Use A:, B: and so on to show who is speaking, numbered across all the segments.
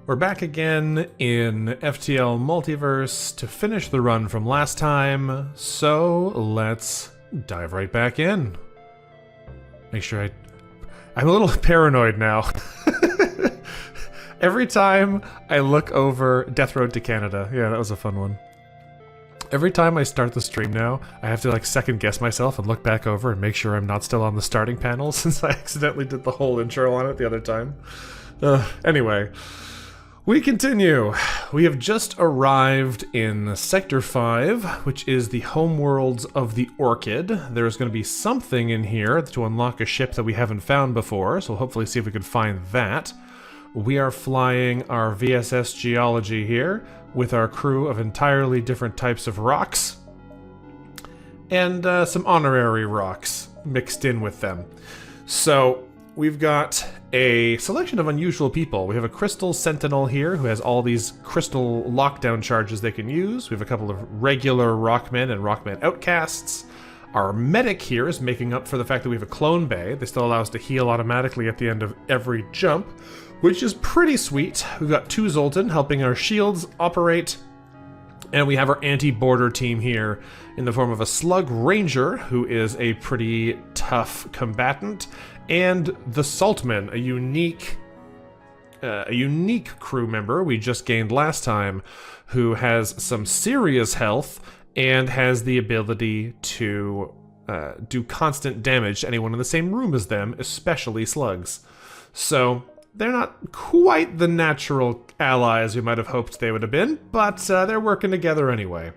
A: We're back again in FTL Multiverse to finish the run from last time, so let's dive right back in. Make sure I'm a little paranoid now. Every time I look over Death Road to Canada, yeah, that was a fun one. Every time I start the stream now, I have to like second guess myself and look back over and make sure I'm not still on the starting panel since I accidentally did the whole intro on it the other time. Anyway. We continue. We have just arrived in Sector 5, which is the homeworlds of the Orchid. There's going to be something in here to unlock a ship that we haven't found before, so we'll hopefully see if we can find that. We are flying our VSS Geology here with our crew of entirely different types of rocks and some honorary rocks mixed in with them. So we've got a selection of unusual people. We have a Crystal Sentinel here who has all these crystal lockdown charges they can use. We have a couple of regular Rockmen and Rockman outcasts. Our medic here is making up for the fact that we have a clone bay. They still allow us to heal automatically at the end of every jump, which is pretty sweet. We've got 2 Zoltan helping our shields operate. And we have our anti-border team here in the form of a Slug Ranger, who is a pretty tough combatant, and the Saltman, a unique crew member we just gained last time, who has some serious health and has the ability to do constant damage to anyone in the same room as them, especially slugs. So they're not quite the natural allies we might have hoped they would have been, but they're working together anyway.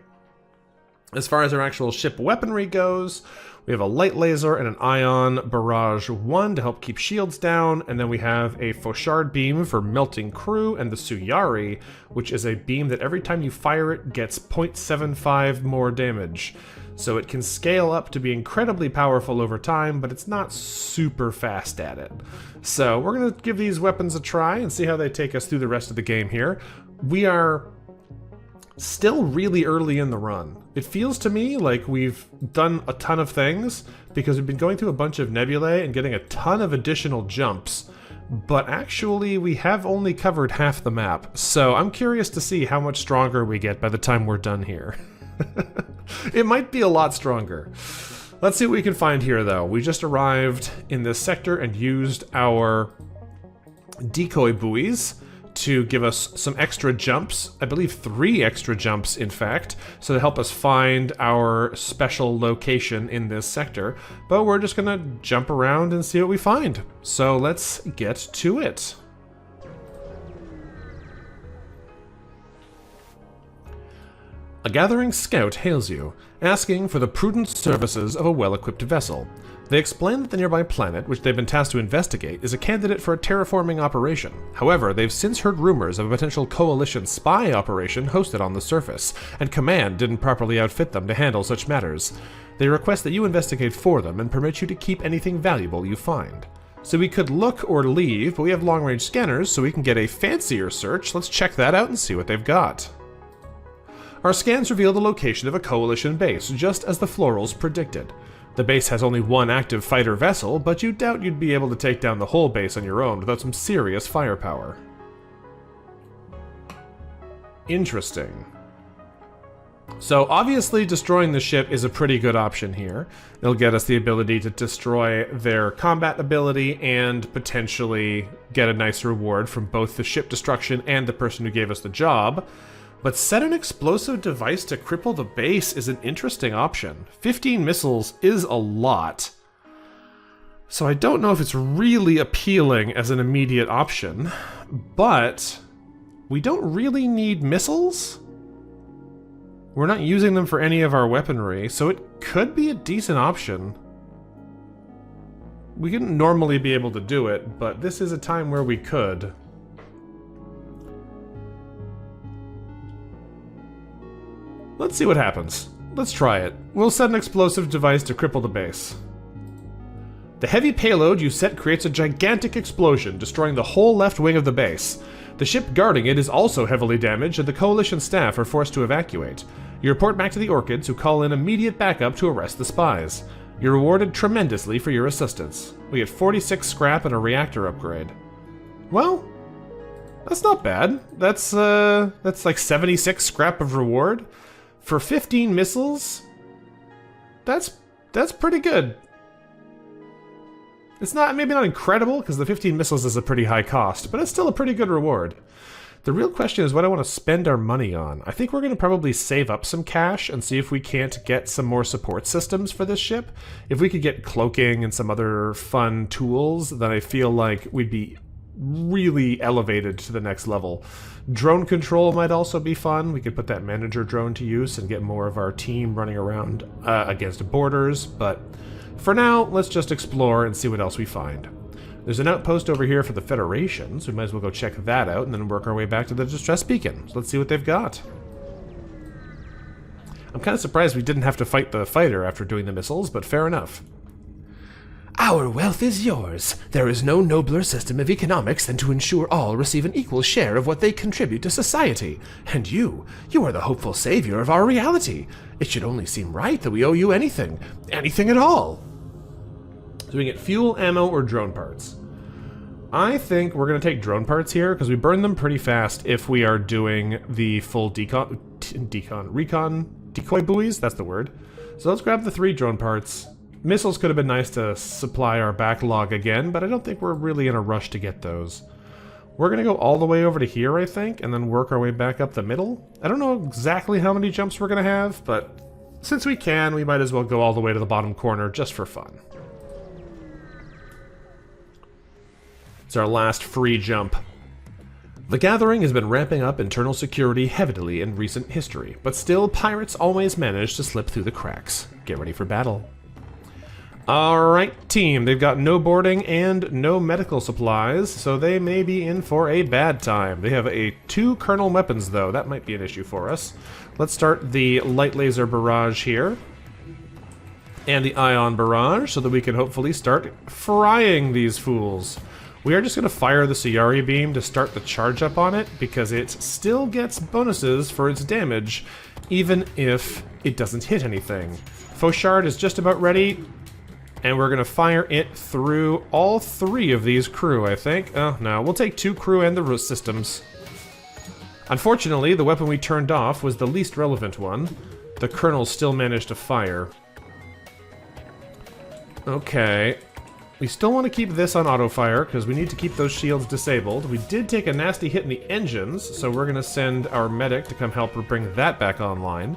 A: As far as our actual ship weaponry goes, we have a light laser and an ion barrage 1 to help keep shields down, and then we have a Fauchard beam for melting crew, and the Suyari, which is a beam that every time you fire it gets 0.75 more damage. So it can scale up to be incredibly powerful over time, but it's not super fast at it. So we're going to give these weapons a try and see how they take us through the rest of the game here. We are still really early in the run. It feels to me like we've done a ton of things because we've been going through a bunch of nebulae and getting a ton of additional jumps, but actually we have only covered half the map, so I'm curious to see how much stronger we get by the time we're done here. It might be a lot stronger. Let's see what we can find here though. We just arrived in this sector and used our decoy buoys to give us some extra jumps, I believe 3 extra jumps in fact, so to help us find our special location in this sector, but we're just gonna jump around and see what we find. So let's get to it. A gathering scout hails you, asking for the prudent services of a well-equipped vessel. They explain that the nearby planet, which they've been tasked to investigate, is a candidate for a terraforming operation. However, they've since heard rumors of a potential coalition spy operation hosted on the surface, and command didn't properly outfit them to handle such matters. They request that you investigate for them and permit you to keep anything valuable you find. So we could look or leave, but we have long-range scanners, so we can get a fancier search. Let's check that out and see what they've got. Our scans reveal the location of a coalition base, just as the Florals predicted. The base has only 1 active fighter vessel, but you doubt you'd be able to take down the whole base on your own without some serious firepower. Interesting. So obviously destroying the ship is a pretty good option here. It'll get us the ability to destroy their combat ability and potentially get a nice reward from both the ship destruction and the person who gave us the job. But set an explosive device to cripple the base is an interesting option. 15 missiles is a lot. So I don't know if it's really appealing as an immediate option, but we don't really need missiles. We're not using them for any of our weaponry, so it could be a decent option. We couldn't normally be able to do it, but this is a time where we could. Let's see what happens. Let's try it. We'll set an explosive device to cripple the base. The heavy payload you set creates a gigantic explosion, destroying the whole left wing of the base. The ship guarding it is also heavily damaged, and the Coalition staff are forced to evacuate. You report back to the Orchids, who call in immediate backup to arrest the spies. You're rewarded tremendously for your assistance. We get 46 scrap and a reactor upgrade. Well, That's not bad. That's like 76 scrap of reward. For 15 missiles, that's pretty good. It's not, maybe not incredible, because the 15 missiles is a pretty high cost, but it's still a pretty good reward. The real question is what I want to spend our money on. I think we're going to probably save up some cash and see if we can't get some more support systems for this ship. If we could get cloaking and some other fun tools, then I feel like we'd be really elevated to the next level. Drone control might also be fun. We could put that manager drone to use and get more of our team running around against borders, but for now, let's just explore and see what else we find. There's an outpost over here for the Federation, so we might as well go check that out and then work our way back to the distress beacon. So let's see what they've got. I'm kind of surprised we didn't have to fight the fighter after doing the missiles, but fair enough.
B: Our wealth is yours. There is no nobler system of economics than to ensure all receive an equal share of what they contribute to society. And you are the hopeful savior of our reality. It should only seem right that we owe you anything at all.
A: So we get fuel, ammo, or drone parts. I think we're going to take drone parts here, because we burn them pretty fast if we are doing the full recon, decoy buoys, that's the word. So let's grab the 3 drone parts. Missiles could have been nice to supply our backlog again, but I don't think we're really in a rush to get those. We're going to go all the way over to here, I think, and then work our way back up the middle. I don't know exactly how many jumps we're going to have, but since we can, we might as well go all the way to the bottom corner just for fun. It's our last free jump. The Gathering has been ramping up internal security heavily in recent history, but still, pirates always manage to slip through the cracks. Get ready for battle. Alright, team, they've got no boarding and no medical supplies, so they may be in for a bad time. They have 2 Colonel weapons, though. That might be an issue for us. Let's start the light laser barrage here, and the ion barrage, so that we can hopefully start frying these fools. We are just going to fire the Suyari beam to start the charge up on it, because it still gets bonuses for its damage, even if it doesn't hit anything. Fauchard is just about ready, and we're going to fire it through all 3 of these crew, I think. Oh, no, we'll take 2 crew and the systems. Unfortunately, the weapon we turned off was the least relevant one. The Colonel still managed to fire. Okay. We still want to keep this on auto-fire, because we need to keep those shields disabled. We did take a nasty hit in the engines, so we're going to send our medic to come help bring that back online.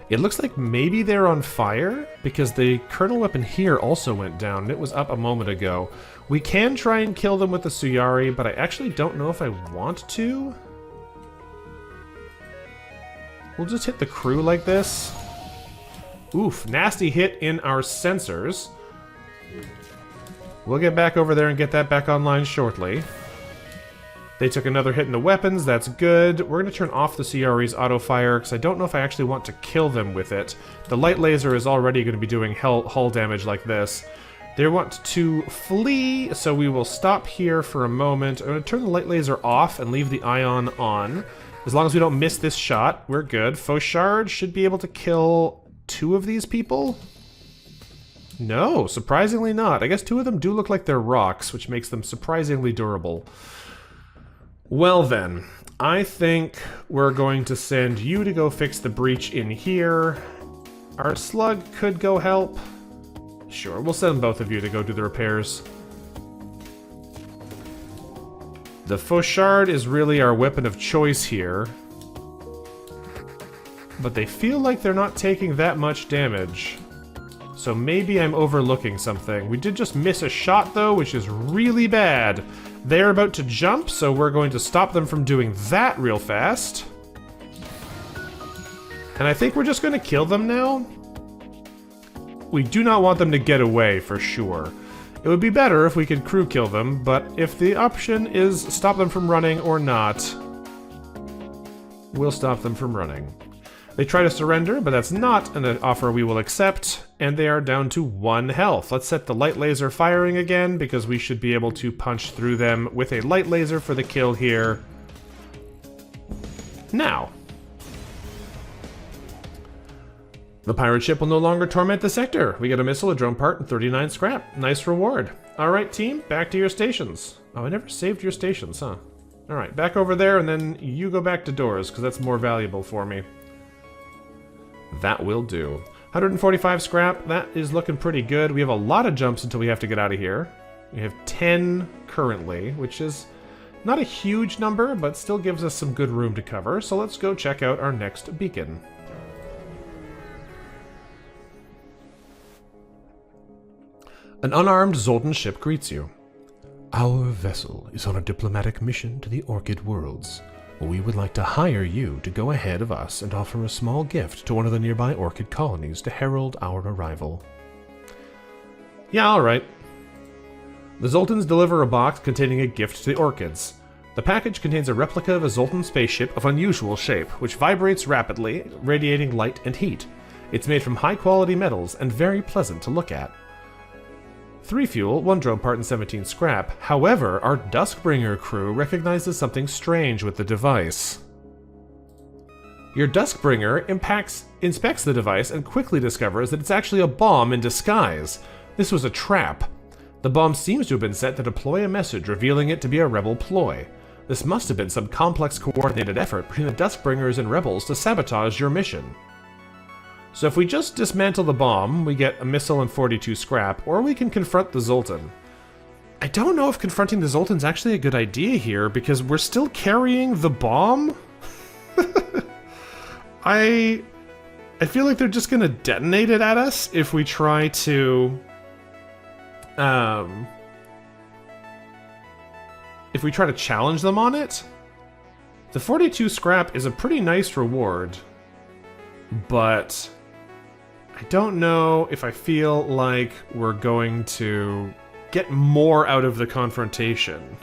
A: It looks like maybe they're on fire, because the Colonel weapon here also went down, and it was up a moment ago. We can try and kill them with the Suyari, but I actually don't know if I want to. We'll just hit the crew like this. Oof, nasty hit in our sensors. We'll get back over there and get that back online shortly. They took another hit in the weapons, that's good. We're going to turn off the CRE's auto-fire, because I don't know if I actually want to kill them with it. The light laser is already going to be doing hull damage like this. They want to flee, so we will stop here for a moment. I'm going to turn the light laser off and leave the ion on. As long as we don't miss this shot, we're good. Fauchard should be able to kill 2 of these people. No, surprisingly not. I guess 2 of them do look like they're rocks, which makes them surprisingly durable. Well then, I think we're going to send you to go fix the breach in here. Our slug could go help. Sure, we'll send both of you to go do the repairs. The Fauchard is really our weapon of choice here. But they feel like they're not taking that much damage. So maybe I'm overlooking something. We did just miss a shot, though, which is really bad. They're about to jump, so we're going to stop them from doing that real fast. And I think we're just going to kill them now. We do not want them to get away, for sure. It would be better if we could crew kill them, but if the option is stop them from running or not, we'll stop them from running. They try to surrender, but that's not an offer we will accept, and they are down to 1 health. Let's set the light laser firing again, because we should be able to punch through them with a light laser for the kill here. Now. The pirate ship will no longer torment the sector. We get a missile, a drone part, and 39 scrap. Nice reward. Alright, team, back to your stations. Oh, I never saved your stations, huh? Alright, back over there, and then you go back to doors, because that's more valuable for me. That will do. 145 scrap, that is looking pretty good. We have a lot of jumps until we have to get out of here. We have 10 currently, which is not a huge number, but still gives us some good room to cover. So let's go check out our next beacon. An unarmed Zoltan ship greets you. Our vessel is on a diplomatic mission to the Orchid Worlds. We would like to hire you to go ahead of us and offer a small gift to one of the nearby Orchid colonies to herald our arrival. Yeah, alright. The Zoltans deliver a box containing a gift to the Orchids. The package contains a replica of a Zoltan spaceship of unusual shape, which vibrates rapidly, radiating light and heat. It's made from high-quality metals and very pleasant to look at. 3 fuel, 1 drone part, and 17 scrap. However, our Duskbringer crew recognizes something strange with the device. Your Duskbringer inspects the device and quickly discovers that it's actually a bomb in disguise. This was a trap. The bomb seems to have been set to deploy a message revealing it to be a rebel ploy. This must have been some complex coordinated effort between the Duskbringers and rebels to sabotage your mission. So if we just dismantle the bomb, we get a missile and 42 scrap, or we can confront the Zoltan. I don't know if confronting the Zoltan's actually a good idea here, because we're still carrying the bomb? I feel like they're just gonna detonate it at us if we try to... if we try to challenge them on it. The 42 scrap is a pretty nice reward, but... I don't know if I feel like we're going to get more out of the confrontation.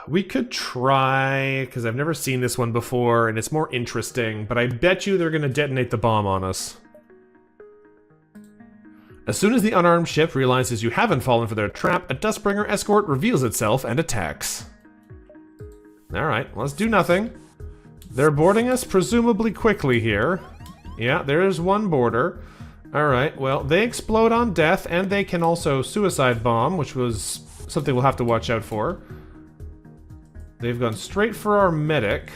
A: We could try, because I've never seen this one before, and it's more interesting, but I bet you they're going to detonate the bomb on us. As soon as the unarmed ship realizes you haven't fallen for their trap, a Duskbringer escort reveals itself and attacks. Alright, let's do nothing. They're boarding us presumably quickly here. Yeah, there's one boarder. Alright, well, they explode on death, and they can also suicide bomb, which was something we'll have to watch out for. They've gone straight for our medic.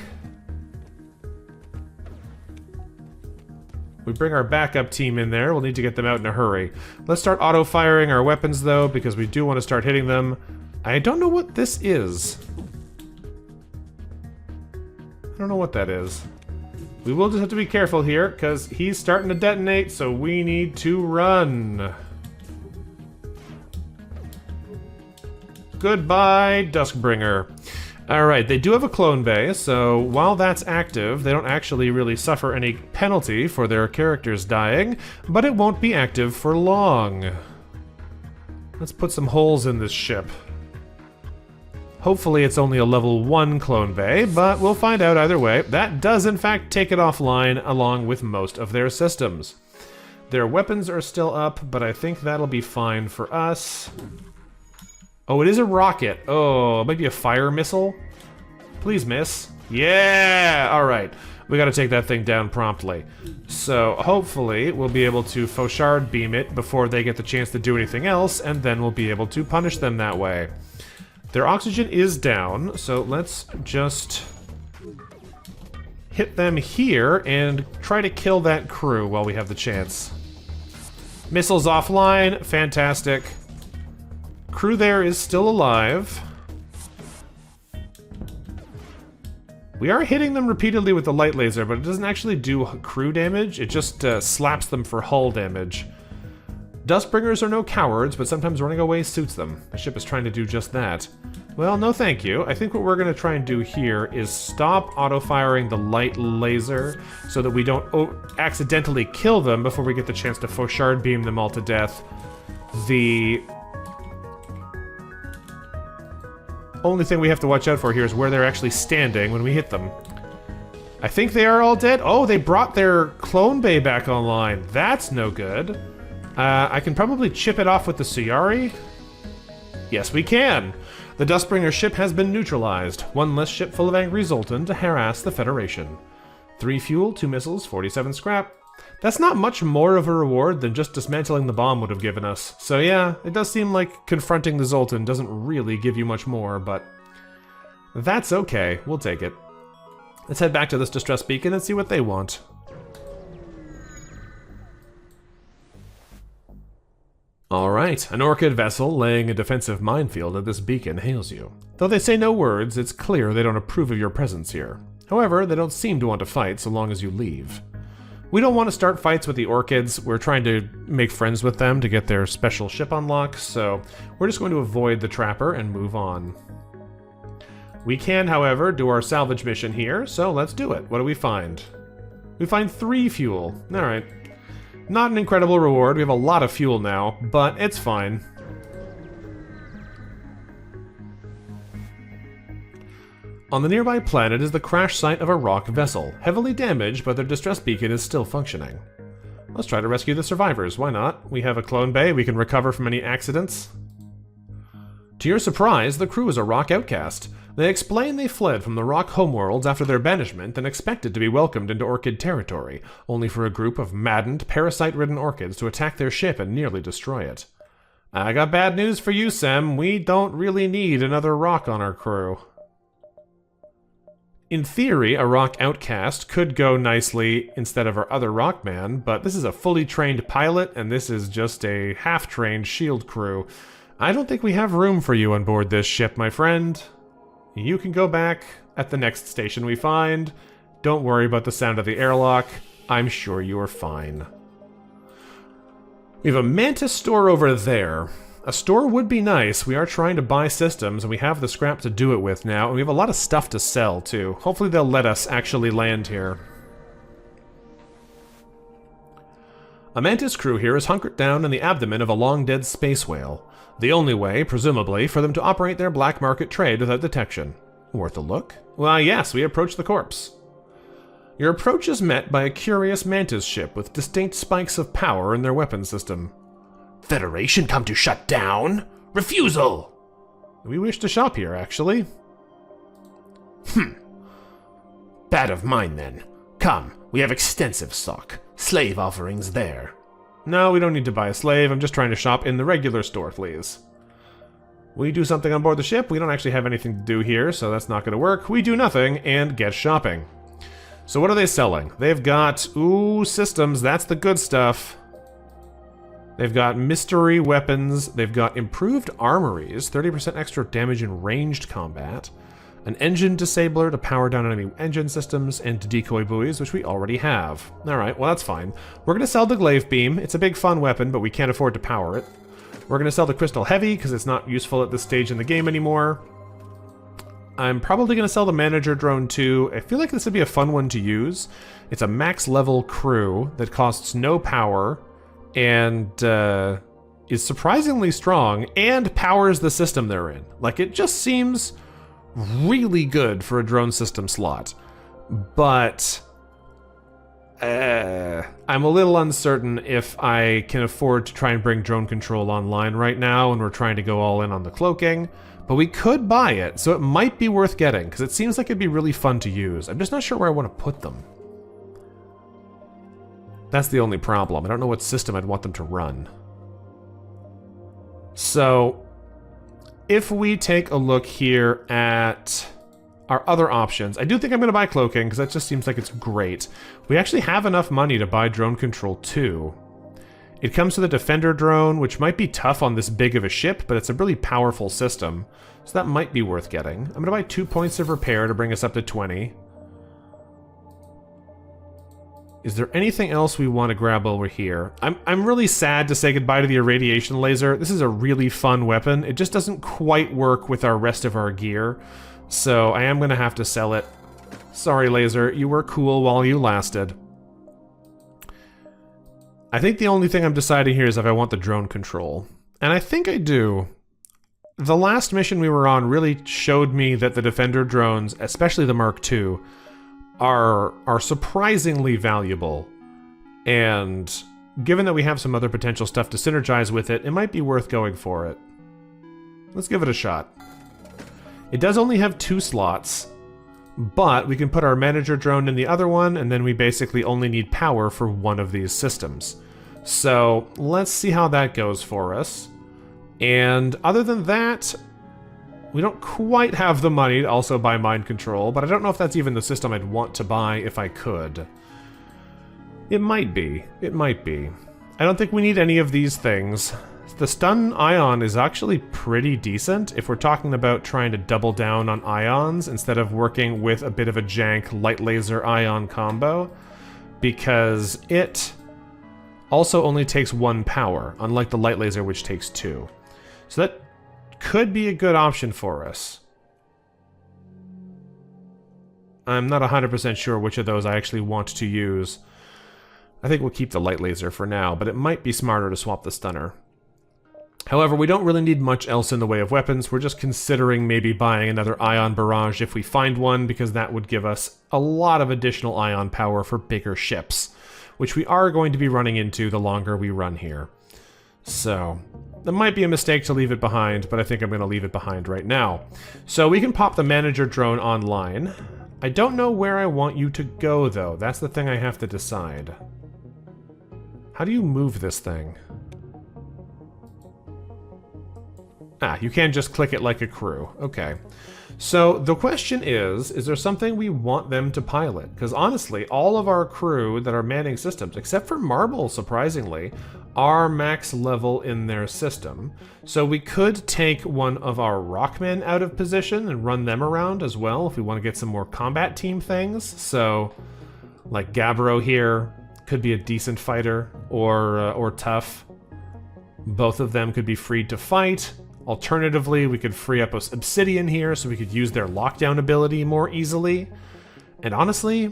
A: We bring our backup team in there. We'll need to get them out in a hurry. Let's start auto-firing our weapons, though, because we do want to start hitting them. I don't know what this is. I don't know what that is. We will just have to be careful here, because he's starting to detonate, so we need to run. Goodbye, Duskbringer. Alright, they do have a clone bay, so while that's active, they don't actually really suffer any penalty for their characters dying, but it won't be active for long. Let's put some holes in this ship. Hopefully it's only a level 1 clone bay, but we'll find out either way. That does in fact take it offline along with most of their systems. Their weapons are still up, but I think that'll be fine for us. Oh, it is a rocket. Oh, maybe a fire missile? Please miss. Yeah! Alright. We gotta take that thing down promptly. So, hopefully, we'll be able to Fauchard beam it before they get the chance to do anything else, and then we'll be able to punish them that way. Their oxygen is down, so let's just hit them here and try to kill that crew while we have the chance. Missiles offline. Fantastic. Crew there is still alive. We are hitting them repeatedly with the light laser, but it doesn't actually do crew damage. It just slaps them for hull damage. Duskbringers are no cowards, but sometimes running away suits them. The ship is trying to do just that. Well, no thank you. I think what we're going to try and do here is stop auto-firing the light laser so that we don't accidentally kill them before we get the chance to Fauchard beam them all to death. The only thing we have to watch out for here is where they're actually standing when we hit them. I think they are all dead. Oh, they brought their clone bay back online. That's no good. I can probably chip it off with the Suyari. Yes, we can. The Duskbringer ship has been neutralized. One less ship full of angry Zoltan to harass the Federation. 3 fuel, 2 missiles, 47 scrap. That's not much more of a reward than just dismantling the bomb would have given us. So yeah, it does seem like confronting the Zoltan doesn't really give you much more, but that's okay. We'll take it. Let's head back to this distress beacon and see what they want. Alright, an Orchid vessel laying a defensive minefield at this beacon hails you. Though they say no words, it's clear they don't approve of your presence here. However, they don't seem to want to fight so long as you leave. We don't want to start fights with the Orchids. We're trying to make friends with them to get their special ship unlock, so we're just going to avoid the Trapper and move on. We can, however, do our salvage mission here, so let's do it. What do we find? We find 3 fuel. Alright. Not an incredible reward. We have a lot of fuel now, but it's fine. On the nearby planet is the crash site of a rock vessel, heavily damaged, but their distress beacon is still functioning. Let's try to rescue the survivors, why not? We have a clone bay, we can recover from any accidents. To your surprise, the crew is a rock outcast. They explain they fled from the rock homeworlds after their banishment and expected to be welcomed into Orchid territory, only for a group of maddened, parasite-ridden Orchids to attack their ship and nearly destroy it. I got bad news for you, Sem. We don't really need another rock on our crew. In theory, a rock outcast could go nicely instead of our other rockman, but this is a fully trained pilot, and this is just a half-trained shield crew. I don't think we have room for you on board this ship, my friend. You can go back at the next station we find. Don't worry about the sound of the airlock. I'm sure you are fine. We have a Mantis store over there. A store would be nice. We are trying to buy systems, and we have the scrap to do it with now, and we have a lot of stuff to sell, too. Hopefully they'll let us actually land here. A Mantis crew here is hunkered down in the abdomen of a long-dead space whale. The only way, presumably, for them to operate their black market trade without detection. Worth a look? Why, yes, we approach the corpse. Your approach is met by a curious Mantis ship with distinct spikes of power in their weapon system.
B: Federation come to shut down? Refusal!
A: We wish to shop here, actually.
B: Bad of mine, then. Come, we have extensive stock. Slave offerings there.
A: No, we don't need to buy a slave. I'm just trying to shop in the regular store, please. We do something on board the ship. We don't actually have anything to do here, so that's not going to work. We do nothing and get shopping. So what are they selling? They've got, systems. That's the good stuff. They've got mystery weapons. They've got improved armories, 30% extra damage in ranged combat, an engine disabler to power down enemy engine systems, and decoy buoys, which we already have. Alright, well that's fine. We're going to sell the glaive beam. It's a big fun weapon, but we can't afford to power it. We're going to sell the crystal heavy, because it's not useful at this stage in the game anymore. I'm probably going to sell the manager drone too. I feel like this would be a fun one to use. It's a max level crew that costs no power, and is surprisingly strong, and powers the system they're in. Like, it just seems really good for a drone system slot, but I'm a little uncertain if I can afford to try and bring drone control online right now, and we're trying to go all in on the cloaking, but we could buy it, so it might be worth getting, because it seems like it'd be really fun to use. I'm just not sure where I want to put them. That's the only problem. I don't know what system I'd want them to run. So if we take a look here at our other options, I do think I'm going to buy cloaking, because that just seems like it's great. We actually have enough money to buy drone control too. It comes with a defender drone, which might be tough on this big of a ship, but it's a really powerful system, so that might be worth getting. I'm going to buy 2 points of repair to bring us up to 20. Is there anything else we want to grab while we're here? I'm really sad to say goodbye to the irradiation laser. This is a really fun weapon. It just doesn't quite work with our rest of our gear, so I am going to have to sell it. Sorry, laser. You were cool while you lasted. I think the only thing I'm deciding here is if I want the drone control. And I think I do. The last mission we were on really showed me that the Defender drones, especially the Mark II, are surprisingly valuable, and given that we have some other potential stuff to synergize with it, it might be worth going for it. Let's give it a shot. It does only have 2 slots, but we can put our manager drone in the other one, and then we basically only need power for one of these systems. So let's see how that goes for us. And other than that, we don't quite have the money to also buy mind control, but I don't know if that's even the system I'd want to buy if I could. It might be. It might be. I don't think we need any of these things. The stun ion is actually pretty decent if we're talking about trying to double down on ions instead of working with a bit of a jank light laser ion combo, because it also only takes 1 power, unlike the light laser which takes 2. So that could be a good option for us. I'm not 100% sure which of those I actually want to use. I think we'll keep the light laser for now, but it might be smarter to swap the stunner. However, we don't really need much else in the way of weapons. We're just considering maybe buying another ion barrage if we find one, because that would give us a lot of additional ion power for bigger ships, which we are going to be running into the longer we run here. So, that might be a mistake to leave it behind, but I think I'm going to leave it behind right now. So we can pop the manager drone online. I don't know where I want you to go, though. That's the thing I have to decide. How do you move this thing? Ah, you can just click it like a crew. Okay. So the question is there something we want them to pilot? Because honestly, all of our crew that are manning systems, except for Marble, surprisingly, are max level in their system. So we could take one of our Rockmen out of position and run them around as well if we want to get some more combat team things. So, like Gabbro here could be a decent fighter, or Tough. Both of them could be freed to fight. Alternatively, we could free up Obsidian here so we could use their lockdown ability more easily. And honestly,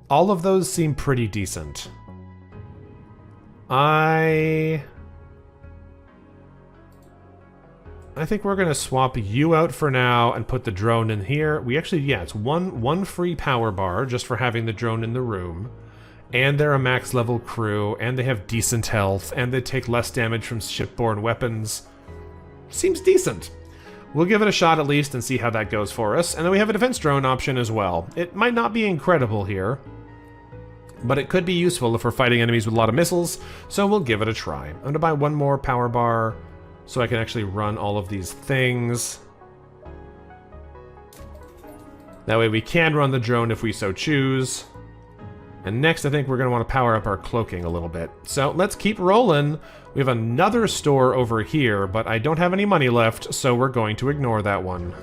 A: all of those seem pretty decent. I think we're going to swap you out for now and put the drone in here. We actually, yeah, it's one free power bar just for having the drone in the room. And they're a max level crew, and they have decent health, and they take less damage from shipborne weapons. Seems decent. We'll give it a shot at least and see how that goes for us. And then we have a defense drone option as well. It might not be incredible here, but it could be useful if we're fighting enemies with a lot of missiles, so we'll give it a try. I'm going to buy one more power bar so I can actually run all of these things. That way we can run the drone if we so choose. And next, I think we're going to want to power up our cloaking a little bit. So let's keep rolling. We have another store over here, but I don't have any money left, so we're going to ignore that one.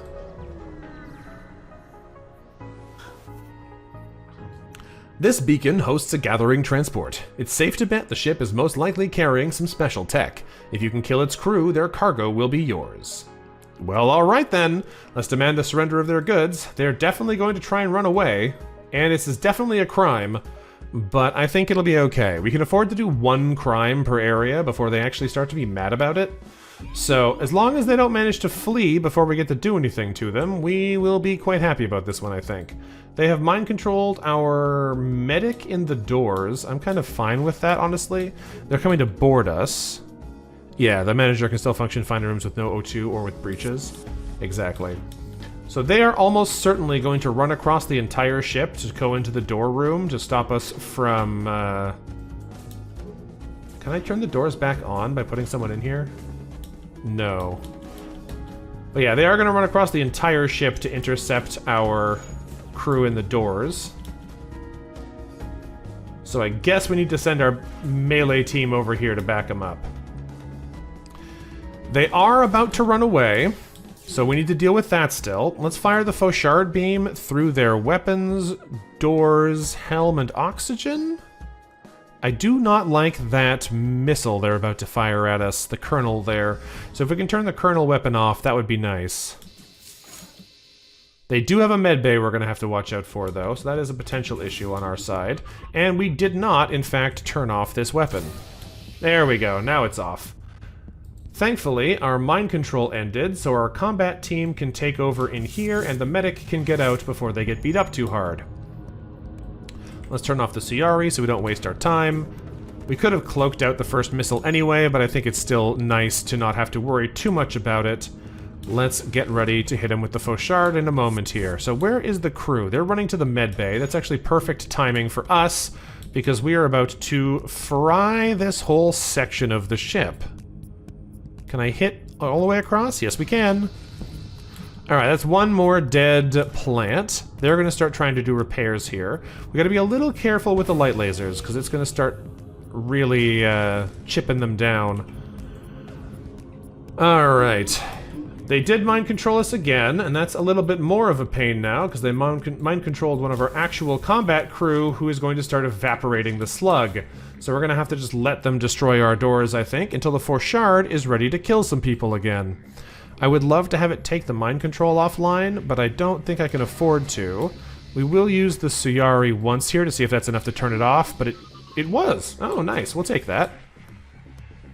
B: This beacon hosts a gathering transport. It's safe to bet the ship is most likely carrying some special tech. If you can kill its crew, their cargo will be yours.
A: Well, alright then. Let's demand the surrender of their goods. They're definitely going to try and run away. And this is definitely a crime, but I think it'll be okay. We can afford to do 1 crime per area before they actually start to be mad about it. So, as long as they don't manage to flee before we get to do anything to them, we will be quite happy about this one, I think. They have mind-controlled our medic in the doors. I'm kind of fine with that, honestly. They're coming to board us. Yeah, the manager can still function fine in rooms with no O2 or with breaches. Exactly. So they are almost certainly going to run across the entire ship to go into the door room to stop us from... Can I turn the doors back on by putting someone in here? No. But yeah, they are going to run across the entire ship to intercept our crew in the doors. So I guess we need to send our melee team over here to back them up. They are about to run away, so we need to deal with that still. Let's fire the Fauchard beam through their weapons, doors, helm, and oxygen. I do not like that missile they're about to fire at us, the Colonel there. So if we can turn the Colonel weapon off, that would be nice. They do have a medbay we're going to have to watch out for, though, so that is a potential issue on our side. And we did not, in fact, turn off this weapon. There we go, now it's off. Thankfully, our mind control ended, so our combat team can take over in here, and the medic can get out before they get beat up too hard. Let's turn off the Ciari so we don't waste our time. We could have cloaked out the first missile anyway, but I think it's still nice to not have to worry too much about it. let's get ready to hit him with the Fauchard in a moment here. So where is the crew? They're running to the med bay. That's actually perfect timing for us, because we are about to fry this whole section of the ship. Can I hit all the way across? Yes, we can. Alright, that's one more dead plant. They're going to start trying to do repairs here. We got to be a little careful with the light lasers, because it's going to start really chipping them down. Alright. They did mind control us again, and that's a little bit more of a pain now, because they mind controlled one of our actual combat crew, who is going to start evaporating the slug. So we're going to have to just let them destroy our doors, I think, until the Fauchard is ready to kill some people again. I would love to have it take the mind control offline, but I don't think I can afford to. We will use the Suyari once here to see if that's enough to turn it off, but it was. Oh, nice. We'll take that.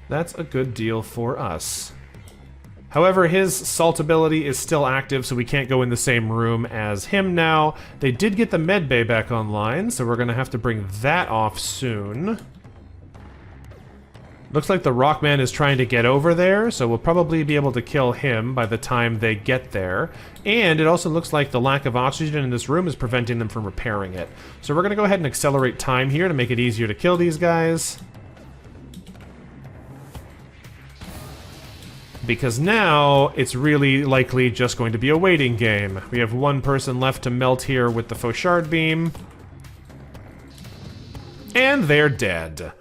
A: That's a good deal for us. However, his salt ability is still active, so we can't go in the same room as him now. They did get the med bay back online, so we're going to have to bring that off soon. Looks like the Rockman is trying to get over there, so we'll probably be able to kill him by the time they get there. And it also looks like the lack of oxygen in this room is preventing them from repairing it. So we're going to go ahead and accelerate time here to make it easier to kill these guys. Because now it's really likely just going to be a waiting game. We have one person left to melt here with the Fauchard beam. And they're dead.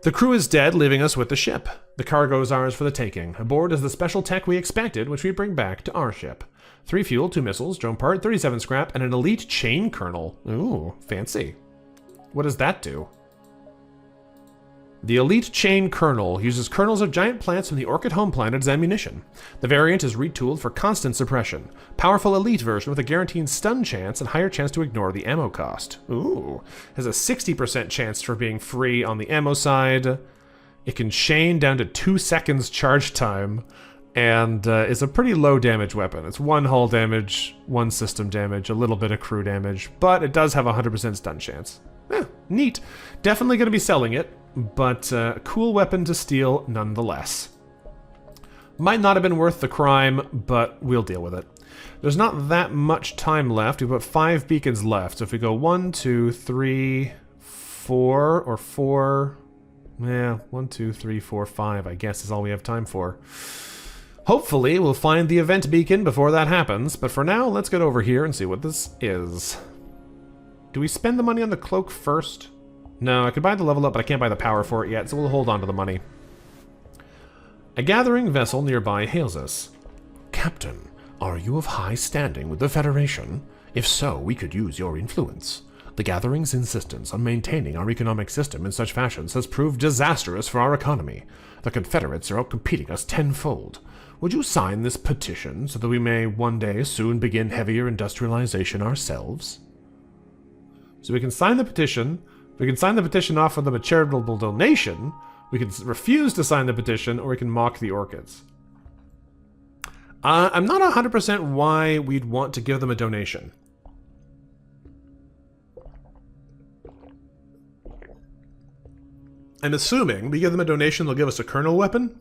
A: The crew is dead, leaving us with the ship. The cargo is ours for the taking. Aboard is the special tech we expected, which we bring back to our ship. 3 fuel, 2 missiles, drone part, 37 scrap, and an elite chain kernel. Ooh, fancy. What does that do? The elite chain kernel uses kernels of giant plants from the Orchid home planet as ammunition. The variant is retooled for constant suppression. Powerful elite version with a guaranteed stun chance and higher chance to ignore the ammo cost. Ooh. Has a 60% chance for being free on the ammo side. It can chain down to 2 seconds charge time. And is a pretty low damage weapon. It's 1 hull damage, 1 system damage, a little bit of crew damage. But it does have a 100% stun chance. Neat. Definitely going to be selling it. But cool weapon to steal nonetheless. Might not have been worth the crime, but we'll deal with it. There's not that much time left. We've got 5 beacons left. So if we go 1, 2, 3, 4, or 4... Yeah, 1, 2, 3, 4, 5, I guess is all we have time for. Hopefully we'll find the event beacon before that happens, but for now, let's get over here and see what this is. Do we spend the money on the cloak first? No, I could buy the level up, but I can't buy the power for it yet, so we'll hold on to the money. A gathering vessel nearby hails us.
B: Captain, are you of high standing with the Federation? If so, we could use your influence. The Gathering's insistence on maintaining our economic system in such fashions has proved disastrous for our economy. The Confederates are outcompeting us tenfold. Would you sign this petition so that we may one day soon begin heavier industrialization ourselves?
A: So we can sign the petition. We can sign the petition off with them a charitable donation. We can refuse to sign the petition, or we can mock the orchids. I'm not 100% why we'd want to give them a donation. I'm assuming we give them a donation, they'll give us a kernel weapon.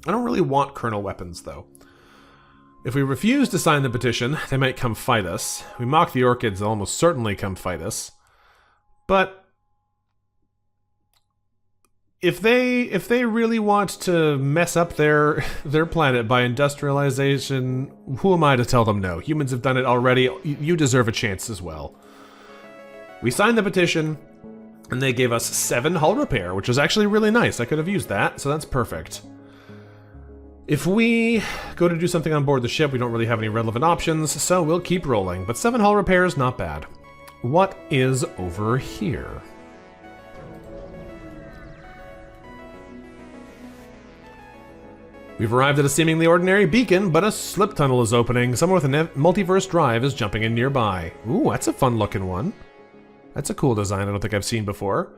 A: I don't really want kernel weapons, though. If we refuse to sign the petition, they might come fight us. We mock the orchids, they'll almost certainly come fight us. But if they really want to mess up their planet by industrialization, who am I to tell them no? Humans have done it already. You deserve a chance as well. We signed the petition, and they gave us 7 hull repair, which was actually really nice. I could have used that, so that's perfect. If we go to do something on board the ship, we don't really have any relevant options, so we'll keep rolling. But 7 hull repair is not bad. What is over here? We've arrived at a seemingly ordinary beacon, but a slip tunnel is opening. Someone with a multiverse drive is jumping in nearby. Ooh, that's a fun-looking one. That's a cool design I don't think I've seen before.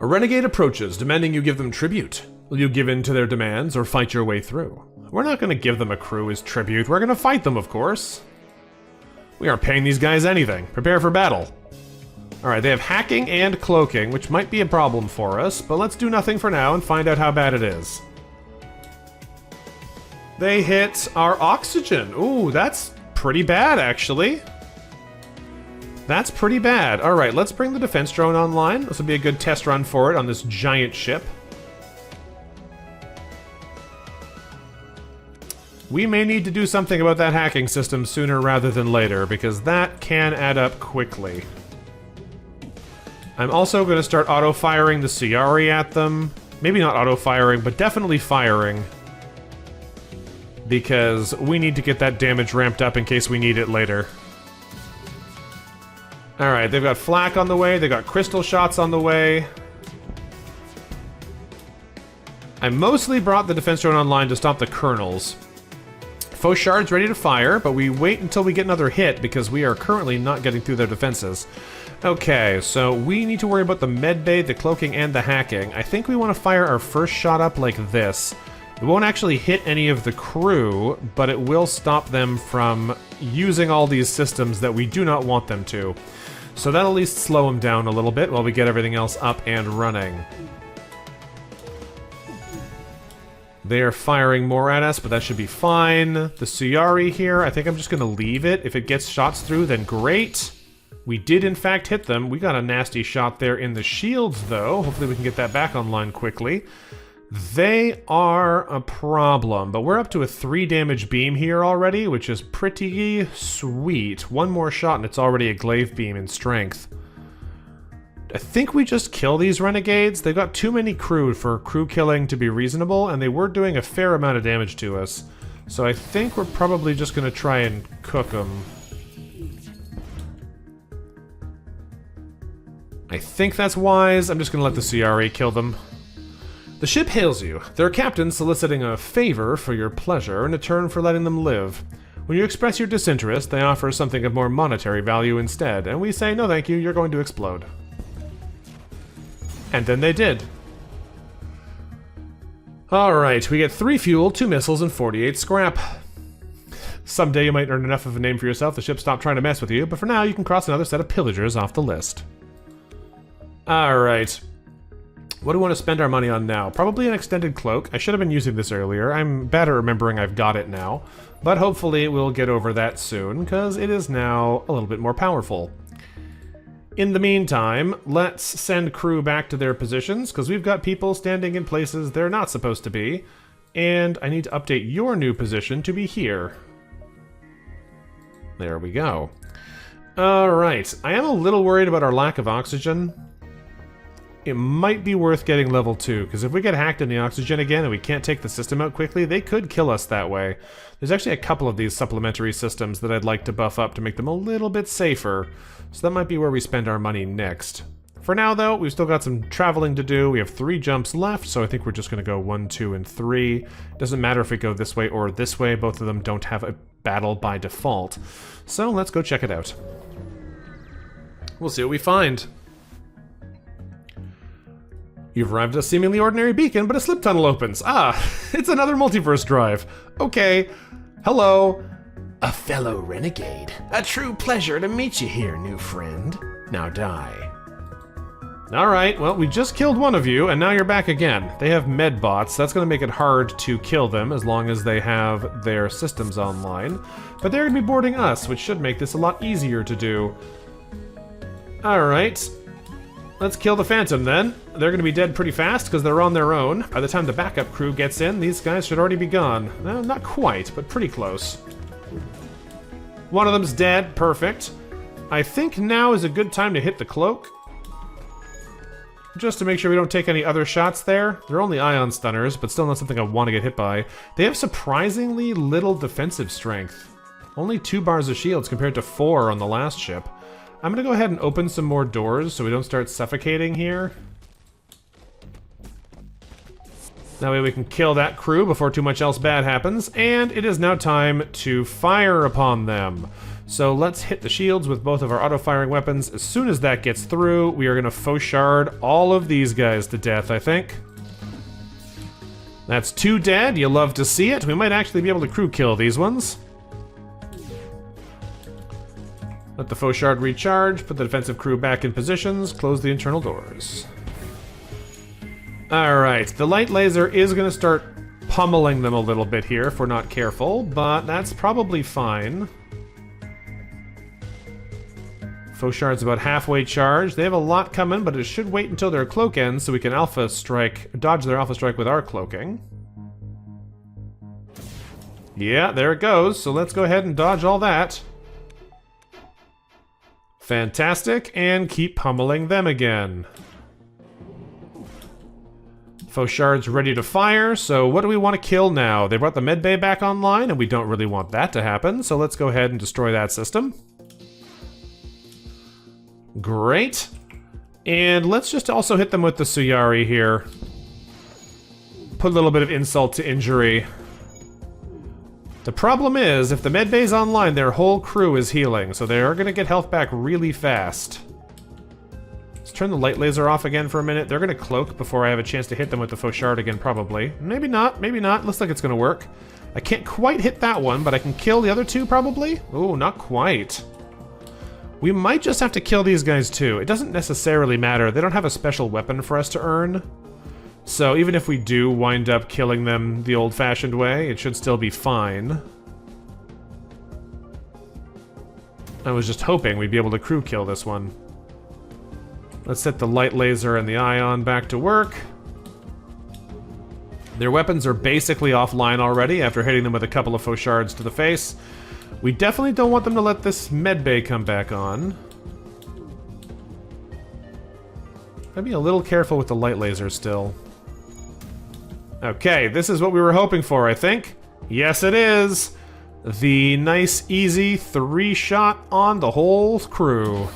A: A renegade approaches, demanding you give them tribute. Will you give in to their demands or fight your way through? We're not going to give them a crew as tribute. We're going to fight them, of course. We aren't paying these guys anything. Prepare for battle. Alright, they have hacking and cloaking, which might be a problem for us, but let's do nothing for now and find out how bad it is. They hit our oxygen. Ooh, that's pretty bad, actually. That's pretty bad. All right, let's bring the defense drone online. This will be a good test run for it on this giant ship. We may need to do something about that hacking system sooner rather than later, because that can add up quickly. I'm also going to start auto-firing the Ciari at them. Maybe not auto-firing, but definitely firing. Because we need to get that damage ramped up in case we need it later. Alright, they've got flak on the way, they've got crystal shots on the way. I mostly brought the defense drone online to stop the kernels. Faux shards ready to fire, but we wait until we get another hit because we are currently not getting through their defenses. Okay, so we need to worry about the medbay, the cloaking, and the hacking. I think we want to fire our first shot up like this. It won't actually hit any of the crew, but it will stop them from using all these systems that we do not want them to. So that'll at least slow them down a little bit while we get everything else up and running. They are firing more at us, but that should be fine. The Ciari here, I think I'm just going to leave it. If it gets shots through, then great. We did, in fact, hit them. We got a nasty shot there in the shields, though. Hopefully we can get that back online quickly. They are a problem, but we're up to a 3 damage beam here already, which is pretty sweet. One more shot and it's already a glaive beam in strength. I think we just kill these renegades. They've got too many crew for crew killing to be reasonable, and they were doing a fair amount of damage to us. So I think we're probably just going to try and cook them. I think that's wise. I'm just going to let the Ciari kill them. The ship hails you, their captain soliciting a favor for your pleasure in return for letting them live. When you express your disinterest, they offer something of more monetary value instead, and we say, no thank you, you're going to explode. And then they did. Alright, we get 3 fuel, 2 missiles, and 48 scrap. Someday you might earn enough of a name for yourself, the ship stopped trying to mess with you, but for now you can cross another set of pillagers off the list. Alright. What do we want to spend our money on now? Probably an extended cloak. I should have been using this earlier. I'm bad at remembering I've got it now. But hopefully we'll get over that soon, because it is now a little bit more powerful. In the meantime, let's send crew back to their positions, because we've got people standing in places they're not supposed to be. And I need to update your new position to be here. There we go. Alright, I am a little worried about our lack of oxygen. It might be worth getting level 2, because if we get hacked in the oxygen again and we can't take the system out quickly, they could kill us that way. There's actually a couple of these supplementary systems that I'd like to buff up to make them a little bit safer, so that might be where we spend our money next. For now, though, we've still got some traveling to do. We have 3 jumps left, so I think we're just going to go 1, 2, and 3. Doesn't matter if we go this way or this way, both of them don't have a battle by default. So let's go check it out. We'll see what we find. You've arrived at a seemingly ordinary beacon, but a slip tunnel opens. Ah, it's another multiverse drive. Okay, hello.
B: A fellow renegade. A true pleasure to meet you here, new friend. Now die.
A: Alright, well, we just killed one of you, and now you're back again. They have med bots. That's going to make it hard to kill them as long as they have their systems online. But they're going to be boarding us, which should make this a lot easier to do. Alright. Let's kill the Phantom then. They're going to be dead pretty fast because they're on their own. By the time the backup crew gets in, these guys should already be gone. Well, not quite, but pretty close. One of them's dead. Perfect. I think now is a good time to hit the cloak. Just to make sure we don't take any other shots there. They're only ion stunners, but still not something I want to get hit by. They have surprisingly little defensive strength. Only 2 bars of shields compared to 4 on the last ship. I'm gonna go ahead and open some more doors so we don't start suffocating here. That way we can kill that crew before too much else bad happens. And it is now time to fire upon them. So let's hit the shields with both of our auto-firing weapons. As soon as that gets through, we are gonna faux shard all of these guys to death, I think. That's 2 dead. You love to see it. We might actually be able to crew kill these ones. Let the faux shard recharge, put the defensive crew back in positions, close the internal doors. Alright, the light laser is going to start pummeling them a little bit here if we're not careful, but that's probably fine. Fauchard's about halfway charged. They have a lot coming, but it should wait until their cloak ends so we can alpha strike, dodge their alpha strike with our cloaking. Yeah, there it goes. So let's go ahead and dodge all that. Fantastic, and keep pummeling them again. Fauchard's ready to fire, so what do we want to kill now? They brought the medbay back online, and we don't really want that to happen, so let's go ahead and destroy that system. Great. And let's just also hit them with the Suyari here. Put a little bit of insult to injury. The problem is, if the medbay's online, their whole crew is healing, so they are going to get health back really fast. Let's turn the light laser off again for a minute. They're going to cloak before I have a chance to hit them with the Fauchard again, probably. Maybe not, maybe not. Looks like it's going to work. I can't quite hit that one, but I can kill the other two, probably? Ooh, not quite. We might just have to kill these guys, too. It doesn't necessarily matter. They don't have a special weapon for us to earn. So even if we do wind up killing them the old-fashioned way, it should still be fine. I was just hoping we'd be able to crew kill this one. Let's set the light laser and the ion back to work. Their weapons are basically offline already after hitting them with a couple of Fauchards to the face. We definitely don't want them to let this medbay come back on. Gotta be a little careful with the light laser still. Okay, this is what we were hoping for, I think. Yes, it is! The nice, easy 3-shot on the whole crew.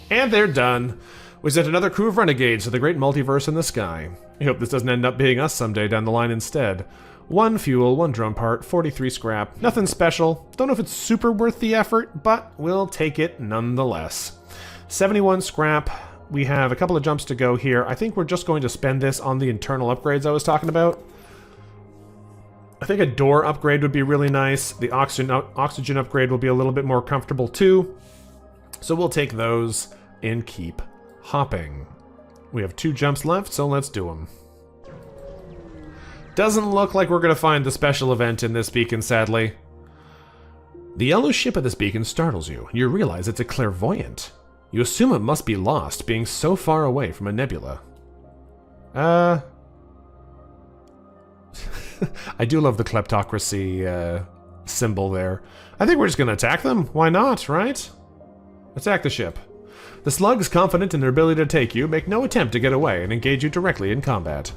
A: And they're done. We sent another crew of renegades to the great multiverse in the sky. I hope this doesn't end up being us someday down the line instead. 1 fuel, 1 drum part, 43 scrap. Nothing special. Don't know if it's super worth the effort, but we'll take it nonetheless. 71 scrap. We have a couple of jumps to go here. I think we're just going to spend this on the internal upgrades I was talking about. I think a door upgrade would be really nice. The oxygen upgrade will be a little bit more comfortable too. So we'll take those and keep hopping. We have 2 jumps left, so let's do them. Doesn't look like we're going to find the special event in this beacon, sadly. The yellow ship of this beacon startles you, and you realize it's a clairvoyant. You assume it must be lost, being so far away from a nebula. I do love the kleptocracy symbol there. I think we're just going to attack them. Why not, right? Attack the ship. The slugs, confident in their ability to take you, make no attempt to get away and engage you directly in combat.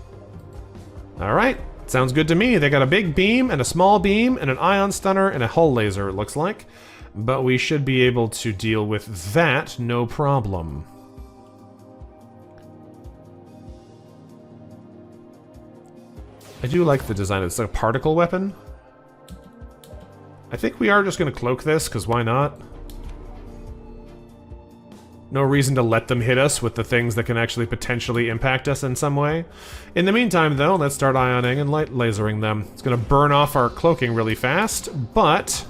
A: Alright, sounds good to me. They got a big beam and a small beam and an ion stunner and a hull laser, it looks like. But we should be able to deal with that, no problem. I do like the design. It's like a particle weapon. I think we are just going to cloak this, because why not? No reason to let them hit us with the things that can actually potentially impact us in some way. In the meantime, though, let's start ioning and light lasering them. It's going to burn off our cloaking really fast, but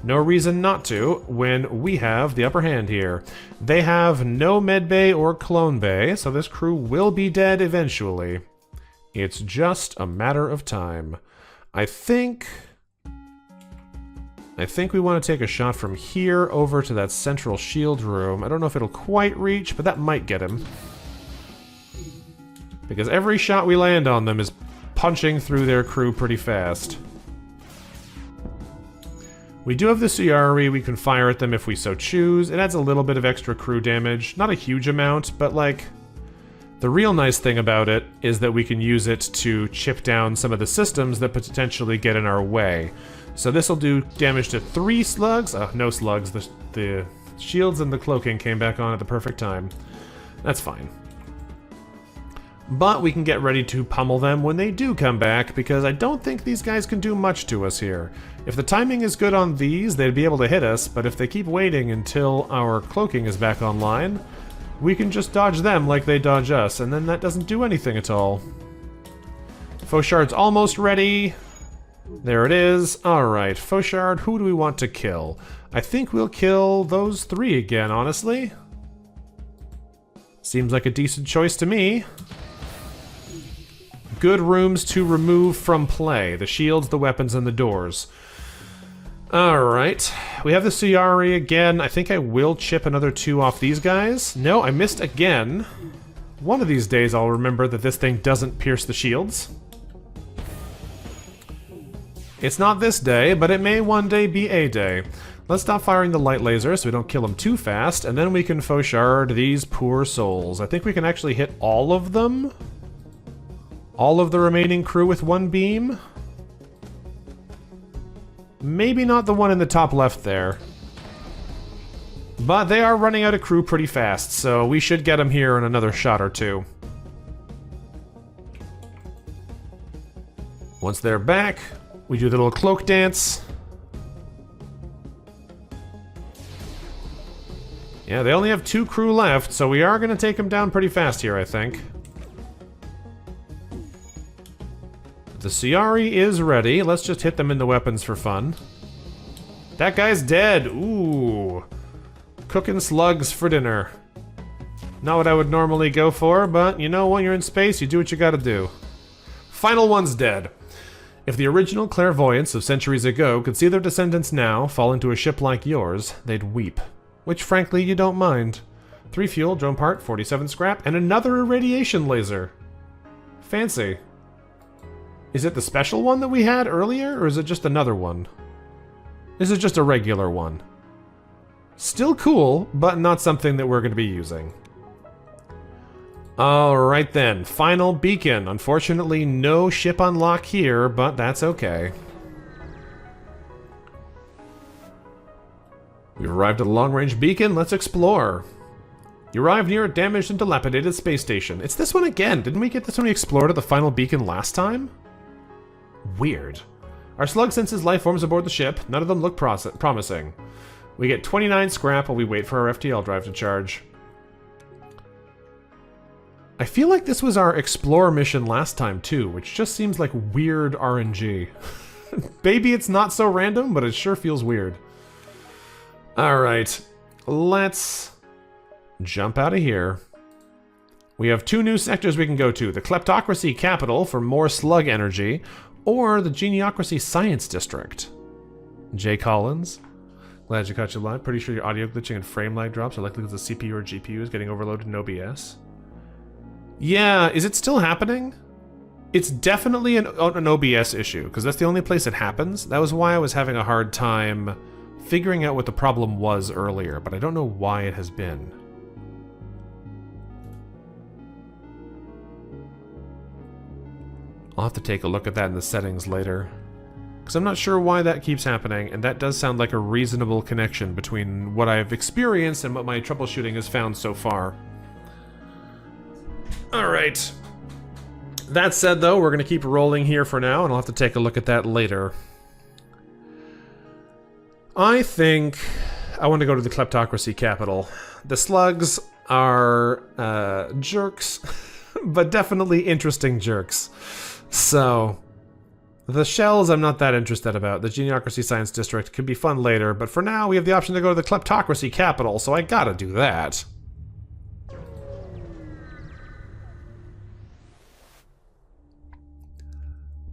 A: no reason not to when we have the upper hand here. They have no medbay or clone bay, so this crew will be dead eventually. It's just a matter of time. I think we want to take a shot from here over to that central shield room. I don't know if it'll quite reach, but that might get him. Because every shot we land on them is punching through their crew pretty fast. We do have the Suyari. We can fire at them if we so choose. It adds a little bit of extra crew damage. Not a huge amount, but like, the real nice thing about it is that we can use it to chip down some of the systems that potentially get in our way. So this will do damage to 3 slugs. No slugs. The shields and the cloaking came back on at the perfect time. That's fine. But we can get ready to pummel them when they do come back, because I don't think these guys can do much to us here. If the timing is good on these, they'd be able to hit us, but if they keep waiting until our cloaking is back online, we can just dodge them like they dodge us, and then that doesn't do anything at all. Fauchard's almost ready. There it is. Alright, Fauchard, who do we want to kill? I think we'll kill those 3 again, honestly. Seems like a decent choice to me. good rooms to remove from play. The shields, the weapons, and the doors. Alright. We have the Ciari again. I think I will chip another 2 off these guys. No, I missed again. One of these days I'll remember that this thing doesn't pierce the shields. It's not this day, but it may one day be a day. Let's stop firing the light laser so we don't kill them too fast, and then we can fauchard these poor souls. I think we can actually hit all of them. All of the remaining crew with 1 beam. Maybe not the one in the top left there. But they are running out of crew pretty fast, so we should get them here in another shot or 2. Once they're back, we do the little cloak dance. Yeah, they only have 2 crew left, so we are going to take them down pretty fast here, I think. The Ciari is ready. Let's just hit them in the weapons for fun. That guy's dead. Ooh. Cooking slugs for dinner. Not what I would normally go for, but you know, when you're in space, you do what you gotta do. Final one's dead. If the original clairvoyants of centuries ago could see their descendants now fall into a ship like yours, they'd weep. Which, frankly, you don't mind. 3 fuel, drone part, 47 scrap, and another irradiation laser. Fancy. Is it the special one that we had earlier, or is it just another one? This is just a regular one. Still cool, but not something that we're going to be using. Alright then, final beacon. Unfortunately, no ship unlock here, but that's okay. We've arrived at a long-range beacon. Let's explore. You arrived near a damaged and dilapidated space station. It's this one again. Didn't we get this when we explored at the final beacon last time? Weird. Our slug senses life forms aboard the ship. None of them look promising. We get 29 scrap while we wait for our FTL drive to charge. I feel like this was our Explorer mission last time too, which just seems like weird RNG. Maybe it's not so random, but it sure feels weird. Alright, let's jump out of here. We have 2 new sectors we can go to. The Kleptocracy Capital for more slug energy, or the Geniocracy Science District. Jay Collins. Glad you caught you live. Pretty sure your audio glitching and frame lag drops are likely because the CPU or GPU is getting overloaded in OBS. Yeah, is it still happening? It's definitely an OBS issue, because that's the only place it happens. That was why I was having a hard time figuring out what the problem was earlier, but I don't know why it has been. I'll have to take a look at that in the settings later. Because I'm not sure why that keeps happening, and that does sound like a reasonable connection between what I've experienced and what my troubleshooting has found so far. Alright. That said, though, we're going to keep rolling here for now, and I'll have to take a look at that later. I think I want to go to the Kleptocracy Capital. The slugs are jerks, but definitely interesting jerks. So, the shells I'm not that interested about. The Geniocracy Science District could be fun later, but for now we have the option to go to the Kleptocracy Capital, so I gotta do that.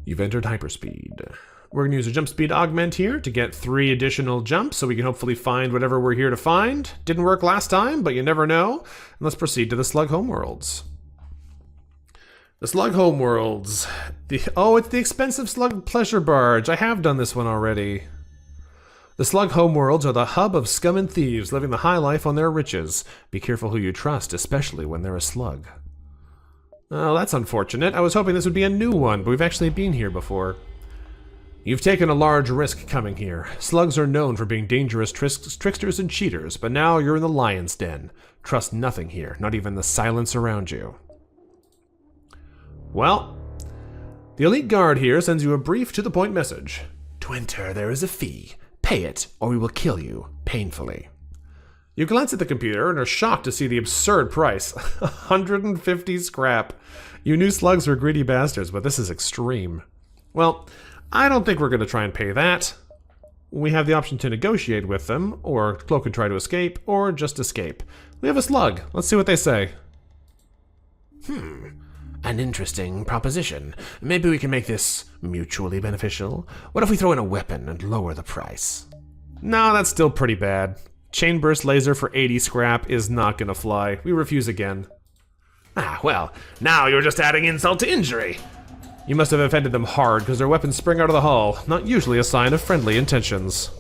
A: You've entered hyperspeed. We're going to use a jump speed augment here to get 3 additional jumps so we can hopefully find whatever we're here to find. Didn't work last time, but you never know. And let's proceed to the Slug Homeworlds. The Slug Homeworlds. Oh, it's the expensive Slug Pleasure Barge. I have done this one already. The Slug Homeworlds are the hub of scum and thieves living the high life on their riches. Be careful who you trust, especially when they're a slug. Oh, that's unfortunate. I was hoping this would be a new one, but we've actually been here before. You've taken a large risk coming here. Slugs are known for being dangerous tricksters and cheaters, but now you're in the lion's den. Trust nothing here, not even the silence around you. Well, the elite guard here sends you a brief to-the-point message. To enter, there is a fee. Pay it, or we will kill you, painfully. You glance at the computer and are shocked to see the absurd price. 150 scrap. You knew slugs were greedy bastards, but this is extreme. Well, I don't think we're going to try and pay that. We have the option to negotiate with them, or cloak and try to escape, or just escape. We have a slug. Let's see what they say.
B: An interesting proposition. Maybe we can make this mutually beneficial. What if we throw in a weapon and lower the price?
A: No, that's still pretty bad. Chain burst laser for 80 scrap is not gonna fly. We refuse again.
B: Ah, well, now you're just adding insult to injury.
A: You must have offended them hard, because their weapons spring out of the hull. Not usually a sign of friendly intentions.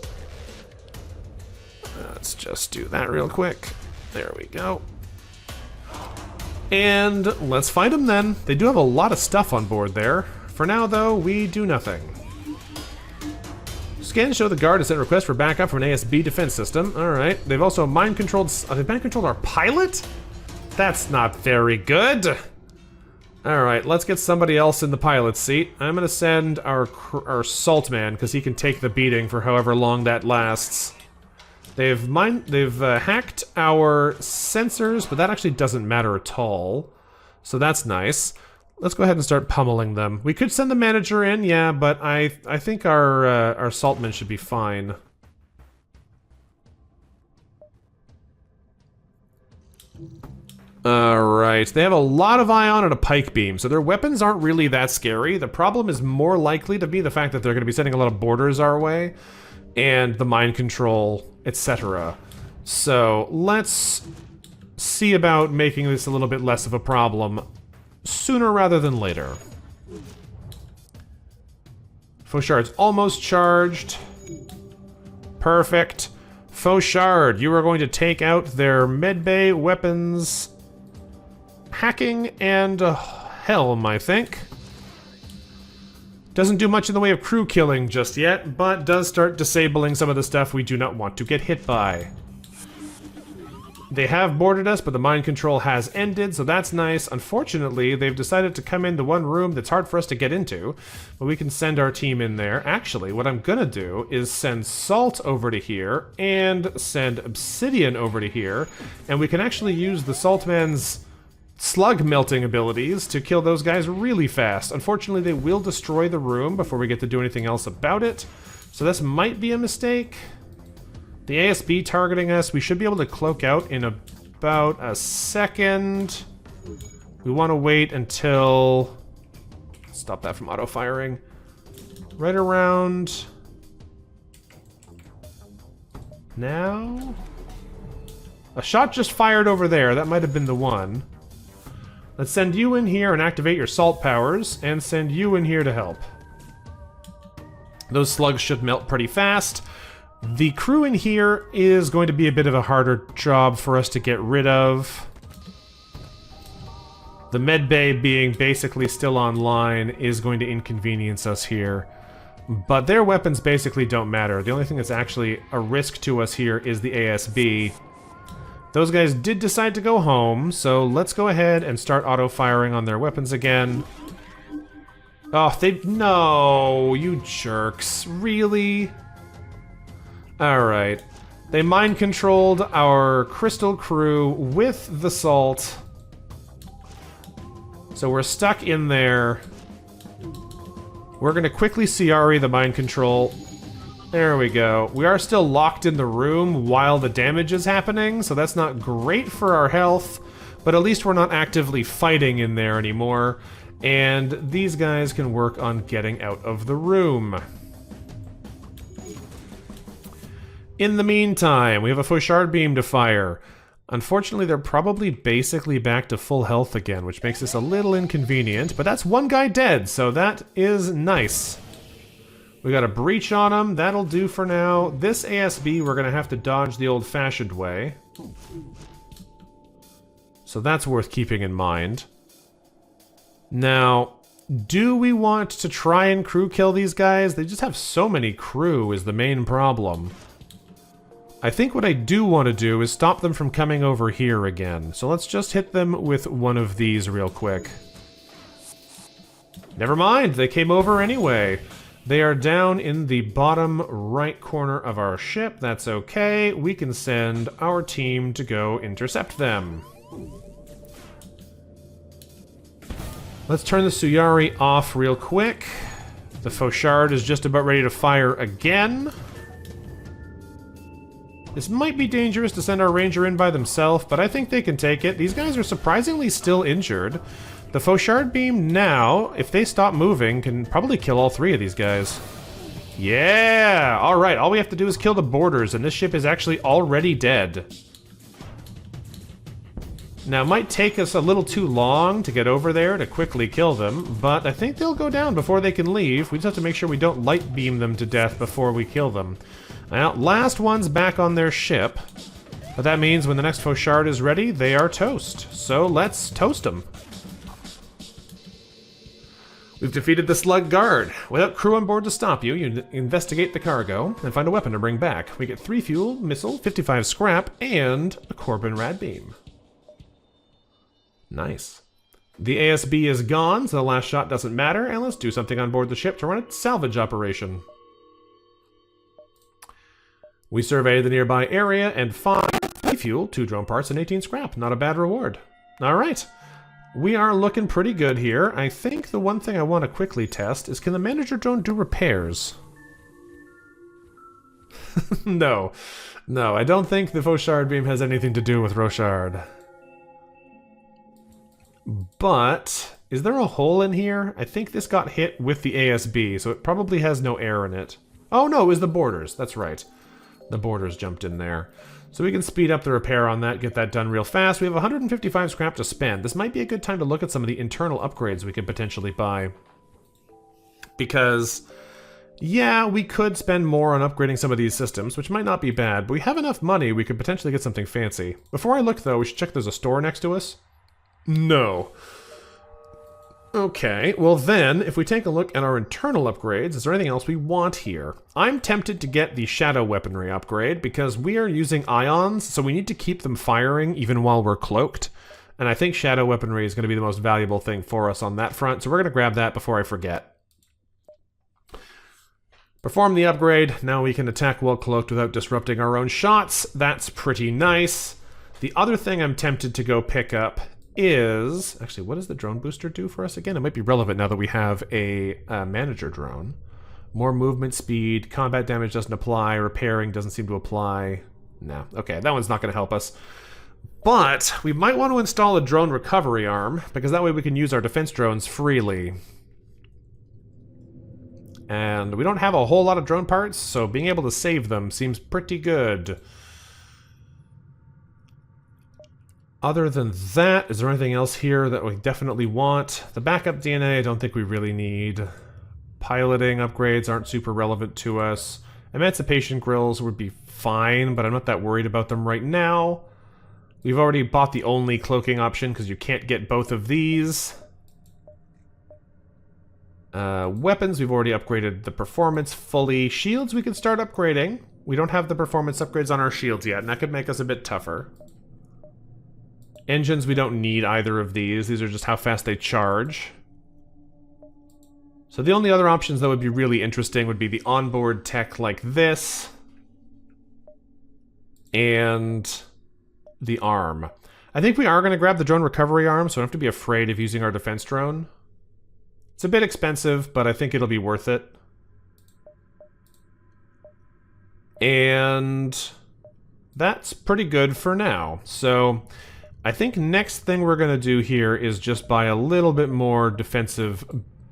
A: Let's just do that real quick. There we go. And let's fight them then. They do have a lot of stuff on board there. For now, though, we do nothing. Scans show the guard has sent a request for backup from an ASB defense system. Alright. They've also mind-controlled... They've mind-controlled our pilot? That's not very good. Alright, let's get somebody else in the pilot's seat. I'm gonna send our salt man, because he can take the beating for however long that lasts. They've hacked our sensors, but that actually doesn't matter at all. So that's nice. Let's go ahead and start pummeling them. We could send the manager in, yeah, but I think our saltman should be fine. Alright, they have a lot of ion and a pike beam, so their weapons aren't really that scary. The problem is more likely to be the fact that they're going to be sending a lot of boarders our way, and the mind control, etc. So, let's see about making this a little bit less of a problem sooner rather than later. Fauchard's almost charged. Perfect. Fauchard, you are going to take out their medbay weapons... hacking and helm, I think. Doesn't do much in the way of crew killing just yet, but does start disabling some of the stuff we do not want to get hit by. They have boarded us, but the mind control has ended, so that's nice. Unfortunately, they've decided to come into one room that's hard for us to get into, but we can send our team in there. Actually, what I'm gonna do is send Salt over to here, and send Obsidian over to here, and we can actually use the Saltman's slug melting abilities to kill those guys really fast. Unfortunately, they will destroy the room before we get to do anything else about it, so this might be a mistake. The ASB targeting us, we should be able to cloak out in about a second. We want to wait until... Stop that from auto-firing. Right around... now? A shot just fired over there, that might have been the one. Let's send you in here and activate your salt powers, and send you in here to help. Those slugs should melt pretty fast. The crew in here is going to be a bit of a harder job for us to get rid of. The medbay being basically still online is going to inconvenience us here. But their weapons basically don't matter. The only thing that's actually a risk to us here is the ASB. Those guys did decide to go home, so let's go ahead and start auto-firing on their weapons again. Oh, no, you jerks. Really? Alright. They mind-controlled our crystal crew with the salt. So we're stuck in there. We're gonna quickly CRE the mind control. There we go. We are still locked in the room while the damage is happening, so that's not great for our health, but at least we're not actively fighting in there anymore, and these guys can work on getting out of the room. In the meantime, we have a Fauchard beam to fire. Unfortunately, they're probably basically back to full health again, which makes this a little inconvenient, but that's one guy dead, so that is nice. We got a breach on him, that'll do for now. This ASB we're gonna have to dodge the old-fashioned way. So that's worth keeping in mind. Now, do we want to try and crew kill these guys? They just have so many crew is the main problem. I think what I do want to do is stop them from coming over here again. So let's just hit them with one of these real quick. Never mind, they came over anyway. They are down in the bottom right corner of our ship. That's okay. We can send our team to go intercept them. Let's turn the Suyari off real quick. The Fauchard is just about ready to fire again. This might be dangerous to send our ranger in by themselves, but I think they can take it. These guys are surprisingly still injured. The Fauchard beam now, if they stop moving, can probably kill all 3 of these guys. Yeah! Alright, all we have to do is kill the boarders, and this ship is actually already dead. Now, it might take us a little too long to get over there to quickly kill them, but I think they'll go down before they can leave. We just have to make sure we don't light beam them to death before we kill them. Now, last one's back on their ship, but that means when the next Fauchard is ready, they are toast. So let's toast them. We've defeated the Slug Guard. Without crew on board to stop you, you investigate the cargo and find a weapon to bring back. We get 3 fuel, missile, 55 scrap, and a Corbin rad beam. Nice. The ASB is gone, so the last shot doesn't matter, and let's do something on board the ship to run a salvage operation. We survey the nearby area and find 3 fuel, 2 drone parts, and 18 scrap. Not a bad reward. Alright. We are looking pretty good here. I think the one thing I want to quickly test is, can the manager drone do repairs? No. No, I don't think the Fauchard beam has anything to do with Rochard. But, is there a hole in here? I think this got hit with the ASB, so it probably has no air in it. Oh no, it was the boarders. That's right. The boarders jumped in there. So we can speed up the repair on that, get that done real fast. We have 155 scrap to spend. This might be a good time to look at some of the internal upgrades we could potentially buy. Because, yeah, we could spend more on upgrading some of these systems, which might not be bad, but we have enough money, we could potentially get something fancy. Before I look, though, we should check there's a store next to us. No. Okay, well then, if we take a look at our internal upgrades, is there anything else we want here? I'm tempted to get the shadow weaponry upgrade, because we are using ions, so we need to keep them firing even while we're cloaked. And I think shadow weaponry is going to be the most valuable thing for us on that front, so we're going to grab that before I forget. Perform the upgrade, now we can attack while cloaked without disrupting our own shots. That's pretty nice. The other thing I'm tempted to go pick up is... Actually, what does the drone booster do for us again? It might be relevant now that we have a manager drone. More movement speed, combat damage doesn't apply, repairing doesn't seem to apply. No, okay, that one's not going to help us. But we might want to install a drone recovery arm, because that way we can use our defense drones freely. And we don't have a whole lot of drone parts, so being able to save them seems pretty good. Other than that, is there anything else here that we definitely want? The backup DNA I don't think we really need. Piloting upgrades aren't super relevant to us. Emancipation grills would be fine, but I'm not that worried about them right now. We've already bought the only cloaking option because you can't get both of these. Weapons, we've already upgraded the performance fully. Shields we can start upgrading. We don't have the performance upgrades on our shields yet, and that could make us a bit tougher. Engines, we don't need either of these. These are just how fast they charge. So the only other options that would be really interesting would be the onboard tech like this. And the arm. I think we are going to grab the drone recovery arm, so we don't have to be afraid of using our defense drone. It's a bit expensive, but I think it'll be worth it. And that's pretty good for now. So I think next thing we're going to do here is just buy a little bit more defensive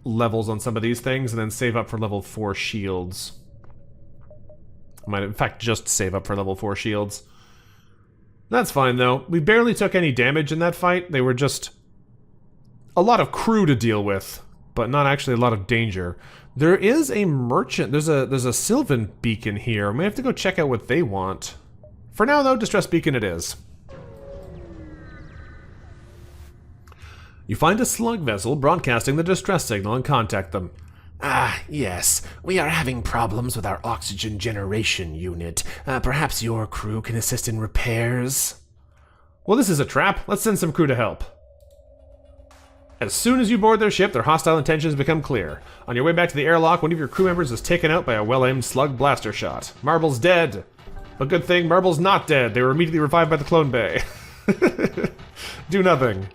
A: levels on some of these things and then save up for level 4 shields. I might in fact just save up for level 4 shields. That's fine though. We barely took any damage in that fight. They were just a lot of crew to deal with, but not actually a lot of danger. There is a merchant. There's a Sylvan beacon here. We have to go check out what they want. For now though, distress beacon it is. You find a slug vessel broadcasting the distress signal and contact them.
B: Ah, yes. We are having problems with our oxygen generation unit. Perhaps your crew can assist in repairs?
A: Well, this is a trap. Let's send some crew to help. As soon as you board their ship, their hostile intentions become clear. On your way back to the airlock, one of your crew members is taken out by a well-aimed slug blaster shot. Marble's dead. But good thing Marble's not dead. They were immediately revived by the clone bay. Do nothing.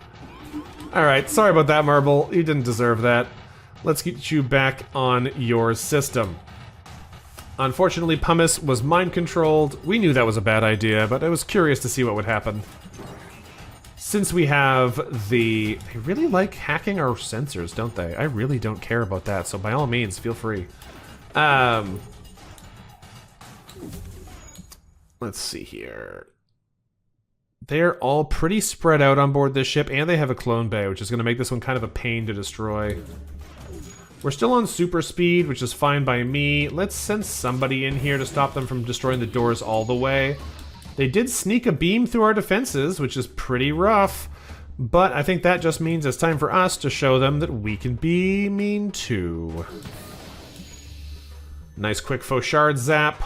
A: Alright, sorry about that, Marble. You didn't deserve that. Let's get you back on your system. Unfortunately, Pumice was mind-controlled. We knew that was a bad idea, but I was curious to see what would happen. since we have the... They really like hacking our sensors, don't they? I really don't care about that, so by all means, feel free. Let's see here. They're all pretty spread out on board this ship, and they have a clone bay, which is going to make this one kind of a pain to destroy. We're still on super speed, which is fine by me. Let's send somebody in here to stop them from destroying the doors all the way. They did sneak a beam through our defenses, which is pretty rough, but I think that just means it's time for us to show them that we can be mean too. Nice quick faux shard zap.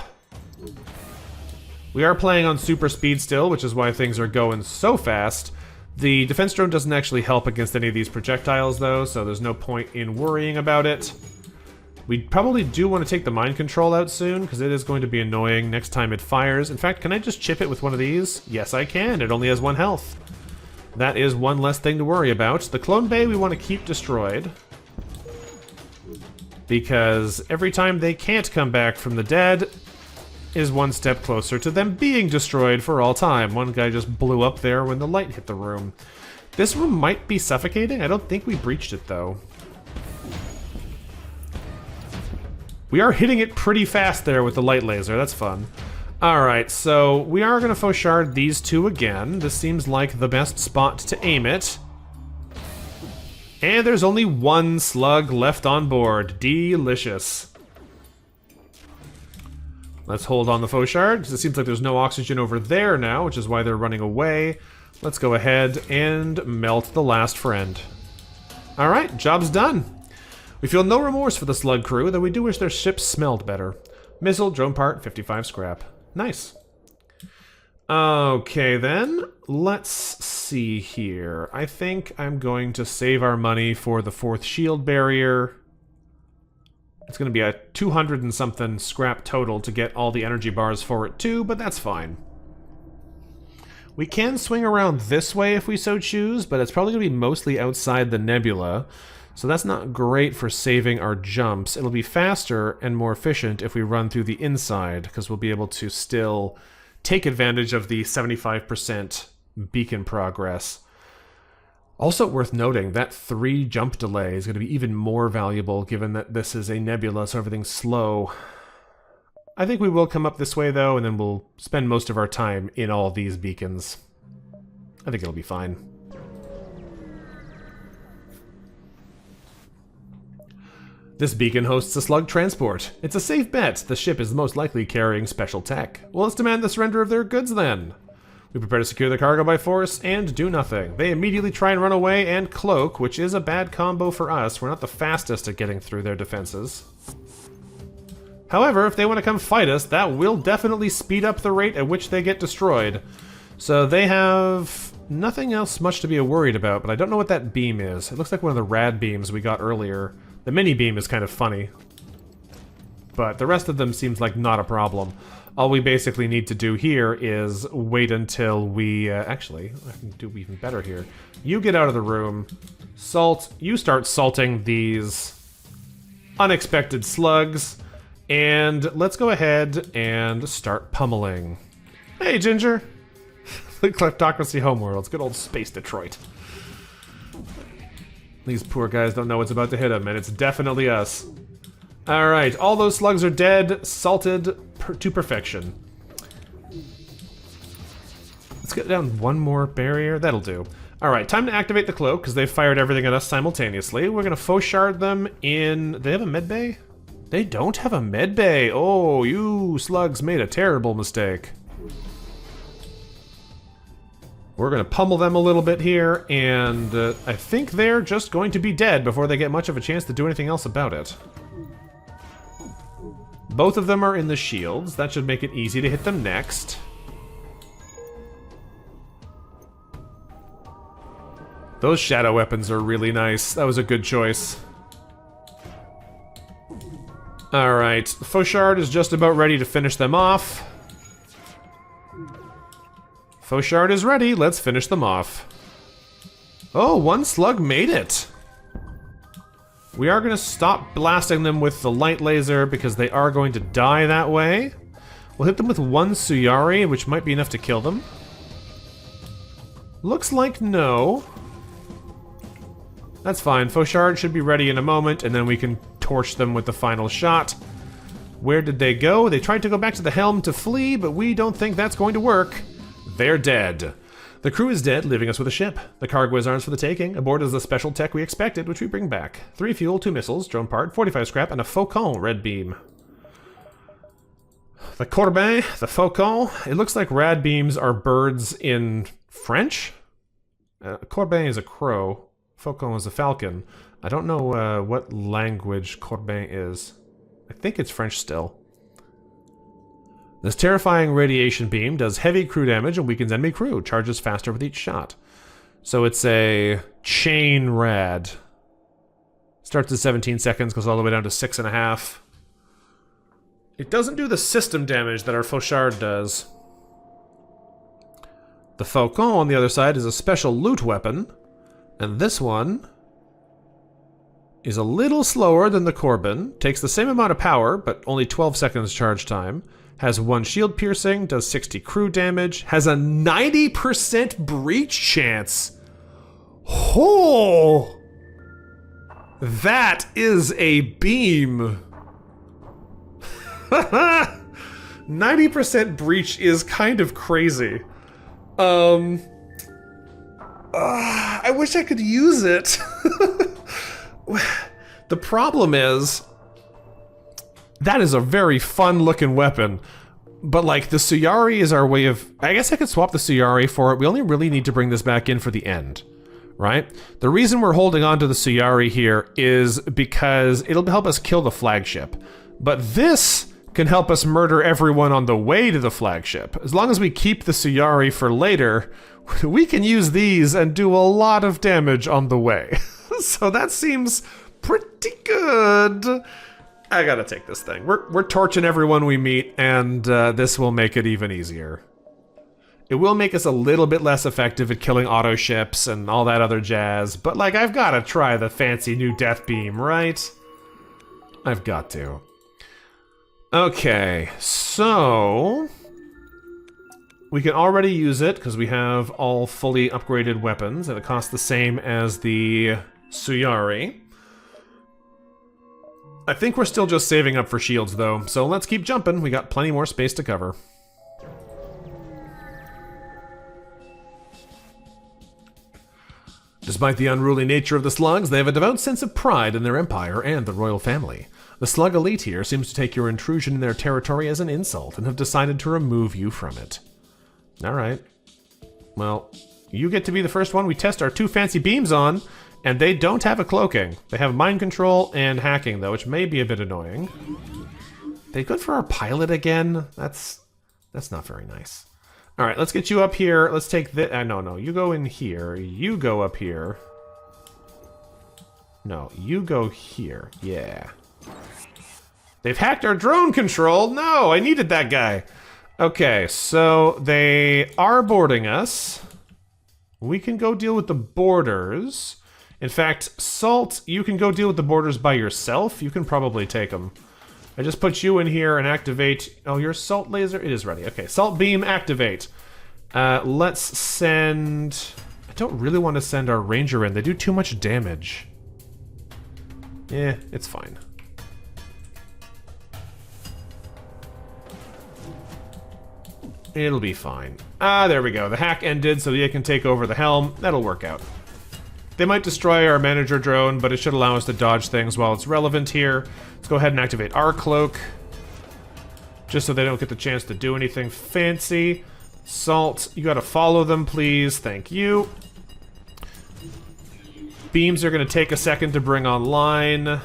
A: We are playing on super speed still, which is why things are going so fast. The defense drone doesn't actually help against any of these projectiles though, so there's no point in worrying about it. We probably do want to take the mind control out soon, because it is going to be annoying next time it fires. In fact, can I just chip it with one of these? Yes, I can. It only has 1 health. That is one less thing to worry about. The clone bay we want to keep destroyed, because every time they can't come back from the dead is one step closer to them being destroyed for all time. One guy just blew up there when the light hit the room. This room might be suffocating. I don't think we breached it, though. We are hitting it pretty fast there with the light laser. That's fun. Alright, so we are going to faux shard these two again. This seems like the best spot to aim it. And there's only 1 slug left on board. Delicious. Let's hold on the faux shard, because it seems like there's no oxygen over there now, which is why they're running away. Let's go ahead and melt the last friend. Alright, job's done. We feel no remorse for the slug crew, though we do wish their ships smelled better. Missile, drone part, 55 scrap. Nice. Okay then, let's see here. I think I'm going to save our money for the 4th shield barrier. It's going to be a 200 and something scrap total to get all the energy bars for it too, but that's fine. We can swing around this way if we so choose, but it's probably going to be mostly outside the nebula. So that's not great for saving our jumps. It'll be faster and more efficient if we run through the inside, because we'll be able to still take advantage of the 75% beacon progress. Also worth noting, that 3 jump delay is going to be even more valuable given that this is a nebula, so everything's slow. I think we will come up this way though, and then we'll spend most of our time in all these beacons. I think it'll be fine. This beacon hosts a slug transport. It's a safe bet. The ship is most likely carrying special tech. Well, let's demand the surrender of their goods then. We prepare to secure the cargo by force and do nothing. They immediately try and run away and cloak, which is a bad combo for us. We're not the fastest at getting through their defenses. However, if they want to come fight us, that will definitely speed up the rate at which they get destroyed. So they have nothing else much to be worried about, but I don't know what that beam is. It looks like one of the rad beams we got earlier. The mini beam is kind of funny, but the rest of them seems like not a problem. All we basically need to do here is wait until we... actually, I can do even better here. You get out of the room, salt, you start salting these unexpected slugs, and let's go ahead and start pummeling. Hey, Ginger! The Kleptocracy Homeworlds, good old Space Detroit. These poor guys don't know what's about to hit them, and it's definitely us. Alright, all those slugs are dead, salted to perfection. Let's get down one more barrier. That'll do. Alright, time to activate the cloak, because they've fired everything at us simultaneously. We're going to faux shard them in... Do they have a med bay? They don't have a med bay. Oh, you slugs made a terrible mistake. We're going to pummel them a little bit here, and I think they're just going to be dead before they get much of a chance to do anything else about it. Both of them are in the shields. That should make it easy to hit them next. Those shadow weapons are really nice. That was a good choice. Alright, faux shard is just about ready to finish them off. Faux shard is ready, let's finish them off. Oh, 1 slug made it! We are going to stop blasting them with the light laser because they are going to die that way. We'll hit them with 1 Suyari, which might be enough to kill them. Looks like no. That's fine. Fauchard should be ready in a moment, and then we can torch them with the final shot. Where did they go? They tried to go back to the helm to flee, but we don't think that's going to work. They're dead. The crew is dead, leaving us with a ship. The cargo is ours for the taking. Aboard is the special tech we expected, which we bring back. 3 fuel, 2 missiles, drone part, 45 scrap, and a Faucon red beam. The Corbin, the Faucon. It looks like rad beams are birds in French. Corbin is a crow. Faucon is a falcon. I don't know what language Corbin is. I think it's French still. This terrifying radiation beam does heavy crew damage and weakens enemy crew. Charges faster with each shot. So it's a chain rad. Starts at 17 seconds, goes all the way down to 6.5. It doesn't do the system damage that our Fauchard does. The Faucon on the other side is a special loot weapon. And this one is a little slower than the Corbin. Takes the same amount of power, but only 12 seconds charge time. Has 1 shield piercing, does 60 crew damage, has a 90% breach chance. Oh! That is a beam. 90% breach is kind of crazy. I wish I could use it. The problem is, that is a very fun looking weapon, but like the Suyari is our way of, I guess I could swap the Suyari for it. We only really need to bring this back in for the end, right? The reason we're holding on to the Suyari here is because it'll help us kill the flagship, but this can help us murder everyone on the way to the flagship. As long as we keep the Suyari for later, we can use these and do a lot of damage on the way. So that seems pretty good. I gotta take this thing. We're torching everyone we meet, and this will make it even easier. It will make us a little bit less effective at killing auto ships and all that other jazz, but like, I've gotta try the fancy new death beam, right? I've got to. Okay, so we can already use it because we have all fully upgraded weapons, and it costs the same as the Suyari. I think we're still just saving up for shields, though, so let's keep jumping. We got plenty more space to cover. Despite the unruly nature of the slugs, they have a devout sense of pride in their empire and the royal family. The slug elite here seems to take your intrusion in their territory as an insult and have decided to remove you from it. Alright. Well, you get to be the first one we test our 2 fancy beams on. And they don't have a cloaking. They have mind control and hacking, though, which may be a bit annoying. They good for our pilot again? That's not very nice. All right, let's get you up here. Let's take the... no, you go in here. You go up here. No, you go here. Yeah. They've hacked our drone control. No, I needed that guy. Okay, so they are boarding us. We can go deal with the boarders. In fact, Salt, you can go deal with the boarders by yourself. You can probably take them. I just put you in here and activate... Oh, your Salt laser? It is ready. Okay, Salt beam, activate. Let's send... I don't really want to send our Ranger in. They do too much damage. It's fine. It'll be fine. There we go. The hack ended, so they can take over the helm. That'll work out. They might destroy our manager drone, but it should allow us to dodge things while it's relevant here. Let's go ahead and activate our cloak, just so they don't get the chance to do anything fancy. Salt, you gotta follow them, please. Thank you. Beams are gonna take a second to bring online. The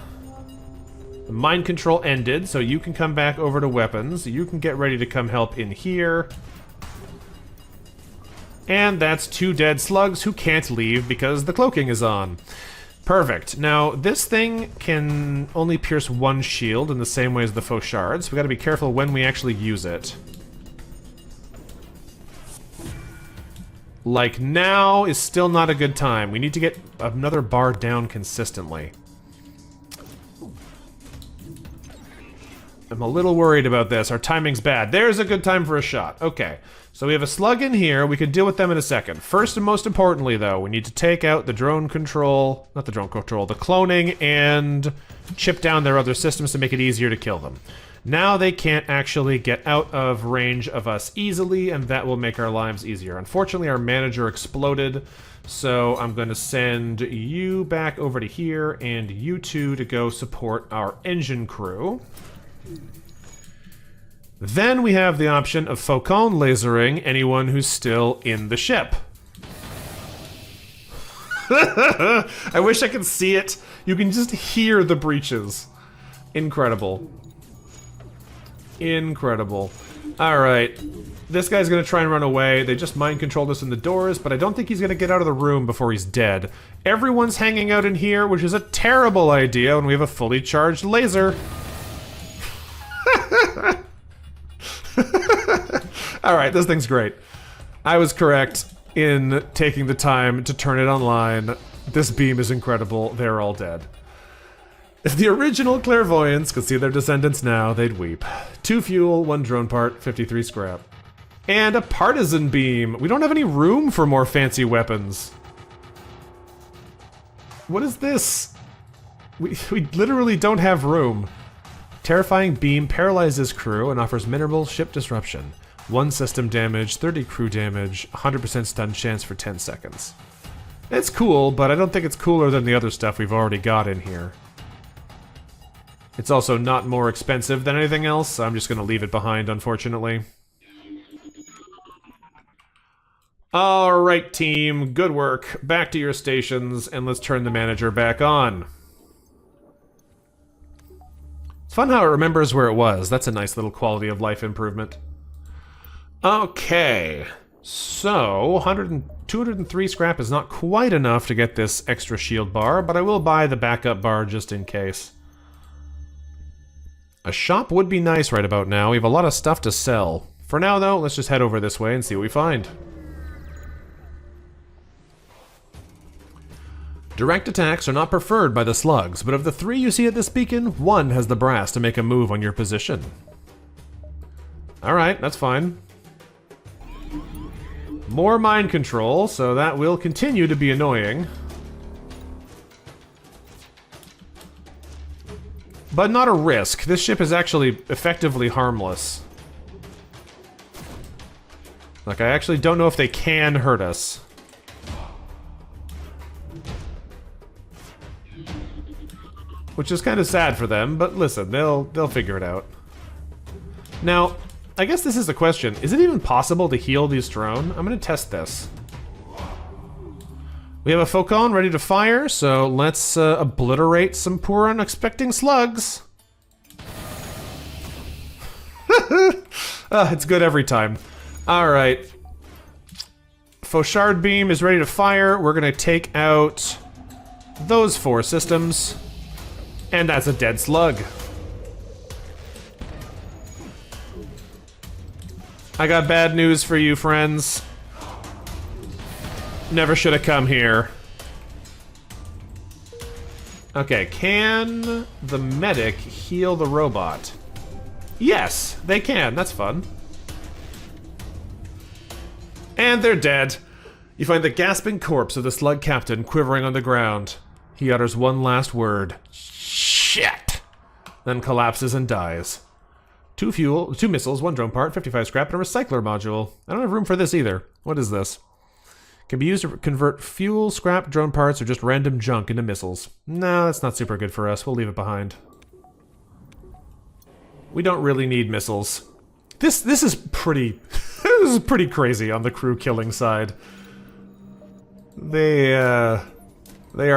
A: mind control ended, so you can come back over to weapons. You can get ready to come help in here. And that's 2 dead slugs who can't leave because the cloaking is on. Perfect. Now, this thing can only pierce 1 shield in the same way as the Fauchard, so we gotta be careful when we actually use it. Like, now is still not a good time. We need to get another bar down consistently. I'm a little worried about this. Our timing's bad. There's a good time for a shot. Okay, so we have a slug in here. We can deal with them in a second. First and most importantly, though, we need to take out the drone control, not the drone control, the cloning, and chip down their other systems to make it easier to kill them. Now they can't actually get out of range of us easily, and that will make our lives easier. Unfortunately, our manager exploded, so I'm going to send you back over to here, and you two to go support our engine crew. Then we have the option of Faucon lasering anyone who's still in the ship. I wish I could see it. You can just hear the breaches. Incredible. Incredible. Alright. This guy's gonna try and run away. They just mind-controlled us in the doors, but I don't think he's gonna get out of the room before he's dead. Everyone's hanging out in here, which is a terrible idea when we have a fully charged laser. Alright, this thing's great. I was correct in taking the time to turn it online. This beam is incredible. They're all dead. If the original clairvoyants could see their descendants now, they'd weep. 2 fuel, 1 drone part, 53 scrap. And a partisan beam. We don't have any room for more fancy weapons. What is this? We literally don't have room. Terrifying beam paralyzes crew and offers minimal ship disruption. 1 system damage, 30 crew damage, 100% stun chance for 10 seconds. It's cool, but I don't think it's cooler than the other stuff we've already got in here. It's also not more expensive than anything else, so I'm just going to leave it behind, unfortunately. Alright, team. Good work. Back to your stations, and let's turn the manager back on. It's fun how it remembers where it was. That's a nice little quality of life improvement. Okay. So, 203 scrap is not quite enough to get this extra shield bar, but I will buy the backup bar just in case. A shop would be nice right about now. We have a lot of stuff to sell. For now, though, let's just head over this way and see what we find. Direct attacks are not preferred by the slugs, but of the 3 you see at this beacon, 1 has the brass to make a move on your position. Alright, that's fine. More mind control, so that will continue to be annoying. But not a risk. This ship is actually effectively harmless. Like, I actually don't know if they can hurt us. Which is kind of sad for them, but listen, they'll figure it out. Now, I guess this is the question. Is it even possible to heal these drone? I'm gonna test this. We have a Faucon ready to fire, so let's obliterate some poor unexpecting slugs. It's good every time. Alright. Fauchard beam is ready to fire. We're gonna take out those 4 systems. And that's a dead slug. I got bad news for you, friends. Never should have come here. Okay, can the medic heal the robot? Yes, they can. That's fun. And they're dead. You find the gasping corpse of the slug captain quivering on the ground. He utters one last word. Shit! Then collapses and dies. 2 fuel, 2 missiles, 1 drone part, 55 scrap, and a recycler module. I don't have room for this either. What is this? Can be used to convert fuel, scrap, drone parts, or just random junk into missiles. No, that's not super good for us. We'll leave it behind. We don't really need missiles. This is pretty... this is pretty crazy on the crew killing side. They are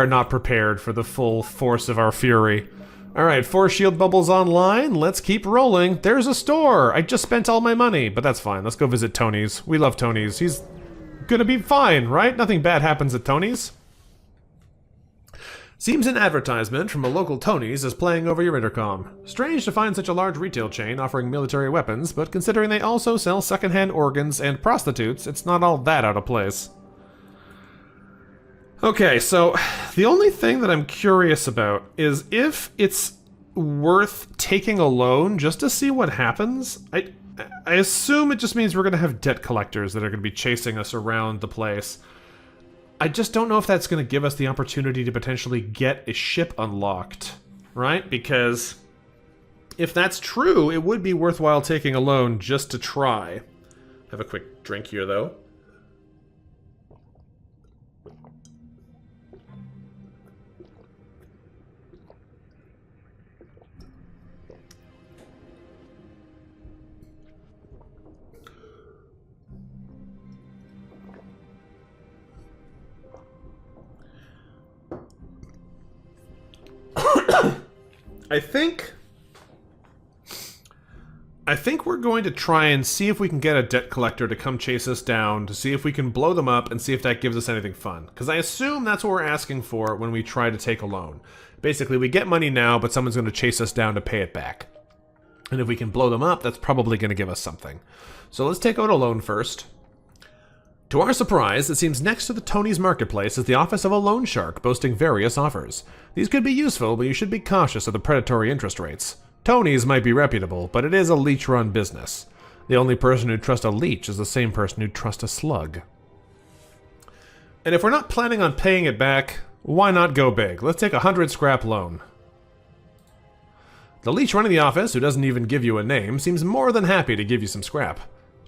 A: not prepared for the full force of our fury. Alright, 4 shield bubbles online. Let's keep rolling. There's a store! I just spent all my money, but that's fine. Let's go visit Tony's. We love Tony's. He's gonna be fine, right? Nothing bad happens at Tony's. Seems an advertisement from a local Tony's is playing over your intercom. Strange to find such a large retail chain offering military weapons, but considering they also sell secondhand organs and prostitutes, it's not all that out of place. Okay, so the only thing that I'm curious about is if it's worth taking a loan just to see what happens. I assume it just means we're going to have debt collectors that are going to be chasing us around the place. I just don't know if that's going to give us the opportunity to potentially get a ship unlocked, right? Because if that's true, it would be worthwhile taking a loan just to try. Have a quick drink here, though. I think we're going to try and see if we can get a debt collector to come chase us down, to see if we can blow them up and see if that gives us anything fun. Because I assume that's what we're asking for when we try to take a loan. Basically, we get money now, but someone's going to chase us down to pay it back. And if we can blow them up, that's probably going to give us something. So let's take out a loan first. To our surprise, it seems next to the Tony's Marketplace is the office of a loan shark boasting various offers. These could be useful, but you should be cautious of the predatory interest rates. Tony's might be reputable, but it is a leech-run business. The only person who'd trust a leech is the same person who'd trust a slug. And if we're not planning on paying it back, why not go big? Let's take a 100 scrap loan. The leech running the office, who doesn't even give you a name, seems more than happy to give you some scrap.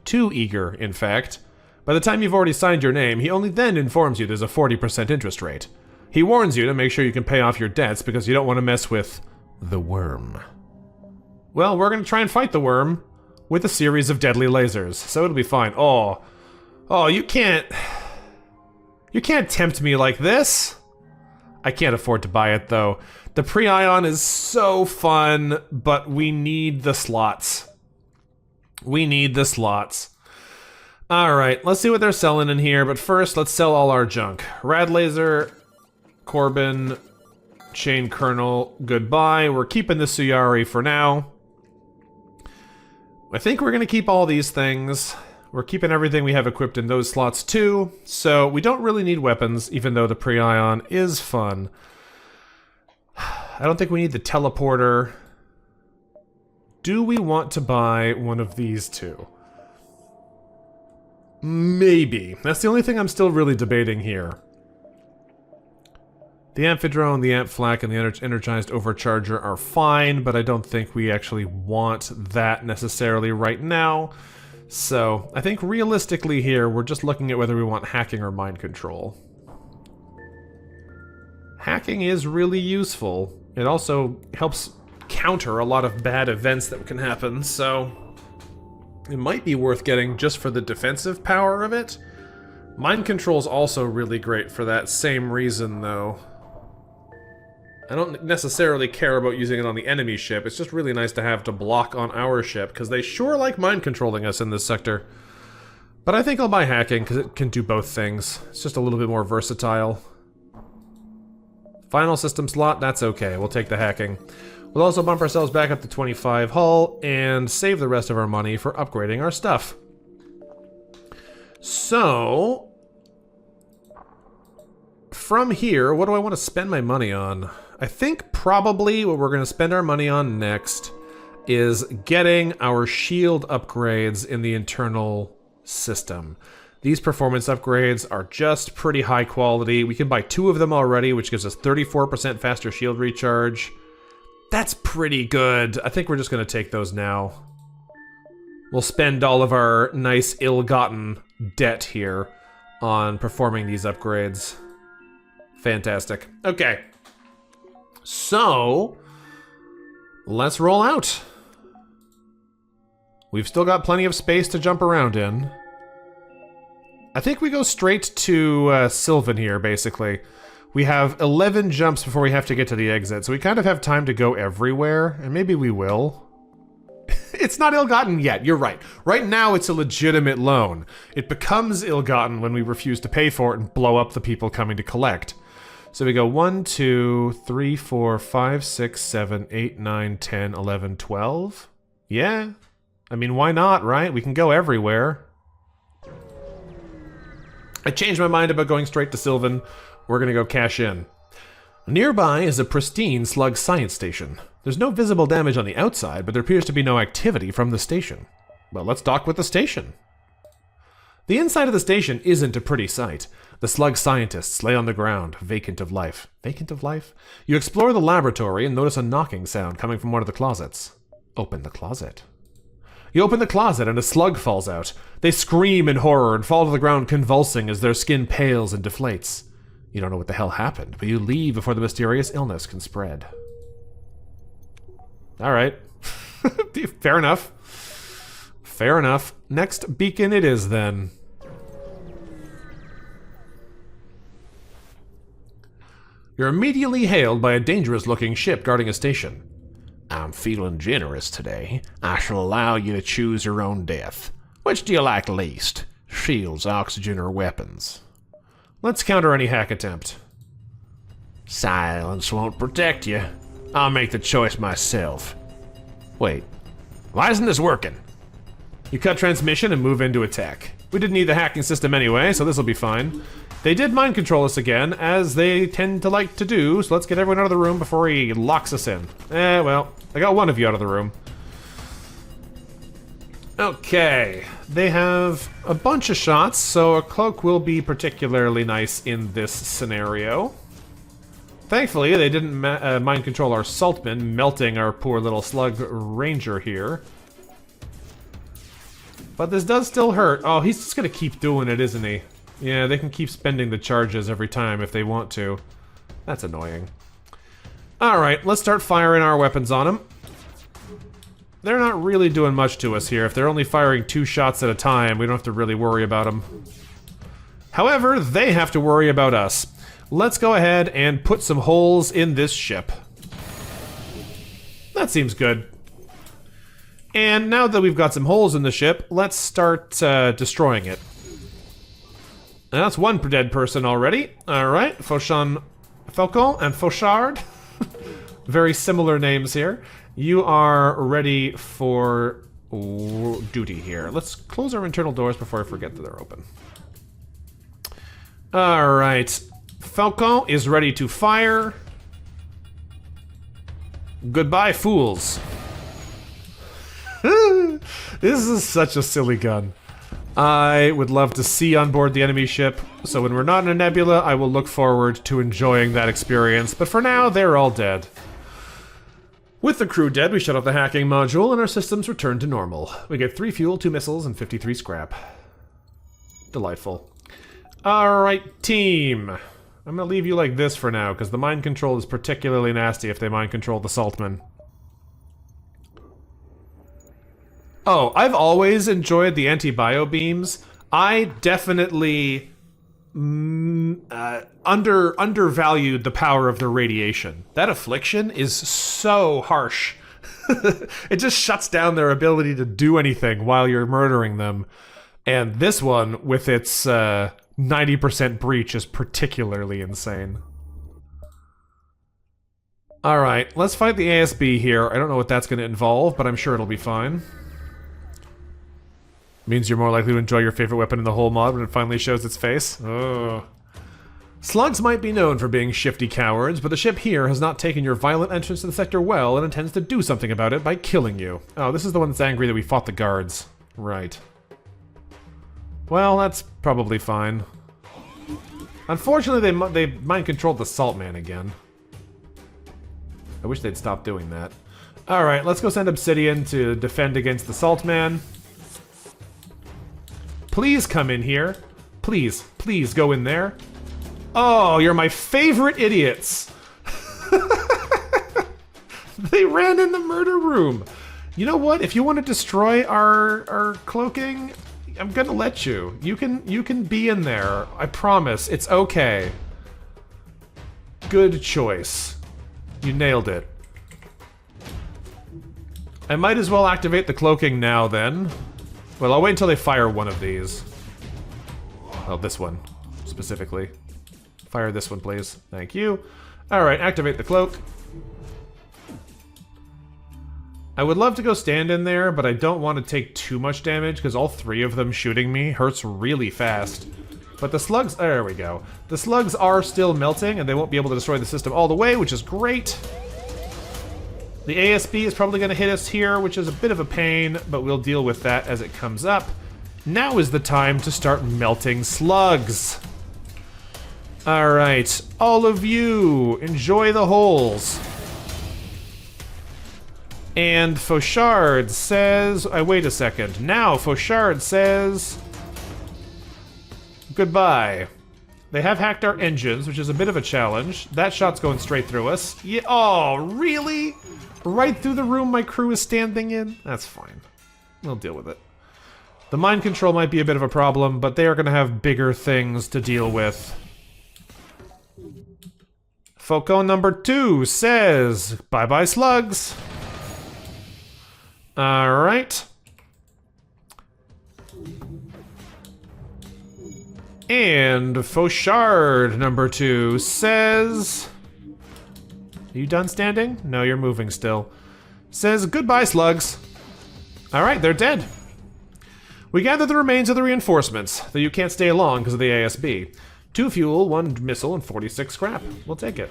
A: Too eager, in fact. By the time you've already signed your name, he only then informs you there's a 40% interest rate. He warns you to make sure you can pay off your debts because you don't want to mess with the worm. Well, we're going to try and fight the worm with a series of deadly lasers, so it'll be fine. Oh, you can't tempt me like this. I can't afford to buy it, though. The pre-ion is so fun, but we need the slots. We need the slots. Alright, let's see what they're selling in here, but first, let's sell all our junk. Rad Laser, Corbin, Chain Kernel, goodbye. We're keeping the Suyari for now. I think we're going to keep all these things. We're keeping everything we have equipped in those slots too, so we don't really need weapons, even though the pre-ion is fun. I don't think we need the teleporter. Do we want to buy one of these two? Maybe. That's the only thing I'm still really debating here. The Amphidrone, the Amphflak, and the Energized Overcharger are fine, but I don't think we actually want that necessarily right now. So, I think realistically here, we're just looking at whether we want hacking or mind control. Hacking is really useful. It also helps counter a lot of bad events that can happen, so it might be worth getting just for the defensive power of it. Mind control is also really great for that same reason, though. I don't necessarily care about using it on the enemy ship. It's just really nice to have to block on our ship, because they sure like mind controlling us in this sector. But I think I'll buy hacking, because it can do both things. It's just a little bit more versatile. Final system slot, that's okay. We'll take the hacking. We'll also bump ourselves back up to 25 hull, and save the rest of our money for upgrading our stuff. So, from here, what do I want to spend my money on? I think probably what we're going to spend our money on next is getting our shield upgrades in the internal system. These performance upgrades are just pretty high quality. We can buy 2 of them already, which gives us 34% faster shield recharge. That's pretty good. I think we're just going to take those now. We'll spend all of our nice ill-gotten debt here on performing these upgrades. Fantastic. Okay. So, let's roll out. We've still got plenty of space to jump around in. I think we go straight to Sylvan here, basically. We have 11 jumps before we have to get to the exit, so we kind of have time to go everywhere, and maybe we will. It's not ill-gotten yet, you're right. Right now it's a legitimate loan. It becomes ill-gotten when we refuse to pay for it and blow up the people coming to collect. So we go 1, 2, 3, 4, 5, 6, 7, 8, 9, 10, 11, 12. Yeah. I mean, why not, right? We can go everywhere. I changed my mind about going straight to Sylvan. We're gonna go cash in. Nearby is a pristine slug science station. There's no visible damage on the outside, but there appears to be no activity from the station. Well, let's dock with the station. The inside of the station isn't a pretty sight. The slug scientists lay on the ground, vacant of life. Vacant of life? You explore the laboratory and notice a knocking sound coming from one of the closets. Open the closet. You open the closet and a slug falls out. They scream in horror and fall to the ground convulsing as their skin pales and deflates. You don't know what the hell happened, but you leave before the mysterious illness can spread. Alright. Fair enough. Fair enough. Next beacon it is, then. You're immediately hailed by a dangerous-looking ship guarding a station. I'm feeling generous today. I shall allow you to choose your own death. Which do you like least? Shields, oxygen, or weapons? Let's counter any hack attempt. Silence won't protect you. I'll make the choice myself. Wait, why isn't this working? You cut transmission and move into attack. We didn't need the hacking system anyway, so this'll be fine. They did mind control us again, as they tend to like to do, so let's get everyone out of the room before he locks us in. Well, I got one of you out of the room. Okay, they have a bunch of shots, so a cloak will be particularly nice in this scenario. Thankfully, they didn't mind control our saltman, melting our poor little slug ranger here. But this does still hurt. Oh, he's just gonna keep doing it, isn't he? Yeah, they can keep spending the charges every time if they want to. That's annoying. Alright, let's start firing our weapons on them. They're not really doing much to us here. If they're only firing 2 shots at a time, we don't have to really worry about them. However, they have to worry about us. Let's go ahead and put some holes in this ship. That seems good. And now that we've got some holes in the ship, let's start destroying it. And that's one dead person already. Alright, Falcon and Fauchard. Very similar names here. You are ready for duty here. Let's close our internal doors before I forget that they're open. Alright. Falcon is ready to fire. Goodbye, fools. This is such a silly gun. I would love to see on board the enemy ship, so when we're not in a nebula, I will look forward to enjoying that experience, but for now, they're all dead. With the crew dead, we shut off the hacking module, and our systems return to normal. We get 3 fuel, 2 missiles, and 53 scrap. Delightful. Alright, team. I'm gonna leave you like this for now, because the mind control is particularly nasty if they mind control the Saltman. Oh, I've always enjoyed the anti-bio beams. I definitely undervalued the power of the radiation. That affliction is so harsh. It just shuts down their ability to do anything while you're murdering them. And this one, with its 90% breach, is particularly insane. Alright, let's fight the ASB here. I don't know what that's going to involve, but I'm sure it'll be fine. Means you're more likely to enjoy your favorite weapon in the whole mod when it finally shows its face. Oh. Slugs might be known for being shifty cowards, but the ship here has not taken your violent entrance to the sector well and intends to do something about it by killing you. Oh, this is the one that's angry that we fought the guards. Right. Well, that's probably fine. Unfortunately, they mind-controlled the Saltman again. I wish they'd stop doing that. Alright, let's go send Obsidian to defend against the Saltman. Please come in here. Please, please go in there. Oh, you're my favorite idiots. They ran in the murder room. You know what? If you want to destroy our cloaking, I'm gonna let you. You can be in there. I promise. It's okay. Good choice. You nailed it. I might as well activate the cloaking now then. Well, I'll wait until they fire one of these. Oh, this one, specifically. Fire this one, please. Thank you. Alright, activate the cloak. I would love to go stand in there, but I don't want to take too much damage, because all 3 of them shooting me hurts really fast. But the slugs... There we go. The slugs are still melting, and they won't be able to destroy the system all the way, which is great. The ASB is probably going to hit us here, which is a bit of a pain, but we'll deal with that as it comes up. Now is the time to start melting slugs. Alright, all of you, enjoy the holes. And Fauchard says... wait a second. Now Fauchard says... goodbye. They have hacked our engines, which is a bit of a challenge. That shot's going straight through us. Yeah, oh, really? Right through the room my crew is standing in? That's fine. We'll deal with it. The mind control might be a bit of a problem, but they are going to have bigger things to deal with. Faucon number 2 says, bye-bye slugs. Alright. And Fauchard number 2 says... Are you done standing? No, you're moving still. Says, goodbye, slugs. Alright, they're dead. We gather the remains of the reinforcements, though you can't stay long because of the ASB. 2 fuel, 1 missile, and 46 scrap. We'll take it.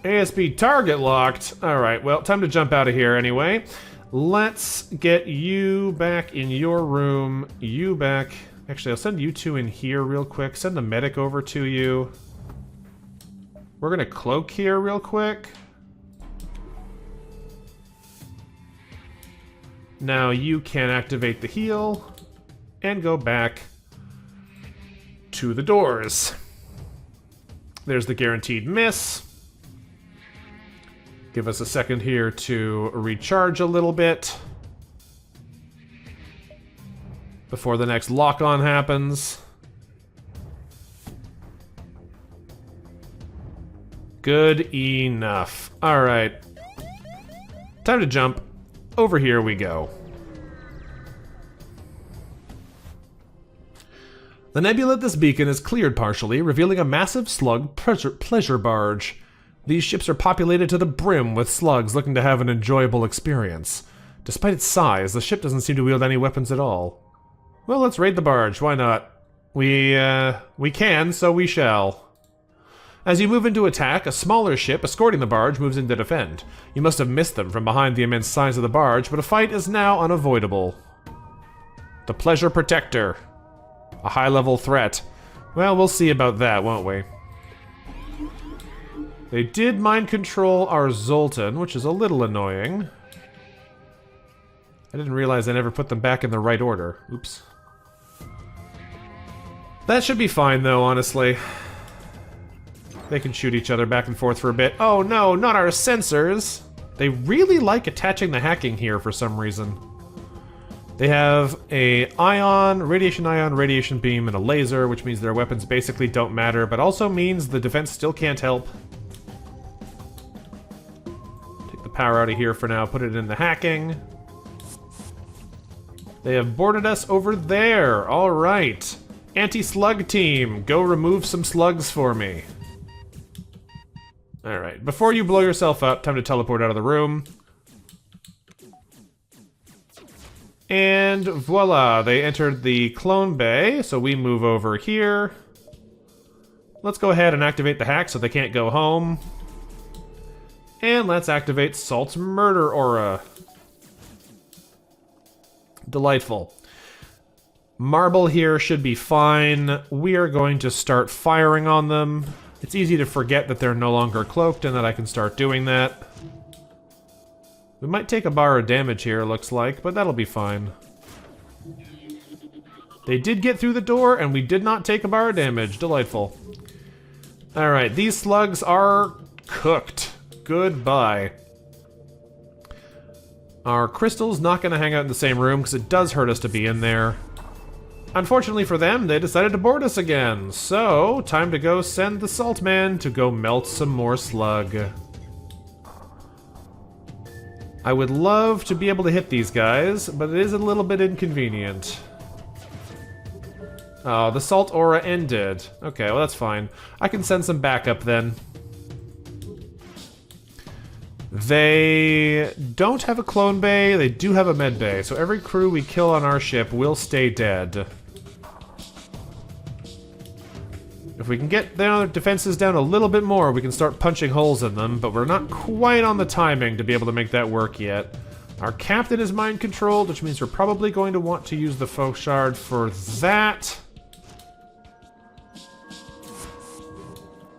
A: ASB target locked. Alright, well, time to jump out of here anyway. Let's get you back in your room. You back... Actually, I'll send you 2 in here real quick. Send the medic over to you. We're gonna cloak here real quick. Now you can activate the heal and go back to the doors. There's the guaranteed miss. Give us a second here to recharge a little bit before the next lock-on happens. Good enough. Alright. Time to jump. Over here we go. The nebula at this beacon is cleared partially, revealing a massive slug pleasure barge. These ships are populated to the brim with slugs looking to have an enjoyable experience. Despite its size, the ship doesn't seem to wield any weapons at all. Well, let's raid the barge, why not? We can, so we shall. As you move into attack, a smaller ship escorting the barge moves in to defend. You must have missed them from behind the immense size of the barge, but a fight is now unavoidable. The Pleasure Protector. A high-level threat. Well, we'll see about that, won't we? They did mind control our Zoltan, which is a little annoying. I didn't realize I never put them back in the right order. Oops. That should be fine, though, honestly. They can shoot each other back and forth for a bit. Oh no, not our sensors! They really like attaching the hacking here for some reason. They have a radiation beam, and a laser, which means their weapons basically don't matter, but also means the defense still can't help. Take the power out of here for now, put it in the hacking. They have boarded us over there. Alright. Anti-slug team, go remove some slugs for me. Alright, before you blow yourself up, time to teleport out of the room. And voila, they entered the clone bay, so we move over here. Let's go ahead and activate the hack so they can't go home. And let's activate Salt's murder aura. Delightful. Marble here should be fine. We are going to start firing on them. It's easy to forget that they're no longer cloaked and that I can start doing that. We might take a bar of damage here, looks like, but that'll be fine. They did get through the door, and we did not take a bar of damage. Delightful. Alright, these slugs are cooked. Goodbye. Our crystal's not going to hang out in the same room, because it does hurt us to be in there. Unfortunately for them, they decided to board us again. So, time to go send the Salt Man to go melt some more slug. I would love to be able to hit these guys, but it is a little bit inconvenient. Oh, the salt aura ended. Okay, well that's fine. I can send some backup then. They don't have a clone bay, they do have a med bay, so every crew we kill on our ship will stay dead. If we can get their defenses down a little bit more, we can start punching holes in them, but we're not quite on the timing to be able to make that work yet. Our captain is mind controlled, which means we're probably going to want to use the Faux Shard for that.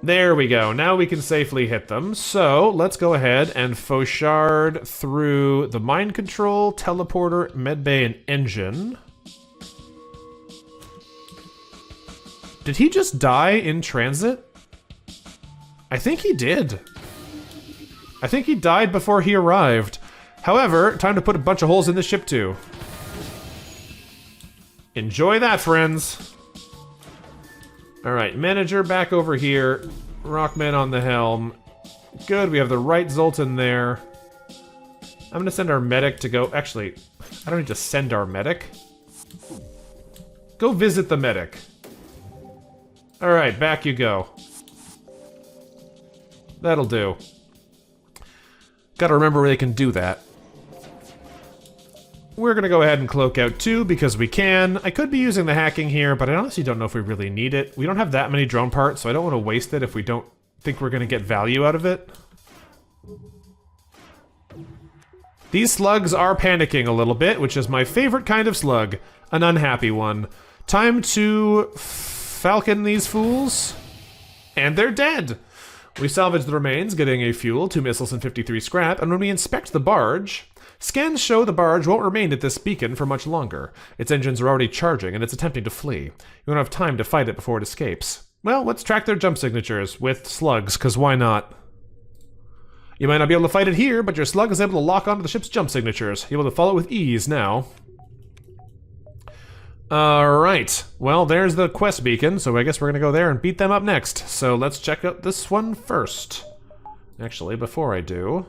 A: There we go. Now we can safely hit them. So let's go ahead and Faux Shard through the mind control, teleporter, medbay, and engine. Did he just die in transit? I think he did. I think he died before he arrived. However, time to put a bunch of holes in the ship too. Enjoy that, friends. Alright, manager back over here. Rockman on the helm. Good, we have the right Zoltan there. I'm gonna send our medic to go... Actually, I don't need to send our medic. Go visit the medic. Alright, back you go. That'll do. Gotta remember they can do that. We're gonna go ahead and cloak out too, because we can. I could be using the hacking here, but I honestly don't know if we really need it. We don't have that many drone parts, so I don't want to waste it if we don't think we're gonna get value out of it. These slugs are panicking a little bit, which is my favorite kind of slug. An unhappy one. Time to falcon these fools. And they're dead! We salvage the remains, getting a fuel, 2 missiles, and 53 scrap, and when we inspect the barge, scans show the barge won't remain at this beacon for much longer. Its engines are already charging, and it's attempting to flee. You won't have time to fight it before it escapes. Well, let's track their jump signatures with slugs, because why not? You might not be able to fight it here, but your slug is able to lock onto the ship's jump signatures. You're able to follow it with ease now. Alright, well, there's the quest beacon, so I guess we're gonna go there and beat them up next. So let's check out this one first. Actually, before I do,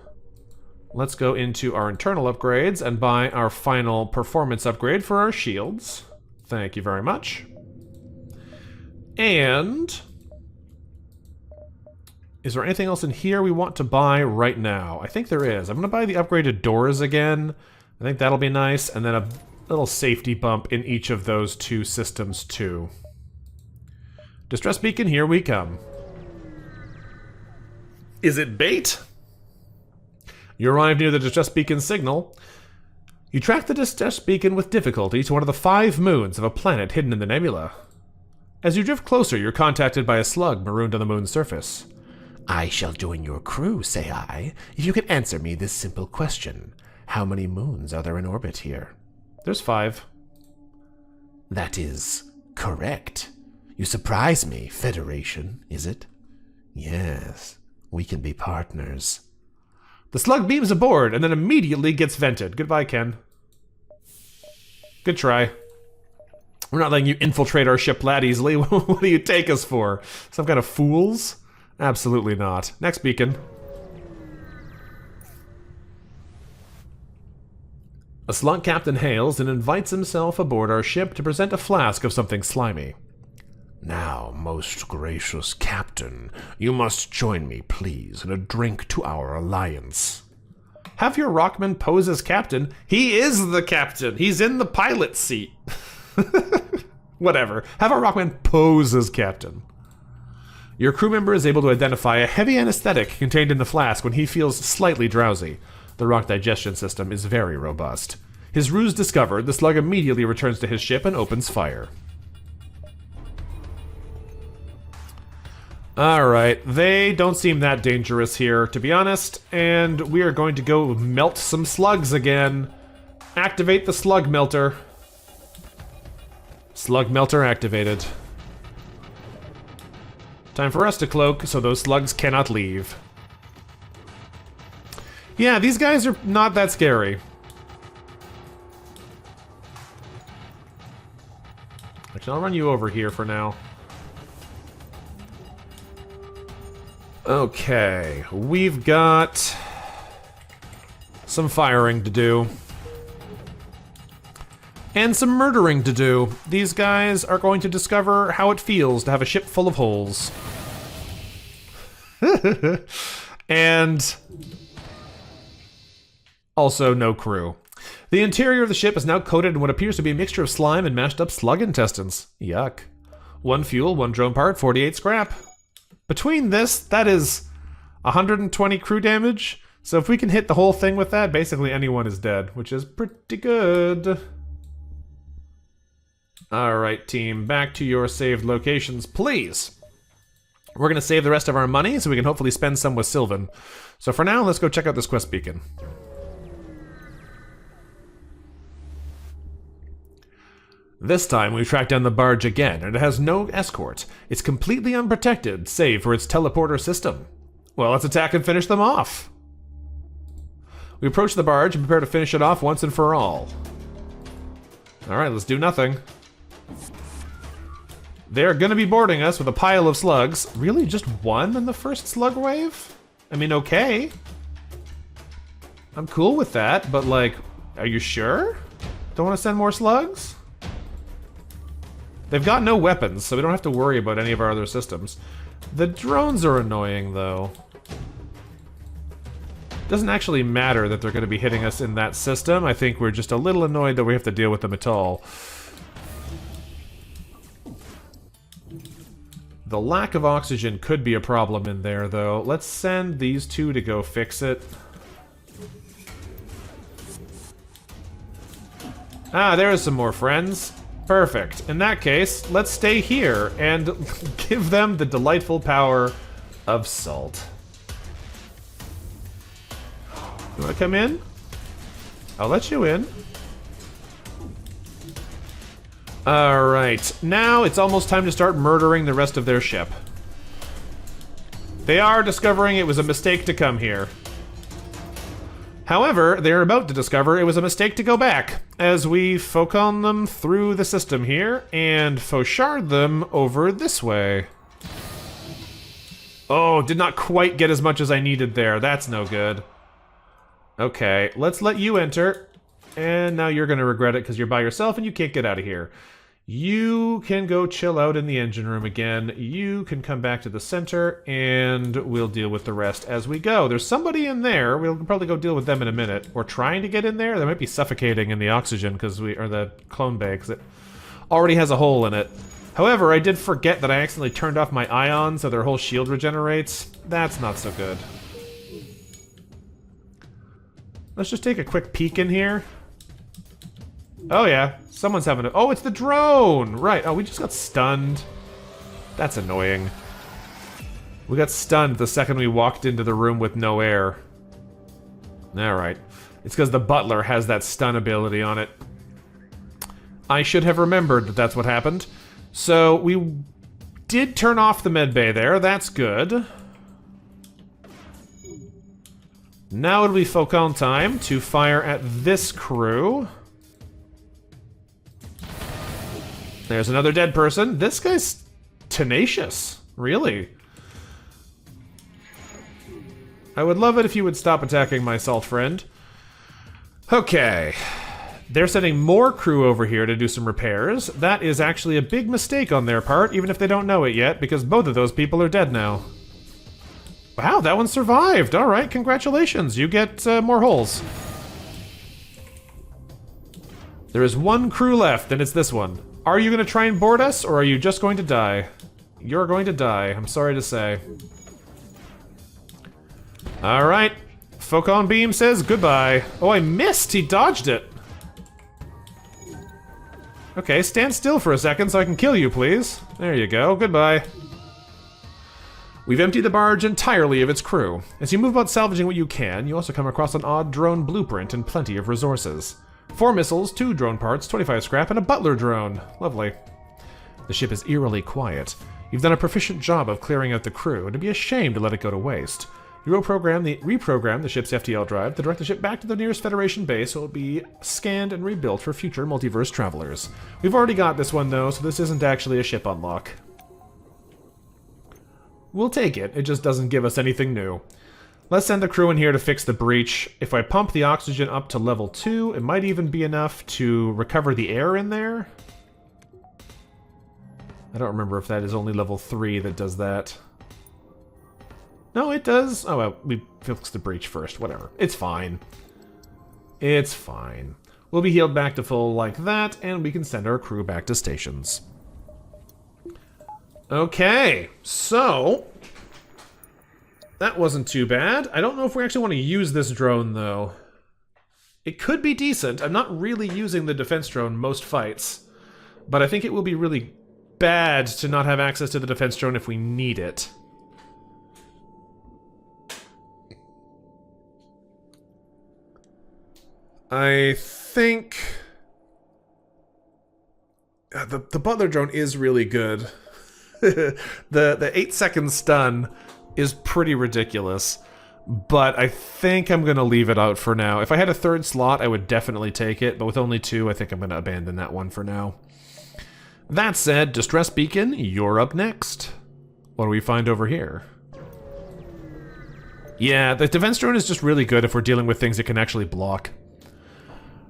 A: let's go into our internal upgrades and buy our final performance upgrade for our shields. Thank you very much. And... is there anything else in here we want to buy right now? I think there is. I'm gonna buy the upgraded doors again. I think that'll be nice, and then a little safety bump in each of those two systems too. Distress beacon, here we come. Is it bait? You arrive near the distress beacon signal. You track the distress beacon with difficulty to one of the 5 moons of a planet hidden in the nebula. As you drift closer, you're contacted by a slug marooned on the moon's surface. I shall join your crew, say I, if you can answer me this simple question. How many moons are there in orbit here? There's 5. That is correct. You surprise me, Federation, is it? Yes, we can be partners. The slug beams aboard and then immediately gets vented. Goodbye, Ken. Good try. We're not letting you infiltrate our ship that easily. What do you take us for? Some kind of fools? Absolutely not. Next beacon. A slug captain hails and invites himself aboard our ship to present a flask of something slimy. Now, most gracious captain, you must join me, please, in a drink to our alliance. Have your Rockman pose as captain. He is the captain. He's in the pilot seat. Whatever. Have our Rockman pose as captain. Your crew member is able to identify a heavy anesthetic contained in the flask when he feels slightly drowsy. The rock digestion system is very robust. His ruse discovered, the slug immediately returns to his ship and opens fire. Alright, they don't seem that dangerous here, to be honest, and we are going to go melt some slugs again. Activate the slug melter. Slug melter activated. Time for us to cloak so those slugs cannot leave. Yeah, these guys are not that scary. Actually, I'll run you over here for now. Okay, we've got some firing to do. And some murdering to do. These guys are going to discover how it feels to have a ship full of holes. And also no crew. The interior of the ship is now coated in what appears to be a mixture of slime and mashed up slug intestines. Yuck. 1 fuel, 1 drone part, 48 scrap. Between this, that is 120 crew damage. So if we can hit the whole thing with that, basically anyone is dead, which is pretty good. Alright, team, back to your saved locations, please. We're going to save the rest of our money so we can hopefully spend some with Sylvan. So for now, let's go check out this quest beacon. This time we track down the barge again, and it has no escort. It's completely unprotected, save for its teleporter system. Well, let's attack and finish them off. We approach the barge and prepare to finish it off once and for all. Alright, let's do nothing. They're gonna be boarding us with a pile of slugs. Really, just one in the first slug wave? I mean, okay. I'm cool with that, but like, are you sure? Don't want to send more slugs? They've got no weapons, so we don't have to worry about any of our other systems. The drones are annoying, though. Doesn't actually matter that they're going to be hitting us in that system. I think we're just a little annoyed that we have to deal with them at all. The lack of oxygen could be a problem in there, though. Let's send these two to go fix it. Ah, there's some more friends. Perfect. In that case, let's stay here and give them the delightful power of salt. You wanna come in? I'll let you in. Alright, now it's almost time to start murdering the rest of their ship. They are discovering it was a mistake to come here. However, they're about to discover it was a mistake to go back, as we focon them through the system here, and fauchard them over this way. Oh, did not quite get as much as I needed there. That's no good. Okay, let's let you enter, and now you're gonna regret it because you're by yourself and you can't get out of here. You can go chill out in the engine room again. You can come back to the center, and we'll deal with the rest as we go. There's somebody in there. We'll probably go deal with them in a minute. We're trying to get in there. They might be suffocating in the oxygen because or the clone bay, because it already has a hole in it. However, I did forget that I accidentally turned off my ion, so their whole shield regenerates. That's not so good. Let's just take a quick peek in here. Oh yeah, someone's having a... Oh, it's the drone! Right, oh, we just got stunned. That's annoying. We got stunned the second we walked into the room with no air. Alright. It's because the butler has that stun ability on it. I should have remembered that that's what happened. So, we did turn off the medbay there, that's good. Now it'll be Faucon time to fire at this crew. There's another dead person. This guy's tenacious, really. I would love it if you would stop attacking my salt friend. Okay. They're sending more crew over here to do some repairs. That is actually a big mistake on their part, even if they don't know it yet, because both of those people are dead now. Wow, that one survived. All right, congratulations. You get more holes. There is one crew left, and it's this one. Are you going to try and board us, or are you just going to die? You're going to die, I'm sorry to say. Alright. Faucon Beam says goodbye. Oh, I missed! He dodged it! Okay, stand still for a second so I can kill you, please. There you go, goodbye. We've emptied the barge entirely of its crew. As you move about salvaging what you can, you also come across an odd drone blueprint and plenty of resources. 4 missiles, 2 drone parts, 25 scrap, and a butler drone. Lovely. The ship is eerily quiet. You've done a proficient job of clearing out the crew, and it'd be a shame to let it go to waste. You reprogram the ship's FTL drive to direct the ship back to the nearest Federation base, so it'll be scanned and rebuilt for future multiverse travelers. We've already got this one, though, so this isn't actually a ship unlock. We'll take it, it just doesn't give us anything new. Let's send the crew in here to fix the breach. If I pump the oxygen up to level 2, it might even be enough to recover the air in there. I don't remember if that is only level 3 that does that. No, it does. Oh, well, we fixed the breach first. Whatever. It's fine. It's fine. We'll be healed back to full like that, and we can send our crew back to stations. Okay, so that wasn't too bad. I don't know if we actually want to use this drone, though. It could be decent. I'm not really using the defense drone most fights, but I think it will be really bad to not have access to the defense drone if we need it. I think the butler drone is really good. the 8-second stun is pretty ridiculous, but I think I'm gonna leave it out for now. If I had a third slot, I would definitely take it, but with only 2, I think I'm gonna abandon that one for now. That said, Distress Beacon, you're up next. What do we find over here? Yeah, the defense drone is just really good if we're dealing with things it can actually block.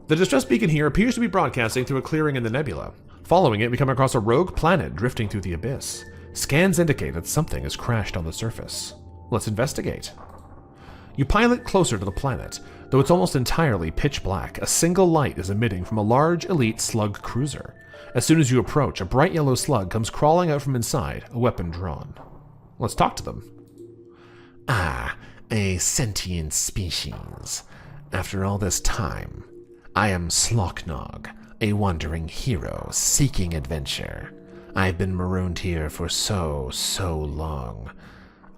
A: The Distress Beacon here appears to be broadcasting through a clearing in the nebula. Following it, we come across a rogue planet drifting through the abyss. Scans indicate that something has crashed on the surface. Let's investigate. You pilot closer to the planet. Though it's almost entirely pitch black, a single light is emitting from a large elite slug cruiser. As soon as you approach, a bright yellow slug comes crawling out from inside, a weapon drawn. Let's talk to them.
B: Ah, a sentient species. After all this time, I am Slocknog, a wandering hero seeking adventure. I've been marooned here for so long.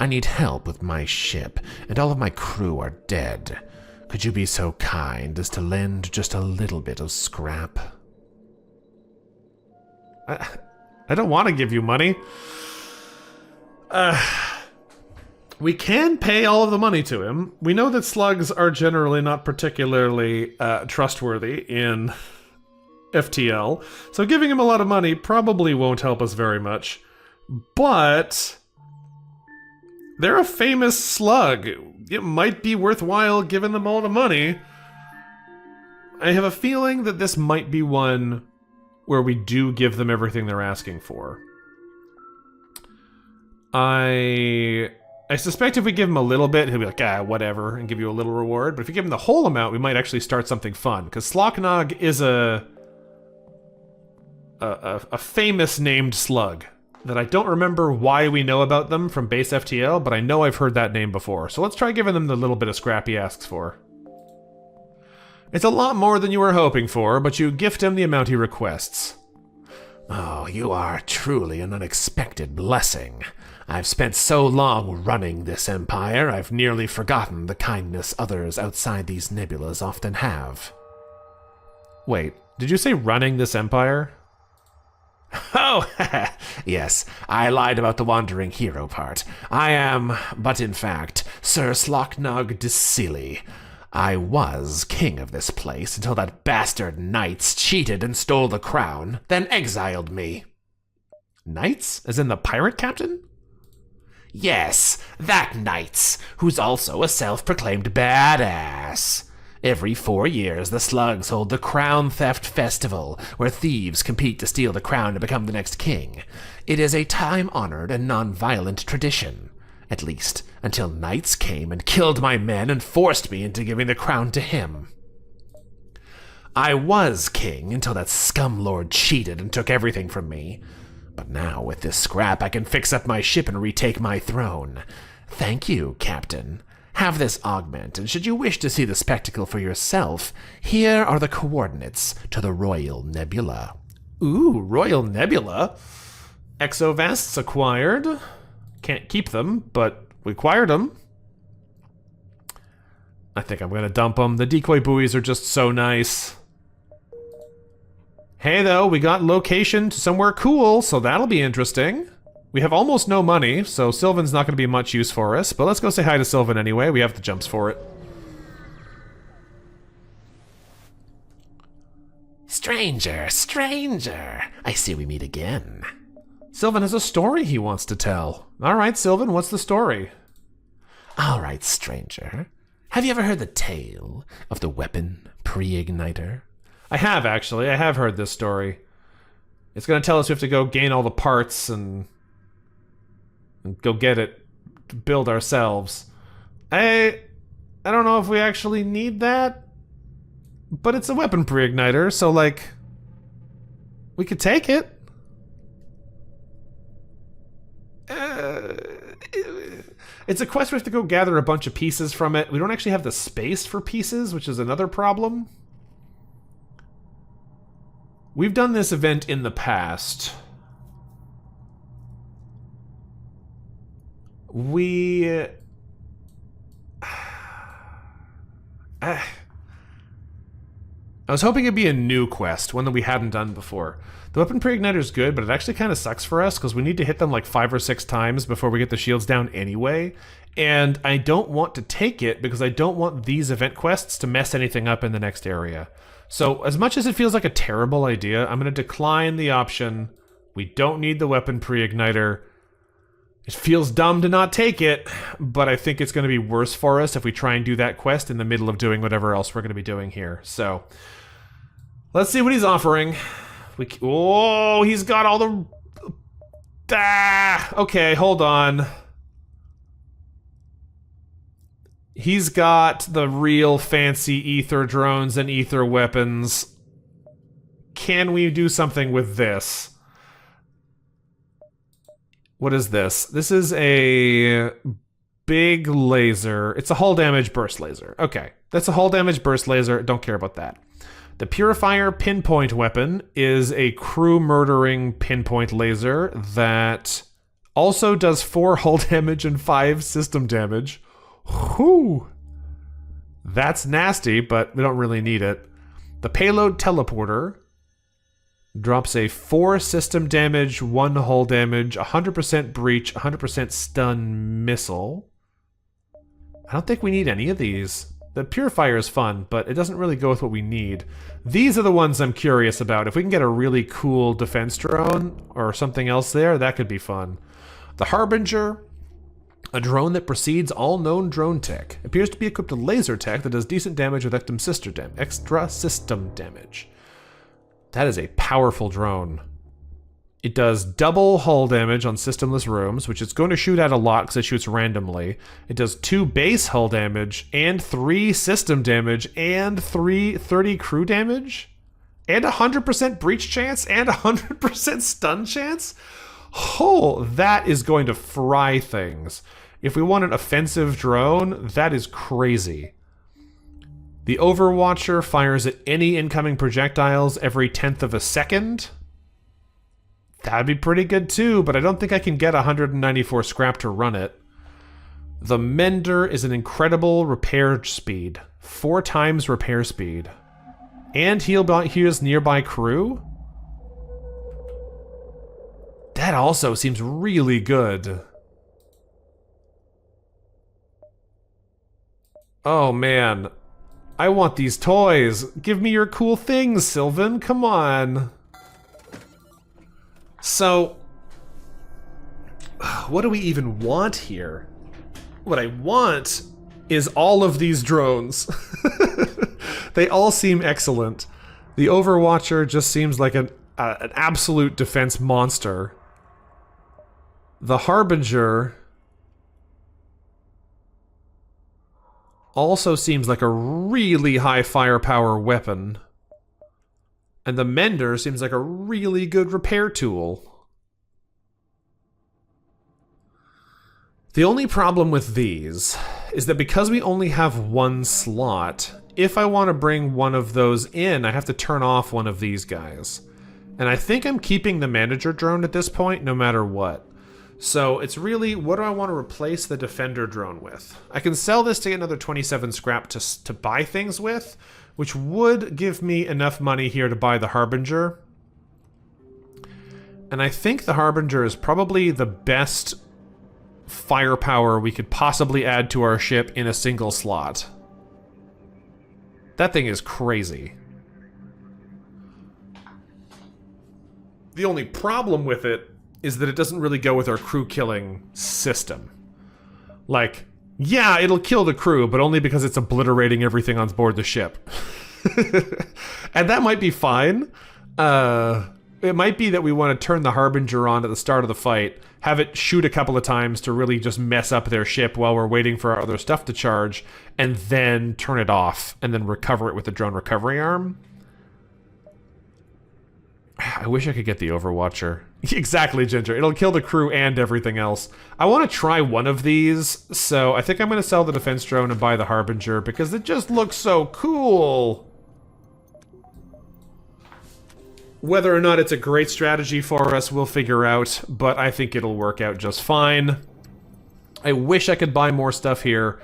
B: I need help with my ship, and all of my crew are dead. Could you be so kind as to lend just a little bit of scrap?
A: I don't want to give you money. We can pay all of the money to him. We know that slugs are generally not particularly trustworthy in FTL, so giving him a lot of money probably won't help us very much. But they're a famous slug. It might be worthwhile giving them all the money. I have a feeling that this might be one where we do give them everything they're asking for. I suspect if we give him a little bit, he'll be like, whatever, and give you a little reward. But if you give him the whole amount, we might actually start something fun. Because Slocknog is a famous named slug that I don't remember why we know about them from base FTL, but I know I've heard that name before. So let's try giving them the little bit of scrap he asks for. It's a lot more than you were hoping for, but you gift him the amount he requests.
B: Oh, you are truly an unexpected blessing. I've spent so long running this empire, I've nearly forgotten the kindness others outside these nebulas often have.
A: Wait, did you say running this empire?
B: Oh, yes, I lied about the wandering hero part. I am, but in fact, Sir Slocknog de Sealy. I was king of this place until that bastard knights cheated and stole the crown, then exiled me.
A: Knights? As in the pirate captain?
B: Yes, that knights, who's also a self-proclaimed badass. Every 4 years, the slugs hold the Crown Theft Festival, where thieves compete to steal the crown to become the next king. It is a time-honored and non-violent tradition. At least, until knights came and killed my men and forced me into giving the crown to him. I was king until that scumlord cheated and took everything from me. But now, with this scrap, I can fix up my ship and retake my throne. Thank you, Captain. Have this augment, and should you wish to see the spectacle for yourself, here are the coordinates to the Royal Nebula.
A: Ooh, Royal Nebula? Exovests acquired. Can't keep them, but we acquired them. I think I'm gonna dump them. The decoy buoys are just so nice. Hey, though, we got location to somewhere cool, so that'll be interesting. We have almost no money, so Sylvan's not going to be much use for us, but let's go say hi to Sylvan anyway. We have the jumps for it.
B: Stranger, stranger, I see we meet again.
A: Sylvan has a story he wants to tell. All right, Sylvan, what's the story?
B: All right, stranger. Have you ever heard the tale of the weapon pre-igniter?
A: I have, actually. I have heard this story. It's going to tell us we have to go gain all the parts and go get it to build ourselves. I don't know if we actually need that, but it's a weapon pre-igniter, so, like, we could take it. It's a quest we have to go gather a bunch of pieces from it. We don't actually have the space for pieces, which is another problem. We've done this event in the past. I was hoping it'd be a new quest, one that we hadn't done before. The weapon pre-igniter is good, but it actually kind of sucks for us because we need to hit them like 5 or 6 times before we get the shields down anyway. And I don't want to take it because I don't want these event quests to mess anything up in the next area. So as much as it feels like a terrible idea, I'm going to decline the option. We don't need the weapon pre-igniter. It feels dumb to not take it, but I think it's going to be worse for us if we try and do that quest in the middle of doing whatever else we're going to be doing here. So let's see what he's offering. Oh, he's got all the... Okay, hold on. He's got the real fancy ether drones and ether weapons. Can we do something with this? What is this? This is a big laser. It's a hull damage burst laser. Okay, that's a hull damage burst laser. Don't care about that. The Purifier pinpoint weapon is a crew murdering pinpoint laser that also does 4 hull damage and 5 system damage. Whew. That's nasty, but we don't really need it. The payload teleporter drops a 4 system damage, 1 hull damage, 100% breach, 100% stun missile. I don't think we need any of these. The Purifier is fun, but it doesn't really go with what we need. These are the ones I'm curious about. If we can get a really cool defense drone or something else there, that could be fun. The Harbinger, a drone that precedes all known drone tech, appears to be equipped with laser tech that does decent damage with extra system damage. That is a powerful drone. It does double hull damage on systemless rooms, which it's going to shoot at a lot because it shoots randomly. It does 2 base hull damage, and 3 system damage, and 30 crew damage, and 100% breach chance, and 100% stun chance? Oh, that is going to fry things. If we want an offensive drone, that is crazy. The Overwatcher fires at any incoming projectiles every 10th of a second. That'd be pretty good too, but I don't think I can get 194 scrap to run it. The Mender is an incredible repair speed. 4 times repair speed. And heals nearby crew? That also seems really good. Oh man. I want these toys. Give me your cool things, Sylvan. Come on. So, what do we even want here? What I want is all of these drones. They all seem excellent. The Overwatcher just seems like an absolute defense monster. The Harbinger also seems like a really high firepower weapon. And the Mender seems like a really good repair tool. The only problem with these is that because we only have 1 slot, if I want to bring one of those in, I have to turn off one of these guys. And I think I'm keeping the manager drone at this point, no matter what. So it's really, what do I want to replace the defender drone with? I can sell this to get another 27 scrap to buy things with, which would give me enough money here to buy the Harbinger. And I think the Harbinger is probably the best firepower we could possibly add to our ship in a single slot. That thing is crazy. The only problem with it is that it doesn't really go with our crew killing system. Like, yeah, it'll kill the crew, but only because it's obliterating everything on board the ship. And that might be fine. It might be that we want to turn the Harbinger on at the start of the fight, have it shoot a couple of times to really just mess up their ship while we're waiting for our other stuff to charge, and then turn it off, and then recover it with the drone recovery arm. I wish I could get the Overwatcher. Exactly, Ginger. It'll kill the crew and everything else. I want to try one of these, so I think I'm going to sell the defense drone and buy the Harbinger because it just looks so cool. Whether or not it's a great strategy for us, we'll figure out, but I think it'll work out just fine. I wish I could buy more stuff here,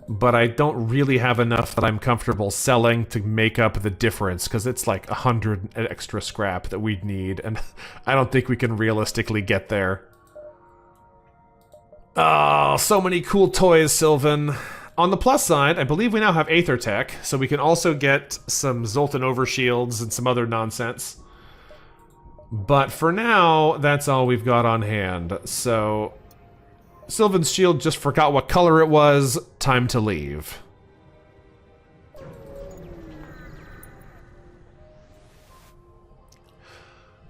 A: but I don't really have enough that I'm comfortable selling to make up the difference, because it's like 100 extra scrap that we'd need, and I don't think we can realistically get there. Oh, so many cool toys, Sylvan. On the plus side, I believe we now have Aether Tech, so we can also get some Zoltan Overshields and some other nonsense. But for now, that's all we've got on hand, so... Sylvan's shield just forgot what color it was. Time to leave.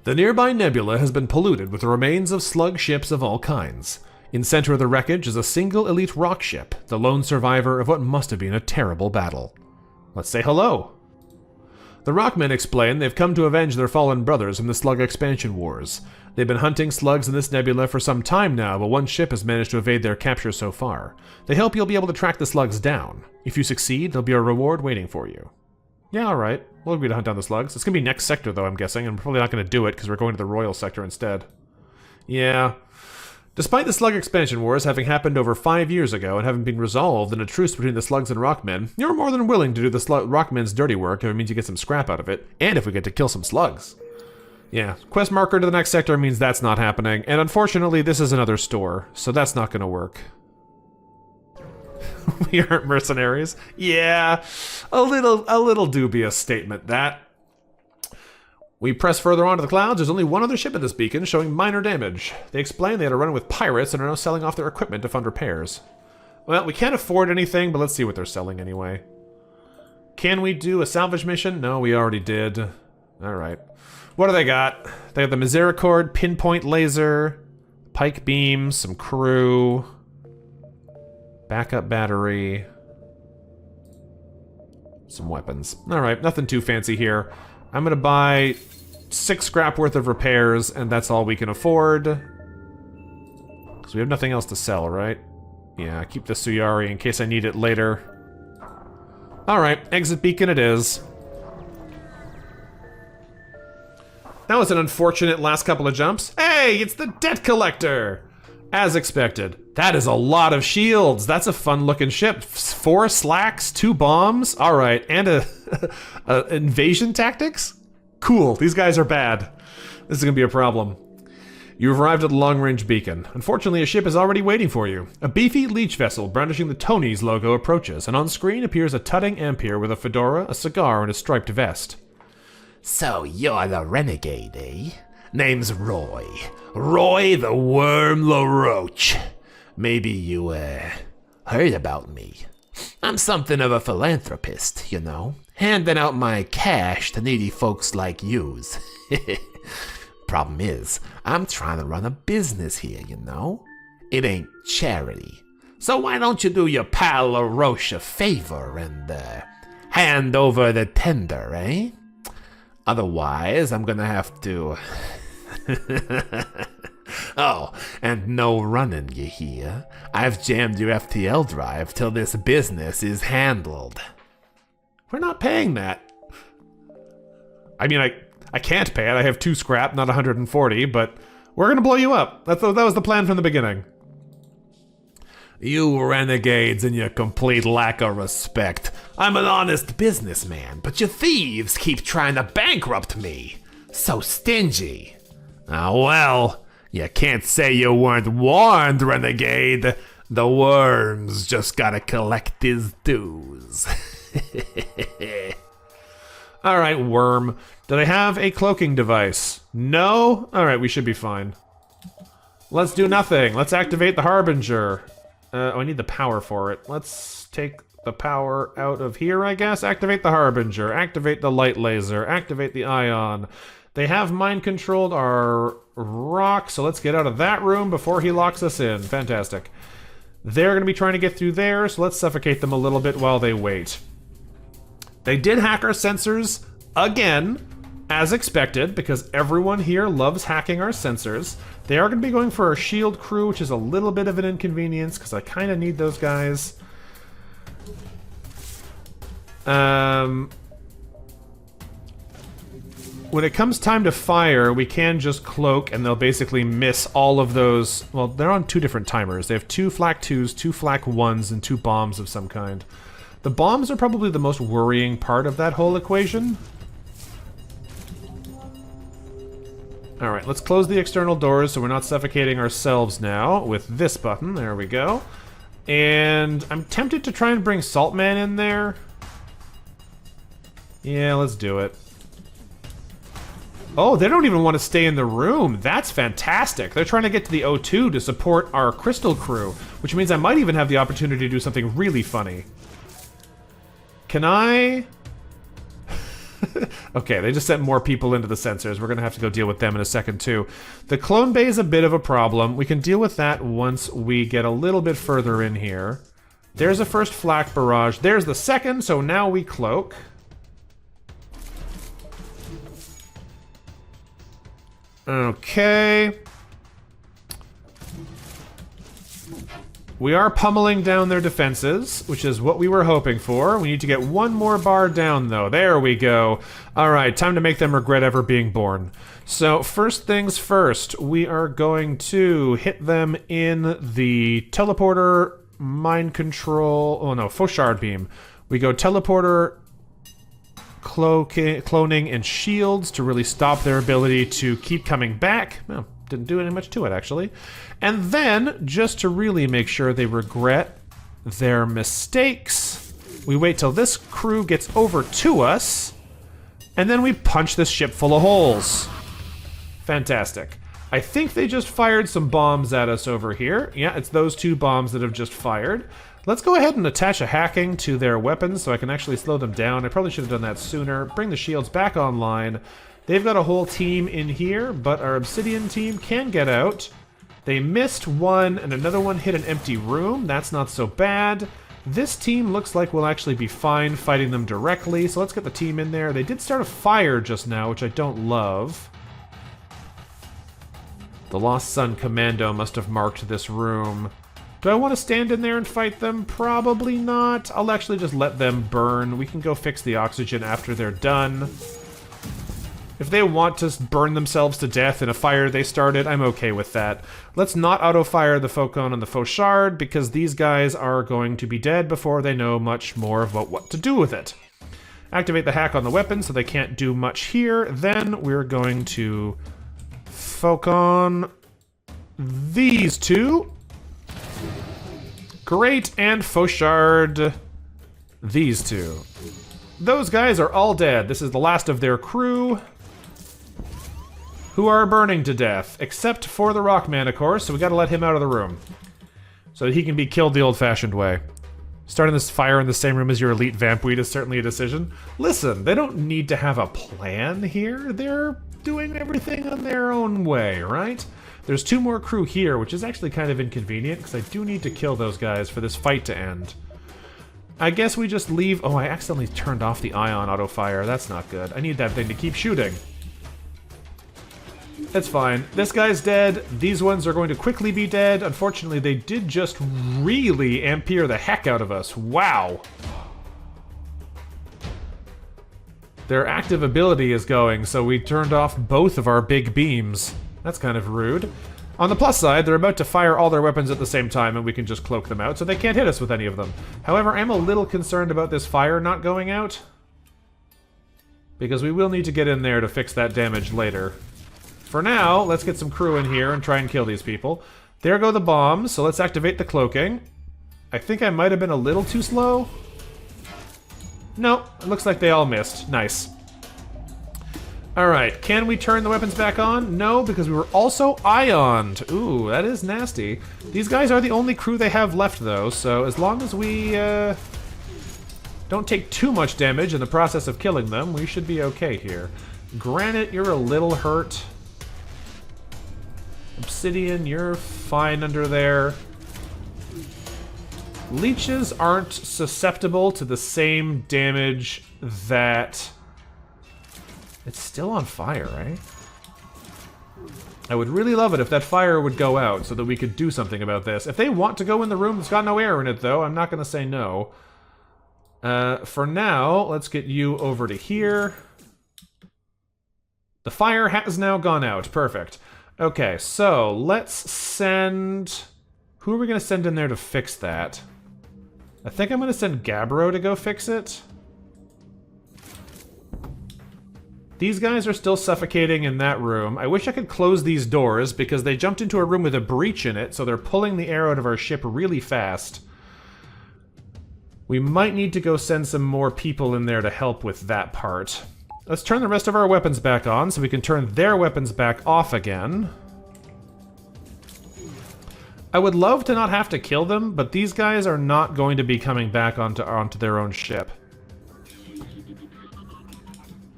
A: The nearby nebula has been polluted with the remains of slug ships of all kinds. In center of the wreckage is a single elite rock ship, the lone survivor of what must have been a terrible battle. Let's say hello. The Rockmen explain they've come to avenge their fallen brothers in the slug expansion wars. They've been hunting slugs in this nebula for some time now, but one ship has managed to evade their capture so far. They hope you'll be able to track the slugs down. If you succeed, there'll be a reward waiting for you. Yeah, alright. We'll agree to hunt down the slugs. It's gonna be next sector, though, I'm guessing, and we're probably not gonna do it because we're going to the Royal sector instead. Yeah. Despite the slug expansion wars having happened over 5 years ago and having been resolved in a truce between the slugs and rockmen, you're more than willing to do the rockmen's dirty work if it means you get some scrap out of it, and if we get to kill some slugs. Yeah, quest marker to the next sector means that's not happening, and unfortunately this is another store, so that's not gonna work. We aren't mercenaries? Yeah, a little dubious statement, that. We press further on to the clouds. There's only one other ship in this beacon, showing minor damage. They explain they had a run with pirates and are now selling off their equipment to fund repairs. Well, we can't afford anything, but let's see what they're selling anyway. Can we do a salvage mission? No, we already did. Alright. What do they got? They have the Misericord, pinpoint laser, pike beam, some crew, backup battery, some weapons. Alright, nothing too fancy here. I'm gonna buy 6 scrap worth of repairs, and that's all we can afford. Because we have nothing else to sell, right? Yeah, keep the Suyari in case I need it later. Alright, exit beacon it is. That was an unfortunate last couple of jumps. Hey, it's the debt collector! As expected. That is a lot of shields. That's a fun looking ship. 4 slacks, 2 bombs. Alright, and a invasion tactics? Cool, these guys are bad. This is gonna be a problem. You've arrived at the long-range beacon. Unfortunately, a ship is already waiting for you. A beefy leech vessel brandishing the Tony's logo approaches, and on screen appears a tutting Ampere with a fedora, a cigar, and a striped vest.
B: So you're the renegade, eh? Name's Roy. Roy the Worm LaRoche. Maybe you, heard about me. I'm something of a philanthropist, you know. Handing out my cash to needy folks like yous. Problem is, I'm trying to run a business here, you know. It ain't charity. So why don't you do your pal LaRoche a favor and, hand over the tender, eh? Otherwise, I'm gonna have to... Oh, and no running, you hear? I've jammed your FTL drive till this business is handled.
A: We're not paying that. I mean, I can't pay it. I have 2 scrap, not 140, but we're gonna blow you up. That was the plan from the beginning.
B: You renegades and your complete lack of respect. I'm an honest businessman, but you thieves keep trying to bankrupt me. So stingy. Oh well, you can't say you weren't warned, renegade. The worm's just gotta collect his dues.
A: Alright, worm. Do they have a cloaking device? No? Alright, we should be fine. Let's do nothing. Let's activate the Harbinger. I need the power for it. Let's take the power out of here, I guess. Activate the Harbinger. Activate the light laser. Activate the ion. They have mind-controlled our rock, so let's get out of that room before he locks us in. Fantastic. They're going to be trying to get through there, so let's suffocate them a little bit while they wait. They did hack our sensors again, As expected, because everyone here loves hacking our sensors, they are going to be going for our shield crew, which is a little bit of an inconvenience, because I kind of need those guys. When it comes time to fire, we can just cloak, and they'll basically miss all of those. Well, they're on 2 different timers. They have 2 flak 2s, 2 flak 1s, and 2 bombs of some kind. The bombs are probably the most worrying part of that whole equation. Alright, let's close the external doors so we're not suffocating ourselves now with this button. There we go. And I'm tempted to try and bring Saltman in there. Yeah, let's do it. Oh, they don't even want to stay in the room. That's fantastic. They're trying to get to the O2 to support our crystal crew, which means I might even have the opportunity to do something really funny. Can I... Okay, they just sent more people into the sensors. We're going to have to go deal with them in a second, too. The clone bay is a bit of a problem. We can deal with that once we get a little bit further in here. There's a first flak barrage. There's the second, so now we cloak. Okay. We are pummeling down their defenses, which is what we were hoping for. We need to get one more bar down, though. There we go. Alright, time to make them regret ever being born. So, first things first, we are going to hit them in the teleporter, mind control... Oh no, Fauchard beam. We go teleporter, cloning, and shields to really stop their ability to keep coming back. Well, didn't do any much to it, actually. And then, just to really make sure they regret their mistakes, we wait till this crew gets over to us, and then we punch this ship full of holes. Fantastic. I think they just fired some bombs at us over here. Yeah, it's those 2 bombs that have just fired. Let's go ahead and attach a hacking to their weapons so I can actually slow them down. I probably should have done that sooner. Bring the shields back online. They've got a whole team in here, but our Obsidian team can get out. They missed one, and another one hit an empty room. That's not so bad. This team looks like we'll actually be fine fighting them directly, so let's get the team in there. They did start a fire just now, which I don't love. The Lost Sun Commando must have marked this room. Do I want to stand in there and fight them? Probably not. I'll actually just let them burn. We can go fix the oxygen after they're done. If they want to burn themselves to death in a fire they started, I'm okay with that. Let's not auto-fire the Faucon and the Fauchard, because these guys are going to be dead before they know much more about what to do with it. Activate the hack on the weapon so they can't do much here. Then we're going to Faucon these 2. Great, and Fauchard these 2. Those guys are all dead. This is the last of their crew, who are burning to death, except for the Rockman, of course, so we gotta let him out of the room, so that he can be killed the old-fashioned way. Starting this fire in the same room as your elite vampweed is certainly a decision. Listen, they don't need to have a plan here. They're doing everything on their own way, right? There's 2 more crew here, which is actually kind of inconvenient, because I do need to kill those guys for this fight to end. I guess we just leave... Oh, I accidentally turned off the ion auto-fire. That's not good. I need that thing to keep shooting. It's fine. This guy's dead. These ones are going to quickly be dead. Unfortunately, they did just really ampere the heck out of us. Wow. Their active ability is going, so we turned off both of our big beams. That's kind of rude. On the plus side, they're about to fire all their weapons at the same time, and we can just cloak them out, so they can't hit us with any of them. However, I'm a little concerned about this fire not going out, because we will need to get in there to fix that damage later. For now, let's get some crew in here and try and kill these people. There go the bombs, so let's activate the cloaking. I think I might have been a little too slow. No, it looks like they all missed. Nice. Alright, can we turn the weapons back on? No, because we were also ioned. Ooh, that is nasty. These guys are the only crew they have left, though, so as long as we don't take too much damage in the process of killing them, we should be okay here. Granite, you're a little hurt. Obsidian, you're fine under there. Leeches aren't susceptible to the same damage that It's still on fire, right? I would really love it if that fire would go out so that we could do something about this. If they want to go in the room that's got no air in it, though, I'm not going to say no. For now, let's get you over to here. The fire has now gone out. Perfect. Okay, so let's send... Who are we going to send in there to fix that? I think I'm going to send Gabbro to go fix it. These guys are still suffocating in that room. I wish I could close these doors because they jumped into a room with a breach in it, so they're pulling the air out of our ship really fast. We might need to go send some more people in there to help with that part. Let's turn the rest of our weapons back on so we can turn their weapons back off again. I would love to not have to kill them, but these guys are not going to be coming back onto their own ship.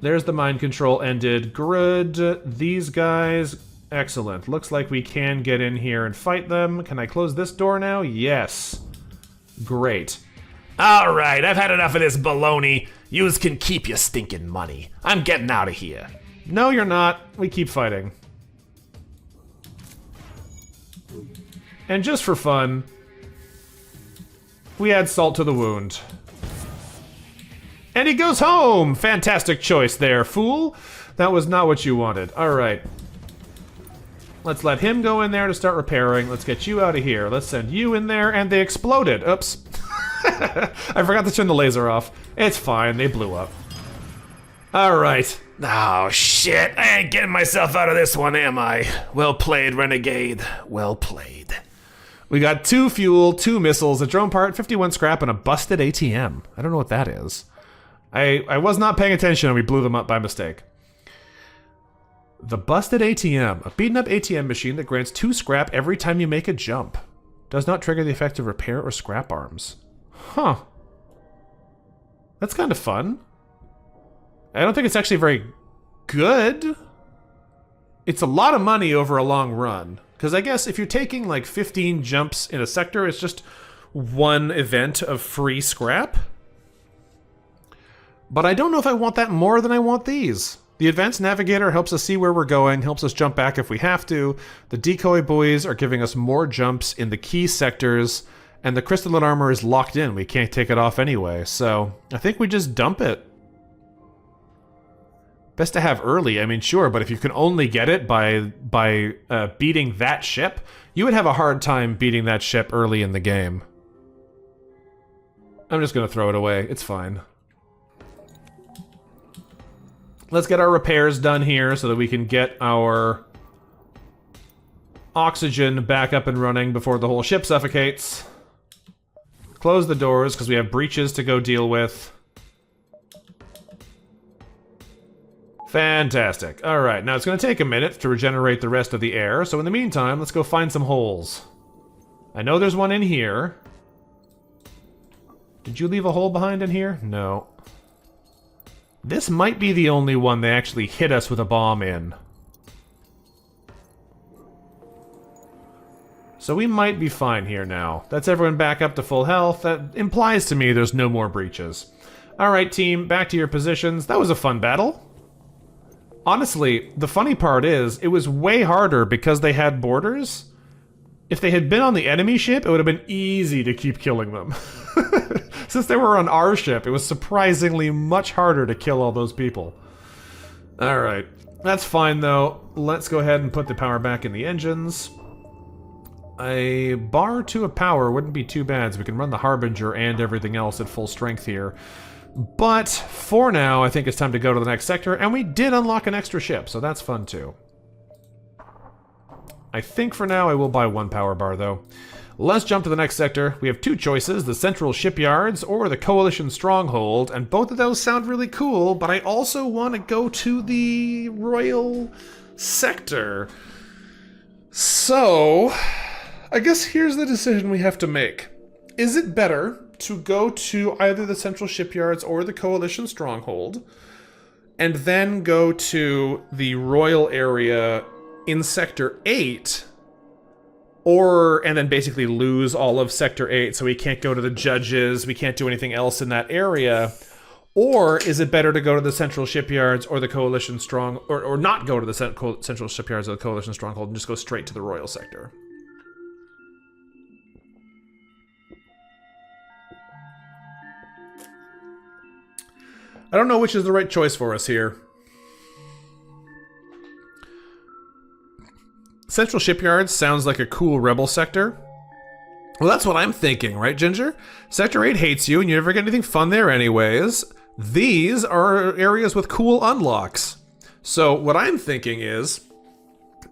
A: There's the mind control ended. Good. These guys, excellent. Looks like we can get in here and fight them. Can I close this door now? Yes. Great.
B: All right, I've had enough of this baloney. Yous can keep your stinking money. I'm getting out of here.
A: No, you're not. We keep fighting. And just for fun, we add salt to the wound. And he goes home! Fantastic choice there, fool. That was not what you wanted. Alright. Let's let him go in there to start repairing. Let's get you out of here. Let's send you in there, and they exploded. Oops. I forgot to turn the laser off. It's fine, they blew up. Alright.
B: Oh, shit. I ain't getting myself out of this one, am I? Well played, Renegade. Well played.
A: We got 2 fuel, 2 missiles, a drone part, 51 scrap, and a busted ATM. I don't know what that is. I was not paying attention and we blew them up by mistake. The busted ATM. A beaten up ATM machine that grants 2 scrap every time you make a jump. Does not trigger the effect of repair or scrap arms. Huh. That's kind of fun. I don't think it's actually very good. It's a lot of money over a long run. Because I guess if you're taking like 15 jumps in a sector, it's just 1 event of free scrap. But I don't know if I want that more than I want these. The Advanced Navigator helps us see where we're going, helps us jump back if we have to. The Decoy Buoys are giving us more jumps in the key sectors. And the Crystalline Armor is locked in. We can't take it off anyway. So I think we just dump it. Best to have early, I mean, sure, but if you can only get it by beating that ship, you would have a hard time beating that ship early in the game. I'm just going to throw it away. It's fine. Let's get our repairs done here so that we can get our oxygen back up and running before the whole ship suffocates. Close the doors because we have breaches to go deal with. Fantastic. Alright, now it's going to take a minute to regenerate the rest of the air, so in the meantime, let's go find some holes. I know there's one in here. Did you leave a hole behind in here? No. This might be the only one they actually hit us with a bomb in. So we might be fine here now. That's everyone back up to full health. That implies to me there's no more breaches. Alright, team, back to your positions. That was a fun battle. Honestly, the funny part is, it was way harder because they had borders. If they had been on the enemy ship, it would have been easy to keep killing them. Since they were on our ship, it was surprisingly much harder to kill all those people. Alright, that's fine though. Let's go ahead and put the power back in the engines. A bar 2 of power wouldn't be too bad, so we can run the Harbinger and everything else at full strength here. But for now, I think it's time to go to the next sector, and we did unlock an extra ship, so that's fun too. I think for now I will buy 1 power bar though. Let's jump to the next sector. We have 2 choices, the Central Shipyards or the Coalition Stronghold, and both of those sound really cool, but I also want to go to the Royal Sector. So, I guess here's the decision we have to make. Is it better to go to either the Central Shipyards or the Coalition Stronghold, and then go to the Royal area in Sector 8, and then basically lose all of Sector 8, so we can't go to the judges, we can't do anything else in that area? Or is it better to go to the central shipyards or the coalition strong, or not go to the central shipyards or the coalition stronghold and just go straight to the royal sector? I don't know which is the right choice for us here. Central shipyards sounds like a cool rebel sector. Well, that's what I'm thinking, right, Ginger? Sector 8 hates you, and you never get anything fun there anyways. These are areas with cool unlocks. So what I'm thinking is,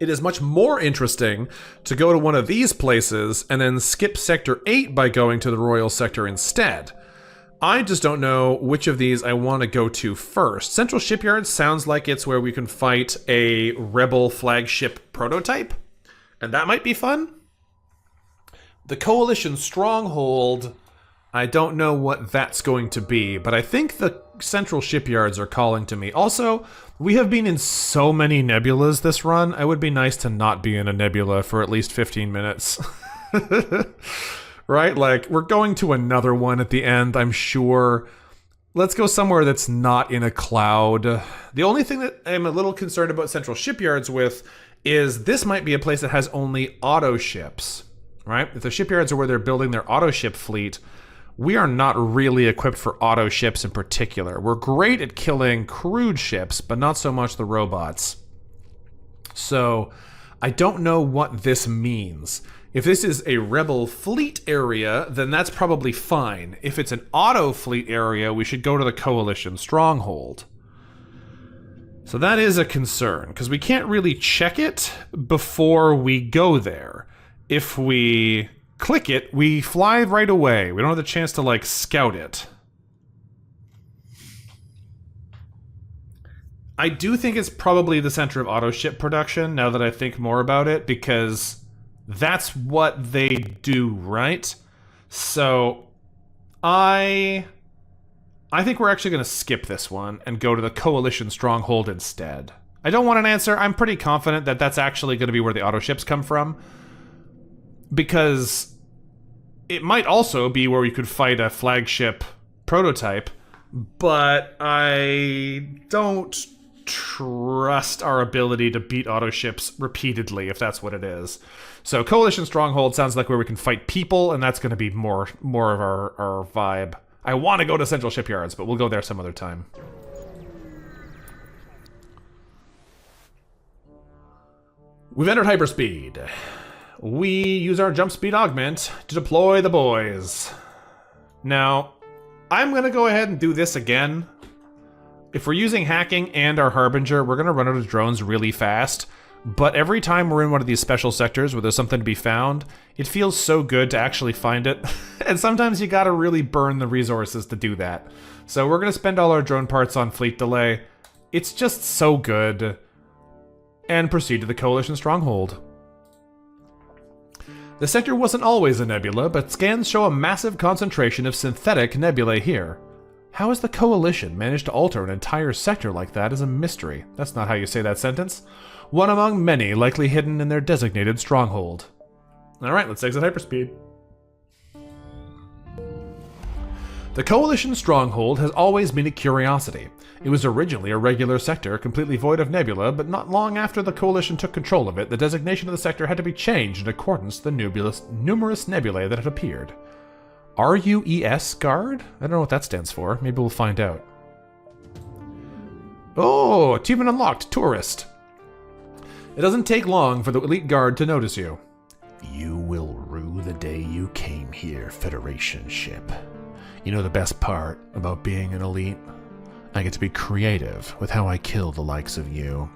A: it is much more interesting to go to one of these places and then skip Sector 8 by going to the Royal Sector instead. I just don't know which of these I want to go to first. Central Shipyard sounds like it's where we can fight a rebel flagship prototype, and that might be fun. The Coalition Stronghold, I don't know what that's going to be, but I think the Central Shipyards are calling to me. Also, we have been in so many nebulas this run, it would be nice to not be in a nebula for at least 15 minutes. Right? Like, we're going to another one at the end, I'm sure. Let's go somewhere that's not in a cloud. The only thing that I'm a little concerned about Central Shipyards with is this might be a place that has only auto ships. Right? If the shipyards are where they're building their auto ship fleet, we are not really equipped for auto ships in particular. We're great at killing crewed ships, but not so much the robots. So, I don't know what this means. If this is a rebel fleet area, then that's probably fine. If it's an auto fleet area, we should go to the Coalition Stronghold. So that is a concern, because we can't really check it before we go there. If we click it, we fly right away. We don't have the chance to, like, scout it. I do think it's probably the center of auto ship production, now that I think more about it, because that's what they do, right? So, I think we're actually going to skip this one and go to the Coalition Stronghold instead. I don't want an answer. I'm pretty confident that that's actually going to be where the auto ships come from, because it might also be where we could fight a flagship prototype, but I don't trust our ability to beat auto ships repeatedly, if that's what it is. So Coalition Stronghold sounds like where we can fight people, and that's going to be more of our vibe. I want to go to Central Shipyards, but we'll go there some other time. We've entered hyperspeed. We use our jump speed augment to deploy the boys. Now, I'm going to go ahead and do this again. If we're using hacking and our Harbinger, we're going to run out of drones really fast. But every time we're in one of these special sectors where there's something to be found, it feels so good to actually find it. And sometimes you got to really burn the resources to do that. So we're going to spend all our drone parts on fleet delay. It's just so good. And proceed to the Coalition Stronghold. The sector wasn't always a nebula, but scans show a massive concentration of synthetic nebulae here. How has the Coalition managed to alter an entire sector like that is a mystery. That's not how you say that sentence. One among many likely hidden in their designated stronghold. Alright, let's exit hyperspeed. The Coalition Stronghold has always been a curiosity. It was originally a regular sector, completely void of nebula, but not long after the Coalition took control of it, the designation of the sector had to be changed in accordance to the numerous nebulae that had appeared. RUES Guard? I don't know what that stands for. Maybe we'll find out. Oh, achievement unlocked, Tourist. It doesn't take long for the elite guard to notice you.
B: You will rue the day you came here, Federation ship. You know the best part about being an elite? I get to be creative with how I kill the likes of you.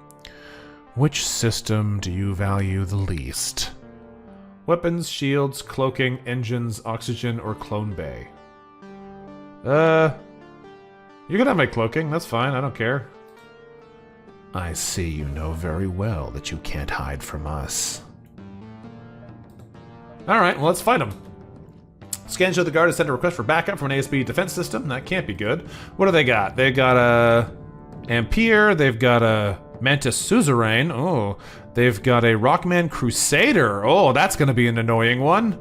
B: Which system do you value the least? Weapons, shields, cloaking, engines, oxygen, or clone bay? You can have my cloaking, that's fine, I don't care. I see you know very well that you can't hide from us. Alright, well let's fight them. Scans show the guard has sent a request for backup from an ASB defense system. That can't be good. What do they got? They've got a Ampere, they've got a Mantis Suzerain. Oh, they've got a Rockman Crusader. Oh, that's going to be an annoying one.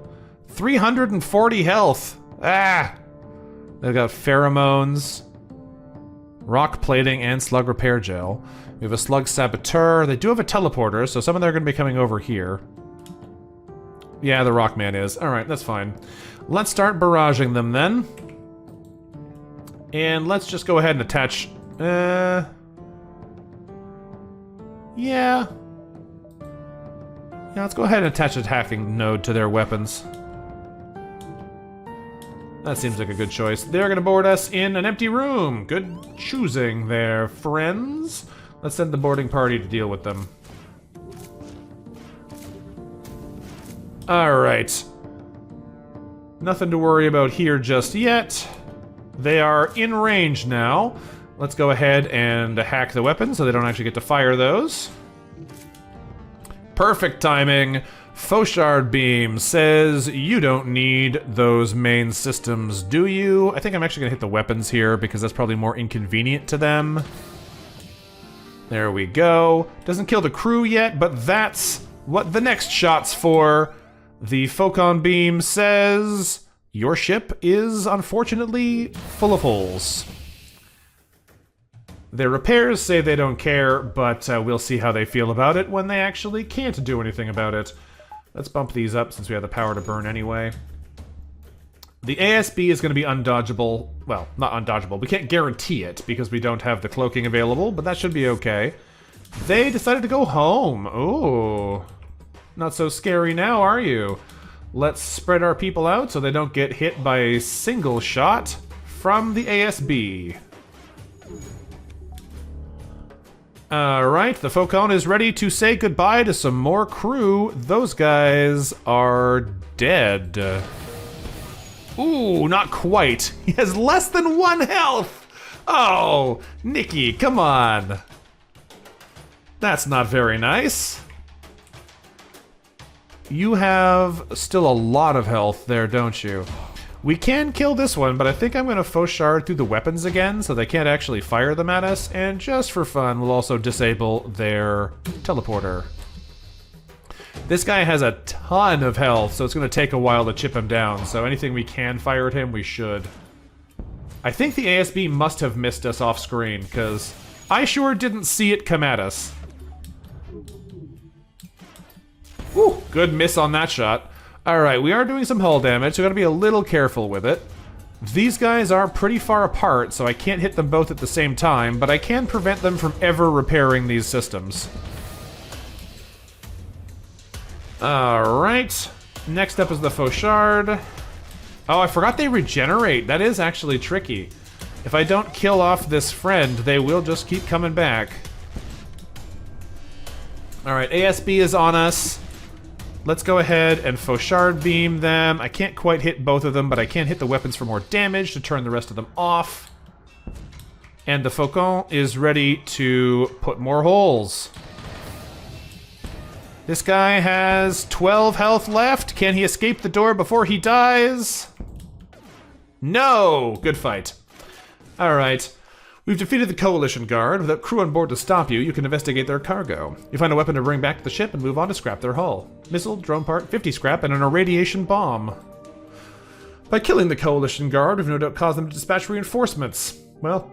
B: 340 health. Ah! They've got pheromones.
A: Rock plating and slug repair gel. We have a slug saboteur. They do have a teleporter, so some of them are going to be coming over here. Yeah, the Rockman is. Alright, that's fine. Let's start barraging them then. And let's just go ahead and attach... Yeah. Yeah, let's go ahead and attach a hacking node to their weapons. That seems like a good choice. They're gonna board us in an empty room. Good choosing there, friends. Let's send the boarding party to deal with them. Alright. Nothing to worry about here just yet. They are in range now. Let's go ahead and hack the weapons so they don't actually get to fire those. Perfect timing. Fauchard Beam says you don't need those main systems, do you? I think I'm actually gonna hit the weapons here because that's probably more inconvenient to them. There we go. Doesn't kill the crew yet, but that's what the next shot's for. The Fauchard Beam says your ship is unfortunately full of holes. Their repairs say they don't care, but we'll see how they feel about it when they actually can't do anything about it. Let's bump these up since we have the power to burn anyway. The ASB is going to be undodgeable. Well, not undodgeable. We can't guarantee it because we don't have the cloaking available, but that should be okay. They decided to go home. Ooh. Not so scary now, are you? Let's spread our people out so they don't get hit by a single shot from the ASB. Alright, the Faucon is ready to say goodbye to some more crew. Those guys are dead. Ooh, not quite. He has less than 1 health! Oh, Nikki, come on. That's not very nice. You have still a lot of health there, don't you? We can kill this one, but I think I'm going to Fauchard through the weapons again so they can't actually fire them at us, and just for fun, we'll also disable their teleporter. This guy has a ton of health, so it's going to take a while to chip him down, so anything we can fire at him, we should. I think the ASB must have missed us off screen, because I sure didn't see it come at us. Woo, good miss on that shot. Alright, we are doing some hull damage, so we gotta be a little careful with it. These guys are pretty far apart, so I can't hit them both at the same time, but I can prevent them from ever repairing these systems. Alright, next up is the Fauchard. Oh, I forgot they regenerate. That is actually tricky. If I don't kill off this friend, they will just keep coming back. Alright, ASB is on us. Let's go ahead and Fauchard beam them. I can't quite hit both of them, but I can hit the weapons for more damage to turn the rest of them off. And the Faucon is ready to put more holes. This guy has 12 health left. Can he escape the door before he dies? No! Good fight. Alright. We've defeated the Coalition Guard. Without crew on board to stop you, you can investigate their cargo. You find a weapon to bring back to the ship and move on to scrap their hull. Missile, drone part, 50 scrap, and an irradiation bomb. By killing the Coalition Guard, we've no doubt caused them to dispatch reinforcements. Well,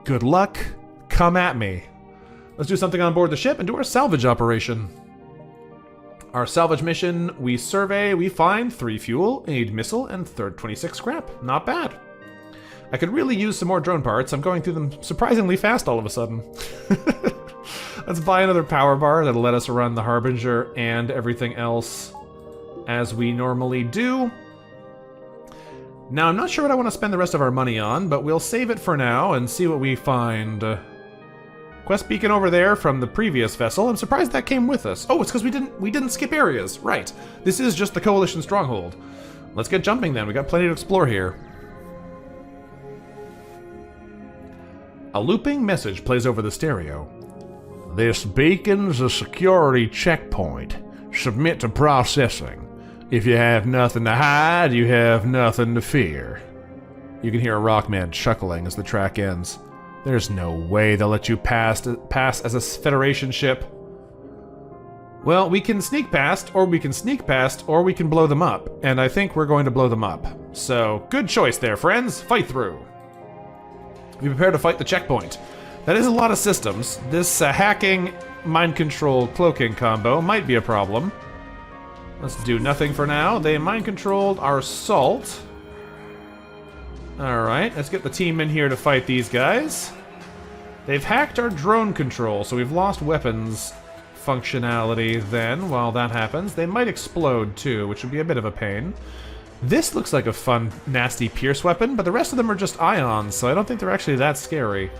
A: good luck. Come at me. Let's do something on board the ship and do our salvage operation. Our salvage mission, we survey, we find 3 fuel, 8 missile, and 26 scrap. Not bad. I could really use some more drone parts. I'm going through them surprisingly fast all of a sudden. Let's buy another power bar that'll let us run the Harbinger and everything else as we normally do. Now, I'm not sure what I want to spend the rest of our money on, but we'll save it for now and see what we find. Quest beacon over there from the previous vessel. I'm surprised that came with us. Oh, it's because we didn't skip areas. Right. This is just the Coalition stronghold. Let's get jumping then. We got plenty to explore here. A looping message plays over the stereo. This beacon's a security checkpoint. Submit to processing. If you have nothing to hide, you have nothing to fear. You can hear a Rockman chuckling as the track ends. There's no way they'll let you pass as a Federation ship. Well, we can sneak past, or we can sneak past, or we can blow them up. And I think we're going to blow them up. So, good choice there, friends. Fight through. Be prepared to fight the checkpoint. That is a lot of systems. This hacking, mind control, cloaking combo might be a problem. Let's do nothing for now. They mind controlled our salt. Alright, let's get the team in here to fight these guys. They've hacked our drone control, so we've lost weapons functionality then while that happens. They might explode too, which would be a bit of a pain. This looks like a fun, nasty pierce weapon, but the rest of them are just ions, so I don't think they're actually that scary.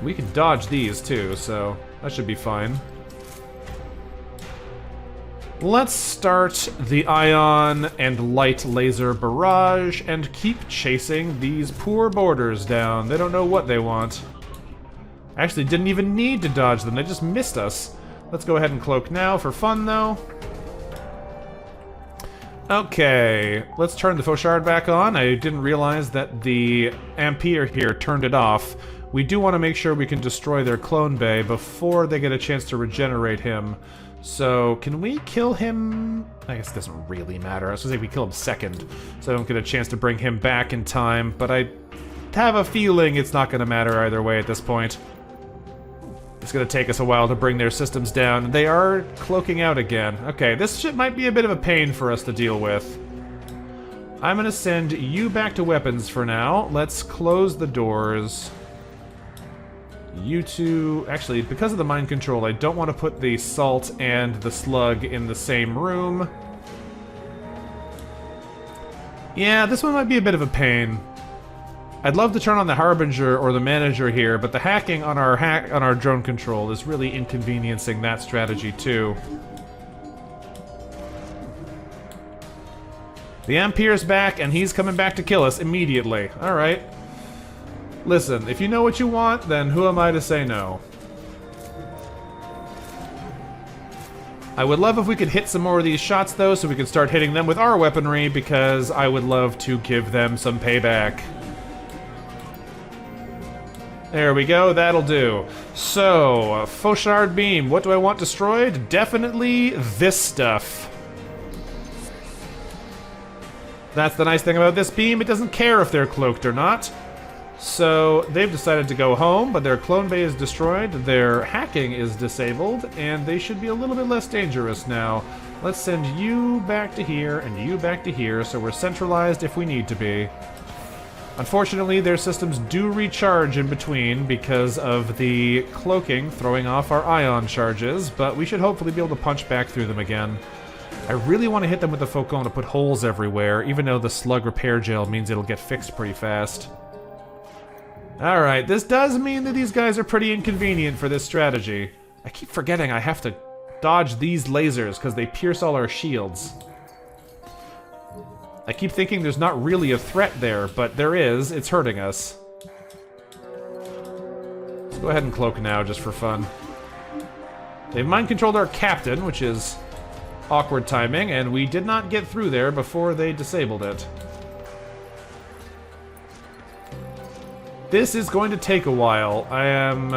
A: We can dodge these too, so that should be fine. Let's start the ion and light laser barrage and keep chasing these poor boarders down. They don't know what they want. Actually, didn't even need to dodge them, they just missed us. Let's go ahead and cloak now for fun, though. Okay, let's turn the Fauchard back on. I didn't realize that the Ampere here turned it off. We do want to make sure we can destroy their clone bay before they get a chance to regenerate him. So, can we kill him? I guess it doesn't really matter. I was going to say we kill him second, so I don't get a chance to bring him back in time, but I have a feeling it's not going to matter either way at this point. It's going to take us a while to bring their systems down. They are cloaking out again. Okay, this shit might be a bit of a pain for us to deal with. I'm going to send you back to weapons for now. Let's close the doors. You two... Actually, because of the mind control, I don't want to put the salt and the slug in the same room. Yeah, this one might be a bit of a pain. I'd love to turn on the Harbinger or the Manager here, but the hacking on our drone control is really inconveniencing that strategy too. The Ampere's back, and he's coming back to kill us immediately. Alright. Listen, if you know what you want, then who am I to say no? I would love if we could hit some more of these shots, though, so we can start hitting them with our weaponry, because I would love to give them some payback. There we go, that'll do. So, Fauchard Beam, what do I want destroyed? Definitely this stuff. That's the nice thing about this beam, it doesn't care if they're cloaked or not. So, they've decided to go home, but their clone bay is destroyed, their hacking is disabled, and they should be a little bit less dangerous now. Let's send you back to here, and you back to here, so we're centralized if we need to be. Unfortunately, their systems do recharge in between because of the cloaking throwing off our ion charges, but we should hopefully be able to punch back through them again. I really want to hit them with the Faucon to put holes everywhere, even though the slug repair gel means it'll get fixed pretty fast. Alright, this does mean that these guys are pretty inconvenient for this strategy. I keep forgetting I have to dodge these lasers because they pierce all our shields. I keep thinking there's not really a threat there, but there is. It's hurting us. Let's go ahead and cloak now, just for fun. They've mind-controlled our captain, which is awkward timing, and we did not get through there before they disabled it. This is going to take a while. I am,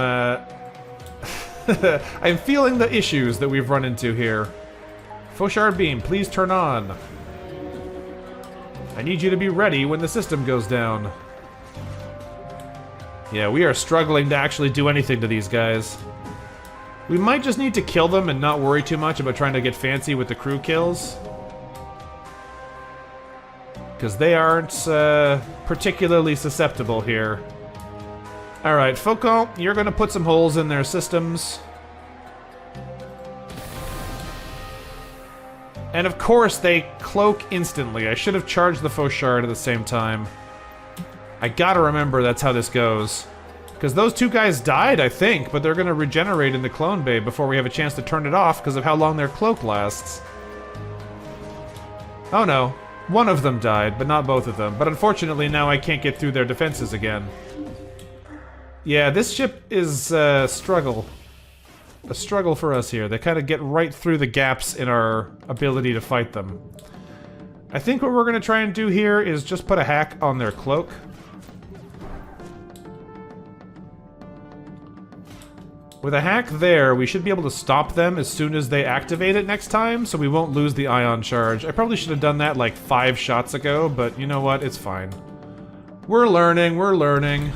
A: I'm feeling the issues that we've run into here. Fauchard Beam, please turn on. I need you to be ready when the system goes down. Yeah, we are struggling to actually do anything to these guys. We might just need to kill them and not worry too much about trying to get fancy with the crew kills. Because they aren't particularly susceptible here. Alright, Faucon, you're going to put some holes in their systems. And of course they cloak instantly. I should have charged the Fauchard at the same time. I gotta remember that's how this goes. Because those two guys died, I think, but they're gonna regenerate in the clone bay before we have a chance to turn it off because of how long their cloak lasts. Oh no. One of them died, but not both of them. But unfortunately now I can't get through their defenses again. Yeah, this ship is a struggle for us here. They kind of get right through the gaps in our ability to fight them. I think what we're going to try and do here is just put a hack on their cloak. With a hack there, we should be able to stop them as soon as they activate it next time, so we won't lose the ion charge. I probably should have done that like 5 shots ago, but you know what? It's fine. We're learning, we're learning.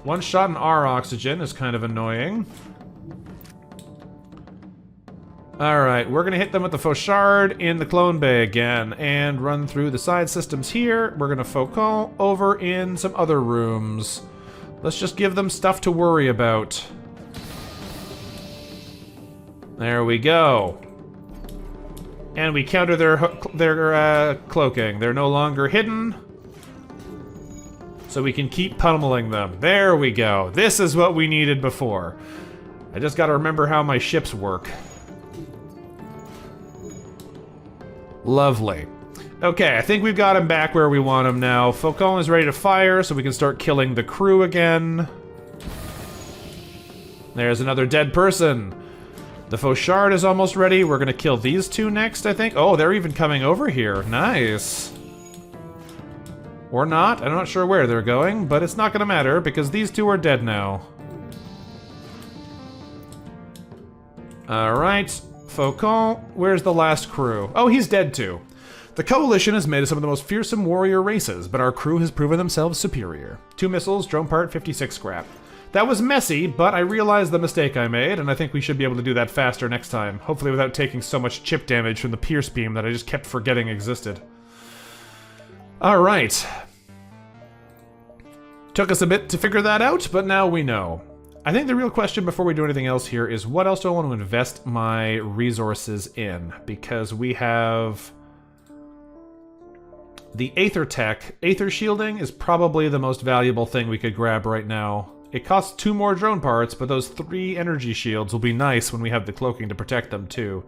A: 1 shot in our oxygen is kind of annoying. Alright, we're gonna hit them with the Fauchard in the clone bay again, and run through the side systems here. We're gonna Faucon over in some other rooms. Let's just give them stuff to worry about. There we go. And we counter their cloaking. They're no longer hidden. So we can keep pummeling them. There we go. This is what we needed before. I just gotta remember how my ships work. Lovely. Okay, I think we've got him back where we want him now. Faucon is ready to fire, so we can start killing the crew again. There's another dead person. The Fauchard is almost ready. We're gonna kill these 2 next, I think. Oh, they're even coming over here. Nice. Or not. I'm not sure where they're going, but it's not gonna matter because these 2 are dead now. Alright. Faucon, where's the last crew? Oh, he's dead too. The Coalition is made of some of the most fearsome warrior races, but our crew has proven themselves superior. 2 missiles, drone part, 56 scrap. That was messy, but I realized the mistake I made, and I think we should be able to do that faster next time. Hopefully without taking so much chip damage from the Pierce beam that I just kept forgetting existed. Alright. Took us a bit to figure that out, but now we know. I think the real question before we do anything else here is what else do I want to invest my resources in? Because we have the Aether Tech. Aether Shielding is probably the most valuable thing we could grab right now. It costs 2 more drone parts, but those 3 energy shields will be nice when we have the cloaking to protect them too.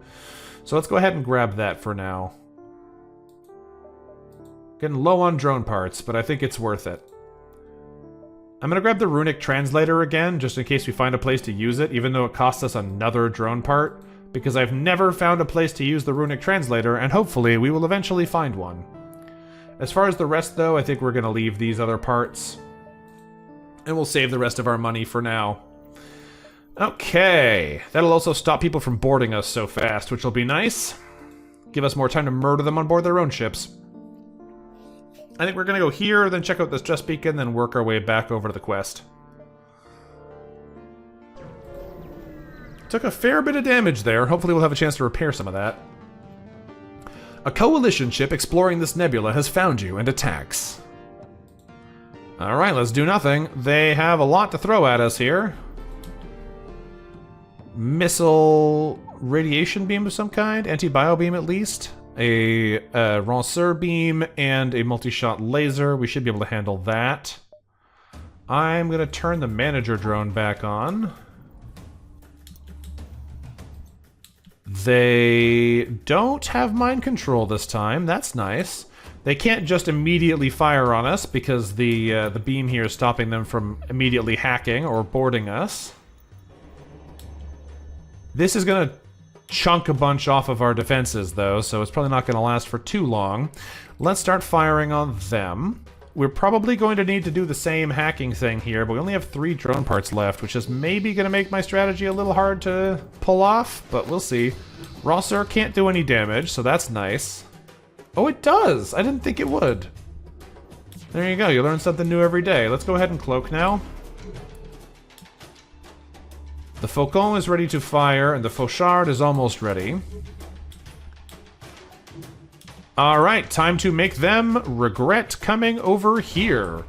A: So let's go ahead and grab that for now. Getting low on drone parts, but I think it's worth it. I'm gonna grab the runic translator again, just in case we find a place to use it, even though it costs us another drone part, because I've never found a place to use the runic translator, and hopefully we will eventually find one. As far as the rest, though, I think we're gonna leave these other parts, and we'll save the rest of our money for now. Okay, that'll also stop people from boarding us so fast, which will be nice. Give us more time to murder them on board their own ships. I think we're gonna go here, then check out this stress beacon, then work our way back over to the quest. Took a fair bit of damage there. Hopefully we'll have a chance to repair some of that. A Coalition ship exploring this nebula has found you and attacks. Alright, let's do nothing. They have a lot to throw at us here. Missile radiation beam of some kind? Anti-bio beam at least? A Ranceur beam and a multi-shot laser. We should be able to handle that. I'm going to turn the manager drone back on. They don't have mind control this time. That's nice. They can't just immediately fire on us because the beam here is stopping them from immediately hacking or boarding us. This is going to chunk a bunch off of our defenses, though, so it's probably not going to last for too long. Let's start firing on them. We're probably going to need to do the same hacking thing here, but we only have 3 drone parts left, which is maybe going to make my strategy a little hard to pull off, but we'll see. Ranceur can't do any damage, so that's nice. Oh, it does! I didn't think it would. There you go, you learn something new every day. Let's go ahead and cloak now. The Faucon is ready to fire, and the Fauchard is almost ready. Alright, time to make them regret coming over here.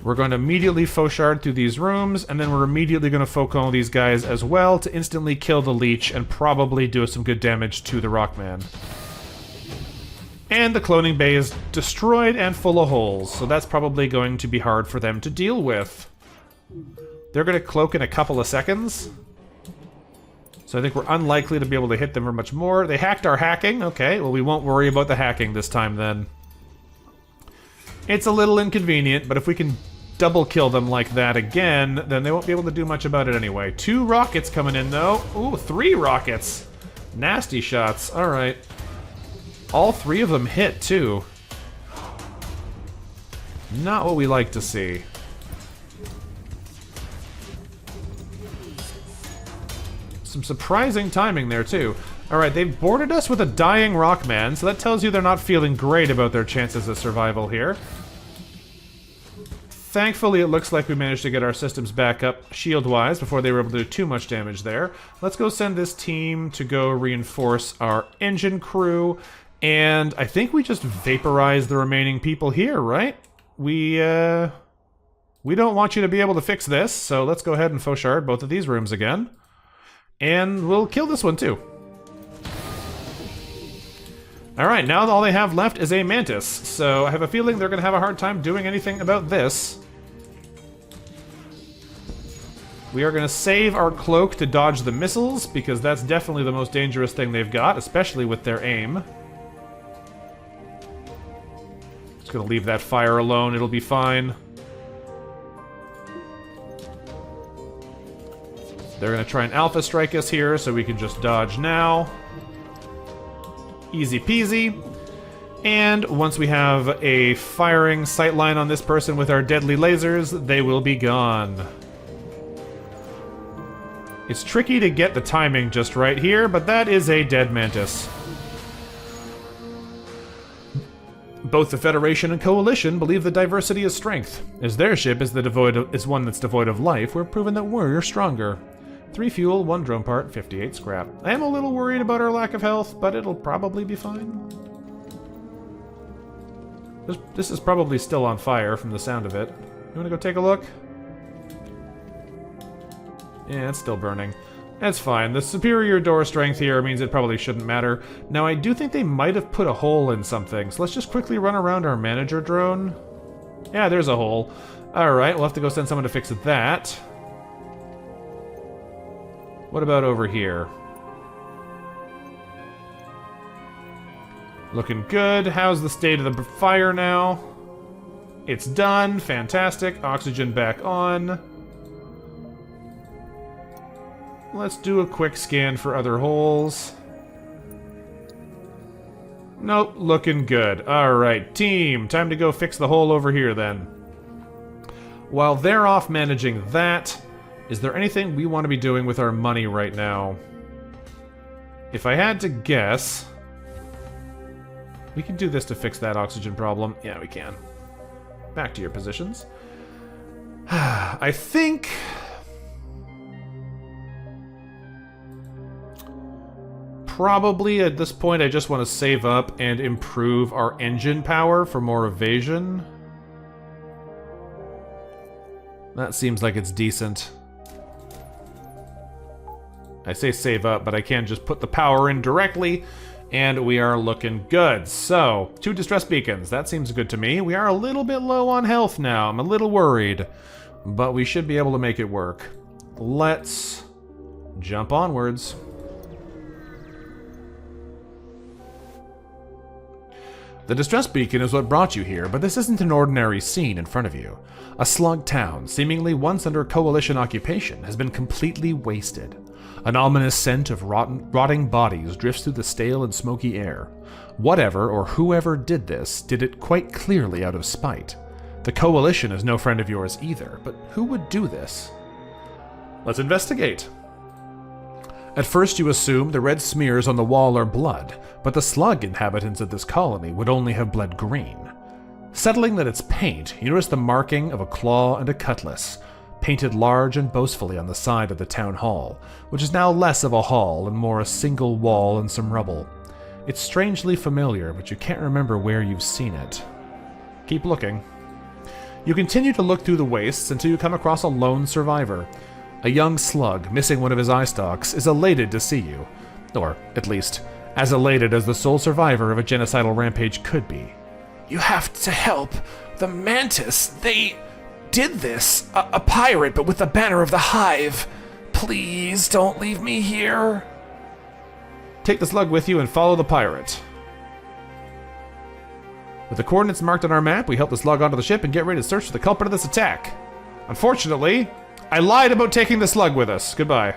A: We're going to immediately Fauchard through these rooms, and then we're immediately going to Faucon these guys as well to instantly kill the leech and probably do some good damage to the Rockman. And the cloning bay is destroyed and full of holes, so that's probably going to be hard for them to deal with. They're going to cloak in a couple of seconds. So I think we're unlikely to be able to hit them for much more. They hacked our hacking. Okay, well, we won't worry about the hacking this time then. It's a little inconvenient, but if we can double kill them like that again, then they won't be able to do much about it anyway. 2 rockets coming in, though. Ooh, 3 rockets. Nasty shots. All right. All 3 of them hit, too. Not what we like to see. Some surprising timing there, too. Alright, they've boarded us with a dying Rockman, so that tells you they're not feeling great about their chances of survival here. Thankfully, it looks like we managed to get our systems back up shield-wise before they were able to do too much damage there. Let's go send this team to go reinforce our engine crew, and I think we just vaporize the remaining people here, right? We don't want you to be able to fix this, so let's go ahead and faux shard both of these rooms again. And we'll kill this one too. Alright, now all they have left is a Mantis, so I have a feeling they're going to have a hard time doing anything about this. We are going to save our cloak to dodge the missiles, because that's definitely the most dangerous thing they've got, especially with their aim. Just going to leave that fire alone, it'll be fine. They're going to try and alpha strike us here, so we can just dodge now. Easy peasy. And once we have a firing sightline on this person with our deadly lasers, they will be gone. It's tricky to get the timing just right here, but that is a dead Mantis. Both the Federation and Coalition believe that diversity is strength. As their ship is one that's devoid of life, we're proving that we're stronger. 3 fuel, 1 drone part, 58 scrap. I am a little worried about our lack of health, but it'll probably be fine. This is probably still on fire from the sound of it. You wanna go take a look? Yeah, it's still burning. That's fine. The superior door strength here means it probably shouldn't matter. Now, I do think they might have put a hole in something, so let's just quickly run around our manager drone. Yeah, there's a hole. Alright, we'll have to go send someone to fix that. What about over here? Looking good. How's the state of the fire now? It's done. Fantastic. Oxygen back on. Let's do a quick scan for other holes. Nope, looking good. Alright, team. Time to go fix the hole over here then. While they're off managing that, is there anything we want to be doing with our money right now? If I had to guess... We can do this to fix that oxygen problem. Yeah, we can. Back to your positions. I think... Probably at this point I just want to save up and improve our engine power for more evasion. That seems like it's decent. I say save up, but I can just put the power in directly, and we are looking good. So, 2 distress beacons. That seems good to me. We are a little bit low on health now. I'm a little worried, but we should be able to make it work. Let's jump onwards. The distress beacon is what brought you here, but this isn't an ordinary scene in front of you. A slug town, seemingly once under Coalition occupation, has been completely wasted. An ominous scent of rotting bodies drifts through the stale and smoky air. Whatever or whoever did this did it quite clearly out of spite. The Coalition is no friend of yours either, but who would do this? Let's investigate. At first you assume the red smears on the wall are blood, but the slug inhabitants of this colony would only have bled green. Settling that it's paint, you notice the marking of a claw and a cutlass, painted large and boastfully on the side of the town hall, which is now less of a hall and more a single wall and some rubble. It's strangely familiar, but you can't remember where you've seen it. Keep looking. You continue to look through the wastes until you come across a lone survivor. A young slug, missing one of his eye stalks, is elated to see you. Or, at least, as elated as the sole survivor of a genocidal rampage could be.
B: You have to help. The Mantis, they did this. A pirate, but with the banner of the Hive. Please don't leave me here.
A: Take the slug with you and follow the pirate. With the coordinates marked on our map, we help the slug onto the ship and get ready to search for the culprit of this attack. Unfortunately, I lied about taking the slug with us. Goodbye.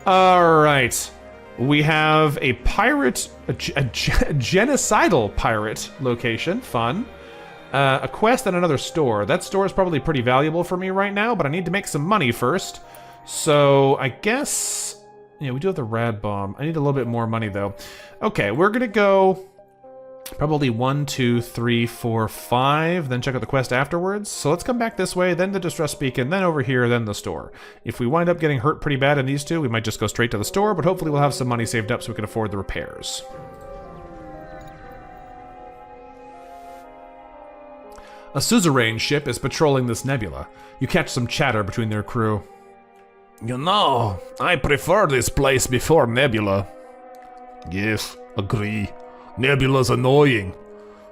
A: Alright. We have a pirate, a genocidal pirate location. Fun. A quest and another store. That store is probably pretty valuable for me right now, but I need to make some money first. So I guess, yeah, we do have the rad bomb. I need a little bit more money though. Okay, we're gonna go probably 1, 2, 3, 4, 5, then check out the quest afterwards. So let's come back this way, then the distress beacon, then over here, then the store. If we wind up getting hurt pretty bad in these two, we might just go straight to the store, but hopefully we'll have some money saved up so we can afford the repairs. A suzerain ship is patrolling this nebula. You catch some chatter between their crew.
B: You know, I prefer this place before Nebula.
C: Yes, agree. Nebula's annoying.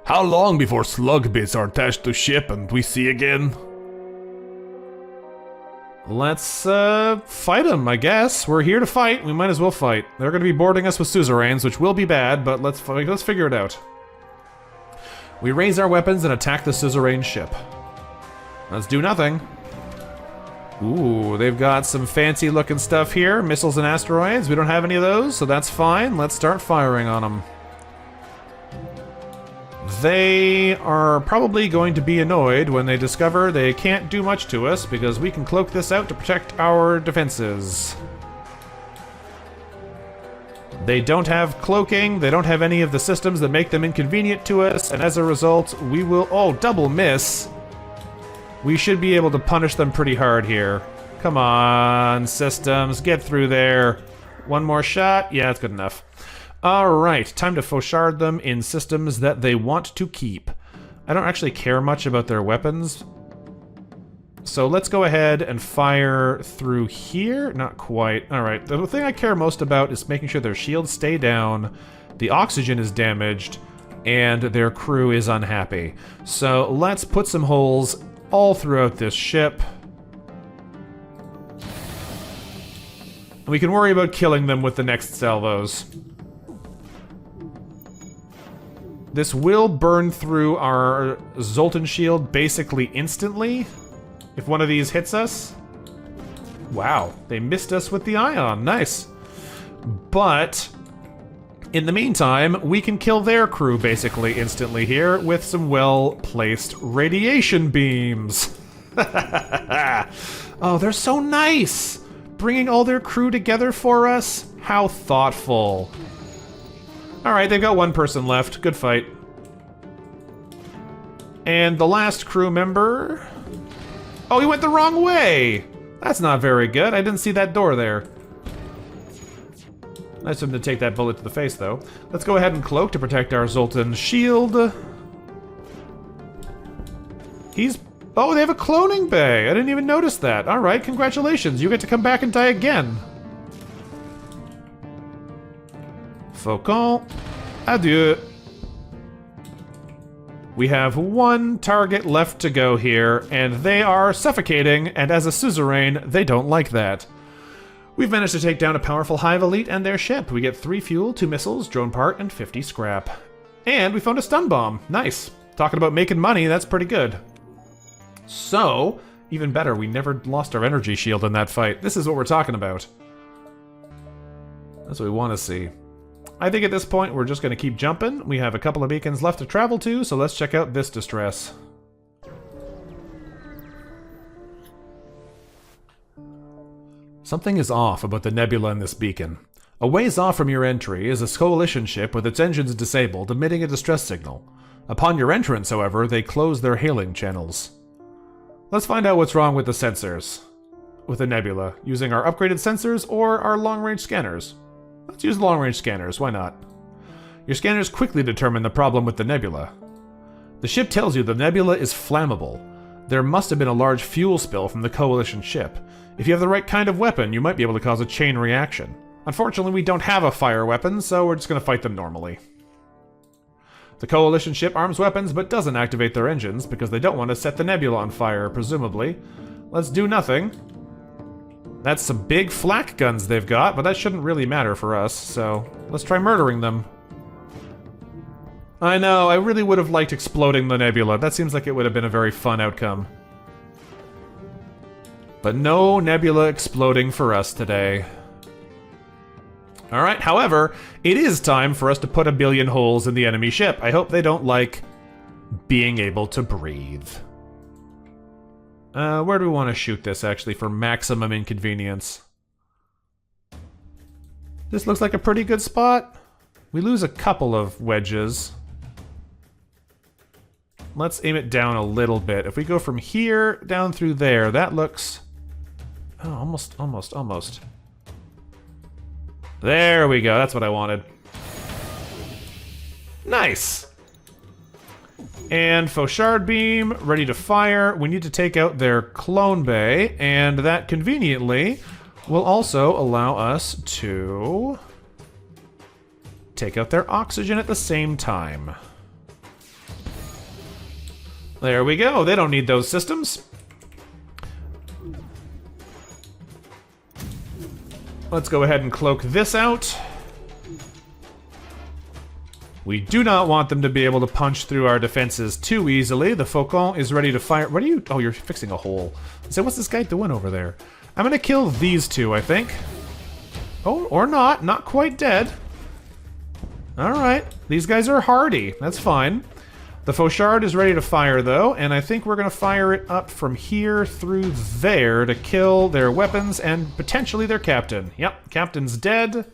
C: How long before slug bits are attached to ship and we see again?
A: Let's fight them, I guess. We're here to fight. We might as well fight. They're going to be boarding us with suzerains, which will be bad, but let's figure it out. We raise our weapons and attack the suzerain ship. Let's do nothing. Ooh, they've got some fancy looking stuff here. Missiles and asteroids. We don't have any of those, so that's fine. Let's start firing on them. They are probably going to be annoyed when they discover they can't do much to us because we can cloak this out to protect our defenses. They don't have cloaking, they don't have any of the systems that make them inconvenient to us, and as a result, we will... Oh, double miss! We should be able to punish them pretty hard here. Come on, systems, get through there. One more shot? Yeah, that's good enough. Alright, time to fauchard them in systems that they want to keep. I don't actually care much about their weapons. So let's go ahead and fire through here. Not quite. Alright, the thing I care most about is making sure their shields stay down, the oxygen is damaged, and their crew is unhappy. So let's put some holes all throughout this ship. And we can worry about killing them with the next salvos. This will burn through our Zoltan shield basically instantly if one of these hits us. Wow, they missed us with the ion. Nice. But in the meantime, we can kill their crew basically instantly here with some well-placed radiation beams. Oh, they're so nice! Bringing all their crew together for us? How thoughtful. Alright, they've got one person left. Good fight. And the last crew member... Oh, he went the wrong way! That's not very good. I didn't see that door there. Nice of him to take that bullet to the face, though. Let's go ahead and cloak to protect our Zoltan shield. He's... Oh, they have a cloning bay! I didn't even notice that. Alright, congratulations. You get to come back and die again. Faucon. Adieu. We have one target left to go here, and they are suffocating, and as a suzerain, they don't like that. We've managed to take down a powerful Hive Elite and their ship. We get 3 fuel, 2 missiles, drone part, and 50 scrap. And we found a stun bomb. Nice. Talking about making money, that's pretty good. So, even better, we never lost our energy shield in that fight. This is what we're talking about. That's what we want to see. I think at this point we're just going to keep jumping. We have a couple of beacons left to travel to, so let's check out this distress. Something is off about the nebula in this beacon. A ways off from your entry is a coalition ship with its engines disabled, emitting a distress signal. Upon your entrance, however, they close their hailing channels. Let's find out what's wrong with the sensors. With the nebula, using our upgraded sensors or our long-range scanners. Let's use long-range scanners, why not? Your scanners quickly determine the problem with the nebula. The ship tells you the nebula is flammable. There must have been a large fuel spill from the Coalition ship. If you have the right kind of weapon, you might be able to cause a chain reaction. Unfortunately, we don't have a fire weapon, so we're just going to fight them normally. The Coalition ship arms weapons, but doesn't activate their engines, because they don't want to set the nebula on fire, presumably. Let's do nothing. That's some big flak guns they've got, but that shouldn't really matter for us, so let's try murdering them. I know, I really would have liked exploding the nebula. That seems like it would have been a very fun outcome. But no nebula exploding for us today. Alright, however, it is time for us to put a billion holes in the enemy ship. I hope they don't like being able to breathe. Where do we want to shoot this, actually, for maximum inconvenience? This looks like a pretty good spot. We lose a couple of wedges. Let's aim it down a little bit. If we go from here down through there, that looks... Oh, almost. There we go. That's what I wanted. Nice. And Fauchard Beam, ready to fire. We need to take out their clone bay, and that conveniently will also allow us to take out their oxygen at the same time. There we go. They don't need those systems. Let's go ahead and cloak this out. We do not want them to be able to punch through our defenses too easily. The Faucon is ready to fire. What are you? Oh, you're fixing a hole. So what's this guy doing over there? I'm gonna kill these two, I think. Oh, or not. Not quite dead. Alright. These guys are hardy. That's fine. The Fauchard is ready to fire, though, and I think we're going to fire it up from here through there to kill their weapons and potentially their captain. Yep, captain's dead.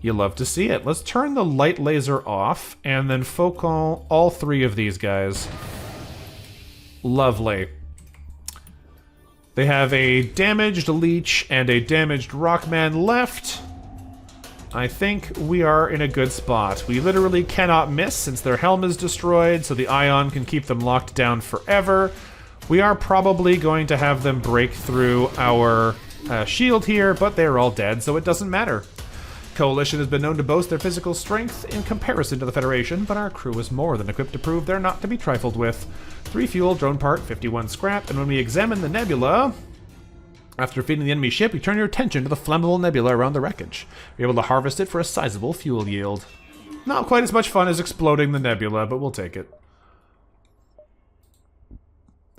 A: You love to see it. Let's turn the light laser off and then Faucon all three of these guys. Lovely. They have a damaged leech and a damaged rockman left. I think we are in a good spot. We literally cannot miss since their helm is destroyed, so the ion can keep them locked down forever. We are probably going to have them break through our shield here, but they're all dead, so it doesn't matter. Coalition has been known to boast their physical strength in comparison to the Federation, but our crew is more than equipped to prove they're not to be trifled with. 3 fuel, drone part, 51 scrap, and when we examine the nebula... After feeding the enemy ship, you turn your attention to the flammable nebula around the wreckage. You're able to harvest it for a sizable fuel yield. Not quite as much fun as exploding the nebula, but we'll take it.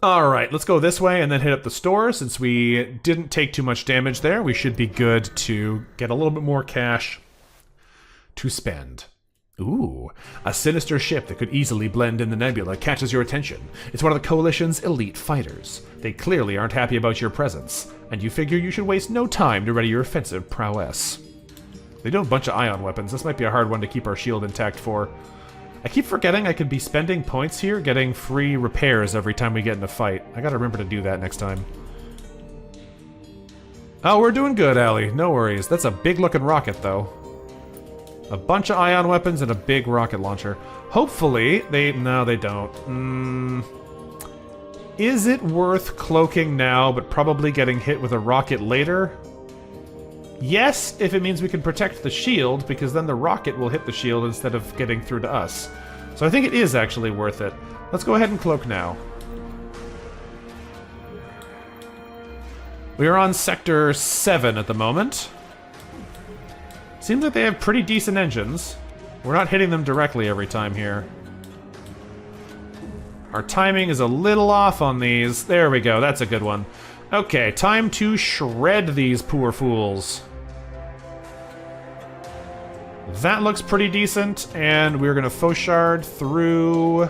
A: Alright, let's go this way and then hit up the store. Since we didn't take too much damage there, we should be good to get a little bit more cash to spend. Ooh, a sinister ship that could easily blend in the nebula catches your attention. It's one of the Coalition's elite fighters. They clearly aren't happy about your presence, and you figure you should waste no time to ready your offensive prowess. They do have a bunch of ion weapons. This might be a hard one to keep our shield intact for. I keep forgetting I could be spending points here getting free repairs every time we get in a fight. I gotta remember to do that next time. Oh, we're doing good, Allie. No worries. That's a big-looking rocket, though. A bunch of ion weapons and a big rocket launcher. Hopefully, no, they don't. Is it worth cloaking now, but probably getting hit with a rocket later? Yes, if it means we can protect the shield, because then the rocket will hit the shield instead of getting through to us. So I think it is actually worth it. Let's go ahead and cloak now. We are on Sector 7 at the moment. Seems like they have pretty decent engines. We're not hitting them directly every time here. Our timing is a little off on these. There we go, that's a good one. Okay, time to shred these poor fools. That looks pretty decent, and we're gonna Fauchard through...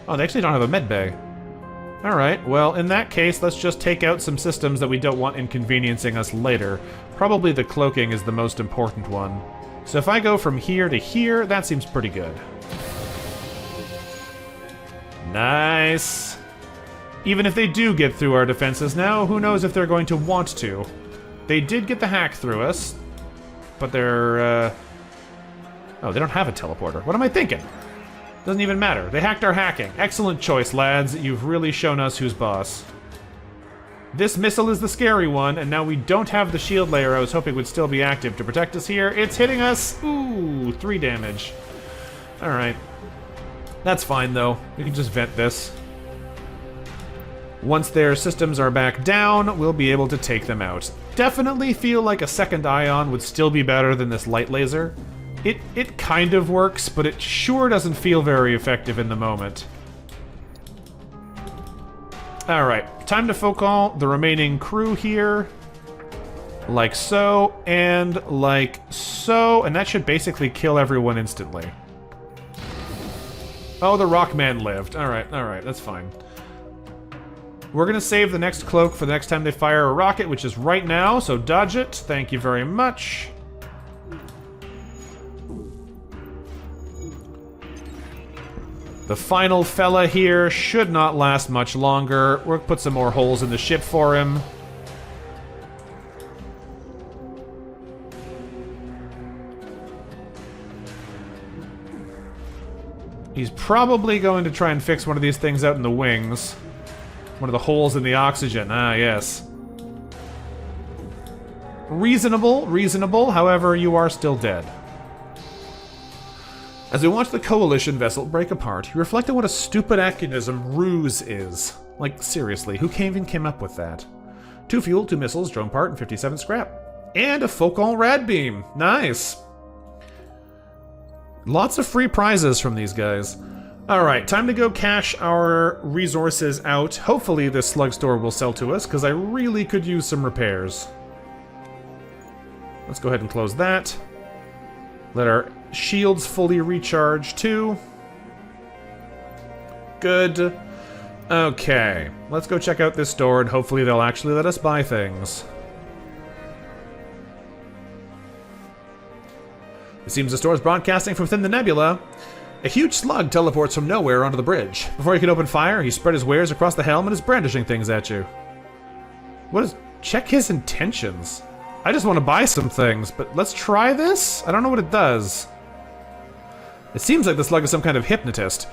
A: Oh, they actually don't have a med bay. Alright, well, in that case, let's just take out some systems that we don't want inconveniencing us later. Probably the cloaking is the most important one. So if I go from here to here, that seems pretty good. Nice! Even if they do get through our defenses now, who knows if they're going to want to. They did get the hack through us, but they're, Oh, they don't have a teleporter. What am I thinking? Doesn't even matter. They hacked our hacking. Excellent choice, lads. You've really shown us who's boss. This missile is the scary one, and now we don't have the shield layer I was hoping would still be active to protect us here. It's hitting us! Ooh, 3 damage. Alright. That's fine, though. We can just vent this. Once their systems are back down, we'll be able to take them out. Definitely feel like a second ion would still be better than this light laser. It kind of works, but it sure doesn't feel very effective in the moment. Alright, time to Faucon the remaining crew here. Like so, and like so, and that should basically kill everyone instantly. Oh, the Rockman lived. Alright, that's fine. We're going to save the next cloak for the next time they fire a rocket, which is right now, so dodge it. Thank you very much. The final fella here should not last much longer. We'll put some more holes in the ship for him. He's probably going to try and fix one of these things out in the wings. One of the holes in the oxygen. Ah, yes. Reasonable, reasonable. However, you are still dead. As we watch the Coalition vessel break apart, you reflect on what a stupid mechanism ruse is. Like, seriously, who even came up with that? 2 fuel, 2 missiles, drone part, and 57 scrap. And a Faucon rad beam. Nice. Lots of free prizes from these guys. Alright, time to go cash our resources out. Hopefully this slug store will sell to us, because I really could use some repairs. Let's go ahead and close that. Let our shields fully recharge too. Good. Okay, let's go check out this store, and hopefully they'll actually let us buy things. It seems the store is broadcasting from within the nebula. A huge slug teleports from nowhere onto the bridge. Before he can open fire, he spread his wares across the helm and is brandishing things at you. What is... Check his intentions. I just want to buy some things, but let's try this? I don't know what it does. It seems like the slug is some kind of hypnotist.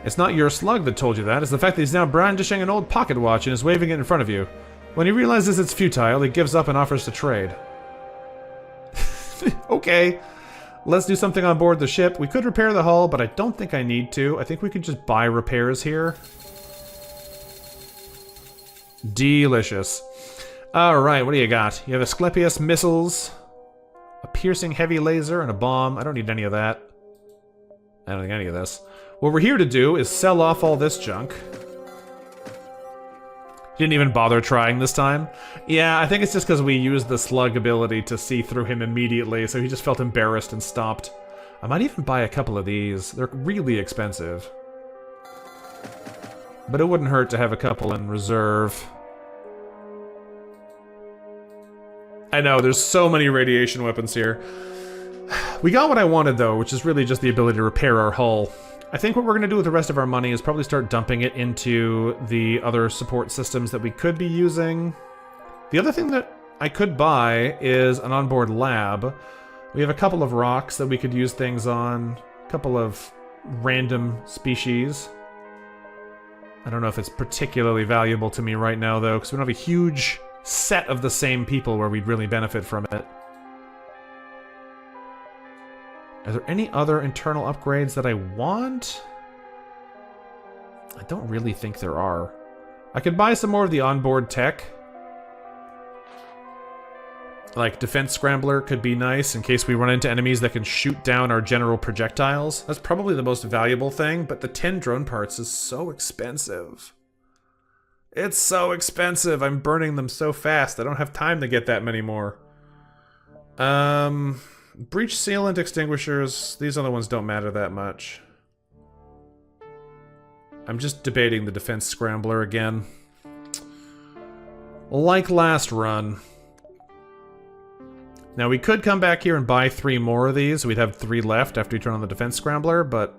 A: It's not your slug that told you that, it's the fact that he's now brandishing an old pocket watch and is waving it in front of you. When he realizes it's futile, he gives up and offers to trade. Okay. Let's do something on board the ship. We could repair the hull, but I don't think I need to. I think we could just buy repairs here. Delicious. Alright, what do you got? You have Asclepius missiles, a piercing heavy laser, and a bomb. I don't need any of that. I don't need any of this. What we're here to do is sell off all this junk. Didn't even bother trying this time. Yeah, I think it's just because we used the slug ability to see through him immediately, so he just felt embarrassed and stopped. I might even buy a couple of these. They're really expensive. But it wouldn't hurt to have a couple in reserve. I know, there's so many radiation weapons here. We got what I wanted, though, which is really just the ability to repair our hull. I think what we're going to do with the rest of our money is probably start dumping it into the other support systems that we could be using. The other thing that I could buy is an onboard lab. We have a couple of rocks that we could use things on, a couple of random species. I don't know if it's particularly valuable to me right now, though, because we don't have a huge set of the same people where we'd really benefit from it. Are there any other internal upgrades that I want? I don't really think there are. I could buy some more of the onboard tech. Like, Defense Scrambler could be nice in case we run into enemies that can shoot down our general projectiles. That's probably the most valuable thing, but the 10 drone parts is so expensive. It's so expensive. I'm burning them so fast. I don't have time to get that many more. Breach sealant extinguishers. These other ones don't matter that much. I'm just debating the Defense Scrambler again. Like last run. Now we could come back here and buy 3 more of these. We'd have 3 left after we turn on the Defense Scrambler, but...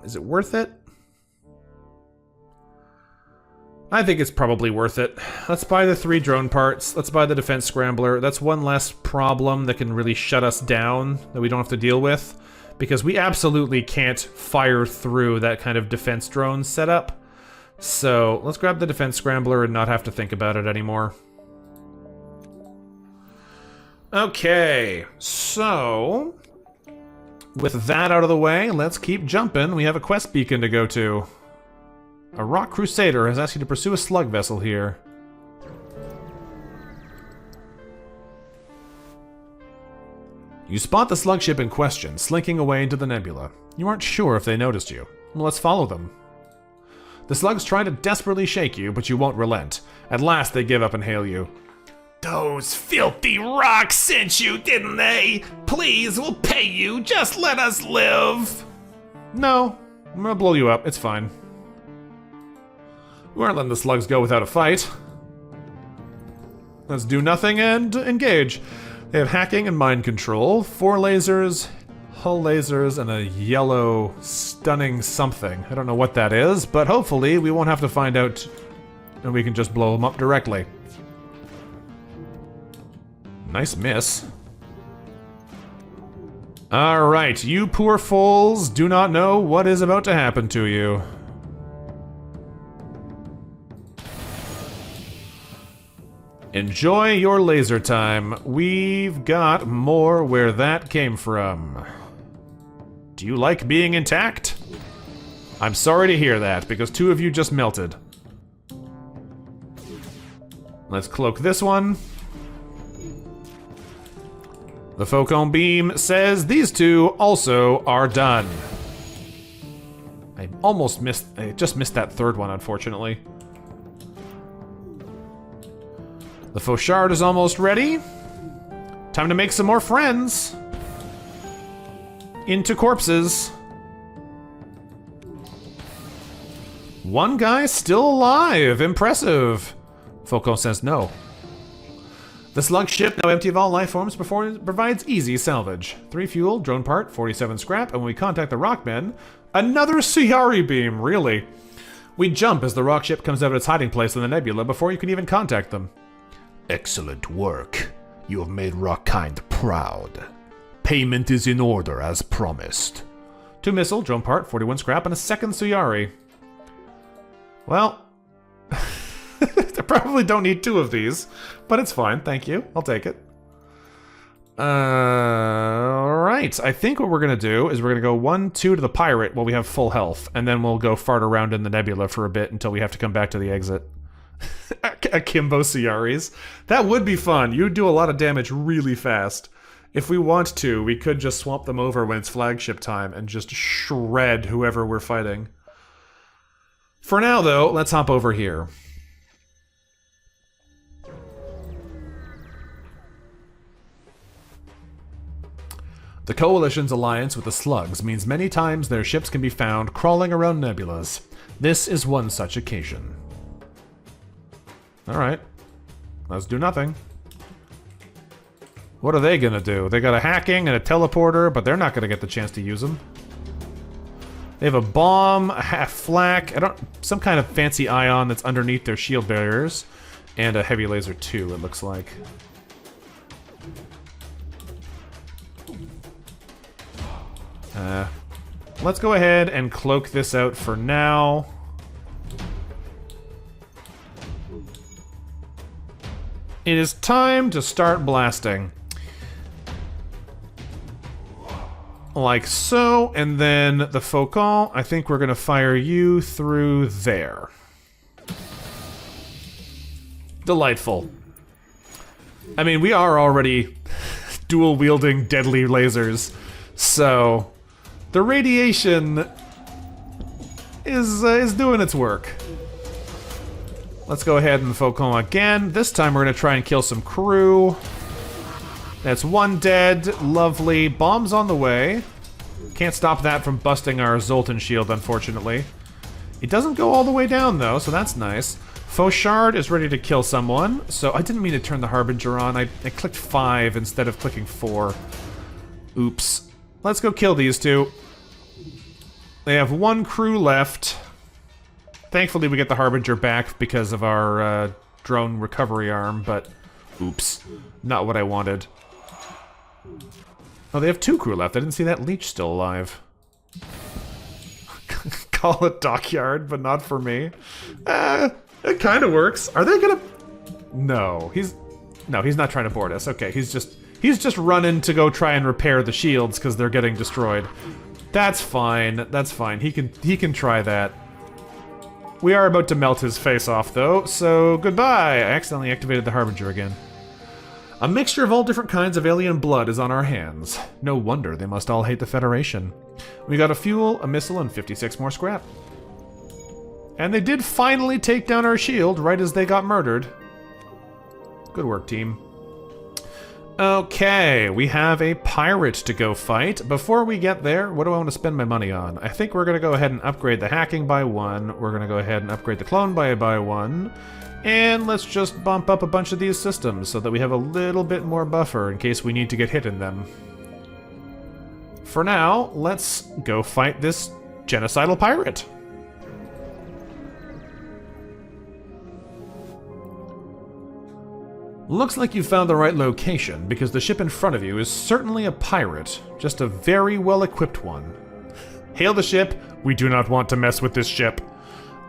A: is it worth it? I think it's probably worth it. Let's buy the 3 drone parts. Let's buy the Defense Scrambler. That's one less problem that can really shut us down that we don't have to deal with. Because we absolutely can't fire through that kind of defense drone setup. So let's grab the Defense Scrambler and not have to think about it anymore. Okay, so... with that out of the way, let's keep jumping. We have a quest beacon to go to. A rock crusader has asked you to pursue a slug vessel here. You spot the slug ship in question, slinking away into the nebula. You aren't sure if they noticed you. Well, let's follow them. The slugs try to desperately shake you, but you won't relent. At last, they give up and hail you. Those filthy rocks sent you, didn't they? Please, we'll pay you. Just let us live. No, I'm gonna blow you up. It's fine. We aren't letting the slugs go without a fight. Let's do nothing and engage. They have hacking and mind control, 4 lasers, hull lasers, and a yellow stunning something. I don't know what that is, but hopefully we won't have to find out and we can just blow them up directly. Nice miss. Alright, you poor fools do not know what is about to happen to you. Enjoy your laser time. We've got more where that came from. Do you like being intact? I'm sorry to hear that, because 2 of you just melted. Let's cloak this one. The Faucon beam says these 2 also are done. I just missed that 3rd one, unfortunately. The Fauchard is almost ready. Time to make some more friends. Into corpses. One guy still alive. Impressive. Faucon says no. The slug ship, now empty of all life forms, provides easy salvage. 3 fuel, drone part, 47 scrap, and when we contact the Rockmen, another Suyari beam, really. We jump as the rock ship comes out of its hiding place in the nebula before you can even contact them.
C: Excellent work. You have made Rockkind proud. Payment is in order as promised.
A: 2 missile, drone part, 41 scrap, and a second Suyari. Well, I probably don't need 2 of these, but it's fine, thank you. I'll take it. Alright, I think what we're gonna do is we're gonna go 1, 2 to the pirate while we have full health, and then we'll go fart around in the nebula for a bit until we have to come back to the exit. Akimbo Suyaris. That would be fun. You'd do a lot of damage really fast. If we want to, we could just swamp them over when it's flagship time and just shred whoever we're fighting. For now, though, let's hop over here. The Coalition's alliance with the Slugs means many times their ships can be found crawling around nebulas. This is one such occasion. Alright. Let's do nothing. What are they gonna do? They got a hacking and a teleporter, but they're not gonna get the chance to use them. They have a bomb, a half flak, some kind of fancy ion that's underneath their shield barriers, and a heavy laser too, it looks like. Let's go ahead and cloak this out for now. It is time to start blasting. Like so, and then the Faucon, I think we're gonna fire you through there. Delightful. I mean, we are already dual-wielding deadly lasers, so the radiation is doing its work. Let's go ahead and Faucon again. This time we're gonna try and kill some crew. That's 1 dead. Lovely. Bombs on the way. Can't stop that from busting our Zoltan shield, unfortunately. It doesn't go all the way down, though, so that's nice. Fauchard is ready to kill someone, so I didn't mean to turn the Harbinger on. I clicked 5 instead of clicking 4. Oops. Let's go kill these 2. They have 1 crew left. Thankfully, we get the Harbinger back because of our drone recovery arm, but oops. Not what I wanted. Oh, they have 2 crew left. I didn't see that leech still alive. Call it dockyard, but not for me. It kind of works. Are they gonna... No, he's not trying to board us. Okay, he's just running to go try and repair the shields because they're getting destroyed. That's fine. That's fine. He can try that. We are about to melt his face off, though, so goodbye! I accidentally activated the Harbinger again. A mixture of all different kinds of alien blood is on our hands. No wonder they must all hate the Federation. We got a fuel, a missile, and 56 more scrap. And they did finally take down our shield right as they got murdered. Good work, team. Okay, we have a pirate to go fight. Before we get there, what do I want to spend my money on? I think we're going to go ahead and upgrade the hacking by 1. We're going to go ahead and upgrade the clone by 1. And let's just bump up a bunch of these systems so that we have a little bit more buffer in case we need to get hit in them. For now, let's go fight this genocidal pirate. Looks like you found the right location, because the ship in front of you is certainly a pirate, just a very well-equipped one. Hail the ship. We do not want to mess with this ship.